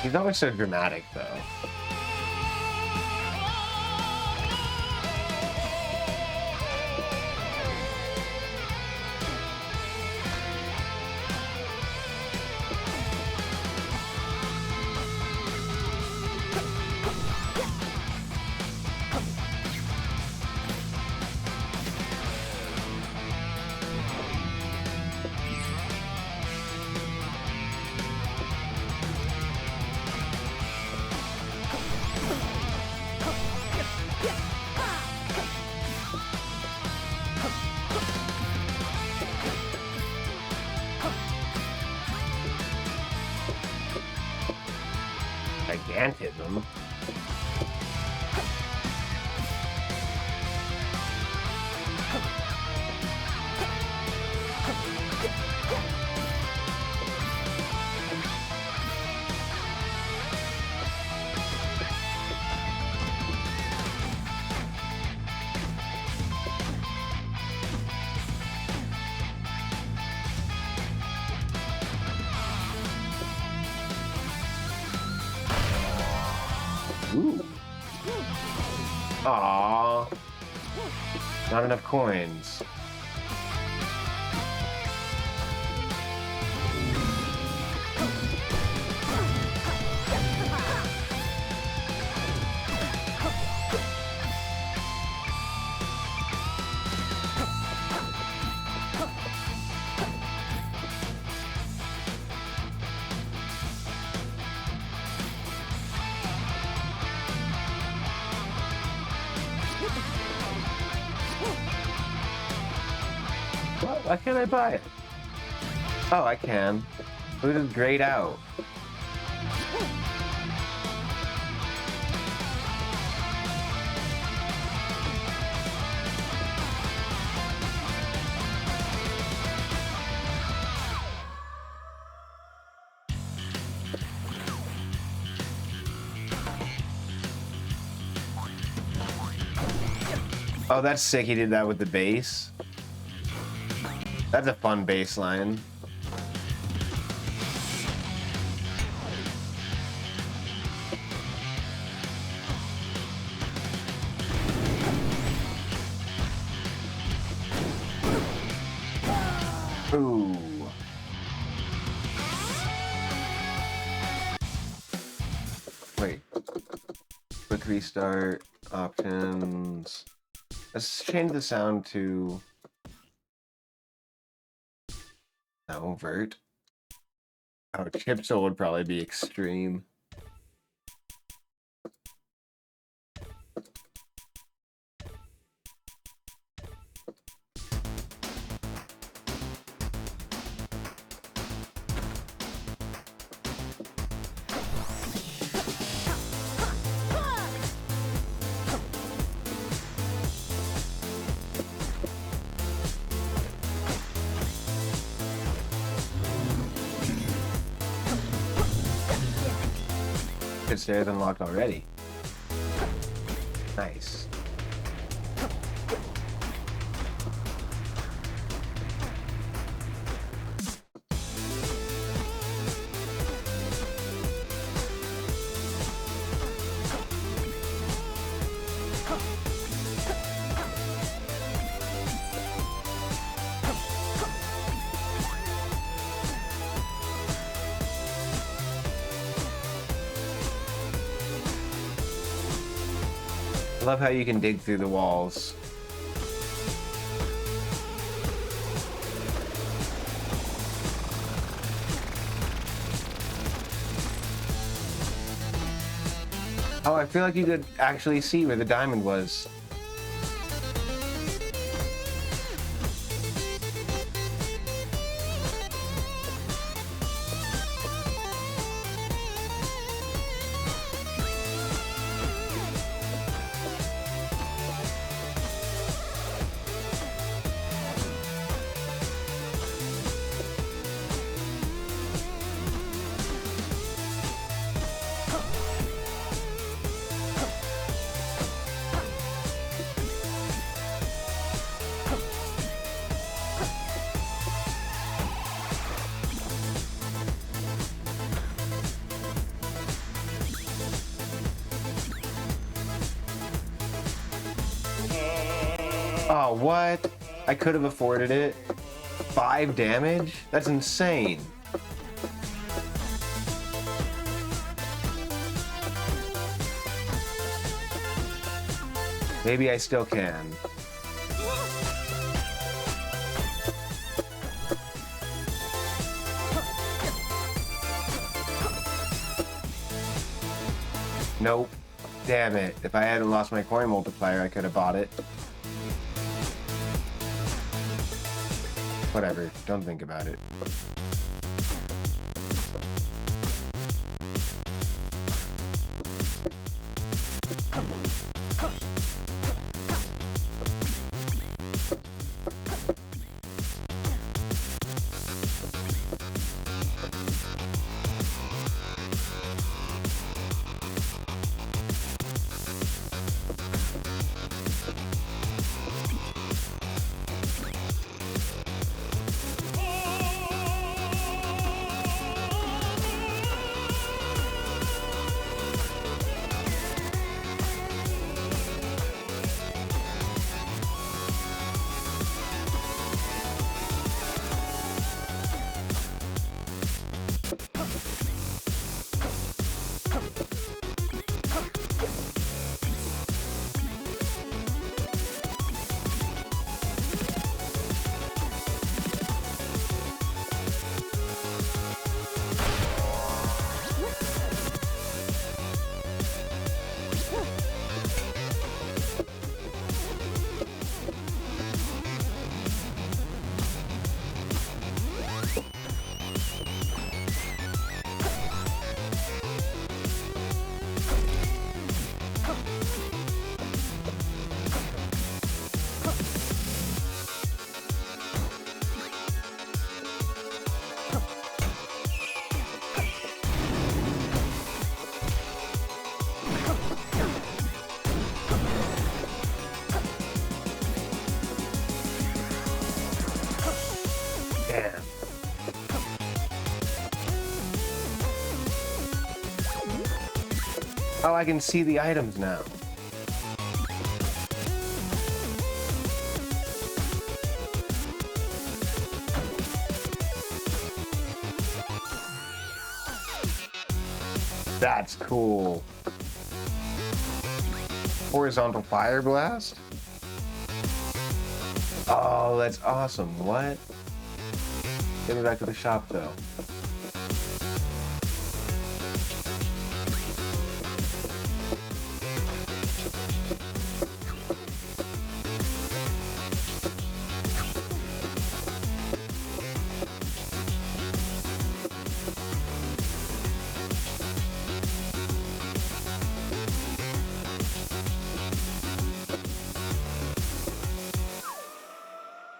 He's always so dramatic, though. Gigantism. Ooh. Aww. Not enough coins. Why can't I buy it? Oh, I can. Food is grayed out. Oh, that's sick. He did that with the bass. That's a fun bass line. Ooh. Wait. Quick restart. Options. Let's change the sound to... No, vert. Oh, chipso would probably be extreme. Stairs unlocked already. Nice. I love how you can dig through the walls. Oh, I feel like you could actually see where the diamond was. Oh, what? I could have afforded it. 5 damage? That's insane. Maybe I still can. Nope. Damn it. If I hadn't lost my coin multiplier, I could have bought it. Whatever. Don't think about it. Oh, I can see the items now. That's cool. Horizontal fire blast? Oh, that's awesome. What? Get me back to the shop though.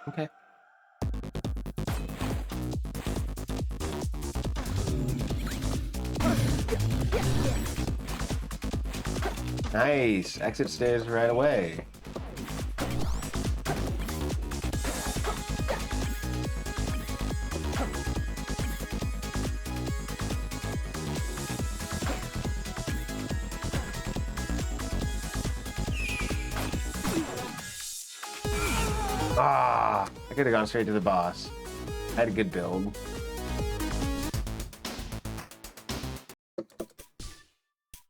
Okay. Nice. Exit stairs right away. Ah, I could have gone straight to the boss. I had a good build.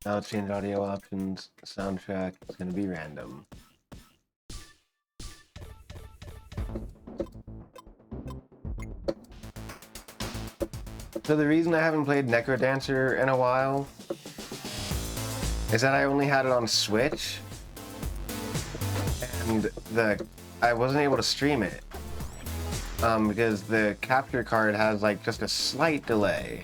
Now let's change audio options. Soundtrack is going to be random. So the reason I haven't played Necrodancer in a while is that I only had it on Switch, and I wasn't able to stream it because the capture card has like just a slight delay.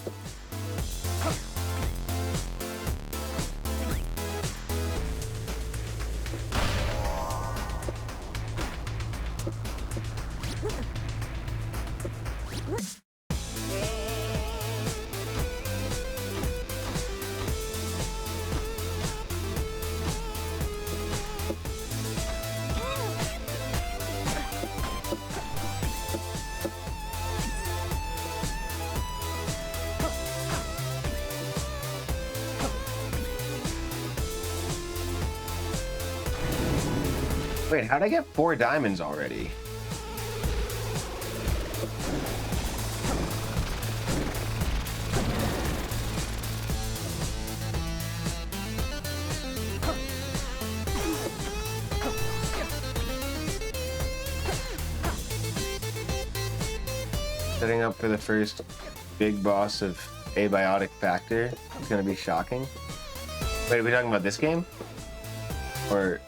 Wait, how'd I get 4 diamonds already? Setting up for the first big boss of Abiotic Factor. It's gonna be shocking. Wait, are we talking about this game? Or...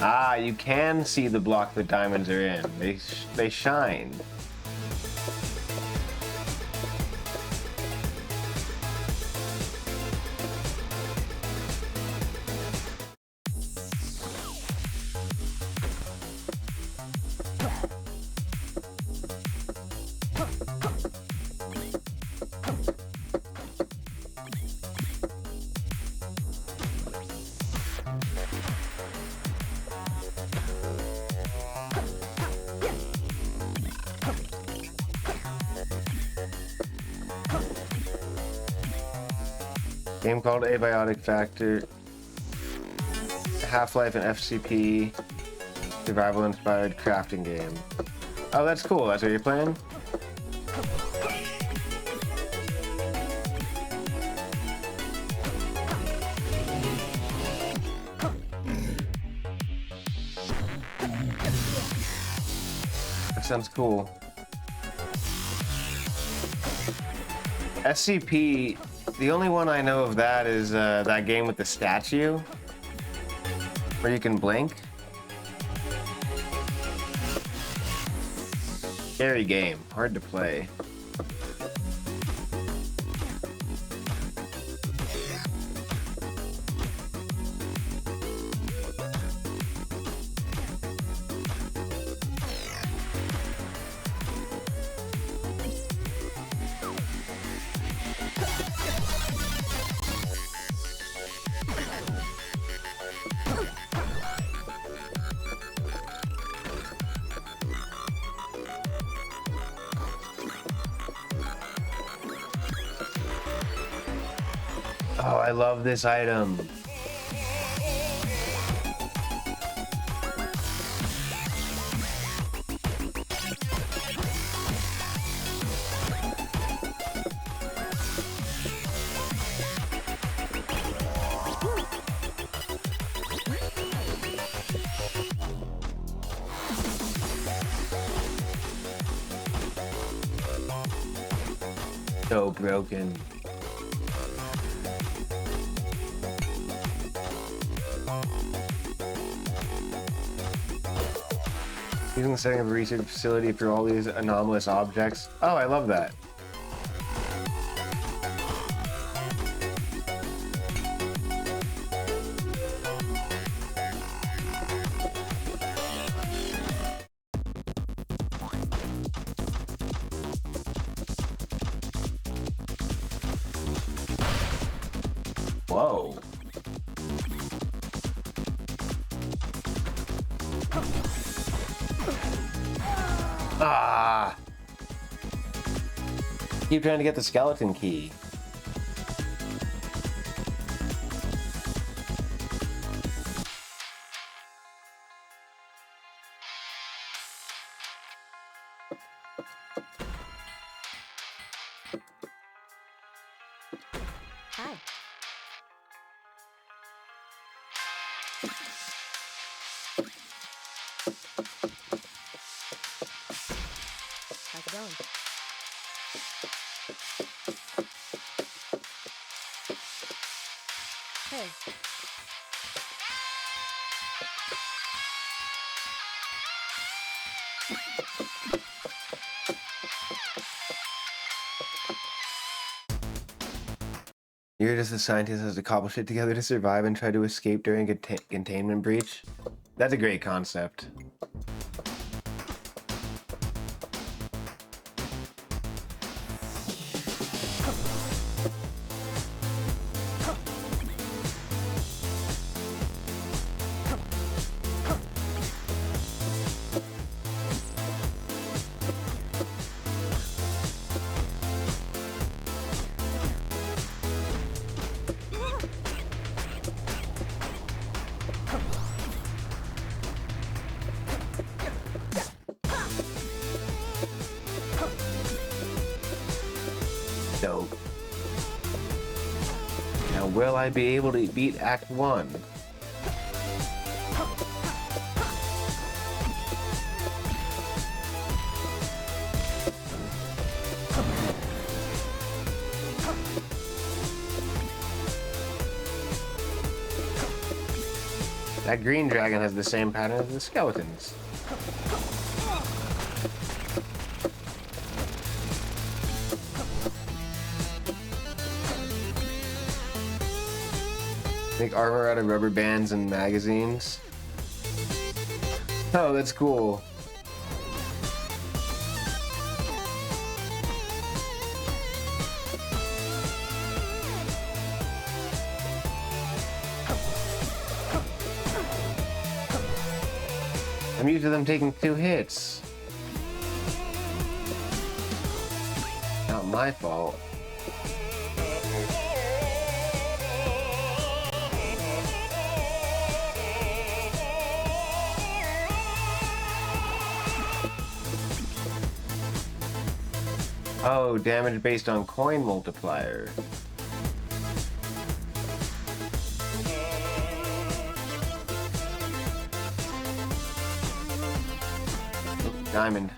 Ah, you can see the block the diamonds are in. They shine. Game called Abiotic Factor. Half-Life and FCP. Survival-inspired crafting game. Oh, that's cool. That's what you're playing? That sounds cool. SCP, the only one I know of that is that game with the statue where you can blink. Scary game, hard to play. Oh, I love this item. So broken. Using the setting of a research facility for all these anomalous objects. Oh, I love that. Whoa. Ah! Keep trying to get the skeleton key. Hi. own. Hey. You're just a scientist that has to cobble shit together to survive and try to escape during a containment breach. That's a great concept. Dope. Now, will I be able to beat Act 1? That green dragon has the same pattern as the skeletons. Make armor out of rubber bands and magazines. Oh, that's cool. I'm used to them taking 2 hits. Not my fault. Oh, damage based on coin multiplier. Diamond.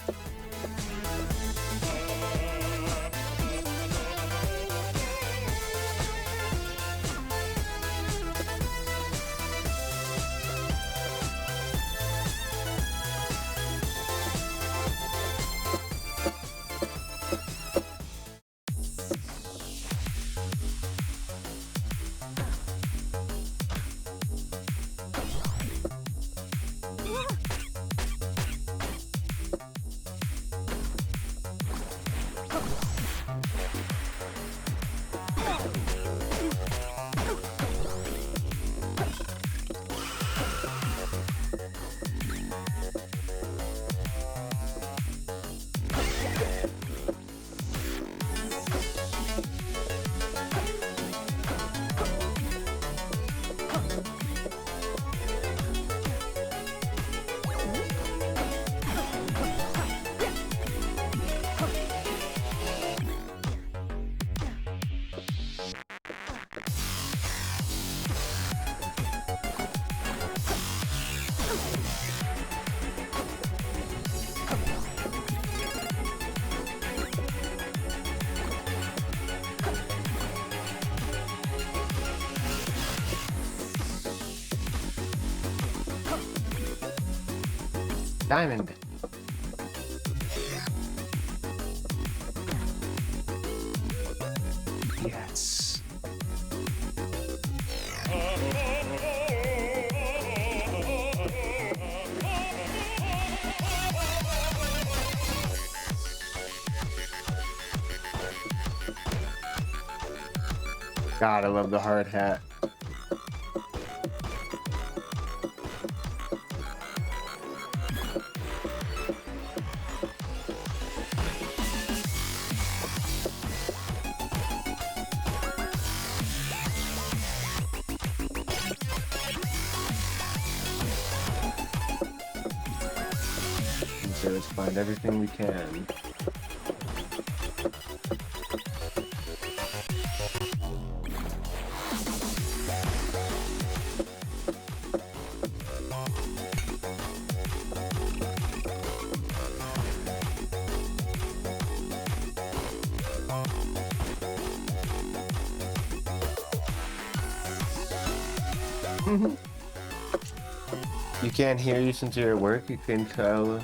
Diamond. Yes. God, I love the hard hat. So let's find everything we can. You can't hear you since you're at work. You can tell.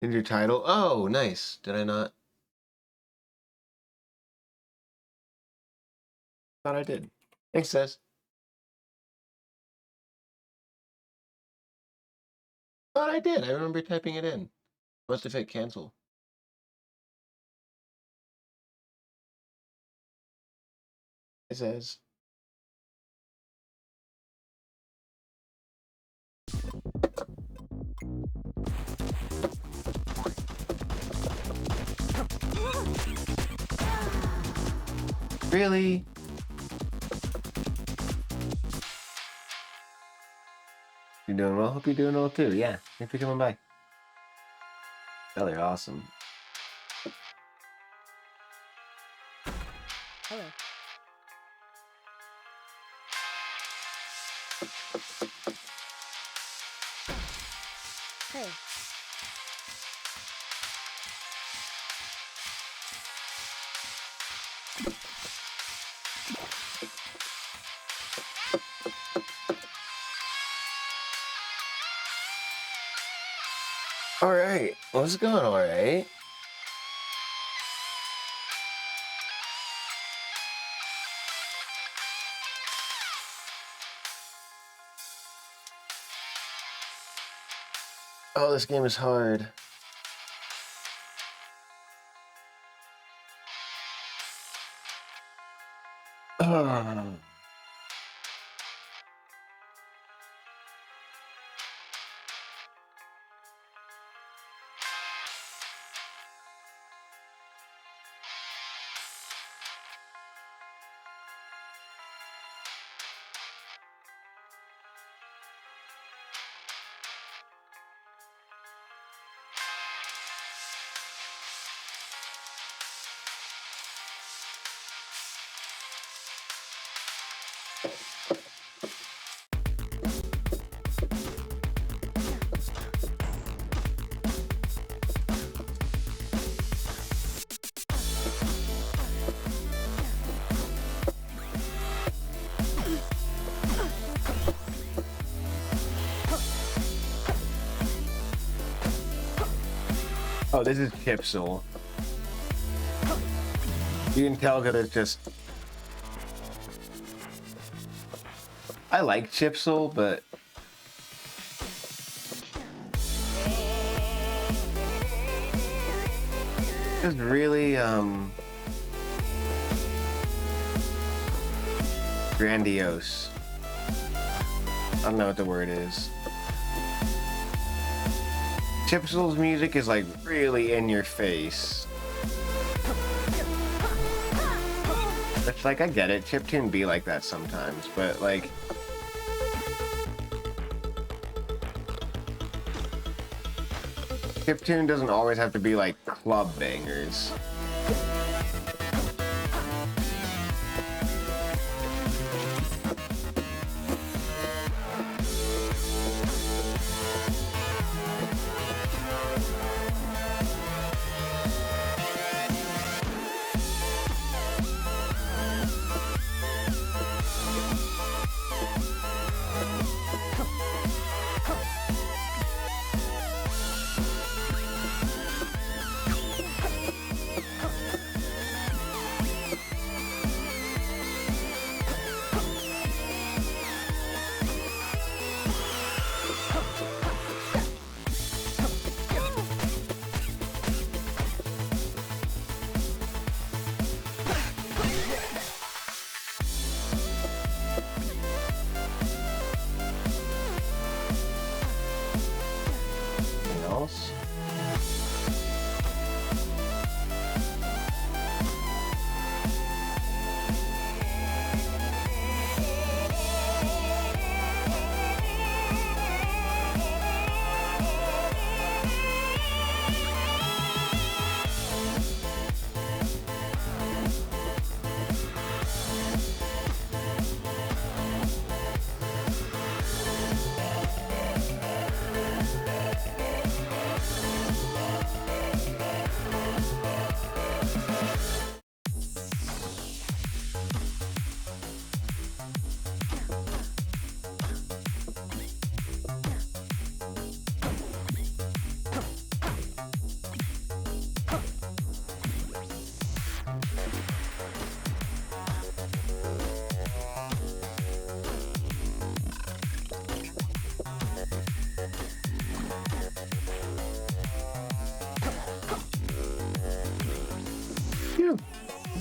In your title? Oh, nice. Did I not? Thought I did. Thanks, Seth. Thought I did. I remember typing it in. Must have hit cancel. It says. Really? You doing well? Hope you're doing well too. Yeah. Thanks for coming by. Oh, they're awesome. Hello. Hey. All right. What's going all right? Oh, this game is hard. Ugh. Oh, this is Chipsel. You can tell that it's just... I like Chipsel, but... It's really, grandiose. I don't know what the word is. Chipsel's music is like really in your face. It's like, I get it, chiptune be like that sometimes, but like... Chiptune doesn't always have to be like club bangers.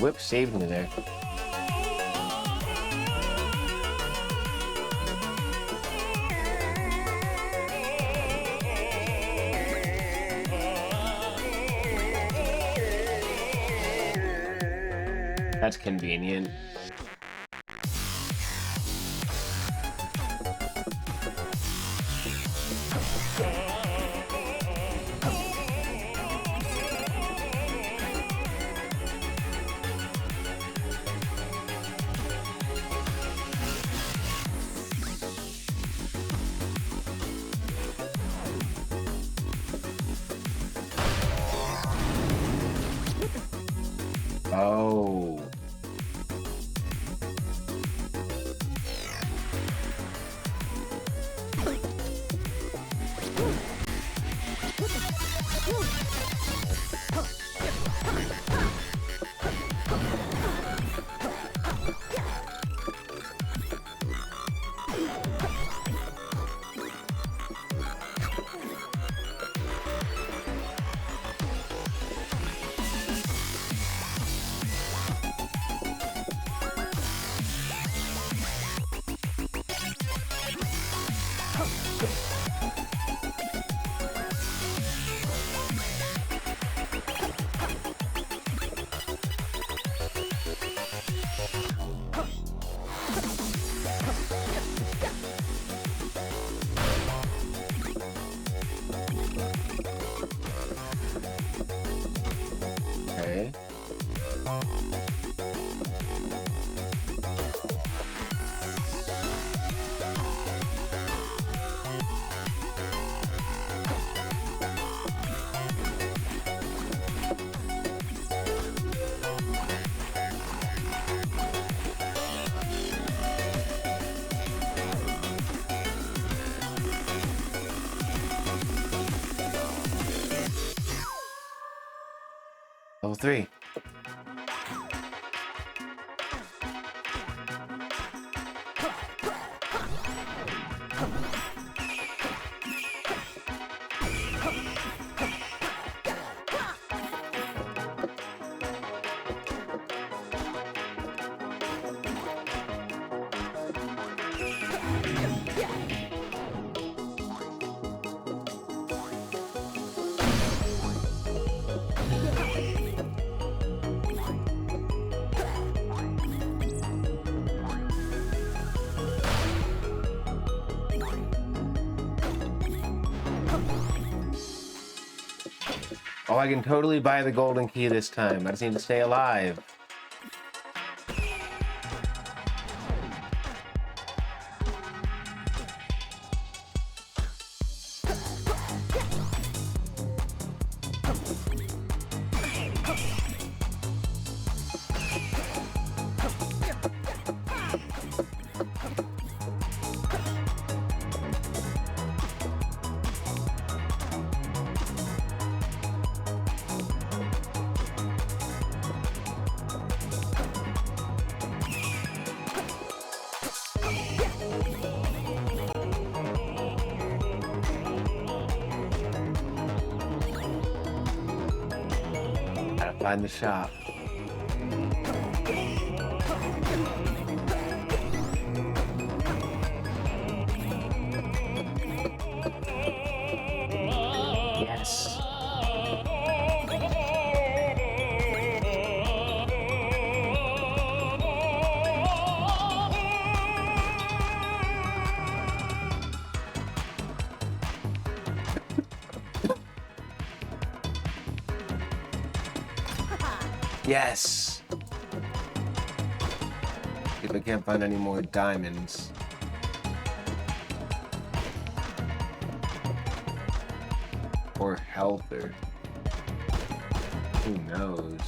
whip saved me there. That's convenient. Oh. Okay. Level 3. Oh, I can totally buy the golden key this time. I just need to stay alive. Gotta find the shop. Yes. Yes! If I can't find any more diamonds. Or health, or who knows?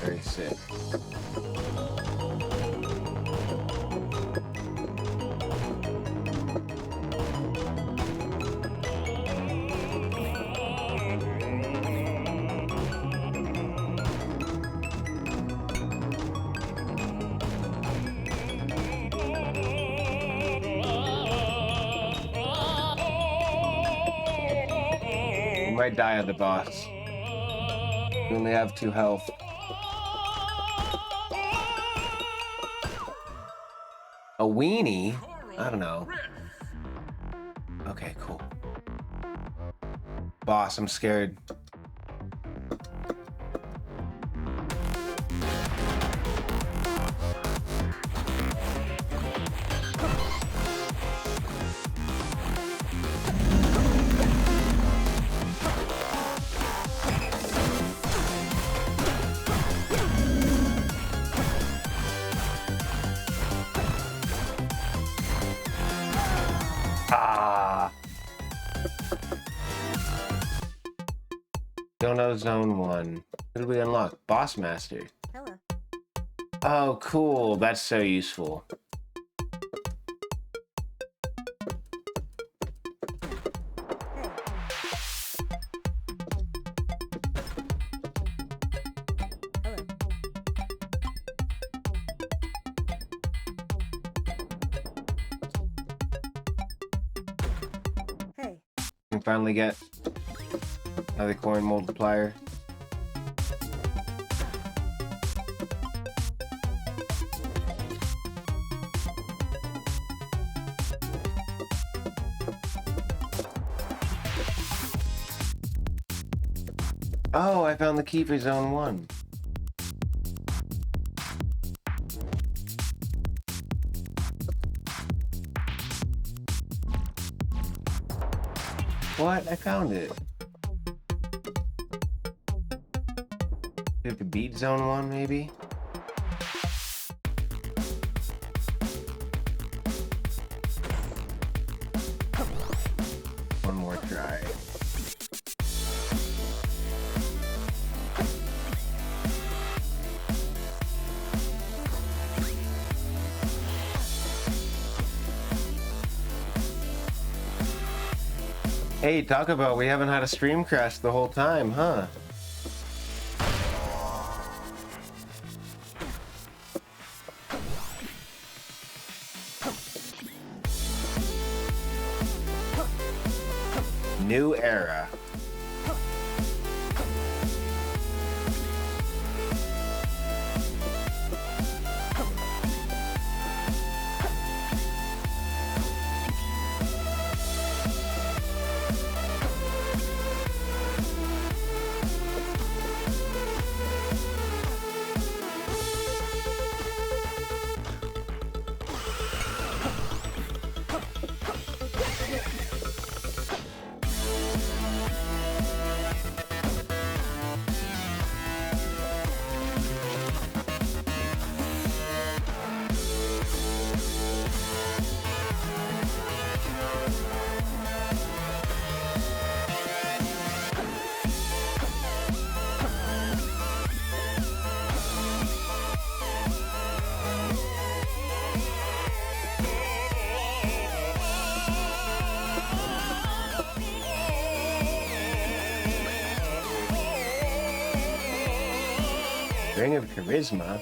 Very sick. You might die at the boss. You only have 2 health. A weenie? I don't know. Okay, cool. Boss, I'm scared. Dono Zone 1. What did we unlock? Boss Master. Hello. Oh, cool. That's so useful. Hey. Can finally get another coin multiplier. Oh, I found the key for Zone 1. What? I found it. You have to beat Zone 1, maybe? One more try. Hey, talk about we haven't had a stream crash the whole time, huh? New era. Ring of Charisma.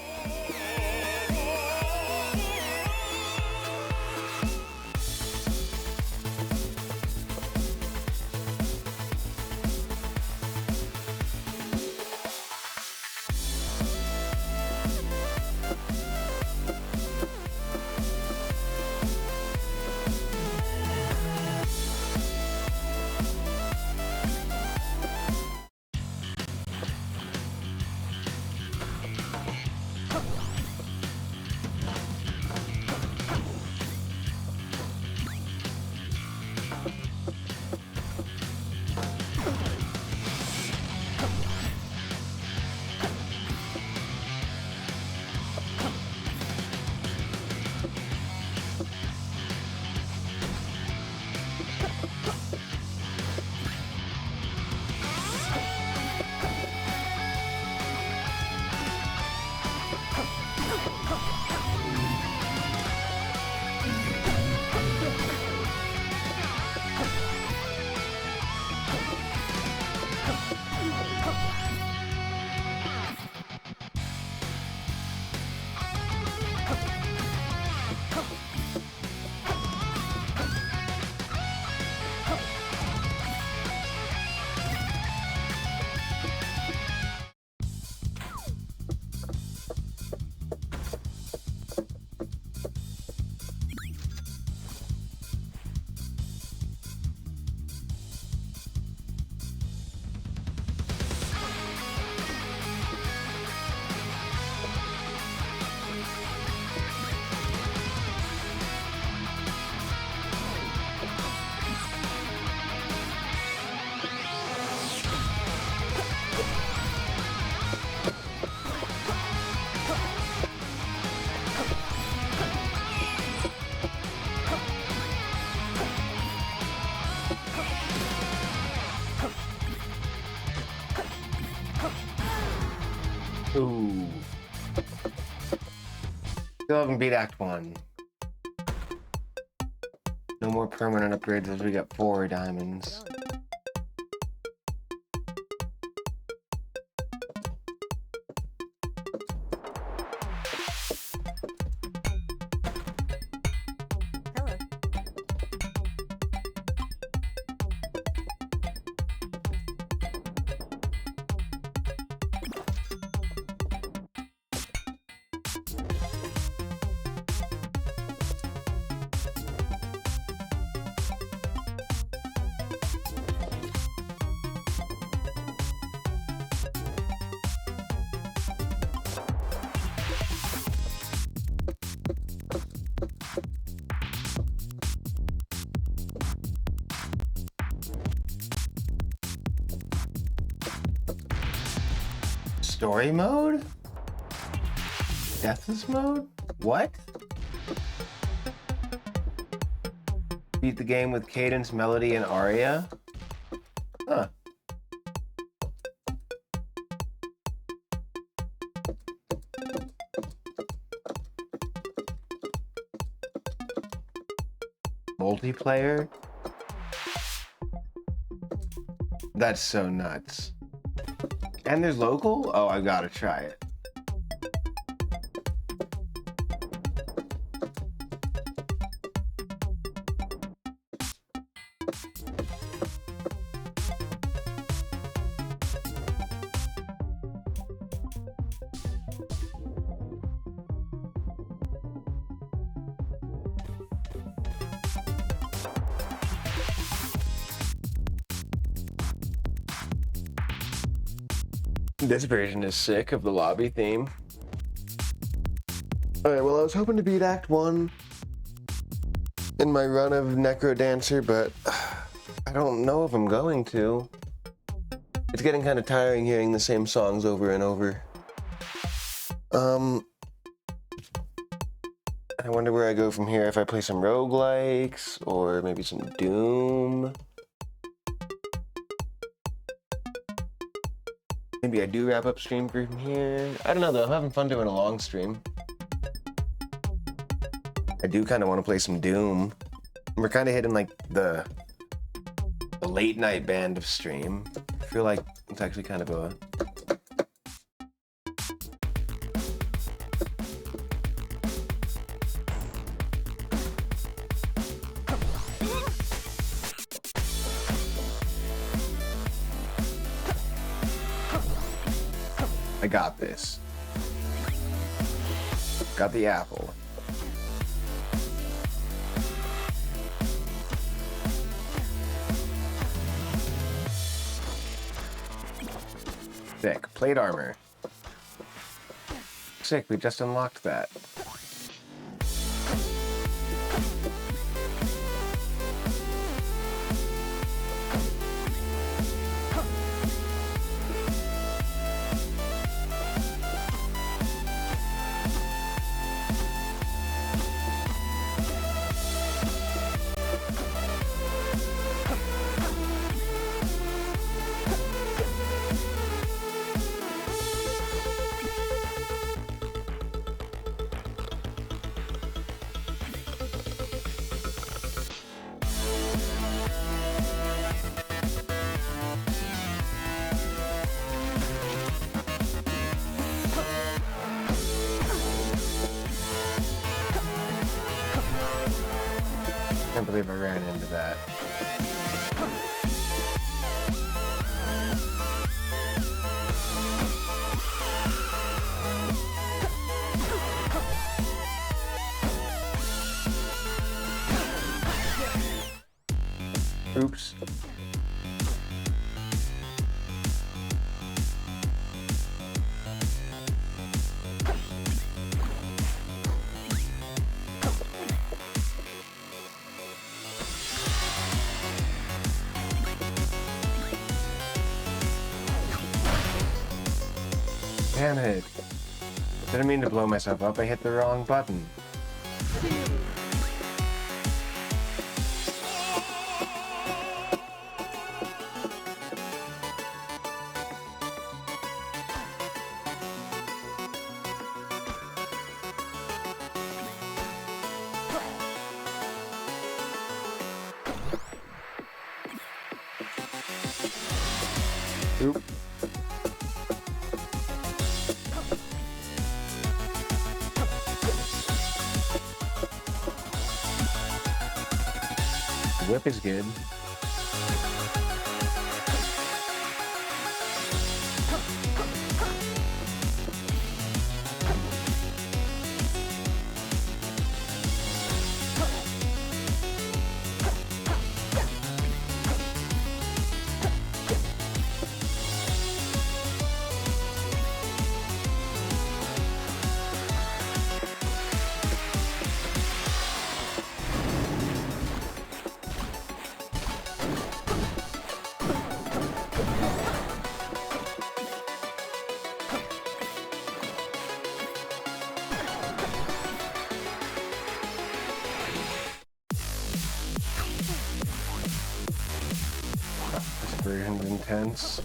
Still haven't beat Act 1. No more permanent upgrades as we got 4 diamonds. Hello. Story mode? Deathless mode? What? Beat the game with cadence, melody, and aria? Huh. Multiplayer? That's so nuts. And there's local? Oh, I gotta try it. This version is sick of the lobby theme. Alright, well I was hoping to beat Act 1 in my run of Necro Dancer, but I don't know if I'm going to. It's getting kind of tiring hearing the same songs over and over. I wonder where I go from here, if I play some roguelikes, or maybe some Doom. Maybe I do wrap up stream from here. I don't know though, I'm having fun doing a long stream. I do kind of want to play some Doom. We're kind of hitting like the late night band of stream. I feel like it's actually kind of a... I got this. Got the apple. Sick. Plate armor. Sick, we just unlocked that. I can't believe I ran into that. Oops. Damn it. Didn't mean to blow myself up, I hit the wrong button. Oop. Whip is good. That's very intense.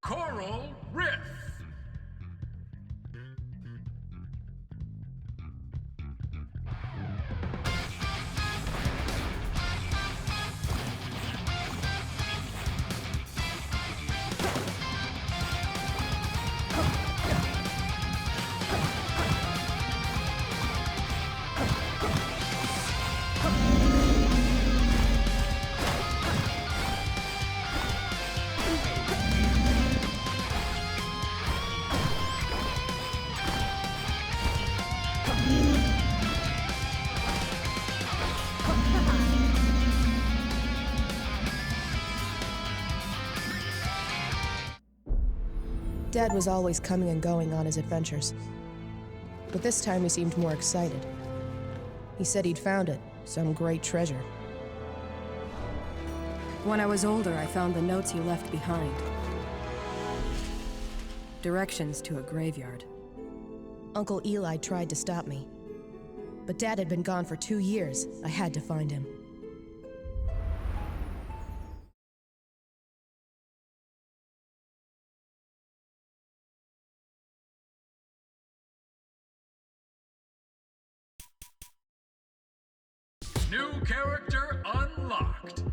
Coral Riff. Dad was always coming and going on his adventures. But this time he seemed more excited. He said he'd found it, some great treasure. When I was older, I found the notes he left behind. Directions to a graveyard. Uncle Eli tried to stop me. But Dad had been gone for 2 years. I had to find him. New character unlocked.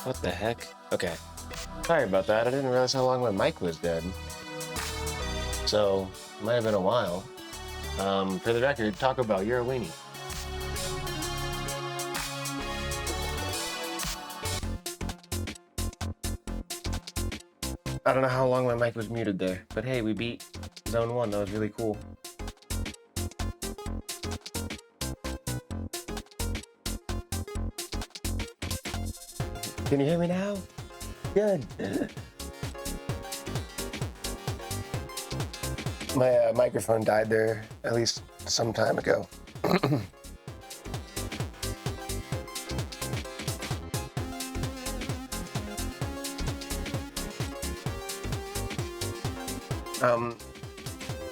What the heck? Okay. Sorry about that. I didn't realize how long my mic was dead. So, it might have been a while. For the record, Taco Bell, you're a weenie. I don't know how long my mic was muted there, but hey, we beat Zone 1. That was really cool. Can you hear me now? Good. My microphone died there at least some time ago.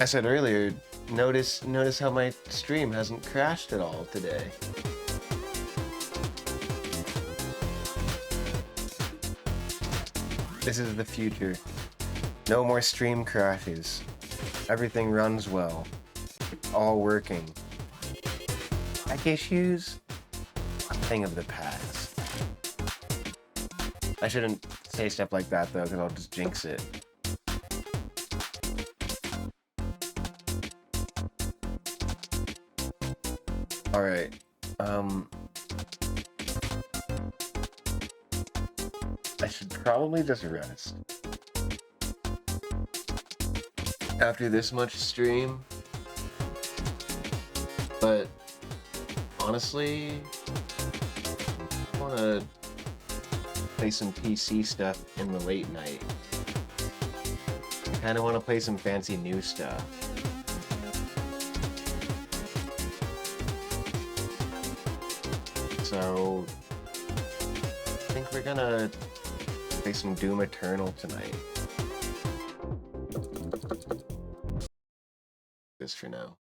I said earlier, notice how my stream hasn't crashed at all today. This is the future. No more stream crashes. Everything runs well. All working. Tech issues? A thing of the past. I shouldn't say stuff like that though, because I'll just jinx it. Alright. I should probably just rest. After this much stream. But honestly, I wanna play some PC stuff in the late night. I kinda wanna play some fancy new stuff. So I think we're gonna play some Doom Eternal tonight. Just for now.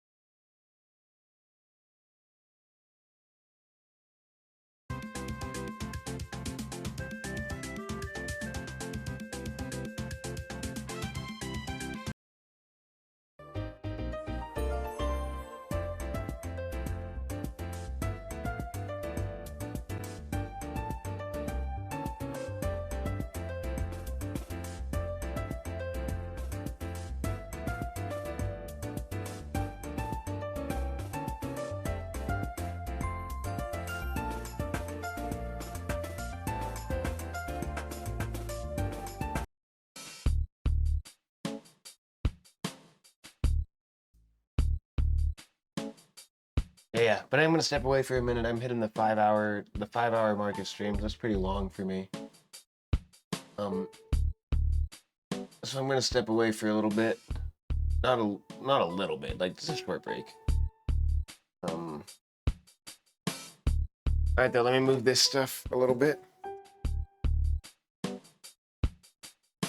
Yeah, but I'm gonna step away for a minute. I'm hitting the 5-hour mark of streams. That's pretty long for me. So I'm gonna step away for a little bit. Not a little bit, like just a short break. Alright though, let me move this stuff a little bit.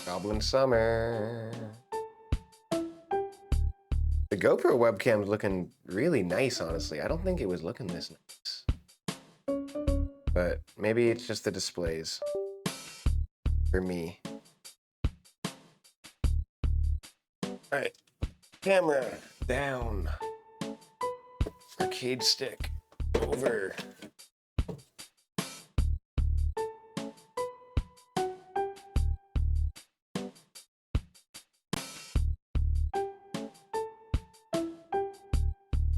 Goblin Summer. The GoPro webcam's looking really nice, honestly. I don't think it was looking this nice. But maybe it's just the displays. For me. Alright. Camera down. Arcade stick over.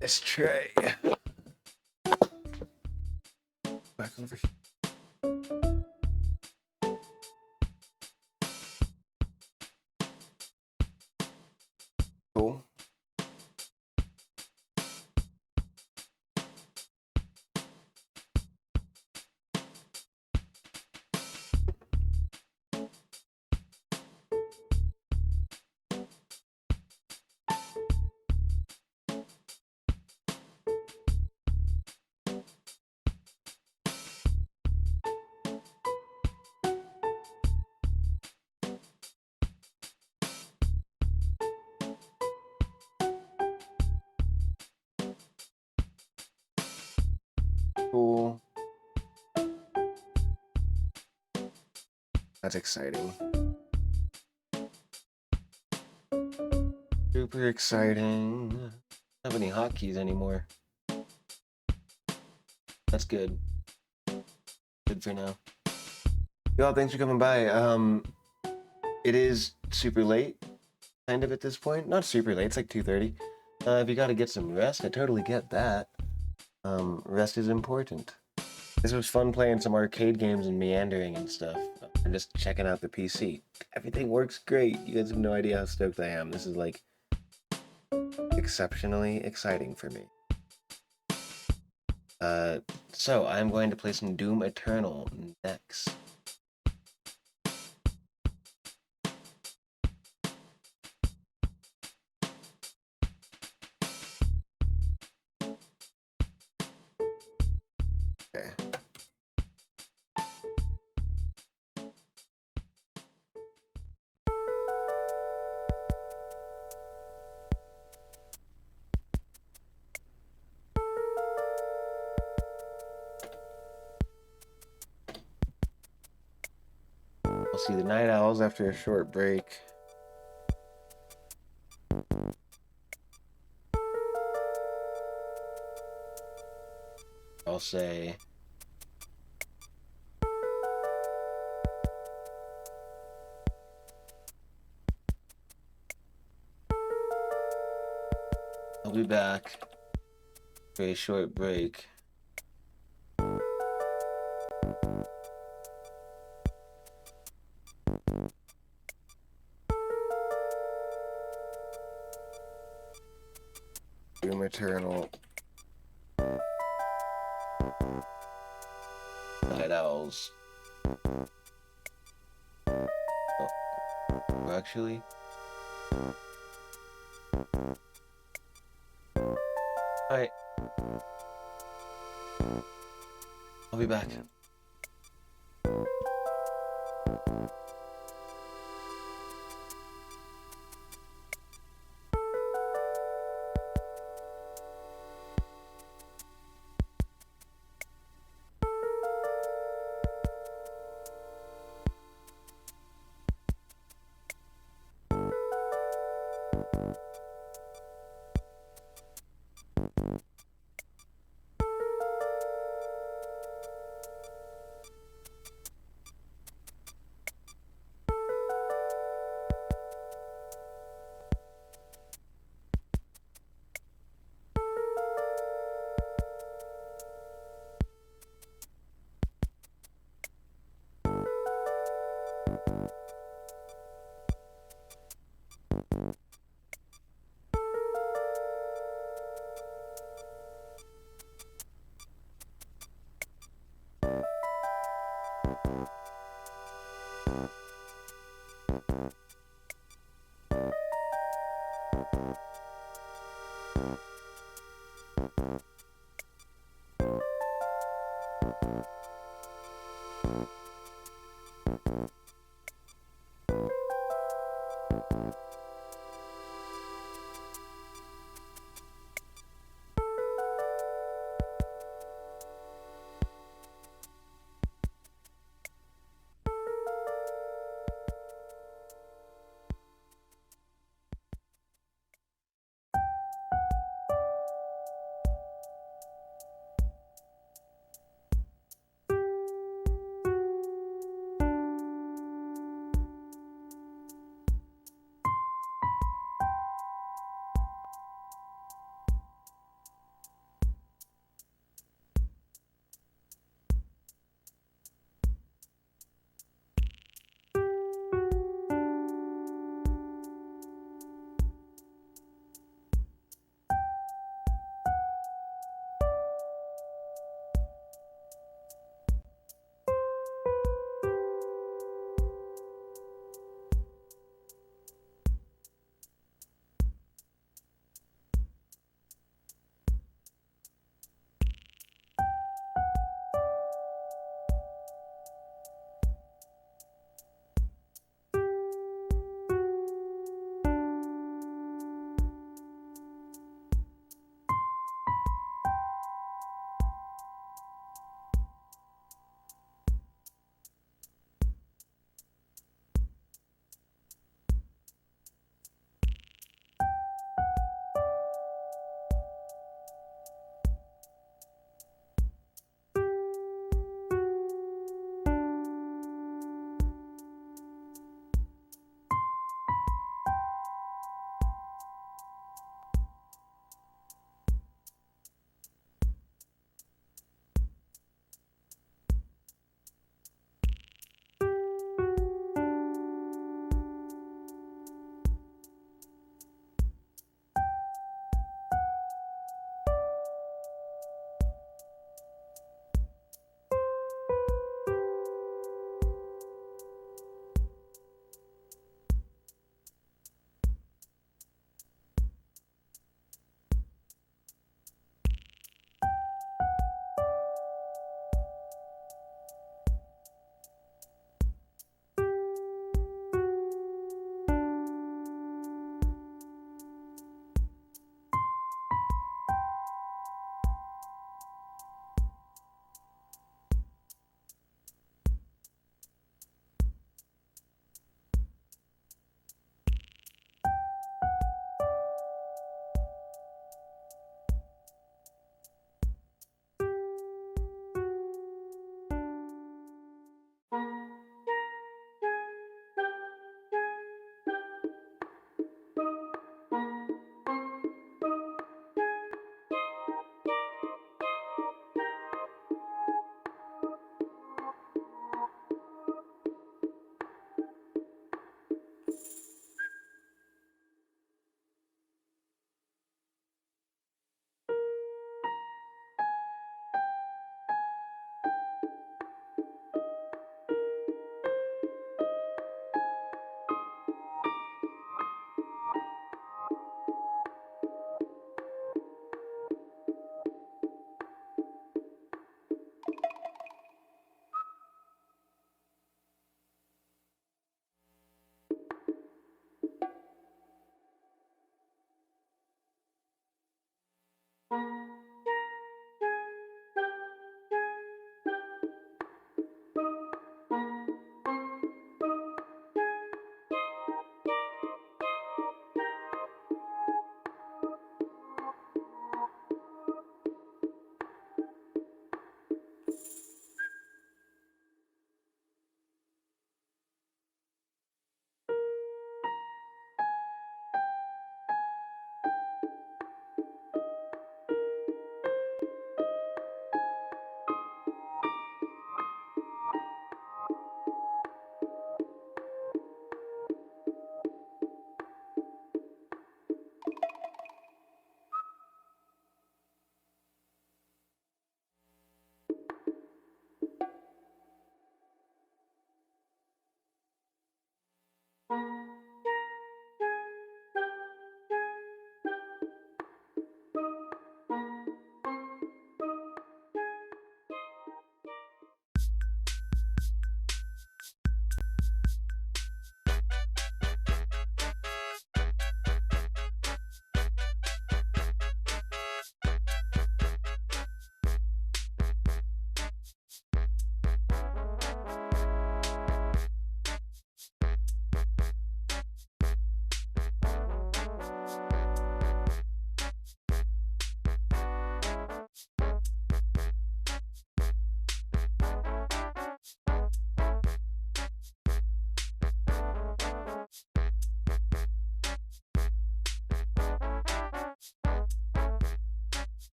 This tray. Back over here. Cool. Cool. That's exciting. Super exciting. I don't have any hotkeys anymore. That's good. Good for now. Y'all, thanks for coming by. It is super late, kind of at this point. Not super late, it's like 2:30. If you gotta get some rest, I totally get that. Rest is important. This was fun playing some arcade games and meandering and stuff. And just checking out the PC. Everything works great. You guys have no idea how stoked I am. This is like exceptionally exciting for me. So I'm going to play some Doom Eternal next. Okay. We'll see the Night Owls after a short break. I'll say I'll be back for a short break. Doom Eternal. Night Owls. Oh, actually. Alright. I'll be back.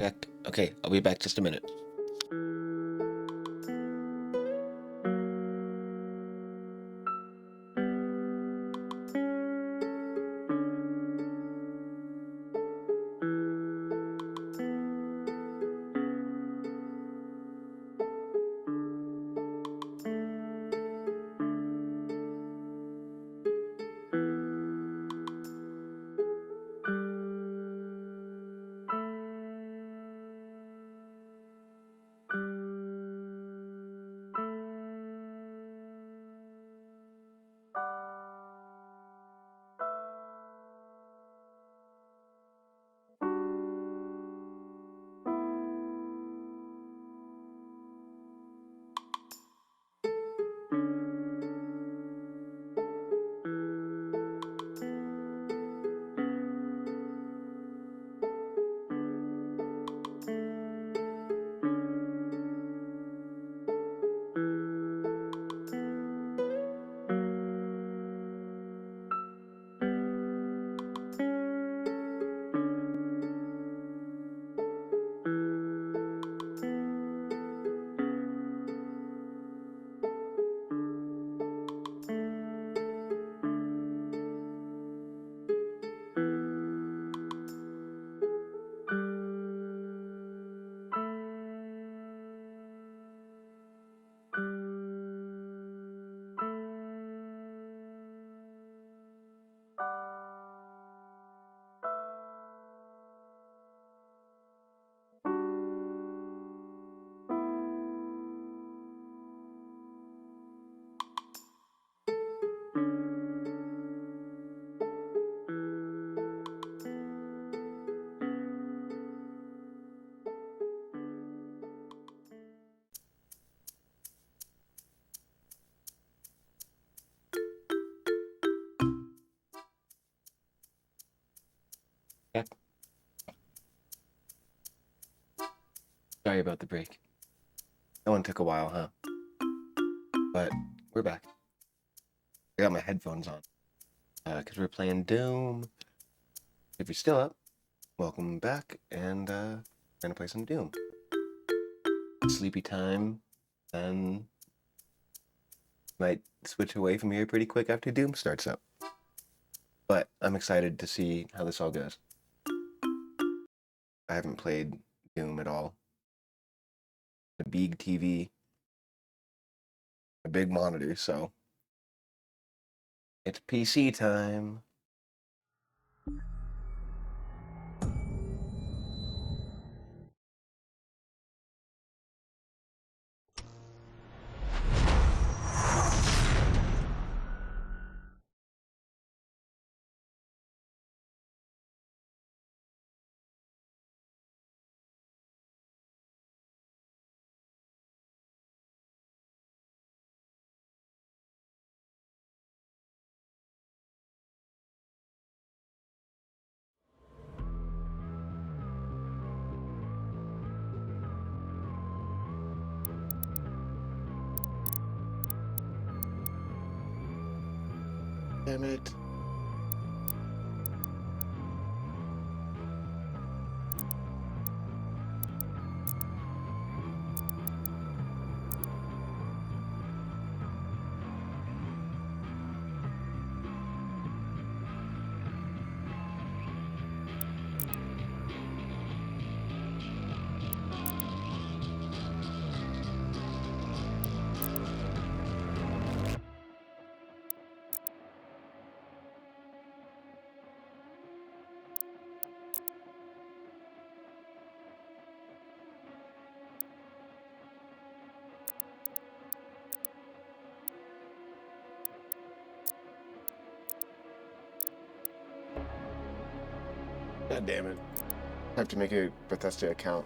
Check. Okay, I'll be back just a minute. Yep. Sorry about the break. That one took a while, huh? But we're back. I got my headphones on. Because we're playing Doom. If you're still up, welcome back. And we're going to play some Doom. Sleepy time. Then might switch away from here pretty quick after Doom starts up. But I'm excited to see how this all goes. I haven't played Doom at all. A big TV, a big monitor, so it's PC time. Damn it. God damn it. I have to make a Bethesda account.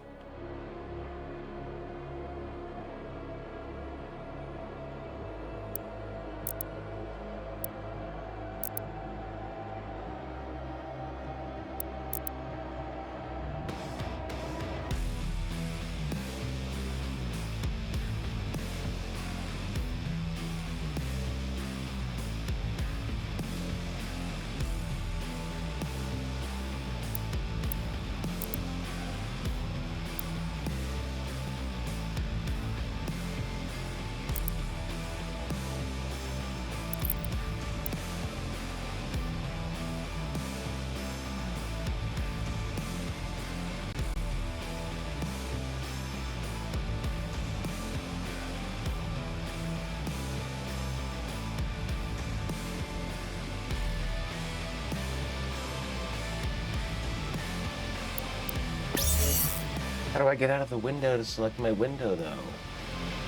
How do I get out of the window to select my window, though?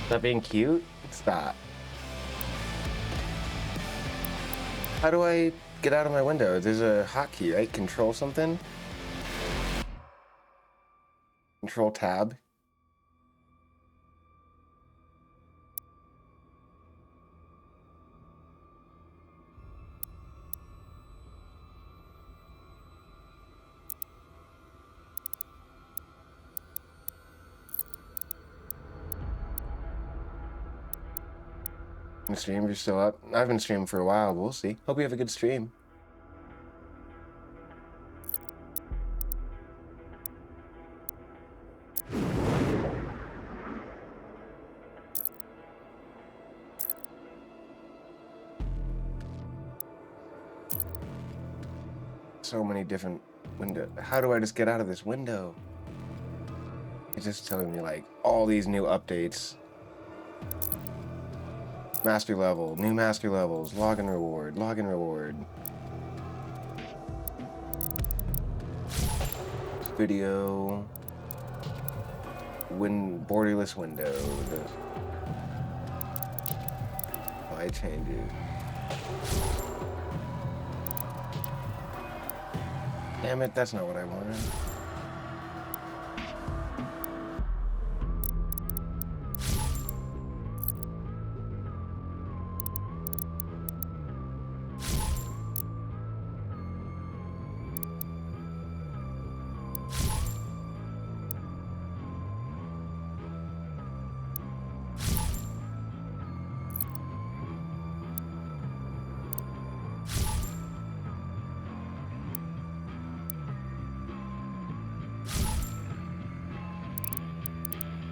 Is that being cute? Stop. How do I get out of my window? There's a hotkey, right? Control something? Control tab? The stream, you're still up? I've been streaming for a while, but we'll see. Hope you have a good stream. So many different windows. How do I just get out of this window? It's just telling me like all these new updates. Master level, new master levels, login reward, login reward. Video. Borderless window. Why change it? Damn it, that's not what I wanted.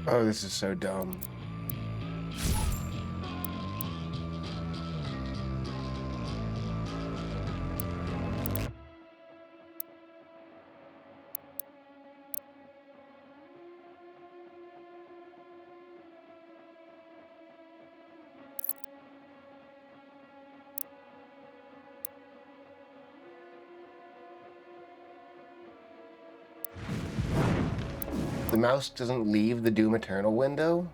Oh, this is so dumb. The mouse doesn't leave the Doom Eternal window?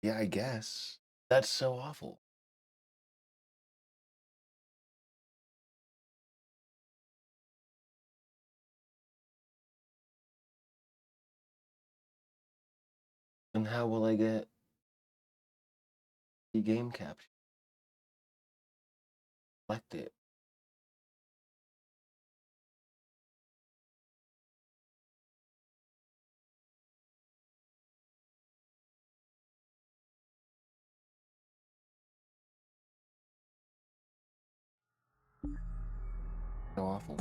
Yeah, I guess. That's so awful. And how will I get the game capture? Select it. So awful.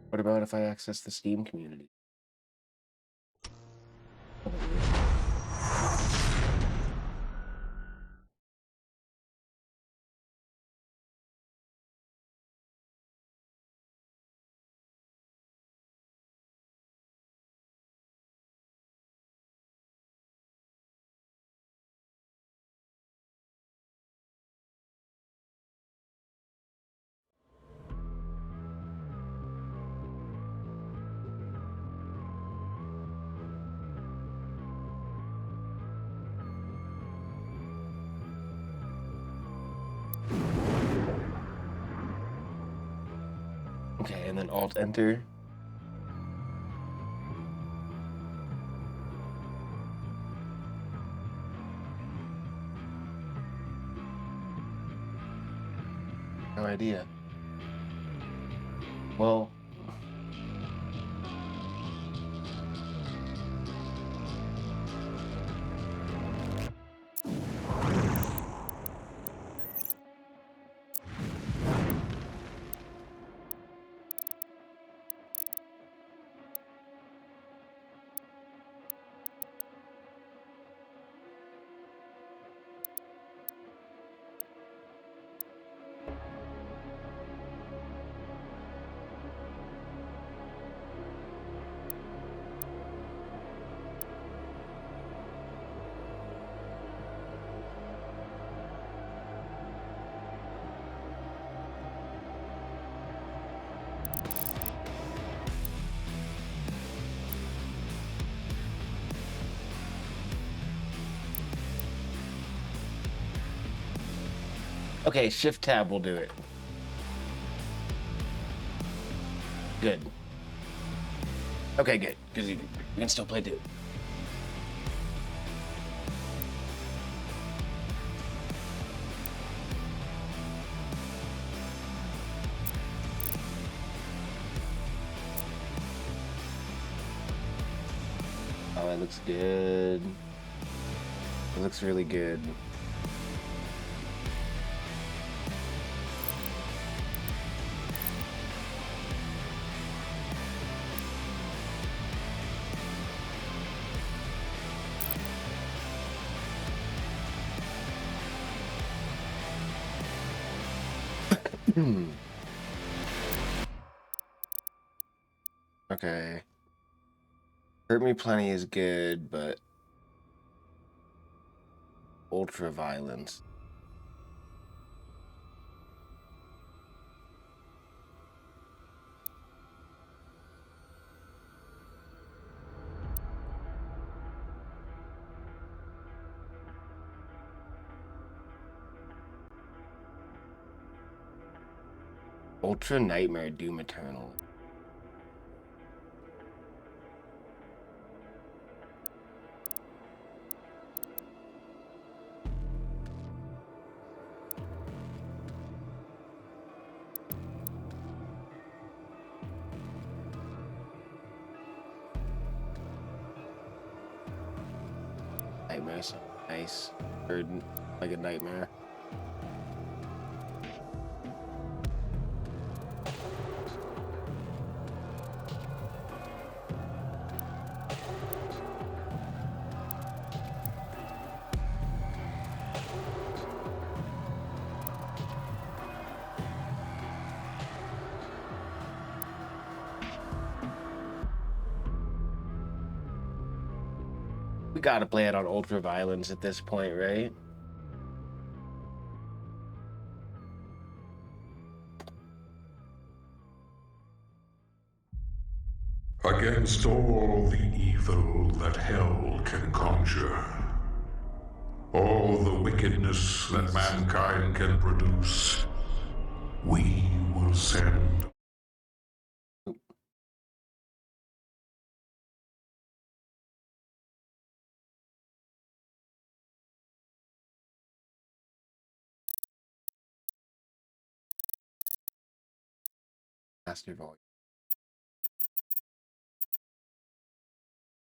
What about if I access the Steam community? Okay, and then Alt Enter. No idea. Well, Okay, shift tab will do it. Good. Okay, good. Because you can still play Dude. Oh, it looks good. It looks really good. Okay. Hurt Me Plenty is good, but ultra violence. Ultra Nightmare Doom Eternal. Nightmare, so nice. Heard like a nightmare. We gotta play it on ultra violence at this point, right? Against all the evil that hell can conjure, all the wickedness that mankind can produce, we will send. Master Volume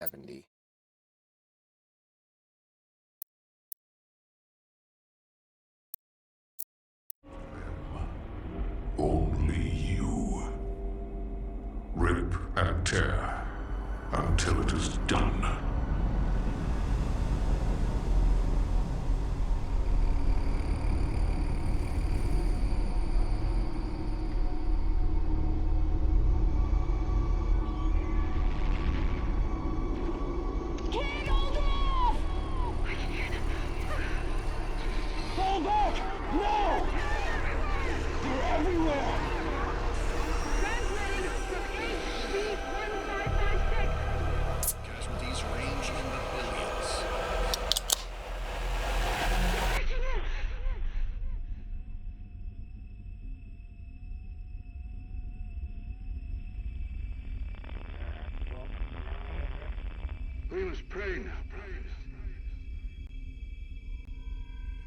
70. Only you. Rip and tear until it is done. Fall back! No! They're everywhere! Transmitting from HV-1556. Casualties range in the billions. We must pray now, brothers.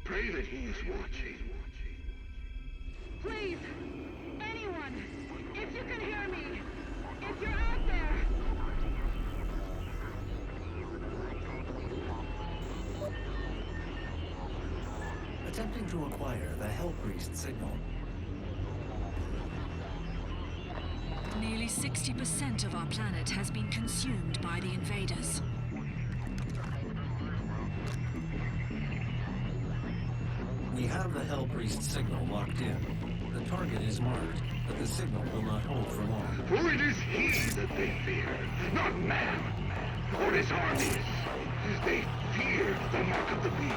Pray that he is watching. Please, anyone, if you can hear me, if you're out there. Attempting to acquire the Hellpriest signal. Nearly 60% of our planet has been consumed by the invaders. We have the Hellpriest signal locked in. The target is marked, but the signal will not hold for long. For it is he that they fear, not man, or his armies. They fear the mark of the beast.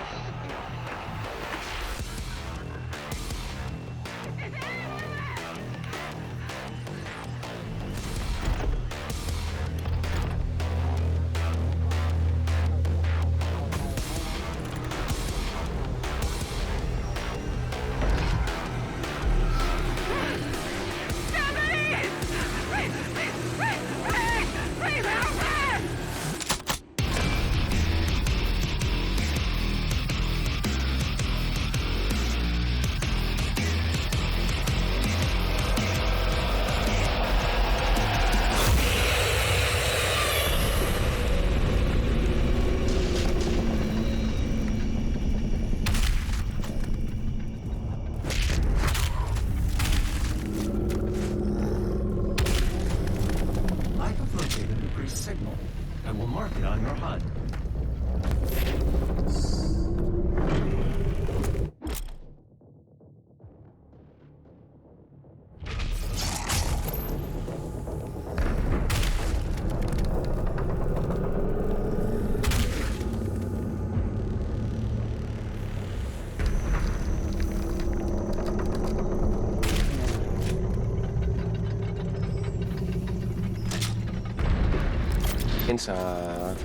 chainsaw.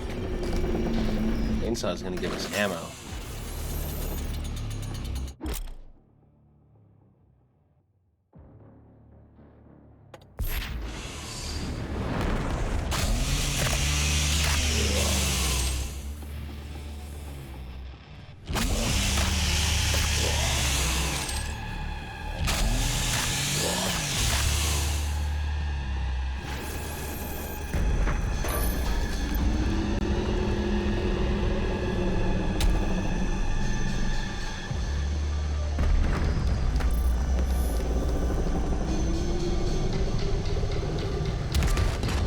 Chainsaw is gonna give us ammo.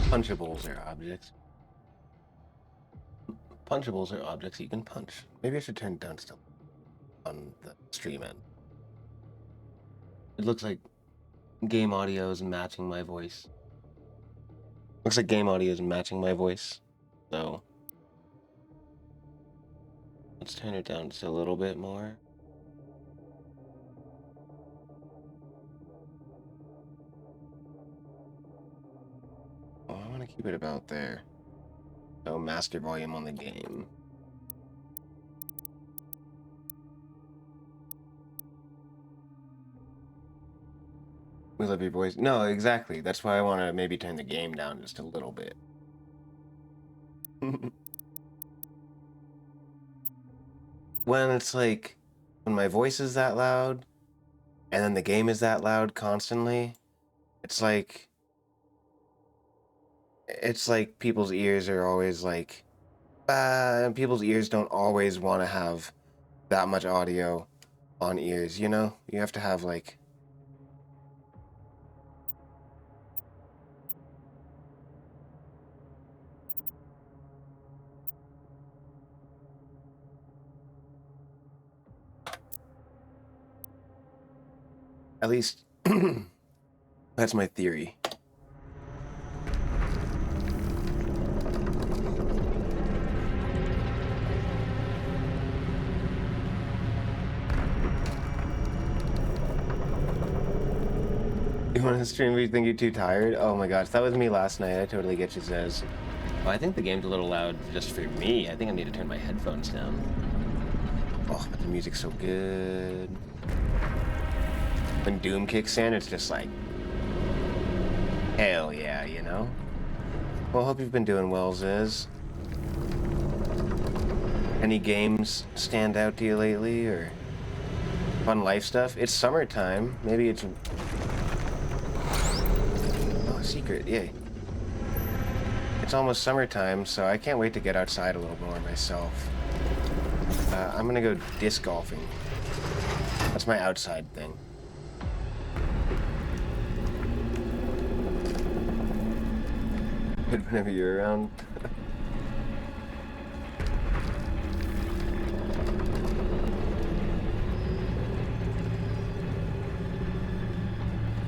Punchables are objects. Punchables are objects you can punch. Maybe I should turn it down still on the stream end. It looks like game audio is matching my voice. Looks like game audio is matching my voice. So let's turn it down just a little bit more. Oh, I want to keep it about there. So master volume on the game. We love your voice. No, exactly. That's why I want to maybe turn the game down just a little bit. When it's like, when my voice is that loud, and then the game is that loud constantly, it's like people's ears are always like, people's ears don't always want to have that much audio on ears, you know? You have to have like, at least that's my theory. You want to stream but you think you're too tired? Oh my gosh, that was me last night. I totally get you, Zez. Oh, I think the game's a little loud just for me. I think I need to turn my headphones down. Oh, but the music's so good. When Doom kicks in, it's just like, hell yeah, you know? Well, hope you've been doing well, Ziz. Any games stand out to you lately, or fun life stuff? It's summertime. Maybe it's... Oh, secret, yay. It's almost summertime, so I can't wait to get outside a little more myself. I'm gonna go disc golfing. That's my outside thing. Good whenever you're around.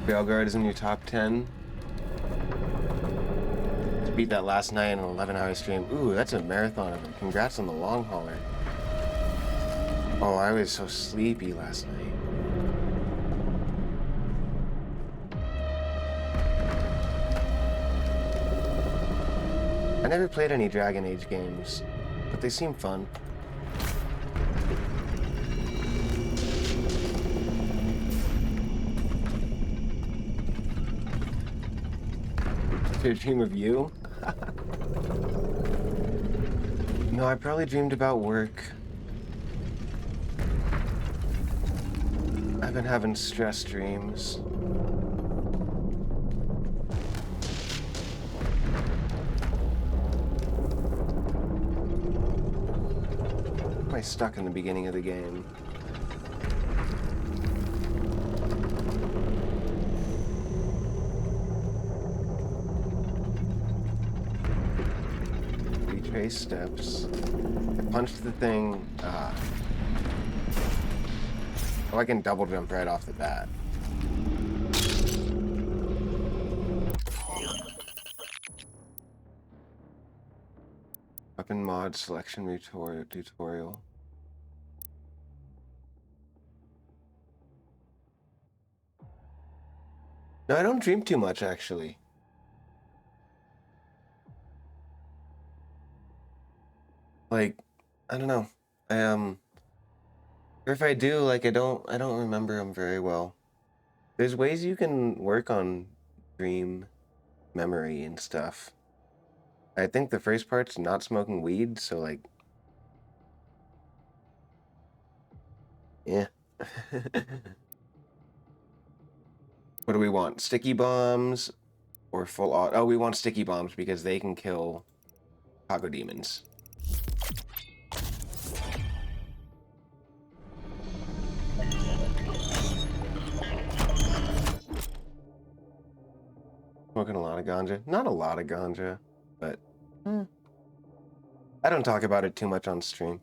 Railguard is in your top 10. Beat that last night in an 11-hour stream. Ooh, that's a marathon of them. Congrats on the long hauler. Oh, I was so sleepy last night. I never played any Dragon Age games, but they seem fun. Did I dream of you? No, I probably dreamed about work. I've been having stress dreams. Am I stuck in the beginning of the game? Retrace steps. I punched the thing. Oh, I can double jump right off the bat. Weapon mod selection tutorial. No, I don't dream too much, actually. Like, I don't know. Or if I do, like, I don't remember them very well. There's ways you can work on dream memory and stuff. I think the first part's not smoking weed, so like, yeah. What do we want? Sticky bombs or full auto? Oh, we want sticky bombs because they can kill Kago demons. Smoking a lot of ganja. Not a lot of ganja, but I don't talk about it too much on stream.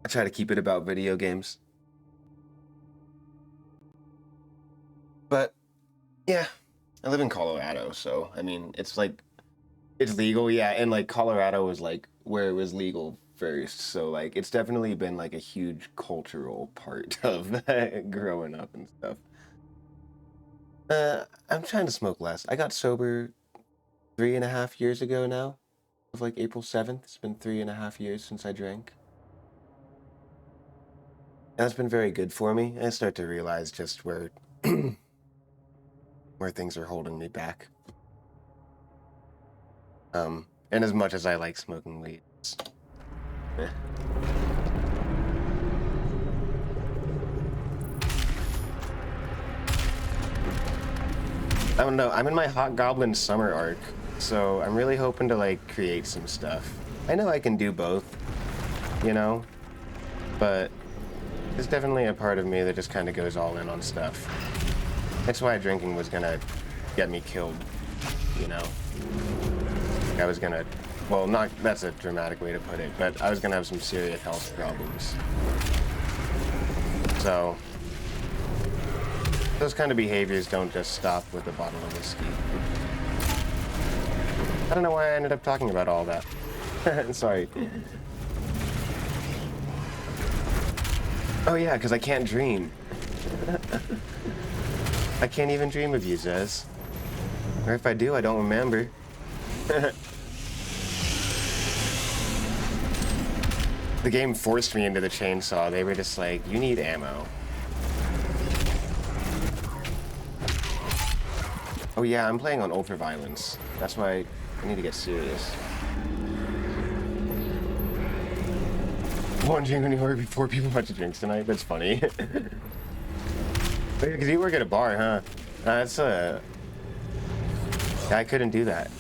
I try to keep it about video games. But yeah, I live in Colorado, so I mean, it's like, it's legal, yeah, and like Colorado was like where it was legal first, so like it's definitely been like a huge cultural part of growing up and stuff. I'm trying to smoke less. I got sober 3.5 years ago now. Of like April 7th. It's been 3.5 years since I drank. And that's been very good for me. I start to realize just where where things are holding me back. And as much as I like smoking weed, it's, eh. I don't know, I'm in my Hot Goblin summer arc, so I'm really hoping to like create some stuff. I know I can do both, you know, but there's definitely a part of me that just kind of goes all in on stuff. That's why drinking was gonna get me killed, you know. I was gonna, well, not, that's a dramatic way to put it, but I was gonna have some serious health problems. So those kind of behaviors don't just stop with a bottle of whiskey. I don't know why I ended up talking about all that. Sorry. Oh yeah, because I can't dream. I can't even dream of you, Zez. Or if I do, I don't remember. The game forced me into the chainsaw. They were just like, you need ammo. Oh yeah, I'm playing on ultraviolence. That's why I need to get serious. One drink when you order before people want to drinks tonight. That's funny. Because you work at a bar, huh? That's I couldn't do that.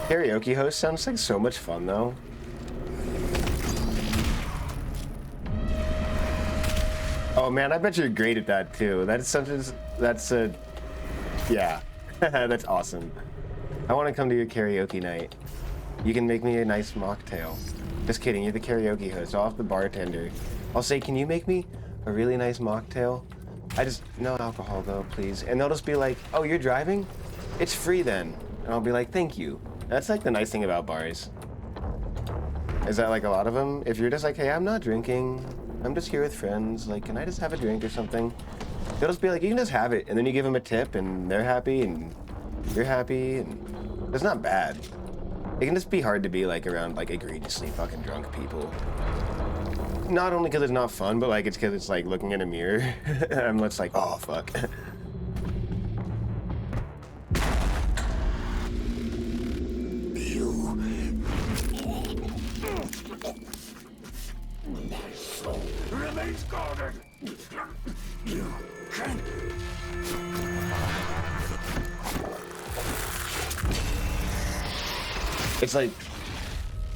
Karaoke host sounds like so much fun, though. Oh man, I bet you're great at that too. That's something. That's a. Yeah, that's awesome. I want to come to your karaoke night. You can make me a nice mocktail. Just kidding, you're the karaoke host. I'll have the bartender. I'll say, can you make me a really nice mocktail? No alcohol though, please. And they'll just be like, oh, you're driving? It's free then. And I'll be like, thank you. That's like the nice thing about bars. Is that like a lot of them? If you're just like, hey, I'm not drinking. I'm just here with friends. Like, can I just have a drink or something? They'll just be like, you can just have it. And then you give them a tip and they're happy and you're happy. And it's not bad. It can just be hard to be like around like egregiously fucking drunk people. Not only because it's not fun, but like it's because it's like looking in a mirror. I'm just like, oh fuck. Remains guarded. You can't. It's like,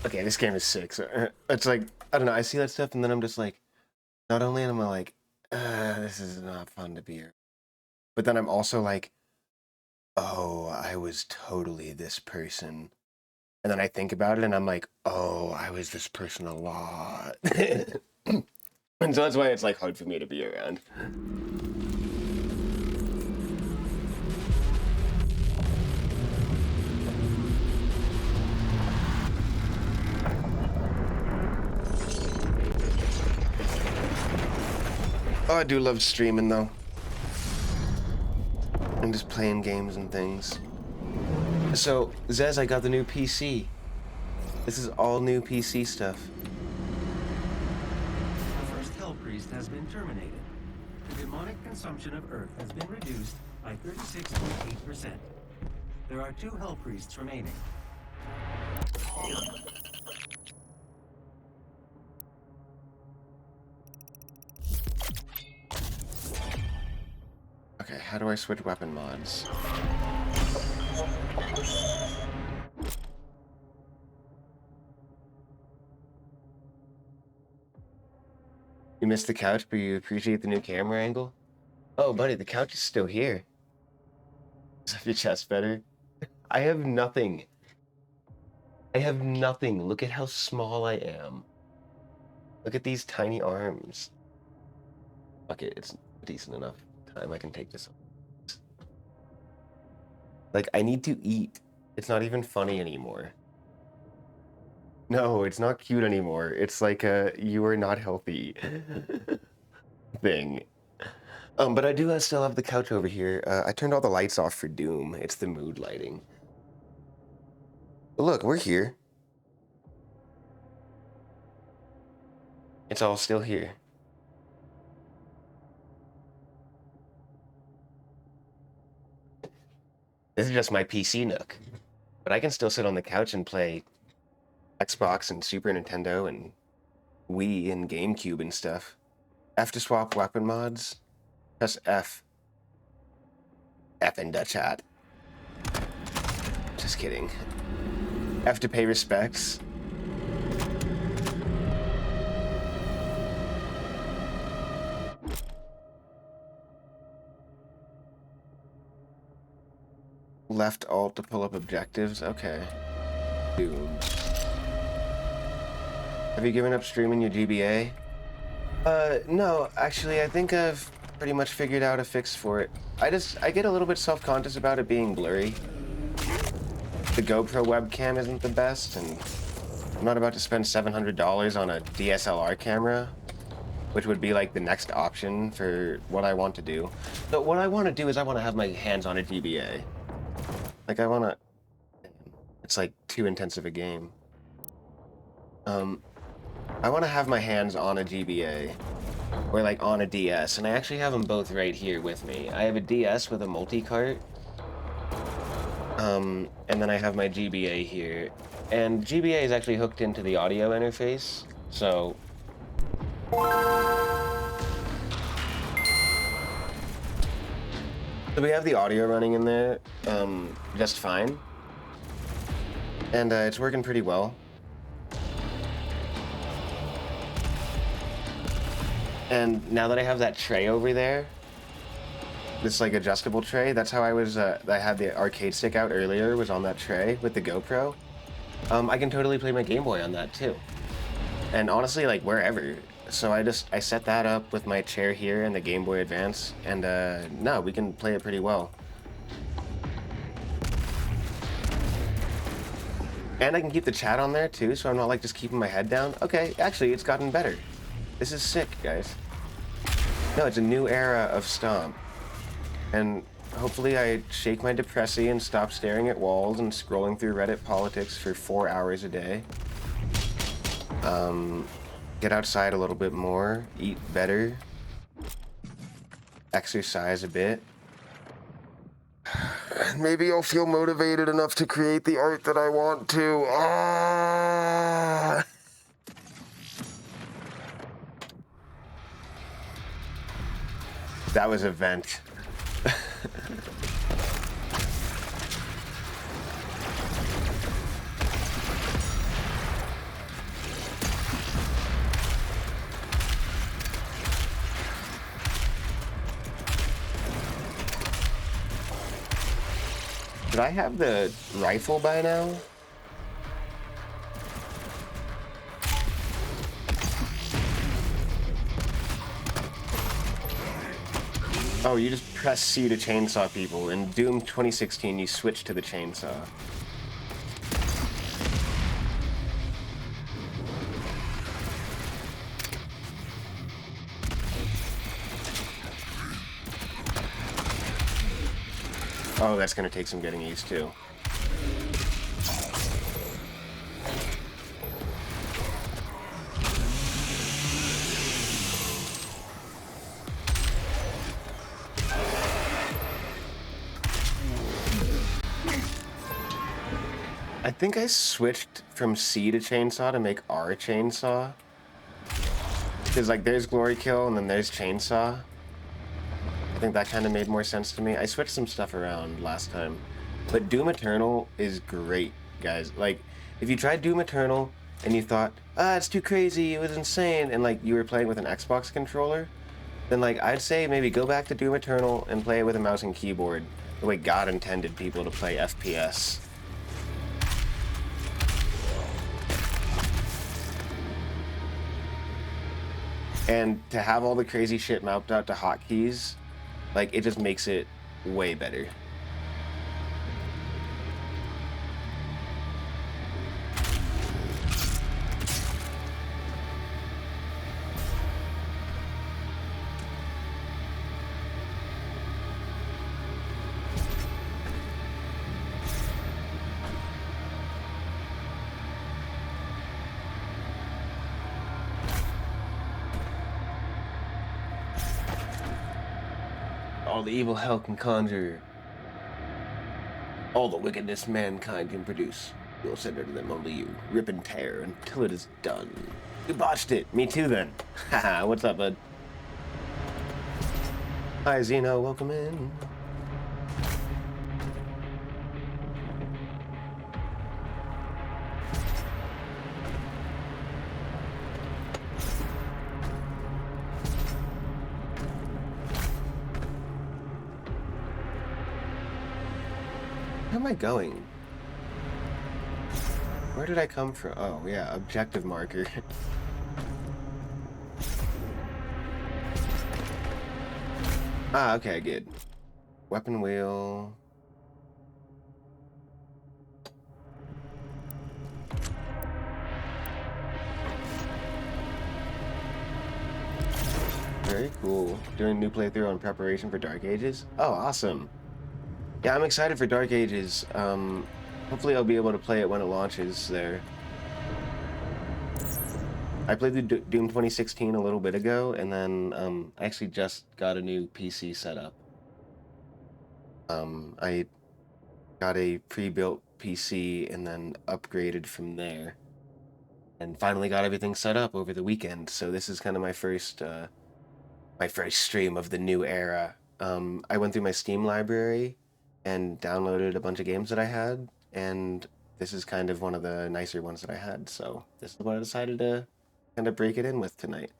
okay, this game is sick. So it's like, I don't know, I see that stuff and then I'm just like, not only am I like, this is not fun to be here, but then I'm also like, oh, I was totally this person. And then I think about it and I'm like, oh, I was this person a lot. And so that's why it's like hard for me to be around. Oh, I do love streaming though. And just playing games and things. So, Zez, I got the new PC. This is all new PC stuff. The first Hell Priest has been terminated. The demonic consumption of Earth has been reduced by 36.8%. There are 2 Hell Priests remaining. Okay, how do I switch weapon mods? You missed the couch, but you appreciate the new camera angle? Oh, buddy, the couch is still here. Is your chest better? I have nothing. I have nothing. Look at how small I am. Look at these tiny arms. Okay, it's decent enough time I can take this. Like, I need to eat. It's not even funny anymore. No, it's not cute anymore. It's like a you are not healthy thing. But I do still have the couch over here. I turned all the lights off for Doom. It's the mood lighting. But look, we're here. It's all still here. This is just my PC nook. But I can still sit on the couch and play Xbox and Super Nintendo and Wii and GameCube and stuff. F to swap weapon mods. Press F. F in the chat. Just kidding. F to pay respects. Left alt to pull up objectives. Okay. Doom. Have you given up streaming your GBA? No, actually, I think I've pretty much figured out a fix for it. I get a little bit self-conscious about it being blurry. The GoPro webcam isn't the best, and I'm not about to spend $700 on a DSLR camera, which would be like the next option for what I want to do. But what I want to do is I want to have my hands on a GBA. Like, I want to... It's like too intensive a game. I want to have my hands on a GBA, or like on a DS, and I actually have them both right here with me. I have a DS with a multi-cart, and then I have my GBA here. And GBA is actually hooked into the audio interface, so... So we have the audio running in there, just fine. And it's working pretty well. And now that I have that tray over there, this like adjustable tray, that's how I was, I had the arcade stick out earlier, was on that tray with the GoPro. I can totally play my Game Boy on that too. And honestly, like wherever. So I set that up with my chair here and the Game Boy Advance, and no, we can play it pretty well. And I can keep the chat on there too, so I'm not like just keeping my head down. Okay, actually, it's gotten better. This is sick, guys. No, it's a new era of Stomp. And hopefully I shake my depressy and stop staring at walls and scrolling through Reddit politics for 4 hours a day. Get outside a little bit more, eat better, exercise a bit. Maybe I'll feel motivated enough to create the art that I want to. Ah! That was a vent. Did I have the rifle by now? Oh, you just press C to chainsaw people. In Doom 2016, you switch to the chainsaw. Oh, that's gonna take some getting used to. I think I switched from C to chainsaw to make R chainsaw. Because like there's glory kill and then there's chainsaw. I think that kind of made more sense to me. I switched some stuff around last time. But Doom Eternal is great, guys. Like, if you tried Doom Eternal and you thought, it's too crazy, it was insane, and like you were playing with an Xbox controller, then like I'd say maybe go back to Doom Eternal and play it with a mouse and keyboard, the way God intended people to play FPS. And to have all the crazy shit mapped out to hotkeys, like, it just makes it way better. All the evil hell can conjure, all the wickedness mankind can produce, you'll send it to them, only you. Rip and tear until it is done. You botched it. Me too, then. Haha, what's up, bud? Hi, Zeno. Welcome in. Where am I going? Where did I come from? Oh, yeah, objective marker. Okay, good. Weapon wheel. Very cool. Doing a new playthrough on preparation for Dark Ages. Oh, awesome. Yeah, I'm excited for Dark Ages. Hopefully I'll be able to play it when it launches there. I played the Doom 2016 a little bit ago, and then I actually just got a new PC setup. I got a pre-built PC and then upgraded from there. And finally got everything set up over the weekend, so this is kind of my first stream of the new era. I went through my Steam library and downloaded a bunch of games that I had, and this is kind of one of the nicer ones that I had, so this is what I decided to kind of break it in with tonight.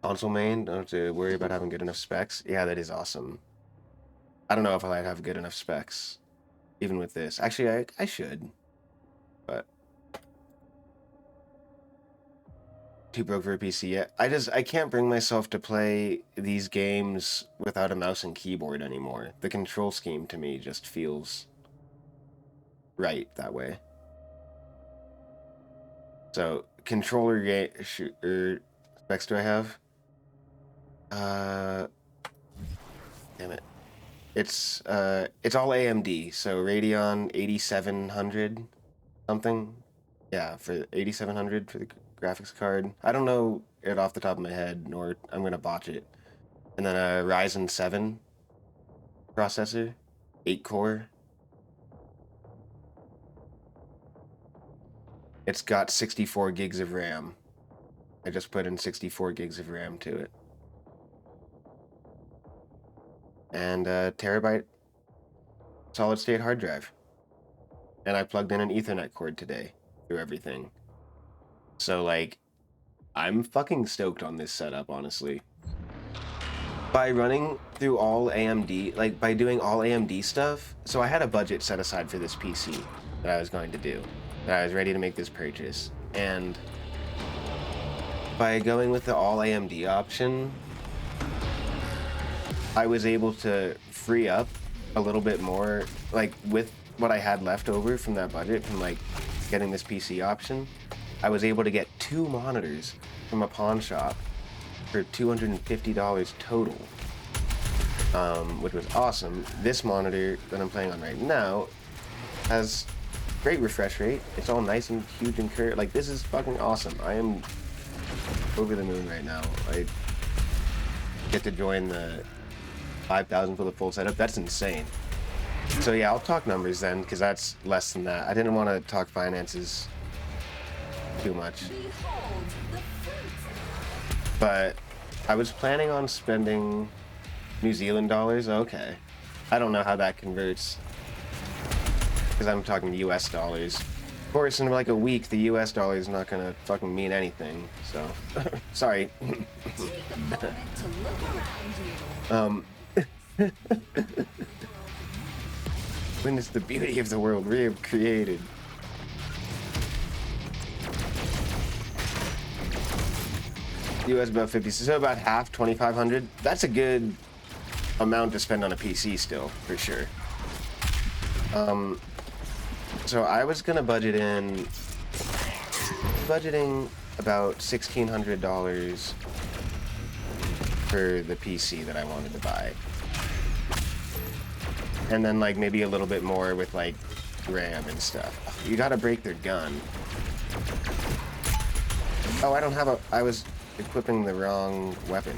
Console main, don't have to worry about having good enough specs. Yeah, that is awesome. I don't know if I'd have good enough specs, even with this. Actually, I should, but too broke for a PC yet. I can't bring myself to play these games without a mouse and keyboard anymore. The control scheme to me just feels right that way. So, controller specs do I have? Damn it. It's all AMD, so Radeon 8700 something. Yeah, for 8700 for the graphics card. I don't know it off the top of my head, nor I'm gonna botch it. And then a Ryzen 7 processor, 8 core. It's got 64 gigs of RAM. I just put in 64 gigs of RAM to it. And a terabyte solid state hard drive. And I plugged in an Ethernet cord today through everything. So, like, I'm fucking stoked on this setup, honestly. By running through all AMD, like, by doing all AMD stuff, so I had a budget set aside for this PC that I was going to do, that I was ready to make this purchase. And by going with the all AMD option, I was able to free up a little bit more, like, with what I had left over from that budget, from, like, getting this PC option. I was able to get 2 monitors from a pawn shop for $250 total. which was awesome. This monitor that I'm playing on right now has great refresh rate. It's all nice and huge and clear. Like, this is fucking awesome. I am over the moon right now. I get to join the 5,000 for the full setup. That's insane. So yeah, I'll talk numbers then, because that's less than that. I didn't want to talk finances too much. But I was planning on spending New Zealand dollars. Okay. I don't know how that converts, because I'm talking US dollars. Of course, in like a week, the US dollar is not gonna fucking mean anything, so sorry. Witness the beauty of the world we have created. US about 50, so about half, 2,500. That's a good amount to spend on a PC still, for sure. So I was gonna budgeting about $1,600 for the PC that I wanted to buy. And then like maybe a little bit more with like RAM and stuff. You gotta break their gun. Oh, I don't have I was equipping the wrong weapon.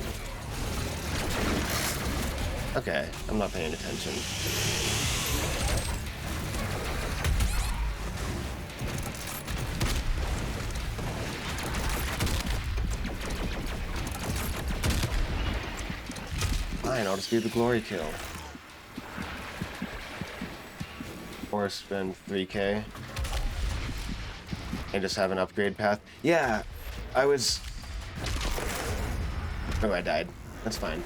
Okay, I'm not paying attention. Fine, I'll just do the glory kill. Or spend 3K and just have an upgrade path. Yeah, I was... Oh, I died. That's fine.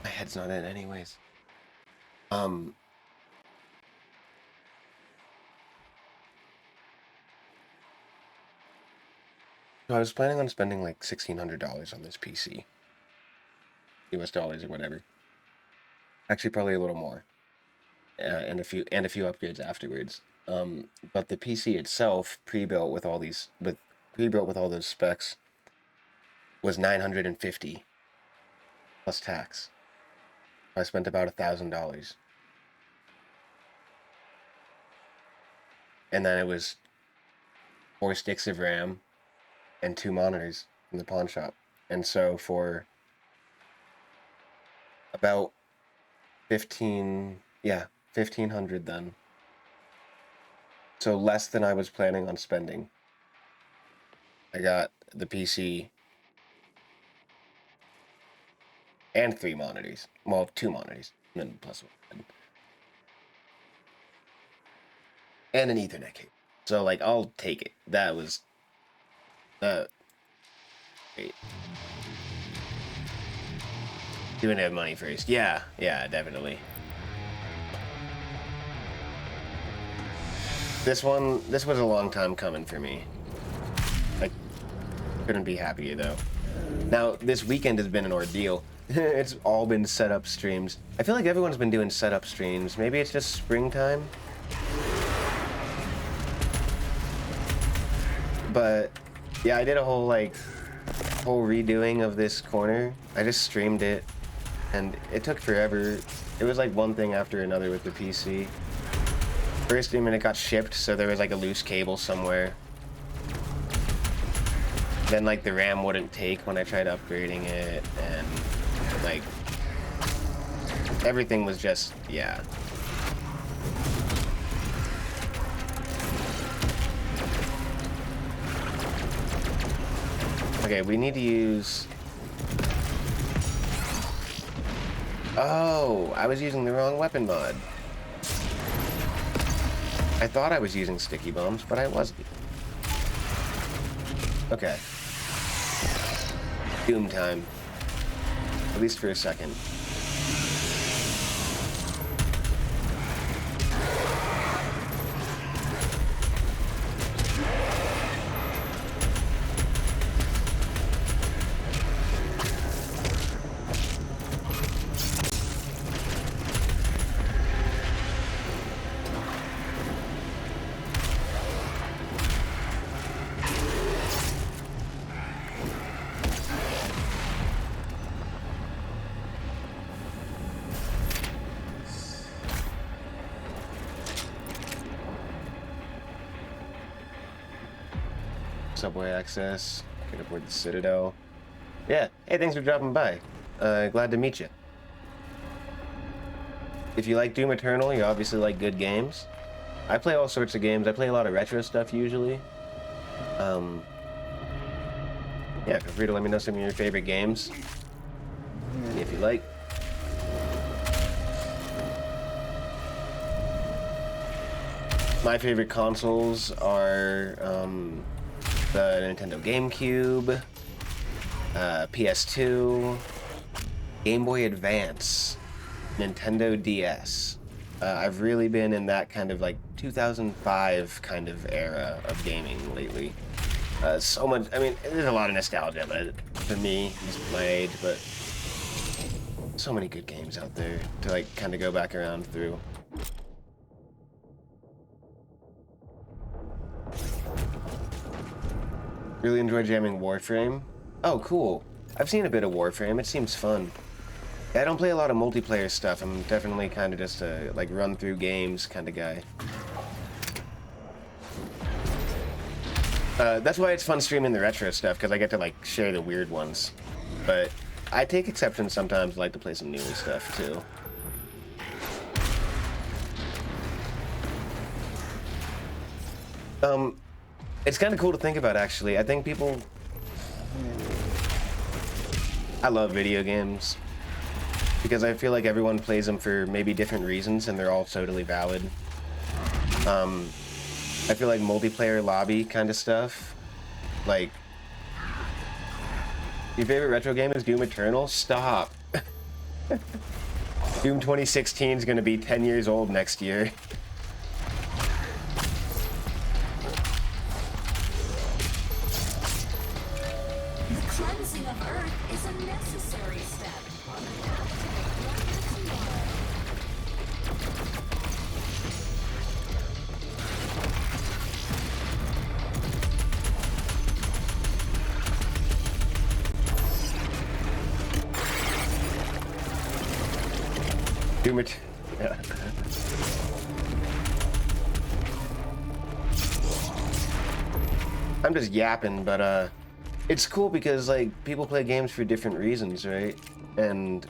My head's not in anyways. So I was planning on spending like $1,600 on this PC. US dollars or whatever. Actually, probably a little more. And a few upgrades afterwards. But the PC itself, pre-built with all those specs, was $950 plus tax. I spent about $1,000. And then it was 4 sticks of RAM and 2 monitors in the pawn shop. And so for about $1,500 then. So less than I was planning on spending. I got the PC and 3 monitors. Well, 2 monitors, and then plus 1. And an Ethernet cable. So like, I'll take it. That was great. Doing it money first. Yeah, definitely. This was a long time coming for me. I couldn't be happier though. Now, this weekend has been an ordeal. It's all been setup streams. I feel like everyone's been doing setup streams. Maybe it's just springtime. But yeah, I did a whole redoing of this corner. I just streamed it and it took forever. It was like one thing after another with the PC. First stream and it got shipped, so there was like a loose cable somewhere. Then like the RAM wouldn't take when I tried upgrading it, and like everything was just, yeah. Okay, we need to use... Oh, I was using the wrong weapon mod. I thought I was using sticky bombs, but I wasn't. Okay. Doom time. At least for a second. subway access. Get aboard the Citadel. Yeah. Hey, thanks for dropping by. Glad to meet you. If you like Doom Eternal, you obviously like good games. I play all sorts of games. I play a lot of retro stuff usually. Yeah, feel free to let me know some of your favorite games if you like. My favorite consoles are the Nintendo GameCube, PS2, Game Boy Advance, Nintendo DS. I've really been in that kind of like 2005 kind of era of gaming lately. So much, I mean, there's a lot of nostalgia, but for me, it's my age, but so many good games out there to like kind of go back around through. Really enjoy jamming Warframe. Oh, cool. I've seen a bit of Warframe. It seems fun. I don't play a lot of multiplayer stuff. I'm definitely kind of just a like run through games kind of guy. That's why it's fun streaming the retro stuff, because I get to like share the weird ones. But I take exception sometimes. I like to play some newer stuff too. It's kind of cool to think about, actually. I think people... I love video games because I feel like everyone plays them for maybe different reasons, and they're all totally valid. I feel like multiplayer lobby kind of stuff, like, your favorite retro game is Doom Eternal? Stop. Doom 2016 is going to be 10 years old next year. Cleansing of Earth is a necessary step. Doom it. Yeah. I'm just yapping, but it's cool because like people play games for different reasons, right? And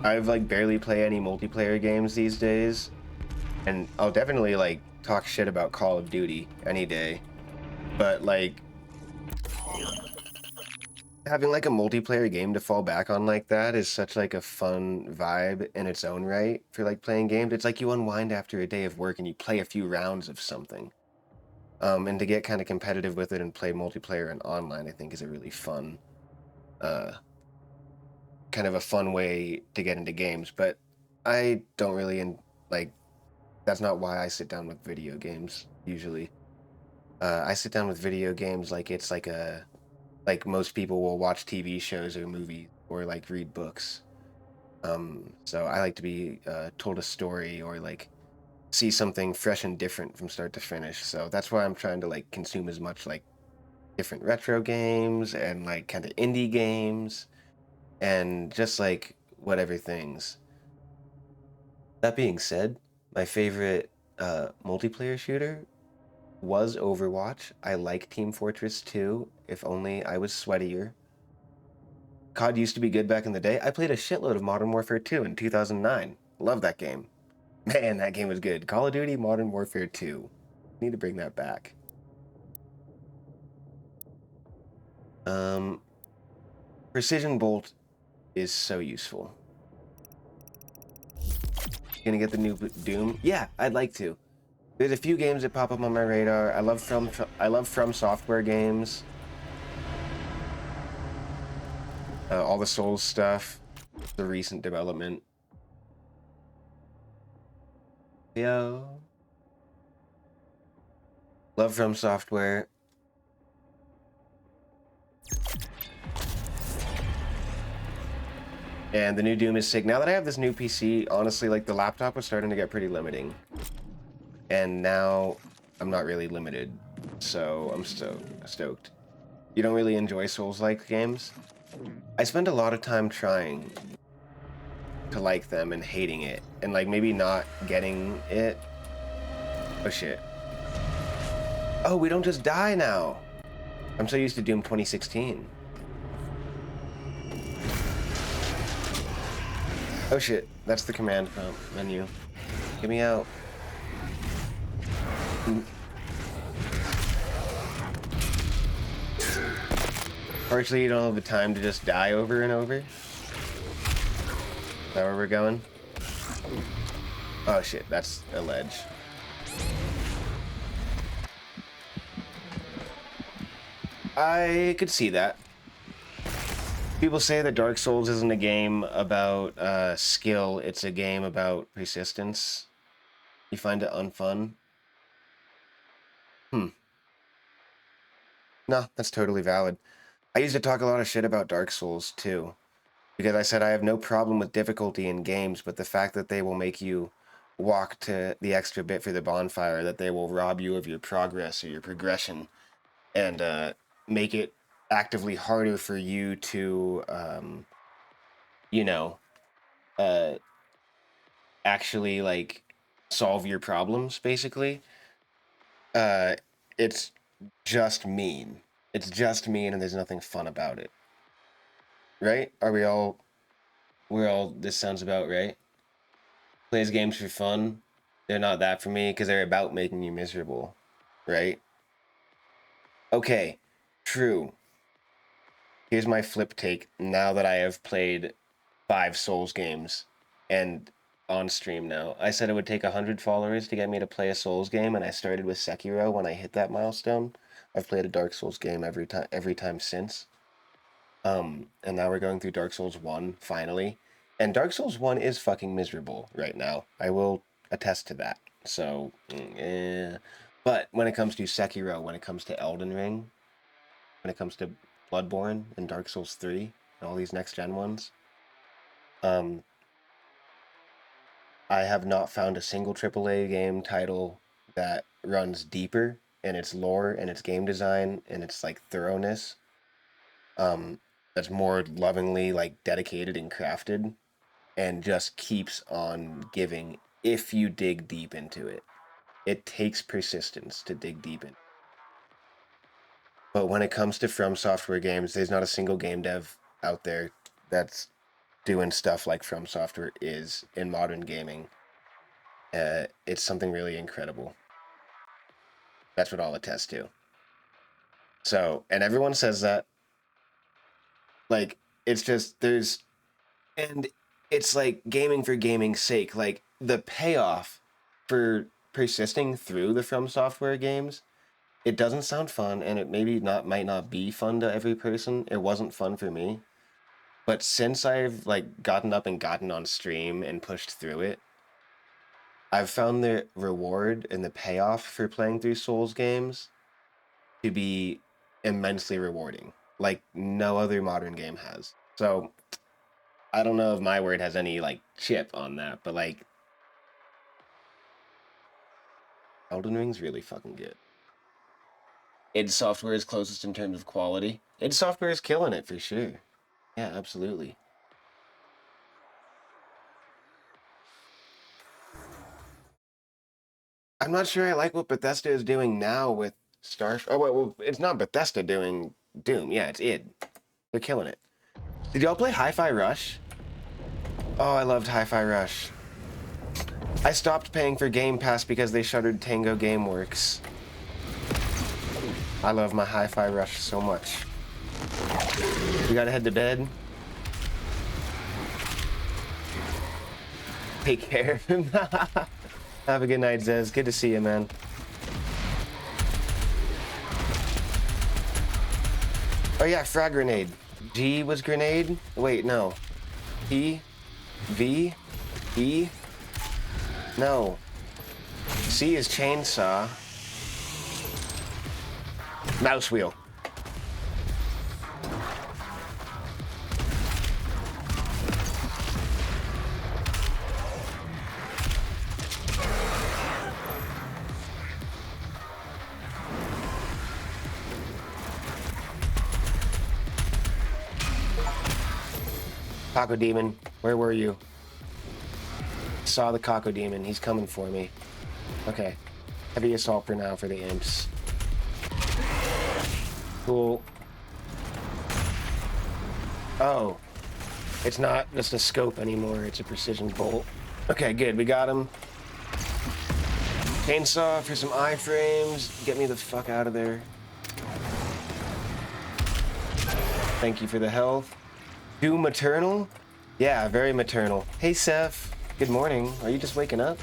I've like barely play any multiplayer games these days, and I'll definitely like talk shit about Call of Duty any day, but like having like a multiplayer game to fall back on like that is such like a fun vibe in its own right for like playing games. It's like you unwind after a day of work and you play a few rounds of something. And to get kind of competitive with it and play multiplayer and online, I think is a really fun, kind of a fun way to get into games. But I don't really, like, that's not why I sit down with video games, usually. I sit down with video games like it's like like most people will watch TV shows or movies or like read books. So I like to be told a story or like see something fresh and different from start to finish. So that's why I'm trying to like consume as much like different retro games and like kind of indie games and just like whatever things. That being said, my favorite multiplayer shooter was Overwatch. I like Team Fortress 2, if only I was sweatier. COD used to be good back in the day. I played a shitload of Modern Warfare 2 in 2009. Love that game. Man, that game was good. Call of Duty Modern Warfare 2. Need to bring that back. Precision Bolt is so useful. Gonna get the new Doom? Yeah, I'd like to. There's a few games that pop up on my radar. I love From Software games. All the Souls stuff. The recent development. Yo. Love From Software. And the new Doom is sick. Now that I have this new PC, honestly, like the laptop was starting to get pretty limiting. And now I'm not really limited. So I'm stoked. You don't really enjoy Souls-like games? I spend a lot of time trying to like them and hating it. And like maybe not getting it. Oh shit. Oh, we don't just die now. I'm so used to Doom 2016. Oh shit, that's the command prompt menu. Get me out. Fortunately, you don't have the time to just die over and over. Is that where we're going? Oh shit, that's a ledge. I could see that. People say that Dark Souls isn't a game about skill, it's a game about persistence. You find it unfun? No, that's totally valid. I used to talk a lot of shit about Dark Souls too, because I said I have no problem with difficulty in games, but the fact that they will make you walk to the extra bit for the bonfire, that they will rob you of your progress or your progression, and make it actively harder for you to, you know, actually like solve your problems, basically. It's just mean. It's just mean, and there's nothing fun about it. Right? We're all, this sounds about right. Plays games for fun. They're not that for me, because they're about making you miserable. Right? Okay, true. Here's my flip take now that I have played 5 Souls games and on stream now. I said it would take 100 followers to get me to play a Souls game, and I started with Sekiro when I hit that milestone. I've played a Dark Souls game every time since. And now we're going through Dark Souls 1 finally. And Dark Souls 1 is fucking miserable right now. I will attest to that. So, but when it comes to Sekiro, when it comes to Elden Ring, when it comes to Bloodborne and Dark Souls 3 and all these next gen ones, I have not found a single AAA game title that runs deeper in its lore and its game design and its like thoroughness, that's more lovingly like dedicated and crafted and just keeps on giving if you dig deep into it. It takes persistence to dig deep in. But when it comes to From Software games, there's not a single game dev out there that's doing stuff like From Software is in modern gaming. It's something really incredible. That's what I'll attest to. So, and everyone says that. Like, it's just, and it's like gaming for gaming's sake. Like, the payoff for persisting through the From Software games, it doesn't sound fun, and it might not be fun to every person. It wasn't fun for me. But since I've like gotten up and gotten on stream and pushed through it, I've found the reward and the payoff for playing through Souls games to be immensely rewarding, like no other modern game has. So I don't know if my word has any like chip on that, but like Elden Ring's really fucking good. id Software is closest in terms of quality. id Software is killing it for sure. Yeah, absolutely. I'm not sure I like what Bethesda is doing now with Starfield. Oh, well, it's not Bethesda doing Doom. Yeah, it's id. They're killing it. Did y'all play Hi-Fi Rush? Oh, I loved Hi-Fi Rush. I stopped paying for Game Pass because they shuttered Tango Gameworks. I love my Hi-Fi Rush so much. We gotta head to bed. Take care. Have a good night, Zez. Good to see you, man. Oh yeah, frag grenade. G was grenade? Wait, no. P? V? E? No. C is chainsaw. Mouse wheel. Caco Demon, where were you? Saw the Caco Demon, he's coming for me. Okay, heavy assault for now for the imps. Cool. Oh. It's not just a scope anymore, it's a precision bolt. Okay, good, we got him. Chainsaw for some iframes. Get me the fuck out of there. Thank you for the health. Too maternal? Yeah, very maternal. Hey, Seth. Good morning. Are you just waking up?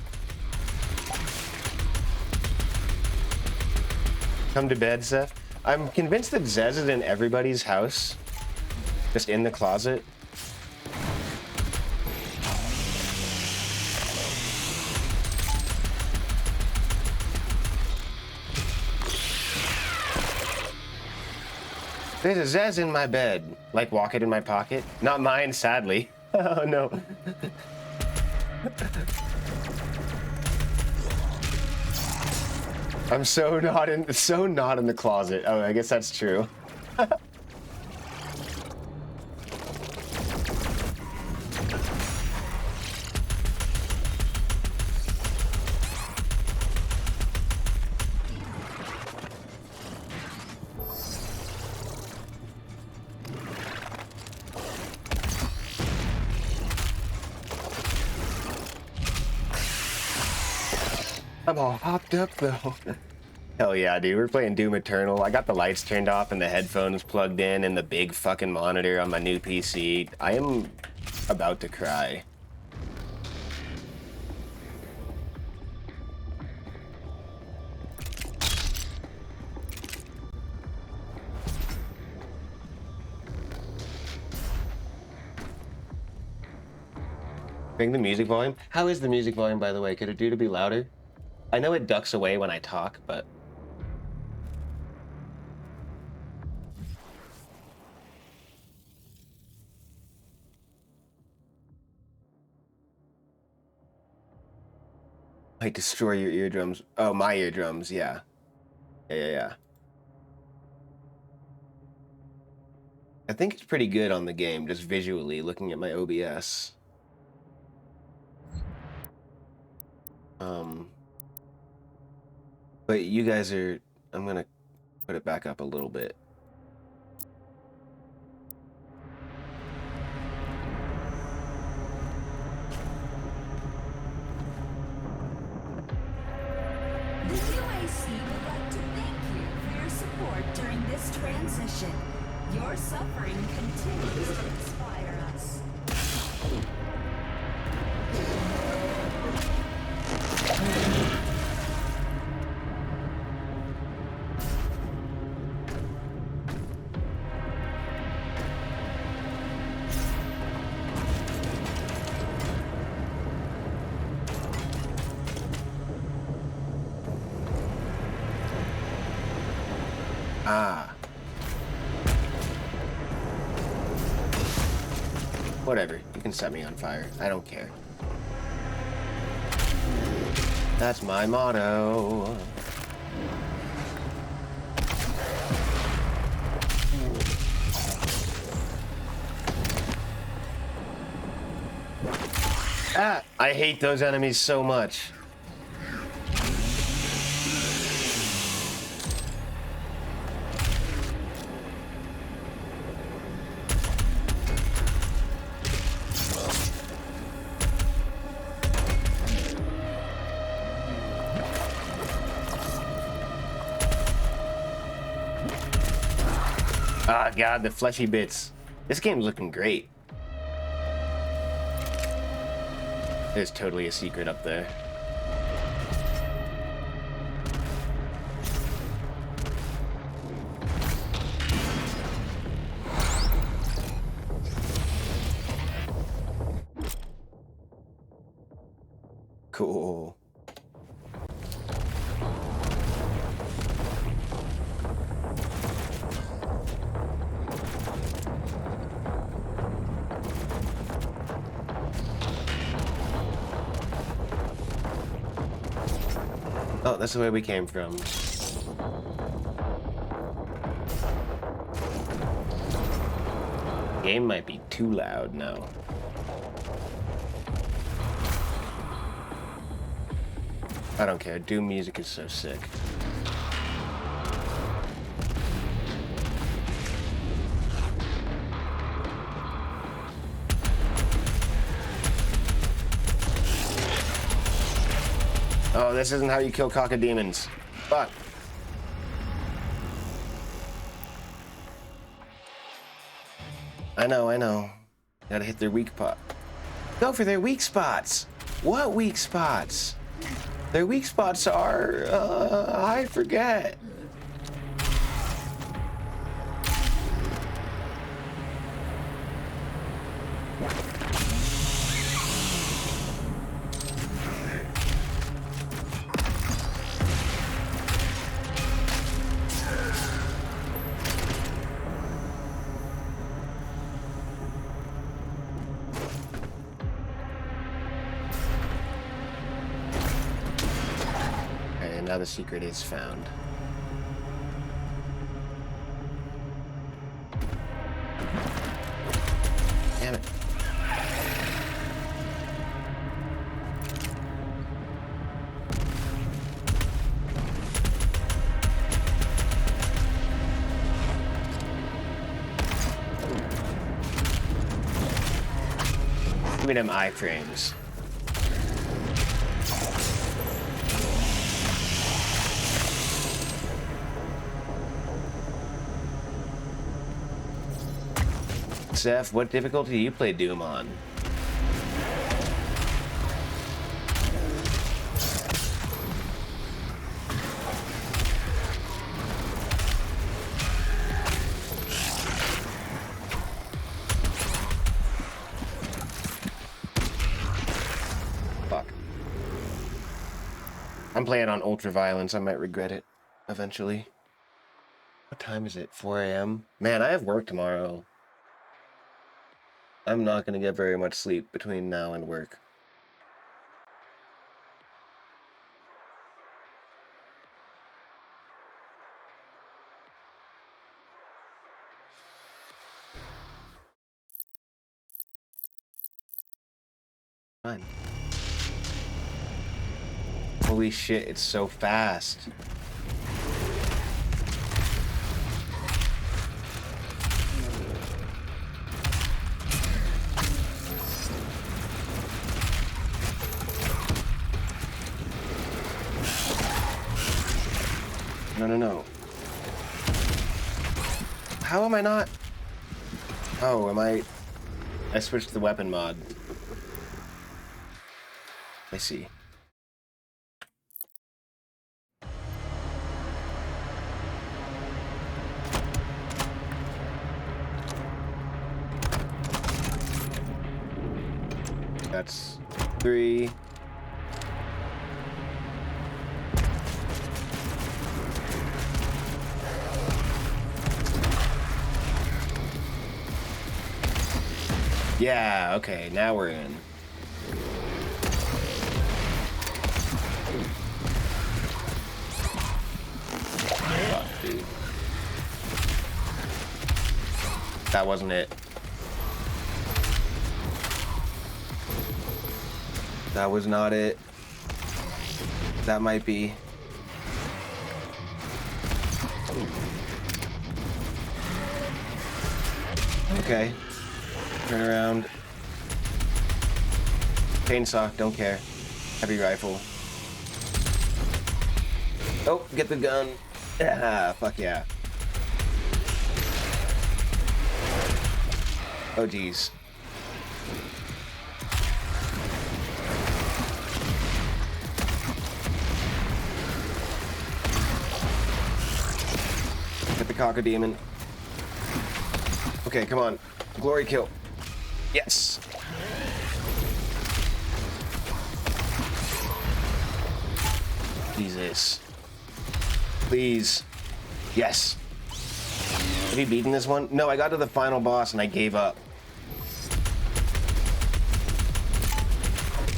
Come to bed, Seth. I'm convinced that Zez is in everybody's house. Just in the closet. There's a Zez in my bed. Like, walk it in my pocket. Not mine, sadly. Oh, no. I'm so not in the closet. Oh, I guess that's true. I'm all hopped up though. Hell yeah, dude. We're playing Doom Eternal. I got the lights turned off and the headphones plugged in and the big fucking monitor on my new PC. I am about to cry. Bring the music volume. How is the music volume, by the way? Could it do to be louder? I know it ducks away when I talk, but... Might destroy your eardrums. Oh, my eardrums, yeah. Yeah. I think it's pretty good on the game, just visually, looking at my OBS. But you guys are... I'm gonna put it back up a little bit. The UAC would like to thank you for your support during this transition. Your suffering continues to inspire us. Whatever, you can set me on fire. I don't care. That's my motto. Ah, I hate those enemies so much. Ah, God, the fleshy bits. This game's looking great. There's totally a secret up there. Cool. Oh, that's the way we came from. Game might be too loud now. I don't care. Doom music is so sick. Oh, this isn't how you kill cacodemons. Fuck. I know. Gotta hit their weak spot. Go for their weak spots. What weak spots? Their weak spots are, I forget. Now the secret is found. Damn it. Give me them iframes. Seth, what difficulty do you play Doom on? Fuck. I'm playing on Ultra Violence. I might regret it eventually. What time is it? 4 a.m.? Man, I have work tomorrow. I'm not going to get very much sleep between now and work. Fine. Holy shit, it's so fast. No. How am I not? Oh, am I? I switched the weapon mod. I see. That's 3. Yeah, okay, now we're in. Fuck, dude. That wasn't it. That was not it. That might be. Okay. Turn around. Chainsaw, don't care. Heavy rifle. Oh, get the gun. Ah, fuck yeah. Oh, geez. Get the cacodemon. Okay, come on. Glory kill. Yes. Jesus. Please. Yes. Have you beaten this one? No, I got to the final boss and I gave up.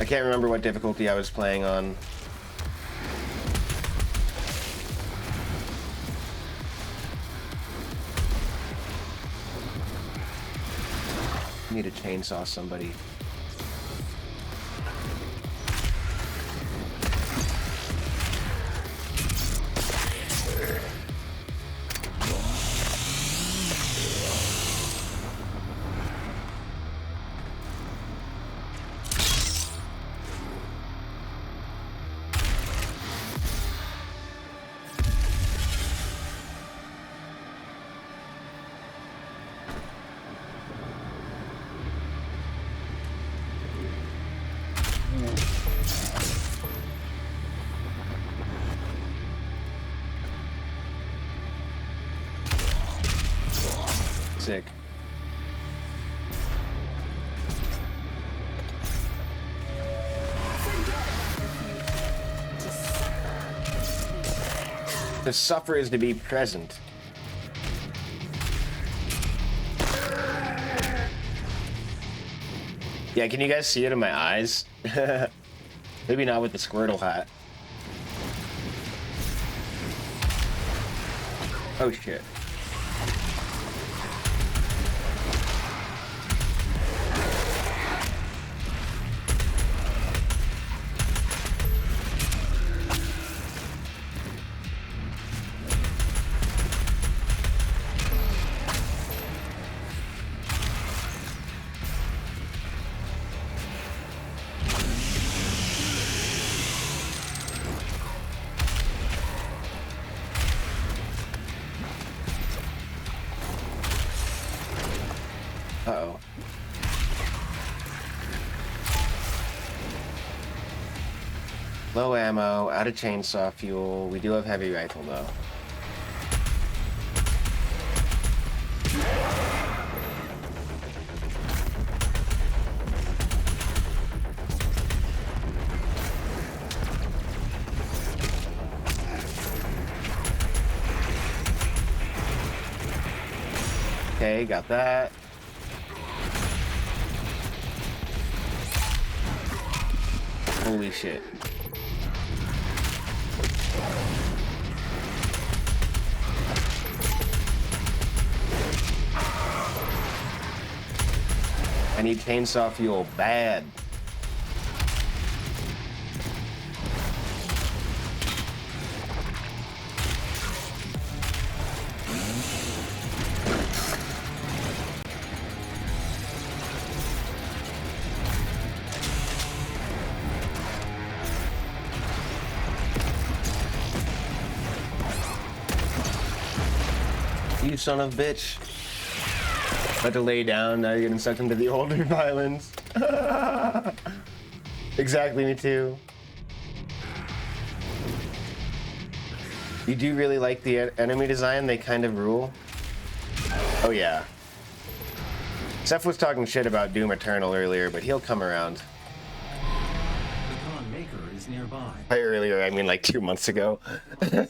I can't remember what difficulty I was playing on. I need to chainsaw somebody. sick. To suffer is to be present. Yeah, can you guys see it in my eyes? Maybe not with the Squirtle hat. Oh shit. Uh-oh. Low ammo, out of chainsaw fuel. We do have heavy rifle though. Okay, got that. Holy shit. I need chainsaw fuel bad. You son of a bitch. About to lay down, now you're getting sucked into the older violence. Exactly, me too. You do really like the enemy design, they kind of rule. Oh yeah. Seth was talking shit about Doom Eternal earlier, but he'll come around. The Khan Maker is nearby. By earlier, I mean like 2 months ago. I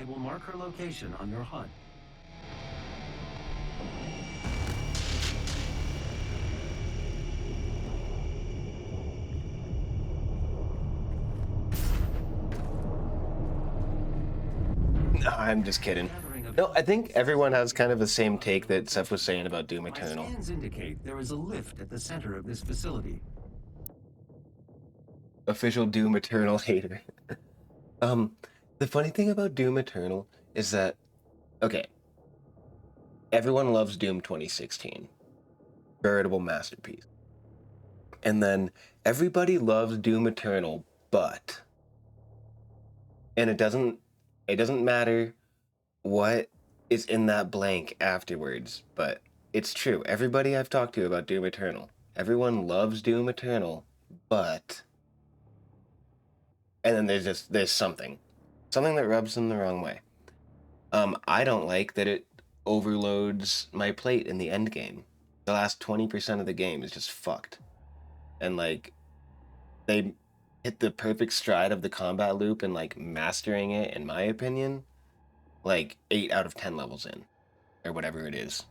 will mark her location on your HUD. No, I'm just kidding. No, I think everyone has kind of the same take that Seth was saying about Doom Eternal. My scans indicate there is a lift at the center of this facility. Official Doom Eternal hater. The funny thing about Doom Eternal is that, okay, everyone loves Doom 2016. Veritable masterpiece. And then everybody loves Doom Eternal, but, and it doesn't matter what is in that blank afterwards, but it's true. Everybody I've talked to about Doom Eternal, everyone loves Doom Eternal, but, and then there's something that rubs them the wrong way. I don't like that it overloads my plate in the end game. The last 20% of the game is just fucked. And like, they hit the perfect stride of the combat loop and like mastering it, in my opinion, like 8 out of 10 levels in, or whatever it is.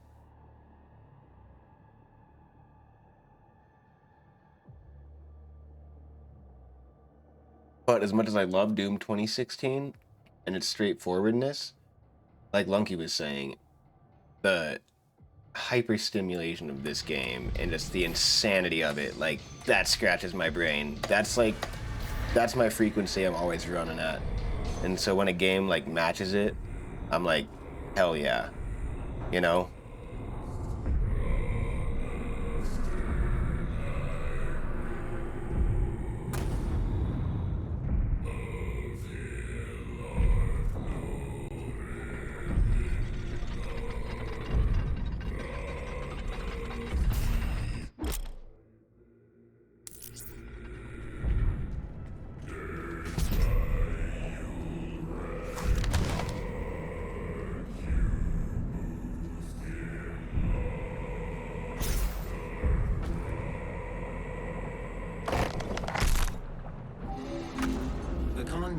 But as much as I love Doom 2016 and its straightforwardness, like Lunky was saying, the hyper stimulation of this game and just the insanity of it, like, that scratches my brain. That's my frequency I'm always running at. And so when a game like matches it, I'm like, hell yeah, you know?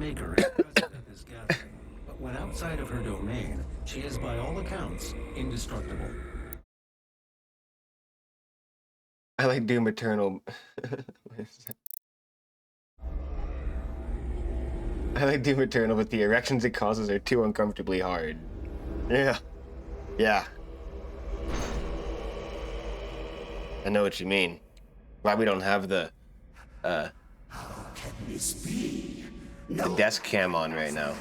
Baker is present at this gathering, but when outside of her domain, she is by all accounts indestructible. I like Doom Eternal. I like Doom Eternal, but the erections it causes are too uncomfortably hard. Yeah. Yeah. I know what you mean. Why we don't have the the desk cam on right now.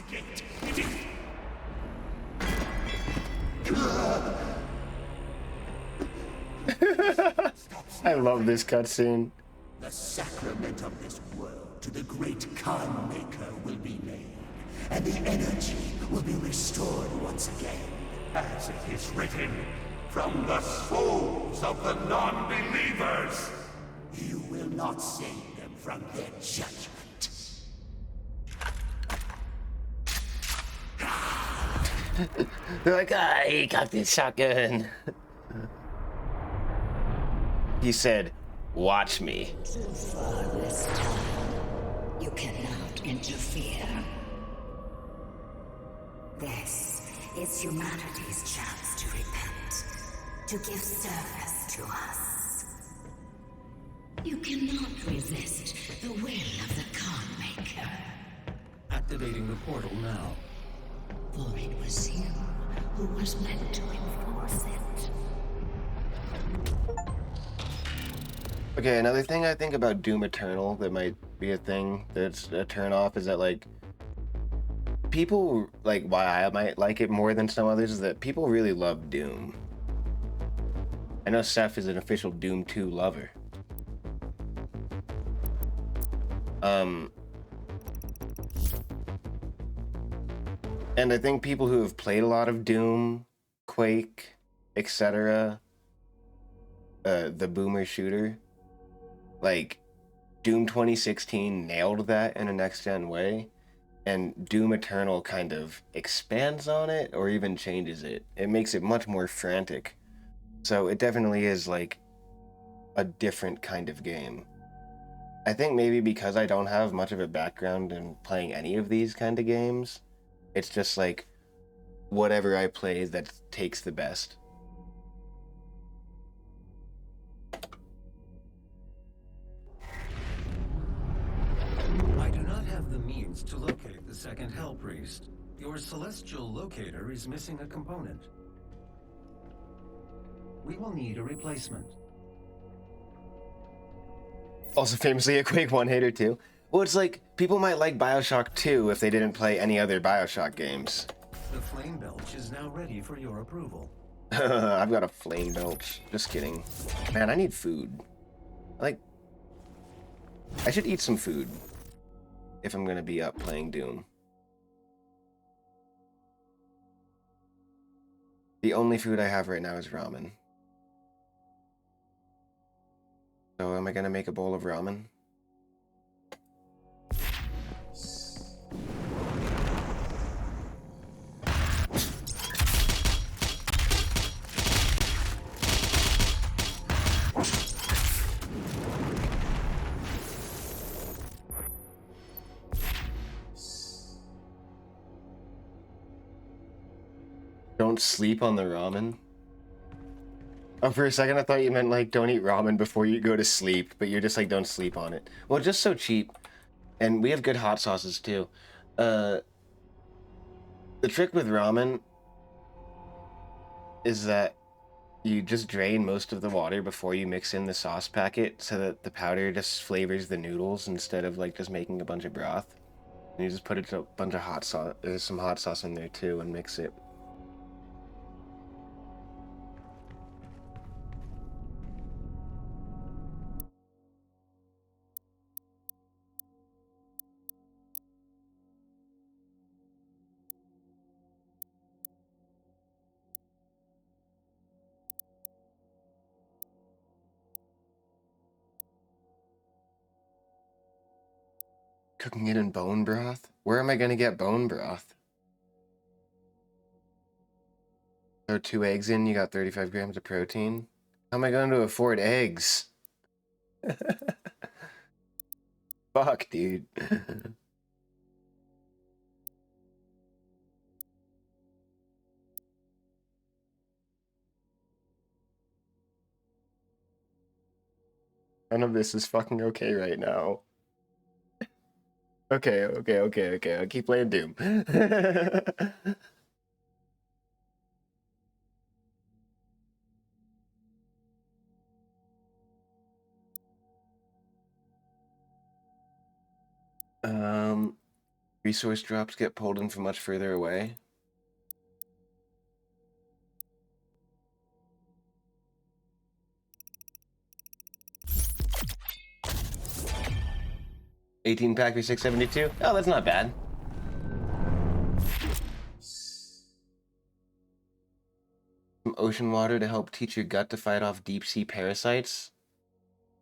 I love this cutscene. The sacrament of this world to the great Khan Maker will be made, and the energy will be restored once again. As it is written, from the souls of the non-believers, you will not save them from their judgment. They're like, he got this shotgun. He said, watch me. So far this time, you cannot interfere. This is humanity's chance to repent, to give service to us. You cannot resist the will of the Khan Maker. Activating the portal now. For it was you who was meant to enforce it. Okay, another thing I think about Doom Eternal that might be a thing that's a turn off is that, like, people, like, why I might like it more than some others is that people really love Doom. I know Seth is an official Doom 2 lover. And I think people who have played a lot of Doom, Quake, etc., the boomer shooter, like, Doom 2016 nailed that in a next-gen way, and Doom Eternal kind of expands on it or even changes it. It makes it much more frantic. So it definitely is, like, a different kind of game. I think maybe because I don't have much of a background in playing any of these kind of games, it's just like whatever I play that takes the best. I do not have the means to locate the second Hell Priest. Your celestial locator is missing a component. We will need a replacement. Also famously a Quake 1 hater too. Well, it's like, people might like Bioshock 2 if they didn't play any other Bioshock games. The Flame Belch is now ready for your approval. I've got a Flame Belch. Just kidding. Man, I need food. Like, I should eat some food if I'm gonna be up playing Doom. The only food I have right now is ramen. So am I gonna make a bowl of ramen? Don't sleep on the ramen? Oh, for a second I thought you meant, like, don't eat ramen before you go to sleep, but you're just like, don't sleep on it. Well, just so cheap. And we have good hot sauces, too. The trick with ramen is that you just drain most of the water before you mix in the sauce packet so that the powder just flavors the noodles instead of, like, just making a bunch of broth. And you just put a bunch of hot sauce, there's some hot sauce in there, too, and mix it. Cooking it in bone broth? Where am I gonna get bone broth? Throw 2 eggs in, you got 35 grams of protein? How am I going to afford eggs? Fuck, dude. None of this is fucking okay right now. Okay. I'll keep playing Doom. Resource drops get pulled in from much further away. $18 pack for $6.72. Oh, that's not bad. Some ocean water to help teach your gut to fight off deep sea parasites.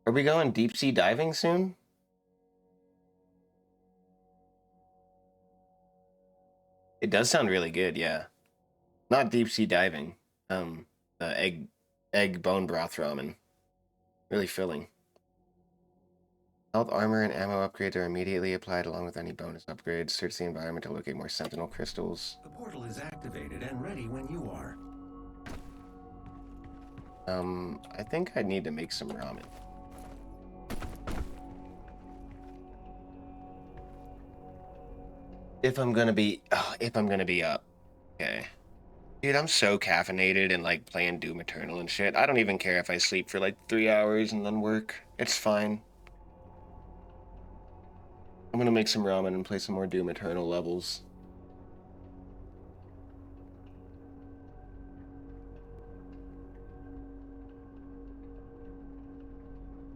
Are we going deep sea diving soon? It does sound really good, yeah. Not deep sea diving. The egg bone broth ramen. Really filling. Health, armor, and ammo upgrades are immediately applied along with any bonus upgrades. Search the environment to locate more sentinel crystals. The portal is activated and ready when you are. I think I need to make some ramen. If I'm gonna be up. Okay. Dude, I'm so caffeinated and like playing Doom Eternal and shit. I don't even care if I sleep for like 3 hours and then work. It's fine. I'm gonna make some ramen and play some more Doom Eternal levels.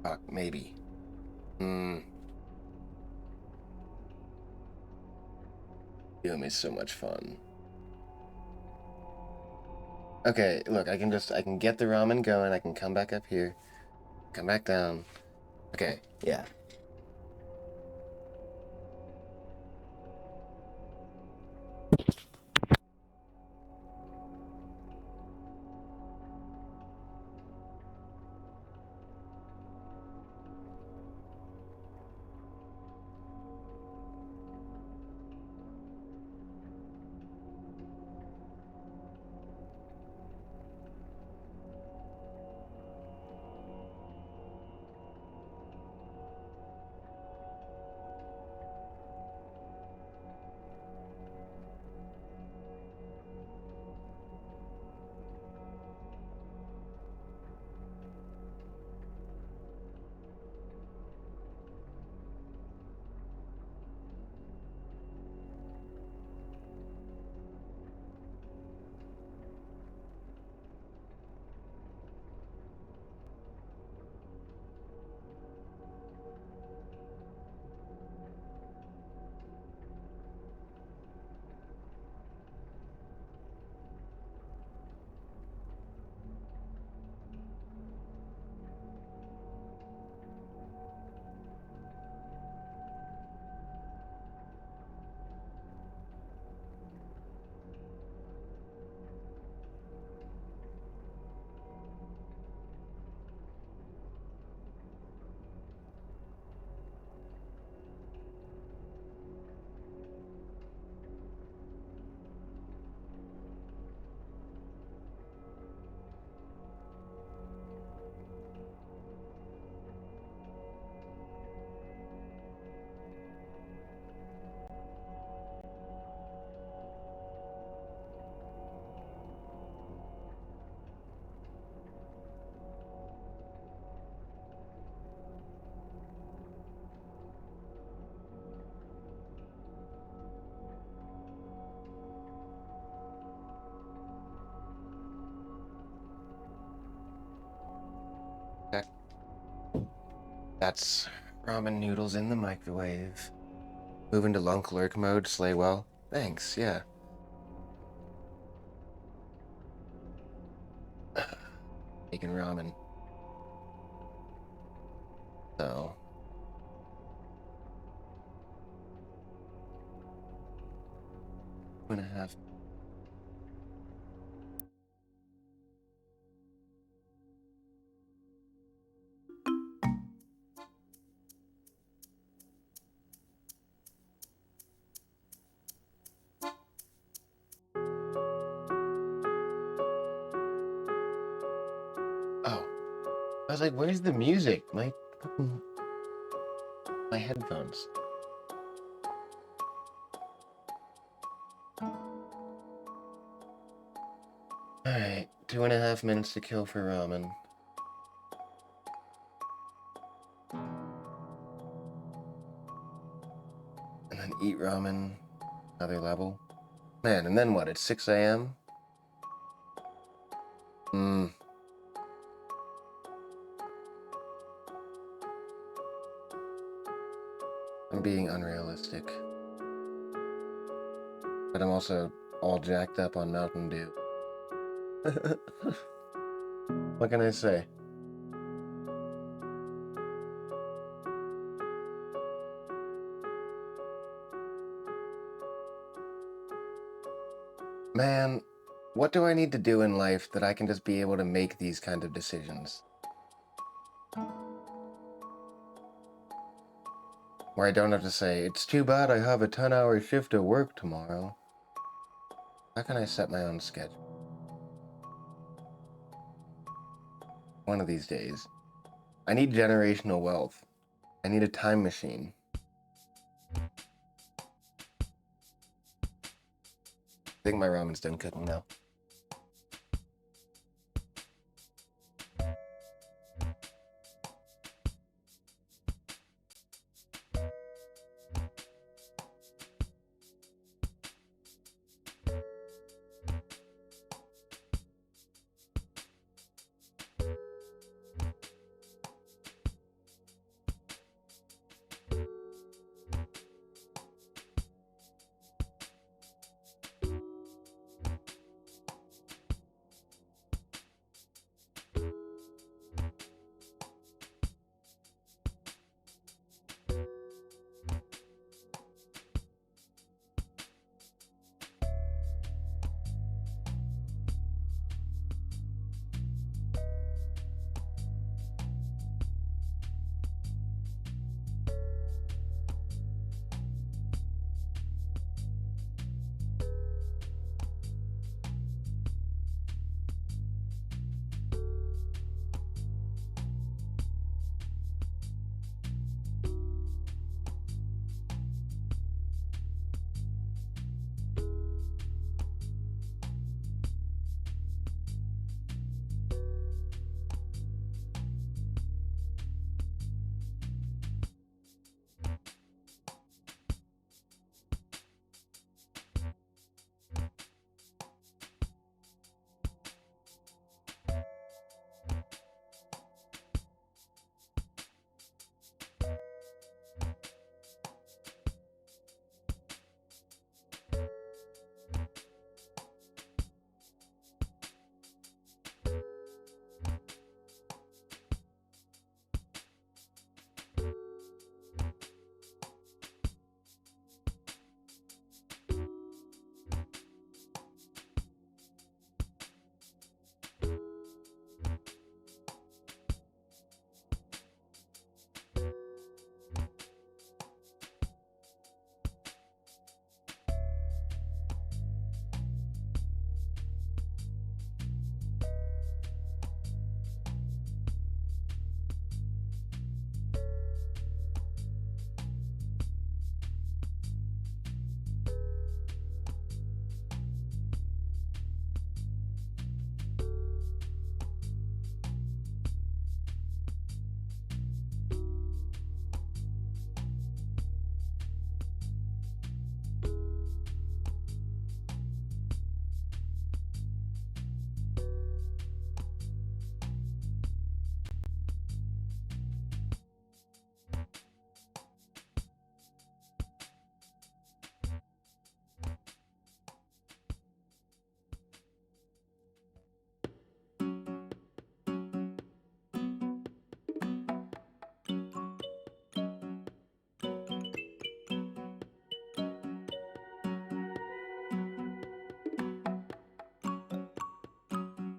Fuck, maybe. Doom is so much fun. Okay, look, I can get the ramen going, I can come back up here, come back down. Okay, yeah. That's ramen noodles in the microwave. Moving to Lunk Lurk mode, slay well. Thanks, yeah. Making ramen. So. Two and a half. I was like, where's the music? My My headphones. Alright, 2.5 minutes to kill for ramen. And then eat ramen, another level. Man, and then what? It's 6 a.m.? I'm being unrealistic. But I'm also all jacked up on Mountain Dew. What can I say? Man, what do I need to do in life that I can just be able to make these kind of decisions? Where I don't have to say, it's too bad I have a 10-hour shift at work tomorrow. How can I set my own schedule? One of these days. I need generational wealth. I need a time machine. I think my ramen's done cooking now.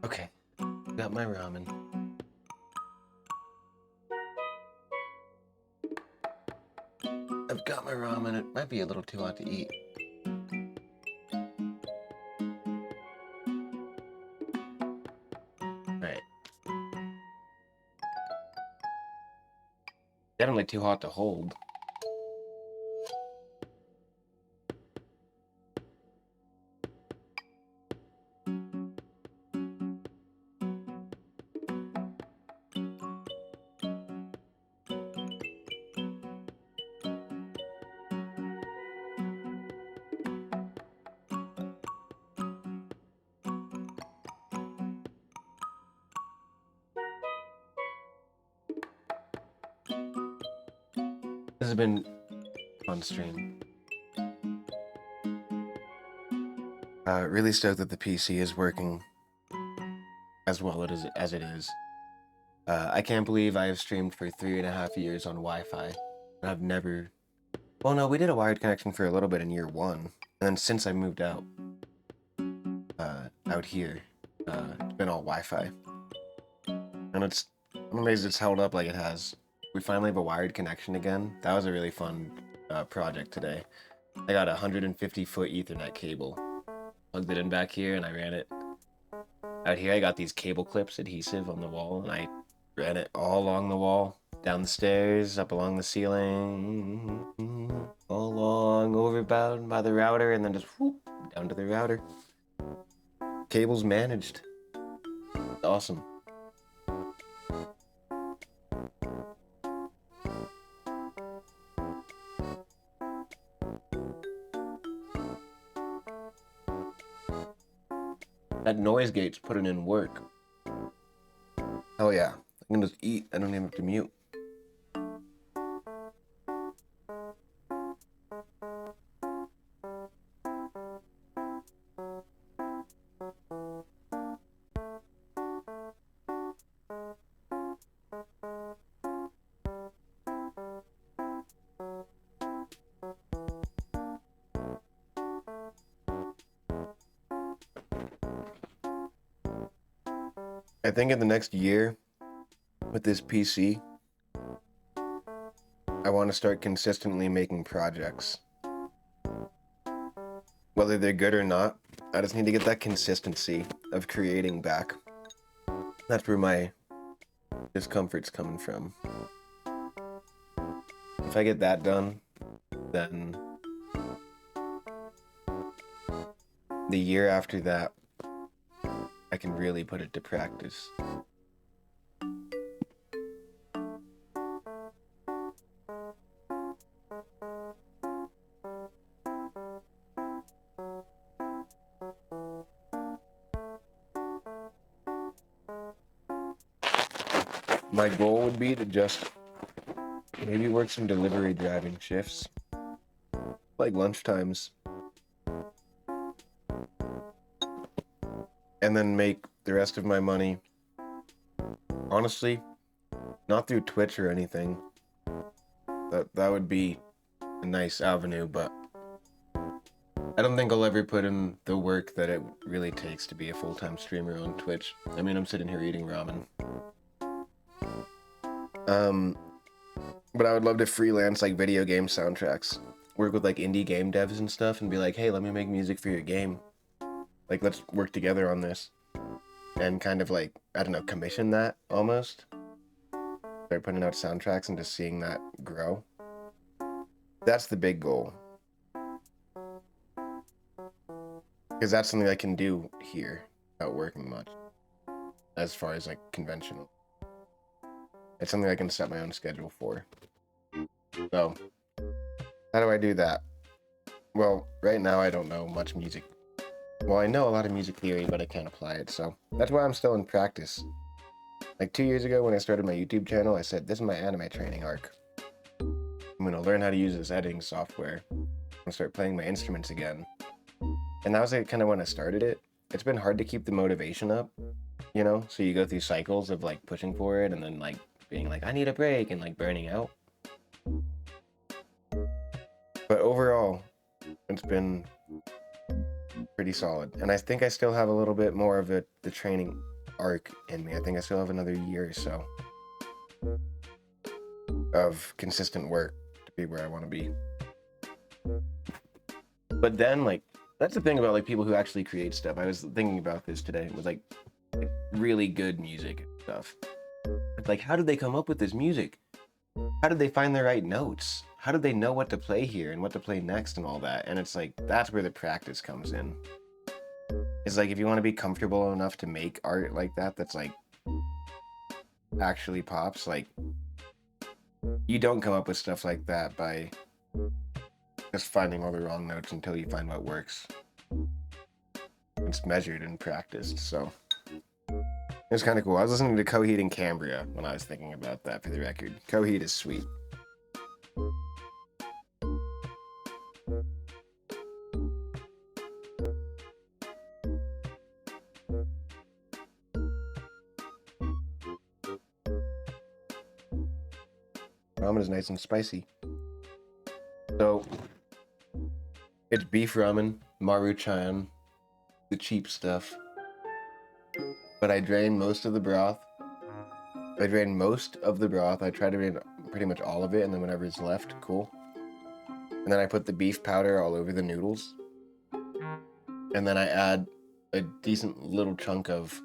Okay, got my ramen. I've got my ramen. It might be a little too hot to eat. Alright. sounded like too hot to hold. This has been fun stream. Really stoked that the PC is working as well as it is. I can't believe I have streamed for 3.5 years on Wi-Fi. And I've never... Well, no, we did a wired connection for a little bit in year 1. And then since I moved out here, it's been all Wi-Fi. And I'm amazed it's held up like it has. We finally have a wired connection again. That was a really fun project today. I got a 150-foot Ethernet cable. Plugged it in back here and I ran it. Out here I got these cable clips adhesive on the wall and I ran it all along the wall, down the stairs, up along the ceiling, all along, overbound by the router, and then just whoop, down to the router. Cables managed. Awesome. That noise gate's putting in work. Oh yeah, I can just eat. I don't even have to mute. I think in the next year, with this PC, I want to start consistently making projects. Whether they're good or not, I just need to get that consistency of creating back. That's where my discomfort's coming from. If I get that done, then the year after that, I can really put it to practice. My goal would be to just maybe work some delivery driving shifts, like lunchtimes. And then make the rest of my money, honestly, not through Twitch or anything. That would be a nice avenue, but I don't think I'll ever put in the work that it really takes to be a full-time streamer on Twitch. I mean, I'm sitting here eating ramen. But I would love to freelance like video game soundtracks. Work with like indie game devs and stuff and be like, hey, let me make music for your game. Like, let's work together on this. And kind of like, I don't know, commission that almost. Start putting out soundtracks and just seeing that grow. That's the big goal. Because that's something I can do here without working much. As far as like conventional. It's something I can set my own schedule for. So, how do I do that? Well, right now I don't know much music. Well, I know a lot of music theory, but I can't apply it, so that's why I'm still in practice. Like 2 years ago when I started my YouTube channel, I said, this is my anime training arc. I'm gonna learn how to use this editing software and start playing my instruments again. And that was like kind of when I started it. It's been hard to keep the motivation up, you know? So you go through cycles of like pushing for it and then like being like, I need a break and like burning out. But overall, it's been pretty solid. And I think I still have a little bit more of the training arc in me. I think I still have another year or so of consistent work to be where I want to be. But then, like, that's the thing about like people who actually create stuff. I was thinking about this today with like really good music and stuff. Like, how did they come up with this music? how did they find the right notes? How did they know what to play here and what to play next and all that? And it's like, that's where the practice comes in. It's like, if you want to be comfortable enough to make art like that, that's like actually pops, like, you don't come up with stuff like that by just finding all the wrong notes until you find what works. It's measured and practiced, so it's kind of cool. I was listening to Coheed and Cambria when I was thinking about that, for the record. Coheed is sweet. Ramen is nice and spicy. So, it's beef ramen, Maruchan, the cheap stuff. But I drain most of the broth. I drain most of the broth. I try to drain pretty much all of it, and then whatever's left, cool. And then I put the beef powder all over the noodles. And then I add a decent little chunk of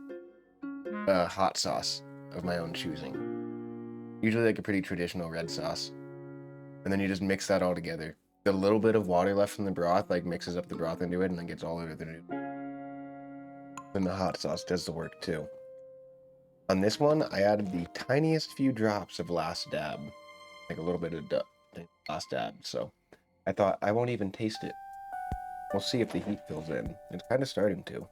hot sauce of my own choosing. Usually like a pretty traditional red sauce. And then you just mix that all together. The little bit of water left from the broth like mixes up the broth into it and then gets all over the noodle. And the hot sauce does the work too. On this one, I added the tiniest few drops of Last Dab. Like a little bit of Last Dab. So I thought I won't even taste it. We'll see if the heat fills in. It's kind of starting to.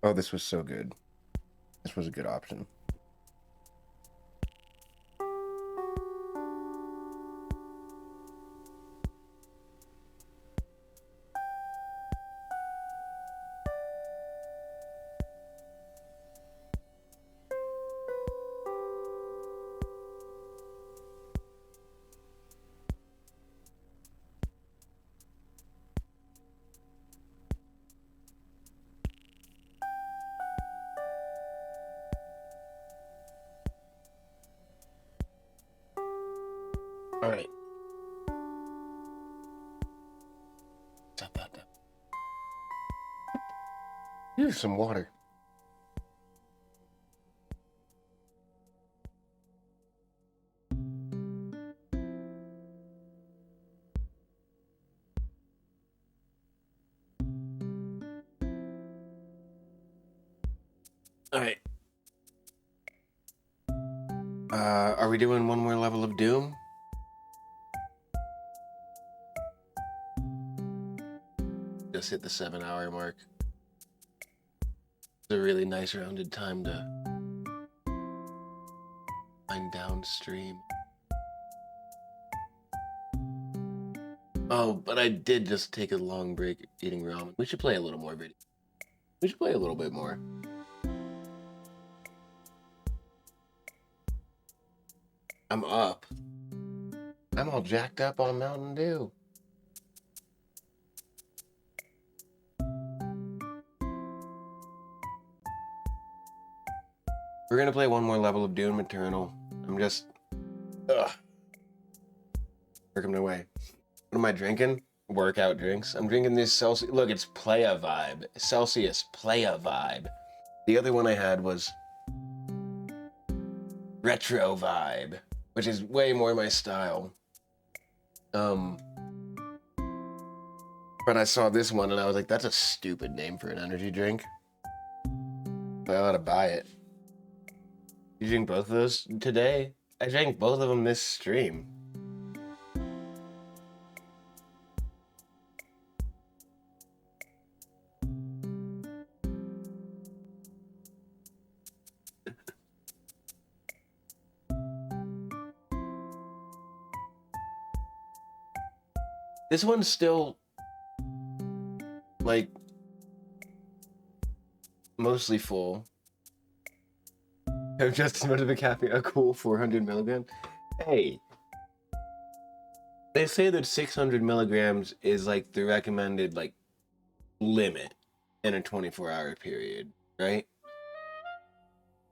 Oh, this was so good. This was a good option. All right. Stop that. Here's some water. All right. Are we doing one more level of Doom? Just hit the 7-hour mark. It's a really nice rounded time to find downstream. Oh, but I did just take a long break eating ramen. We should play a little more video. We should play a little bit more. I'm up. I'm all jacked up on Mountain Dew. We're gonna play one more level of Doom Eternal. I'm just working my way. What am I drinking? Workout drinks. I'm drinking this Celsius. Look, it's Playa Vibe. Celsius Playa Vibe. The other one I had was Retro Vibe, which is way more my style. But I saw this one and I was like, that's a stupid name for an energy drink. I ought to buy it. You drink both of those today? I drank both of them this stream. This one's still, like, mostly full. I've just as much of a caffeine, a cool 400 milligrams. Hey, they say that 600 milligrams is like the recommended like limit in a 24-hour period, right?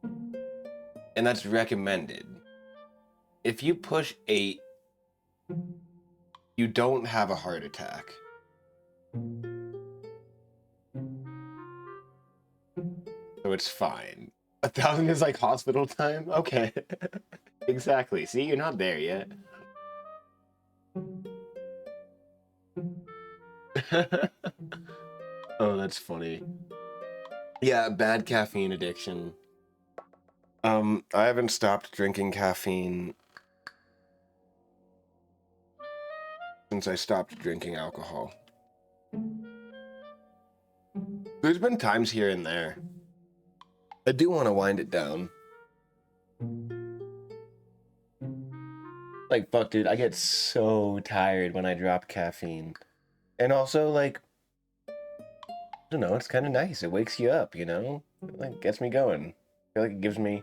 And that's recommended. if you push 8, you don't have a heart attack. So it's fine. 1,000 is like hospital time? Okay. Exactly. See, you're not there yet. Oh, that's funny. Yeah, bad caffeine addiction. I haven't stopped drinking caffeine since I stopped drinking alcohol. There's been times here and there. I do want to wind it down. Like, fuck, dude, I get so tired when I drop caffeine. And also, like, I don't know, it's kind of nice. It wakes you up, you know? It, like, gets me going. I feel like it gives me...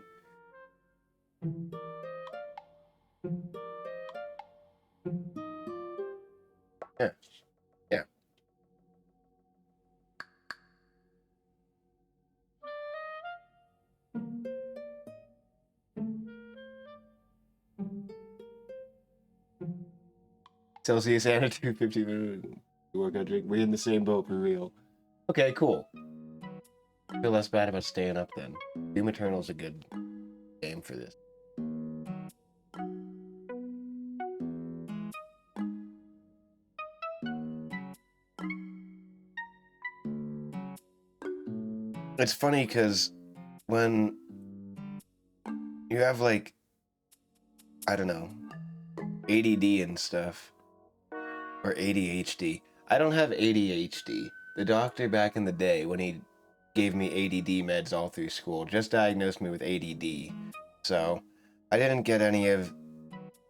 Yeah. Yeah. Celsius and a 250 workout drink. We're in the same boat for real. Okay, cool. I feel less bad about staying up then. Doom Eternal's a good game for this. It's funny because when you have, like, I don't know, ADD and stuff, or ADHD. I don't have ADHD. The doctor back in the day, when he gave me ADD meds all through school, just diagnosed me with ADD. So I didn't get any of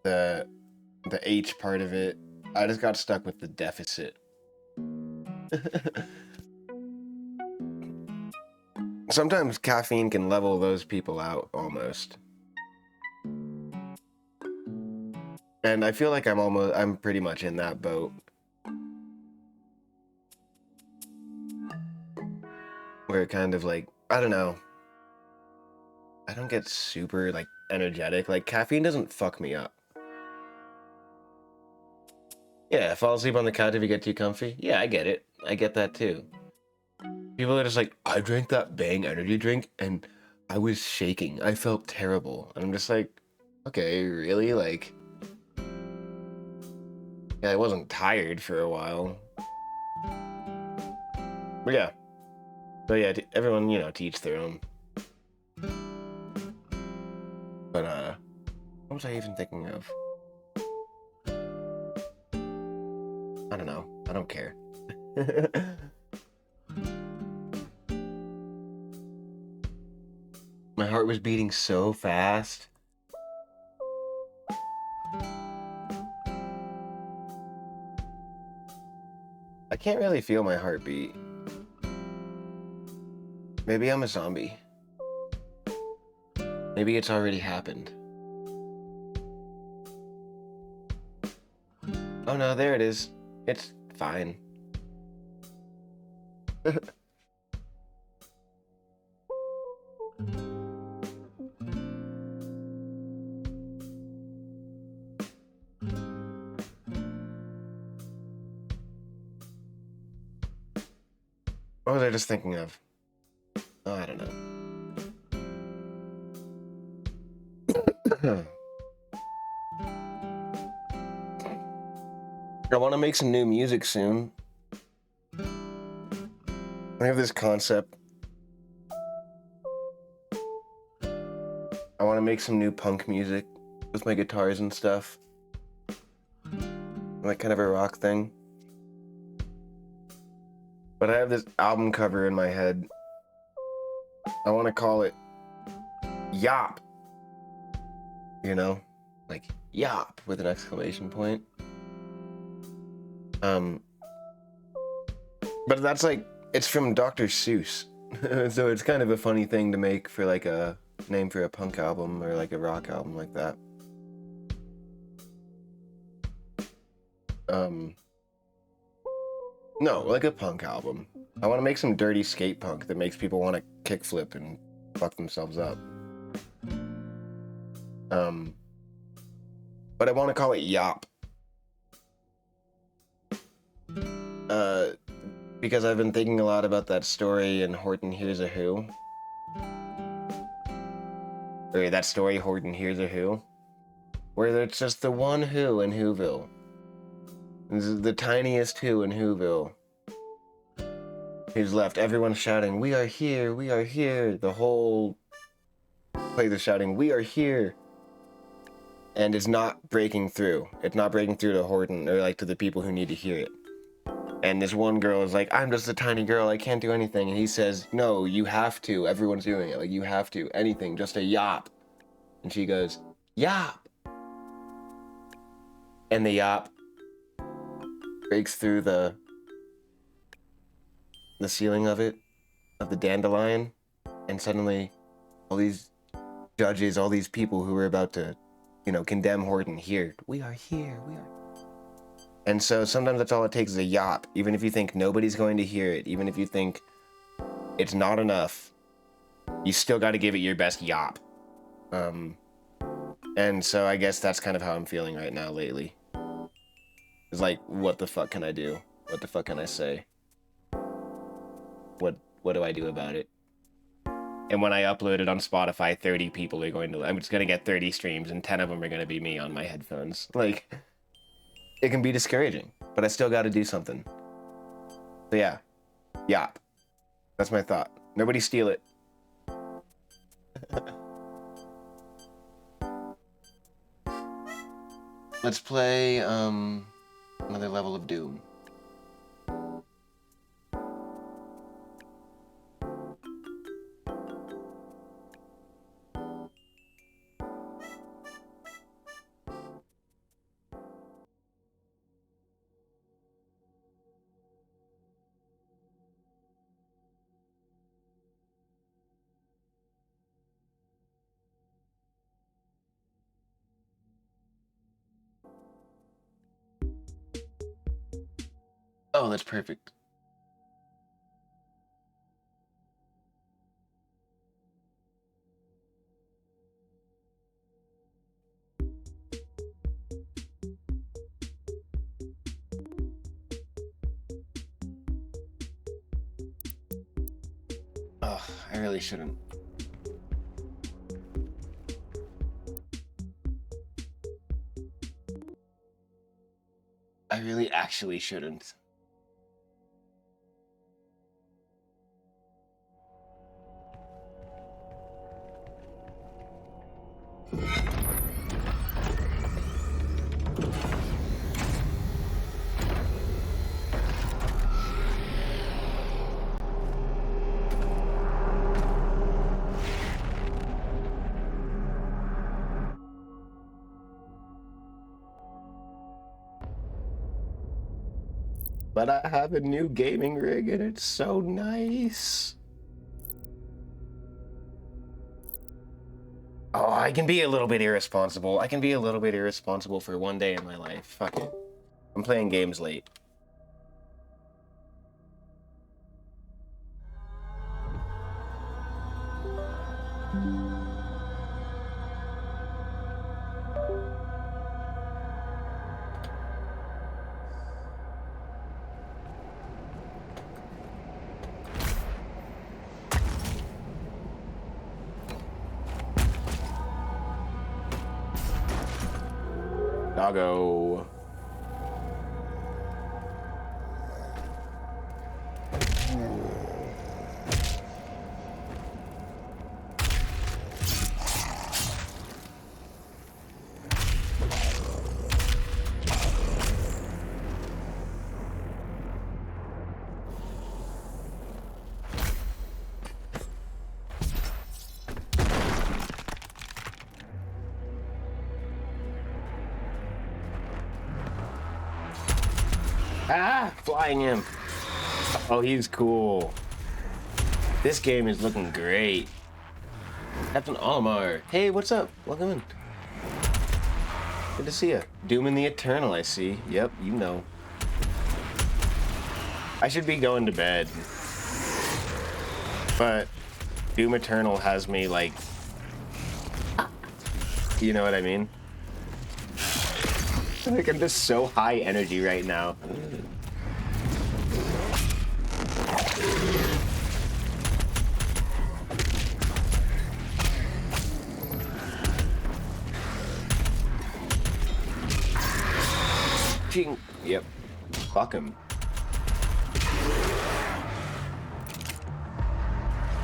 the H part of it. I just got stuck with the deficit. Sometimes caffeine can level those people out, almost. And I feel like I'm pretty much in that boat. Where it kind of like, I don't know. I don't get super, like, energetic. Like, caffeine doesn't fuck me up. Yeah, fall asleep on the couch if you get too comfy. Yeah, I get it. I get that too. People are just like, I drank that Bang energy drink and I was shaking. I felt terrible. And I'm just like, okay, really? Like, yeah, I wasn't tired for a while. But yeah. But yeah, everyone, you know, to each their own. But, what was I even thinking of? I don't know. I don't care. My heart was beating so fast. I can't really feel my heartbeat. Maybe I'm a zombie. Maybe it's already happened. Oh no, there it is. It's fine. What was I just thinking of? Oh, I don't know. I want to make some new music soon. I have this concept. I want to make some new punk music with my guitars and stuff. Like kind of a rock thing. But I have this album cover in my head. I want to call it Yop. You know? Like Yop with an exclamation point. But that's like, it's from Dr. Seuss. So it's kind of a funny thing to make for like a name for a punk album or like a rock album like that. No, like a punk album. I want to make some dirty skate punk that makes people want to kickflip and fuck themselves up. but I want to call it Yop. Because I've been thinking a lot about that story in Horton Hears a Who. Or that story, Horton Hears a Who. Where it's just the one Who in Whoville. This is the tiniest Who in Whoville. Who's left. Everyone's shouting, "We are here, we are here." The whole place is shouting, "We are here." And it's not breaking through. It's not breaking through to Horton, or like to the people who need to hear it. And this one girl is like, "I'm just a tiny girl, I can't do anything." And he says, "No, you have to. Everyone's doing it. Like, you have to. Anything, just a yop." And she goes, "Yop." And the yop breaks through the ceiling of it, of the dandelion. And suddenly, all these judges, all these people who were about to, condemn Horton hear, "We are here, we are." And so sometimes that's all it takes is a yop. Even if you think nobody's going to hear it, even if you think it's not enough, you still got to give it your best yop. And so I guess that's kind of how I'm feeling right now lately. It's like, what the fuck can I do? What the fuck can I say? What do I do about it? And when I upload it on Spotify, 30 people are I'm just going to get 30 streams, and 10 of them are going to be me on my headphones. Like, it can be discouraging, but I still got to do something. So yeah, yop. That's my thought. Nobody steal it. Let's play another level of Doom. Oh, that's perfect. Oh, I really shouldn't. I really actually shouldn't. But I have a new gaming rig and it's so nice. Oh, I can be a little bit irresponsible. I can be a little bit irresponsible for one day in my life. Fuck it. I'm playing games late. Doggo. Ah, flying him. Oh, he's cool. This game is looking great. Captain Olimar. Hey, what's up? Welcome in. Good to see you. Doom and the Eternal, I see. Yep, you know. I should be going to bed. But Doom Eternal has me like... You know what I mean? Like, I'm just so high energy right now. Yep. Fuck him.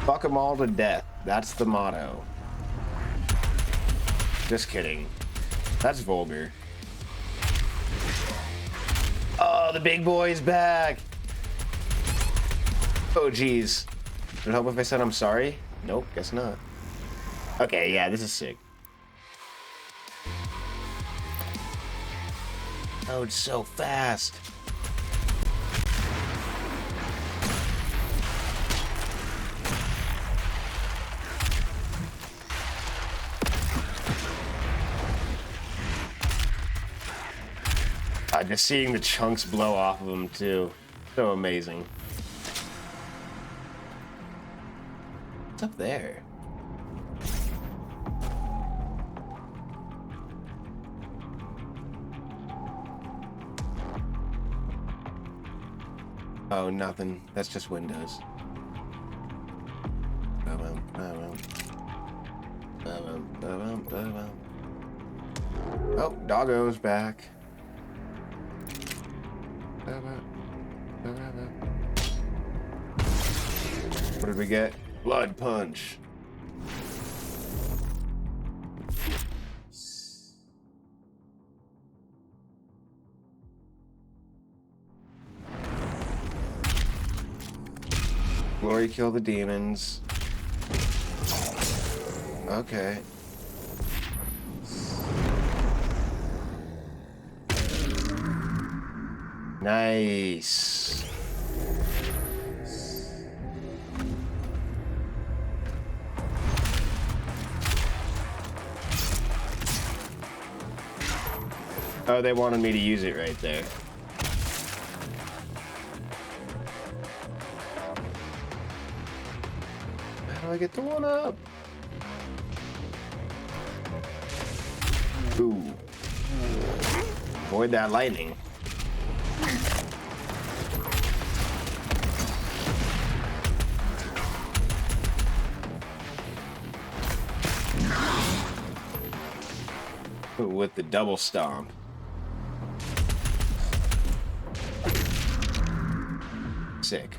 Fuck them all to death. That's the motto. Just kidding. That's vulgar. Oh, the big boy's back. Oh, geez. Would it help if I said I'm sorry? Nope, guess not. Okay, yeah, this is sick. Oh, it's so fast. Just seeing the chunks blow off of him too. So amazing. What's up there? Oh, nothing. That's just windows. Oh, doggo's back. What did we get? Blood punch. Glory kill the demons. Okay. Nice. Oh, they wanted me to use it right there. How do I get the one up? Ooh. Avoid that lightning. With the double stomp. Sick.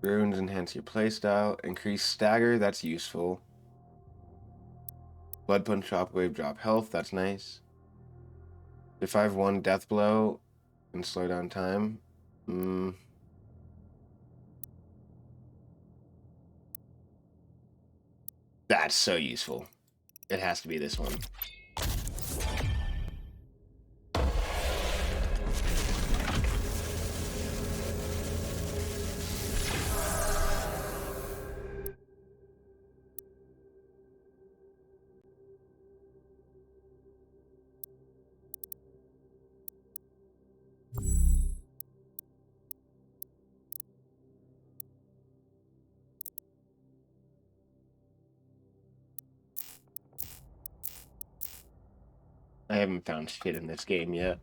Runes enhance your playstyle. Increase stagger, that's useful. Blood punch, shockwave, drop health, that's nice. If I have one death blow and slow down time. That's so useful. It has to be this one. I haven't found shit in this game yet.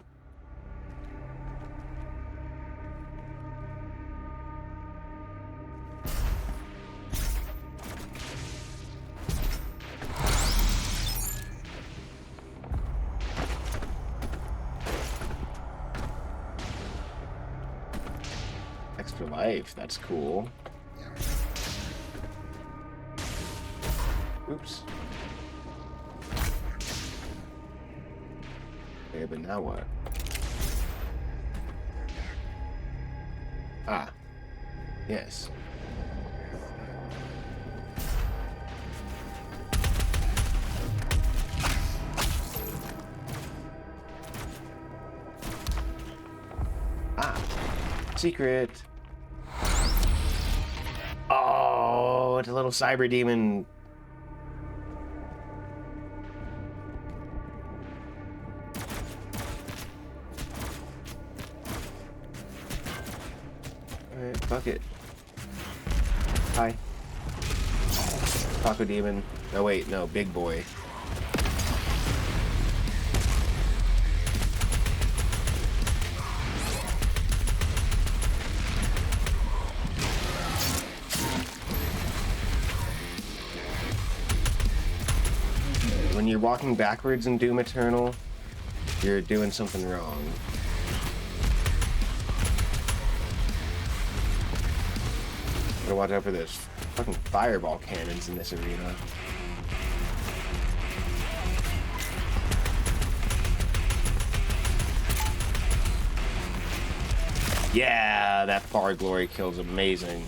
Extra life, that's cool. Oops. Okay, but now what? Ah. Yes. Ah. Secret. Oh, it's a little cyber demon. Fuck it. Hi. Taco demon. Oh wait, no, big boy. walking backwards in Doom Eternal, you're doing something wrong. Gotta watch out for those fucking fireball cannons in this arena. Yeah, that far glory kill's amazing.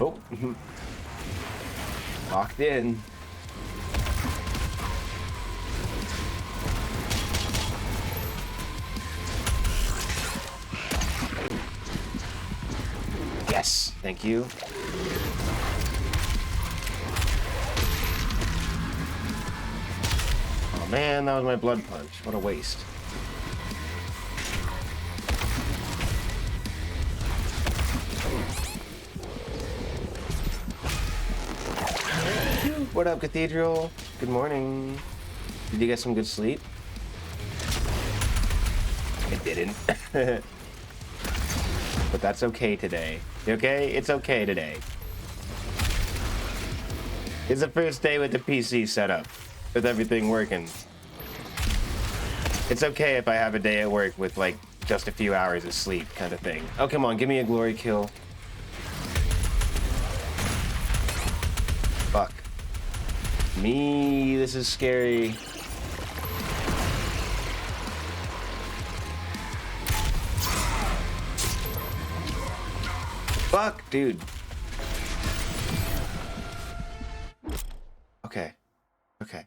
Oh, locked in. Yes, thank you. Oh man, that was my blood punch. What a waste. What up, Cathedral? Good morning. Did you get some good sleep? I didn't. But that's okay today. You okay? It's okay today. It's the first day with the PC set up, with everything working. It's okay if I have a day at work with like just a few hours of sleep kind of thing. Oh, come on, give me a glory kill. Fuck. Me, this is scary. Fuck, dude. Okay. Okay.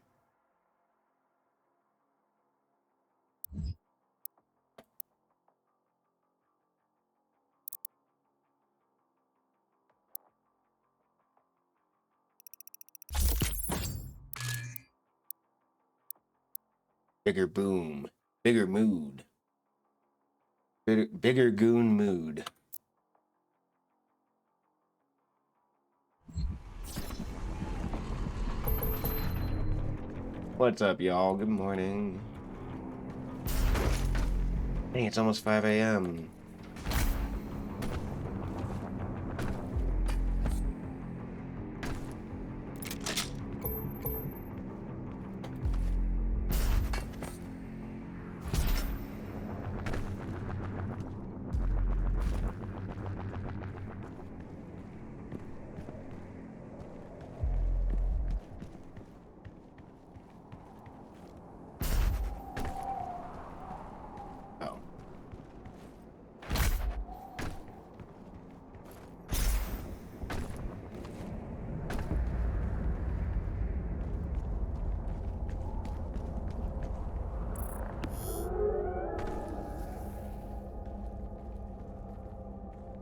Bigger boom. Bigger mood. Bigger goon mood. What's up, y'all? Good morning. Dang, it's almost 5 a.m.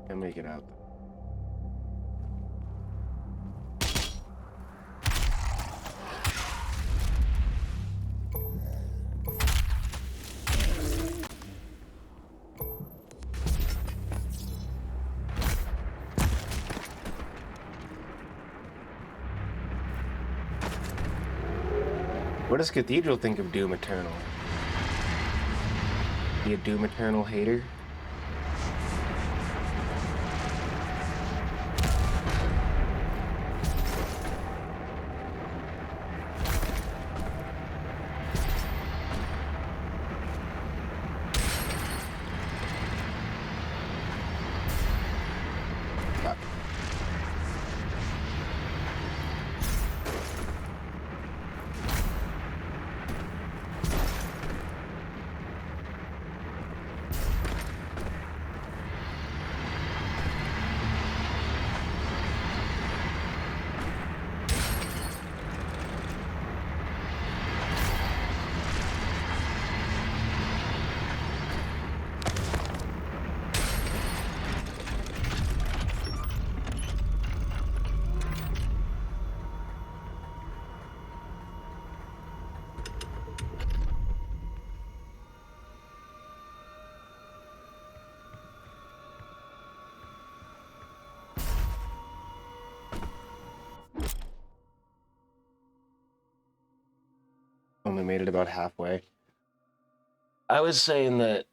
Can't make it out. What does Cathedral think of Doom Eternal? Be a Doom Eternal hater? only made it about halfway. I was saying that,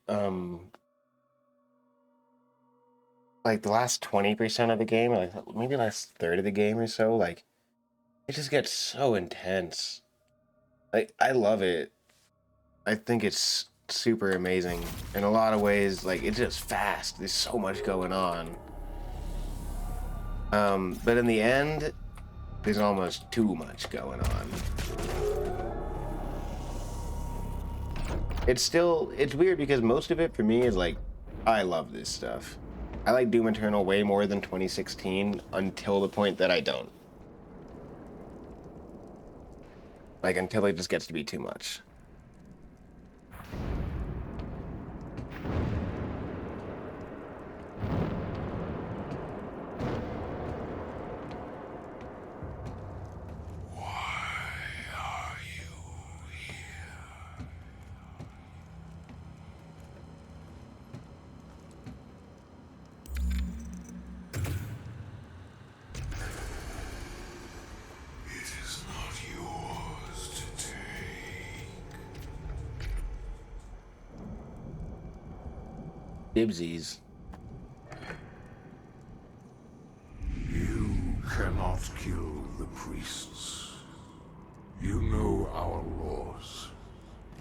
like, the last 20% of the game, or like maybe last third of the game or so, like, it just gets so intense. Like, I love it. I think it's super amazing. In a lot of ways, like, it's just fast. There's so much going on. But in the end, there's almost too much going on. It's weird because most of it for me is like, I love this stuff. I like Doom Eternal way more than 2016 until the point that I don't. Like, until it just gets to be too much. Dibsies. You cannot kill the priests. You know our laws.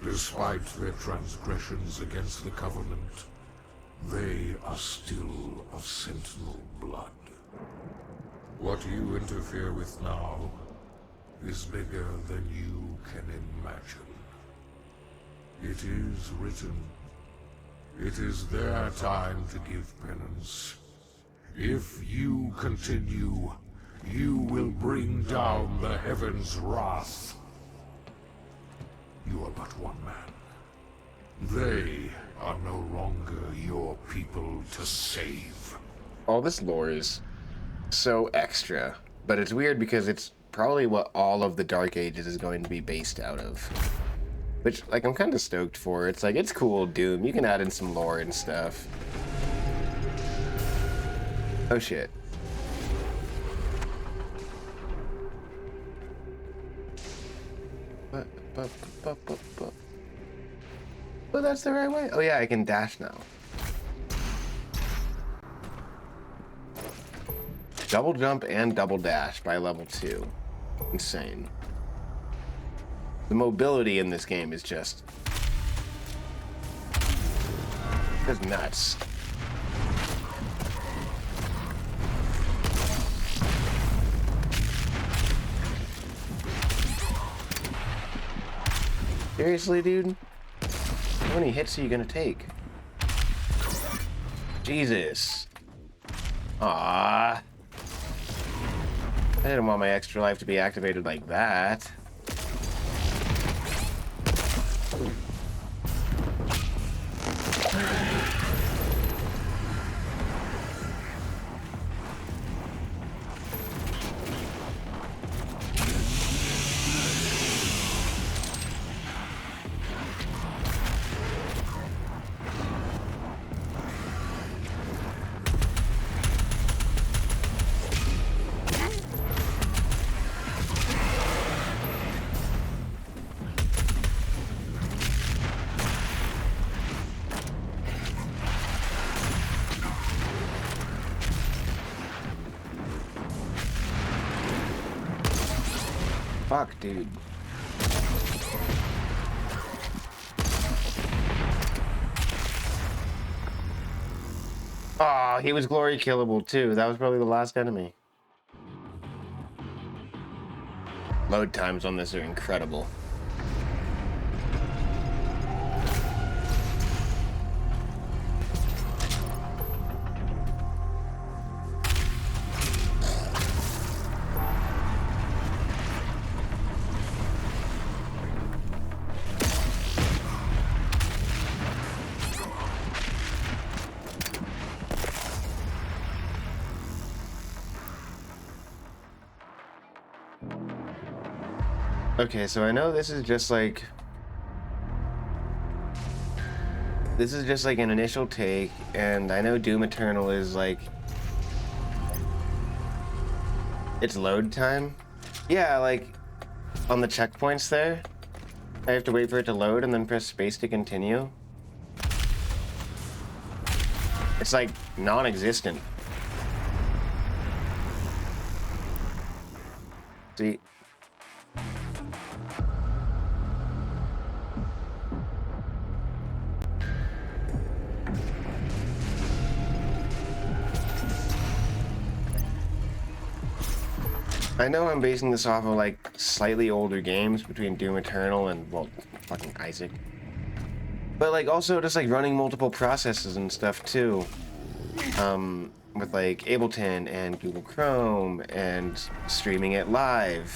Despite their transgressions against the Covenant, they are still of Sentinel blood. What you interfere with now is bigger than you can imagine. It is written. It is their time to give penance. If you continue, you will bring down the heavens' wrath. You are but one man. They are no longer your people to save. All this lore is so extra, but it's weird because it's probably what all of the Dark Ages is going to be based out of. Which, like, I'm kind of stoked for. It's like, it's cool, Doom. You can add in some lore and stuff. Oh, shit. Oh, that's the right way. Oh, yeah, I can dash now. Double jump and double dash by level 2. Insane. The mobility in this game is just nuts. Seriously, dude? How many hits are you gonna take? Jesus. Ah. I didn't want my extra life to be activated like that. Fuck, dude. Aw, he was glory killable too. That was probably the last enemy. Load times on this are incredible. Okay, so I know this is just like an initial take, and I know Doom Eternal is like it's load time. Yeah, like on the checkpoints there. I have to wait for it to load and then press space to continue. It's like non-existent. See? I know I'm basing this off of like slightly older games between Doom Eternal and, well, fucking Isaac. But like also just like running multiple processes and stuff too. With like Ableton and Google Chrome and streaming it live.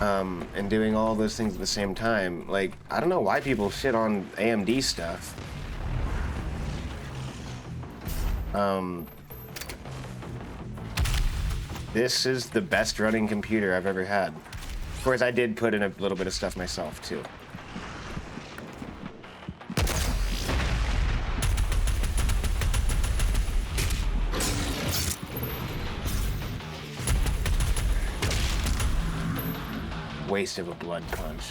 And doing all those things at the same time. Like, I don't know why people shit on AMD stuff. This is the best running computer I've ever had. Of course, I did put in a little bit of stuff myself, too. Waste of a blood punch.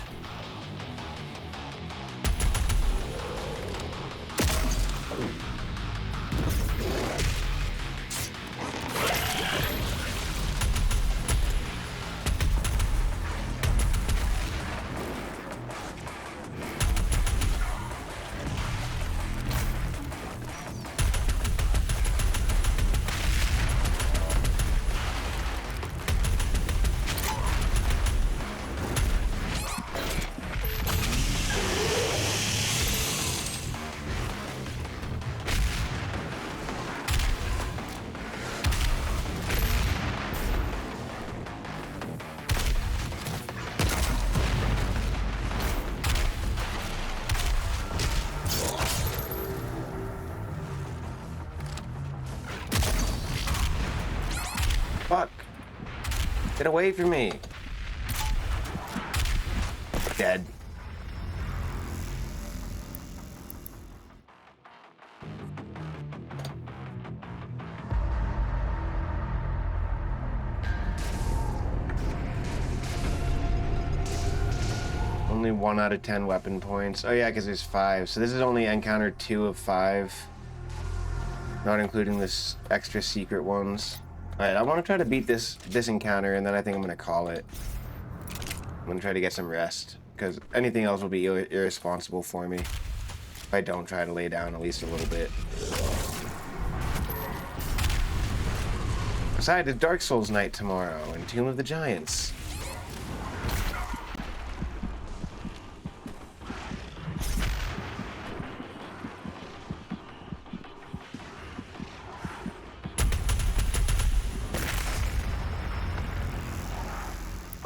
Fuck. Get away from me. Dead. Only 1 out of 10 weapon points. Oh yeah, because there's 5. So this is only encounter 2 of 5. Not including this extra secret ones. Alright, I want to try to beat this encounter, and then I think I'm going to call it. I'm going to try to get some rest, because anything else will be irresponsible for me if I don't try to lay down at least a little bit. Besides, it's Dark Souls night tomorrow, and Tomb of the Giants.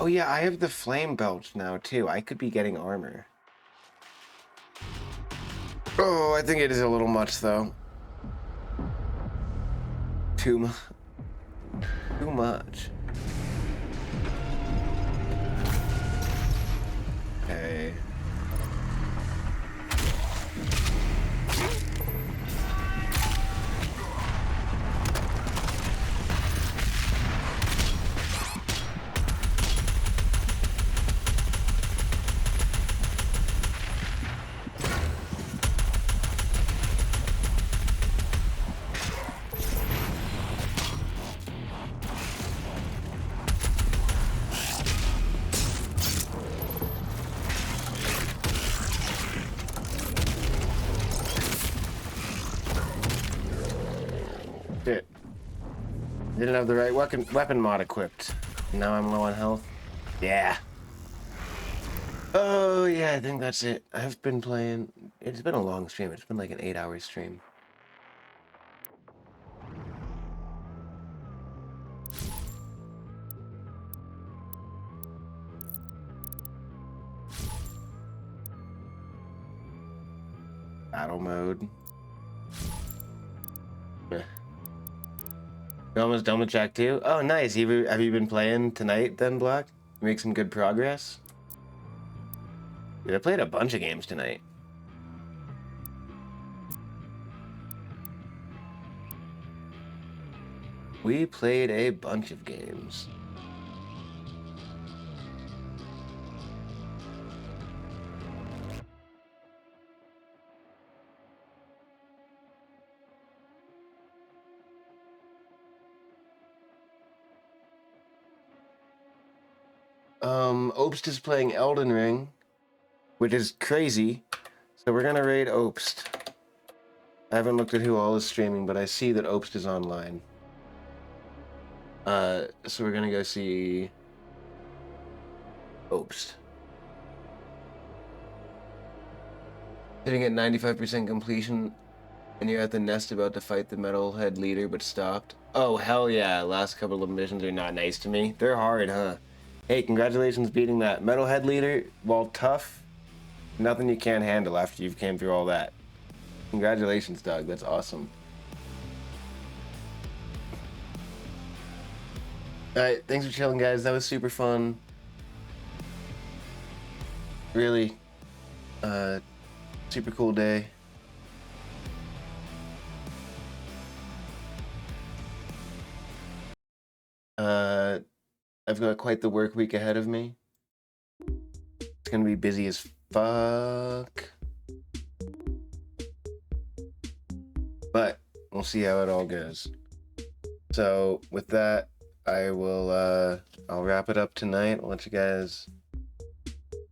Oh yeah, I have the flame belt now too. I could be getting armor. Oh, I think it is a little much though. Too much. Okay. Shit. Didn't have the right weapon mod equipped. Now I'm low on health. Yeah. Oh yeah, I think that's it. I've been playing. It's been a long stream. It's been like an 8-hour stream. Battle mode. You're almost done with Jack 2? Oh, nice. Have you been playing tonight then, Black? Make some good progress? Dude, I played a bunch of games tonight. We played a bunch of games. Obst is playing Elden Ring, which is crazy. So we're gonna raid Obst. I haven't looked at who all is streaming, but I see that Obst is online. So we're gonna go see Obst. Sitting at 95% completion, and you're at the nest about to fight the metalhead leader, but stopped. Oh, hell yeah. Last couple of missions are not nice to me. They're hard, huh? Hey, congratulations beating that metalhead leader. While tough, nothing you can't handle after you've came through all that. Congratulations, Doug. That's awesome. Alright, thanks for chilling, guys. That was super fun. Really, super cool day. I've got quite the work week ahead of me. It's gonna be busy as fuck. But we'll see how it all goes. So with that, I will I'll wrap it up tonight. I'll let you guys,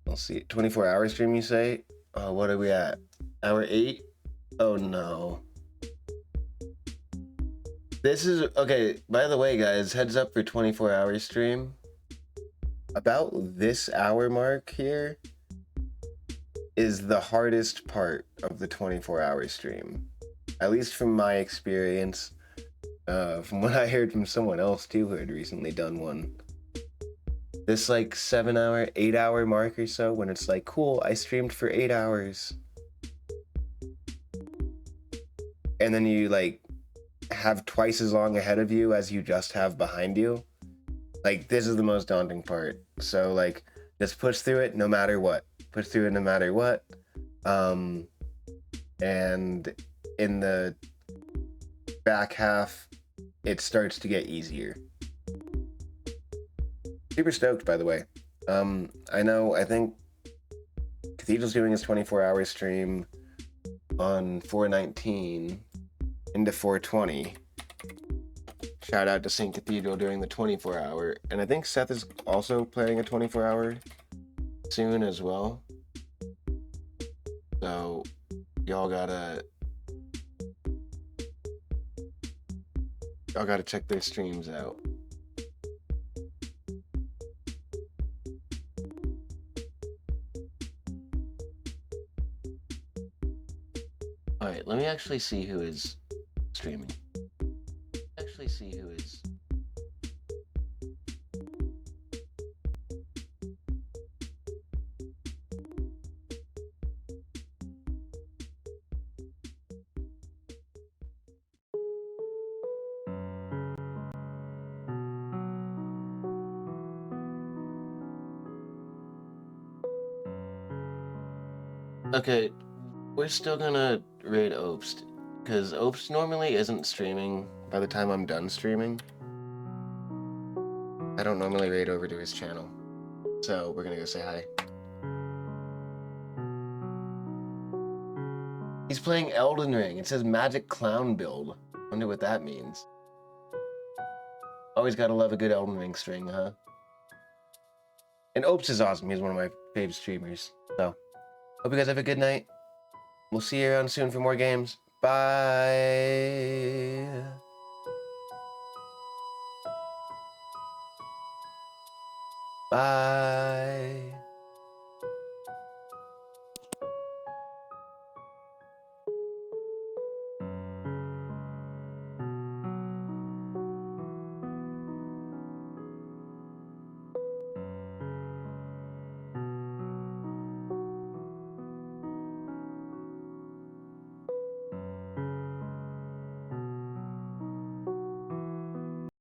I'll see. 24-hour stream, you say? What are we at? Hour 8? Oh no. This is okay. By the way, guys, heads up for 24-hour stream. About this hour mark here is the hardest part of the 24-hour stream. At least from my experience. From what I heard from someone else too who had recently done one. This like 7-hour, 8-hour mark or so, when it's like, cool, I streamed for 8 hours. And then you like have twice as long ahead of you as you just have behind you. Like, this is the most daunting part. So like, just push through it no matter what. Push through it no matter what. And in the back half, it starts to get easier. Super stoked, by the way. I think Cathedral's doing his 24-hour stream on 4/19 into 4/20. Shout out to St. Cathedral during the 24-hour. And I think Seth is also playing a 24-hour soon as well. So y'all gotta check their streams out. Alright, let me actually see who is streaming. Okay, we're still gonna raid Obst, because Obst normally isn't streaming by the time I'm done streaming. I don't normally raid over to his channel, so we're gonna go say hi. He's playing Elden Ring. It says Magic Clown build. Wonder what that means. Always gotta love a good Elden Ring string, huh? And Obst is awesome. He's one of my favorite streamers, so... Hope you guys have a good night. We'll see you around soon for more games. Bye. Bye.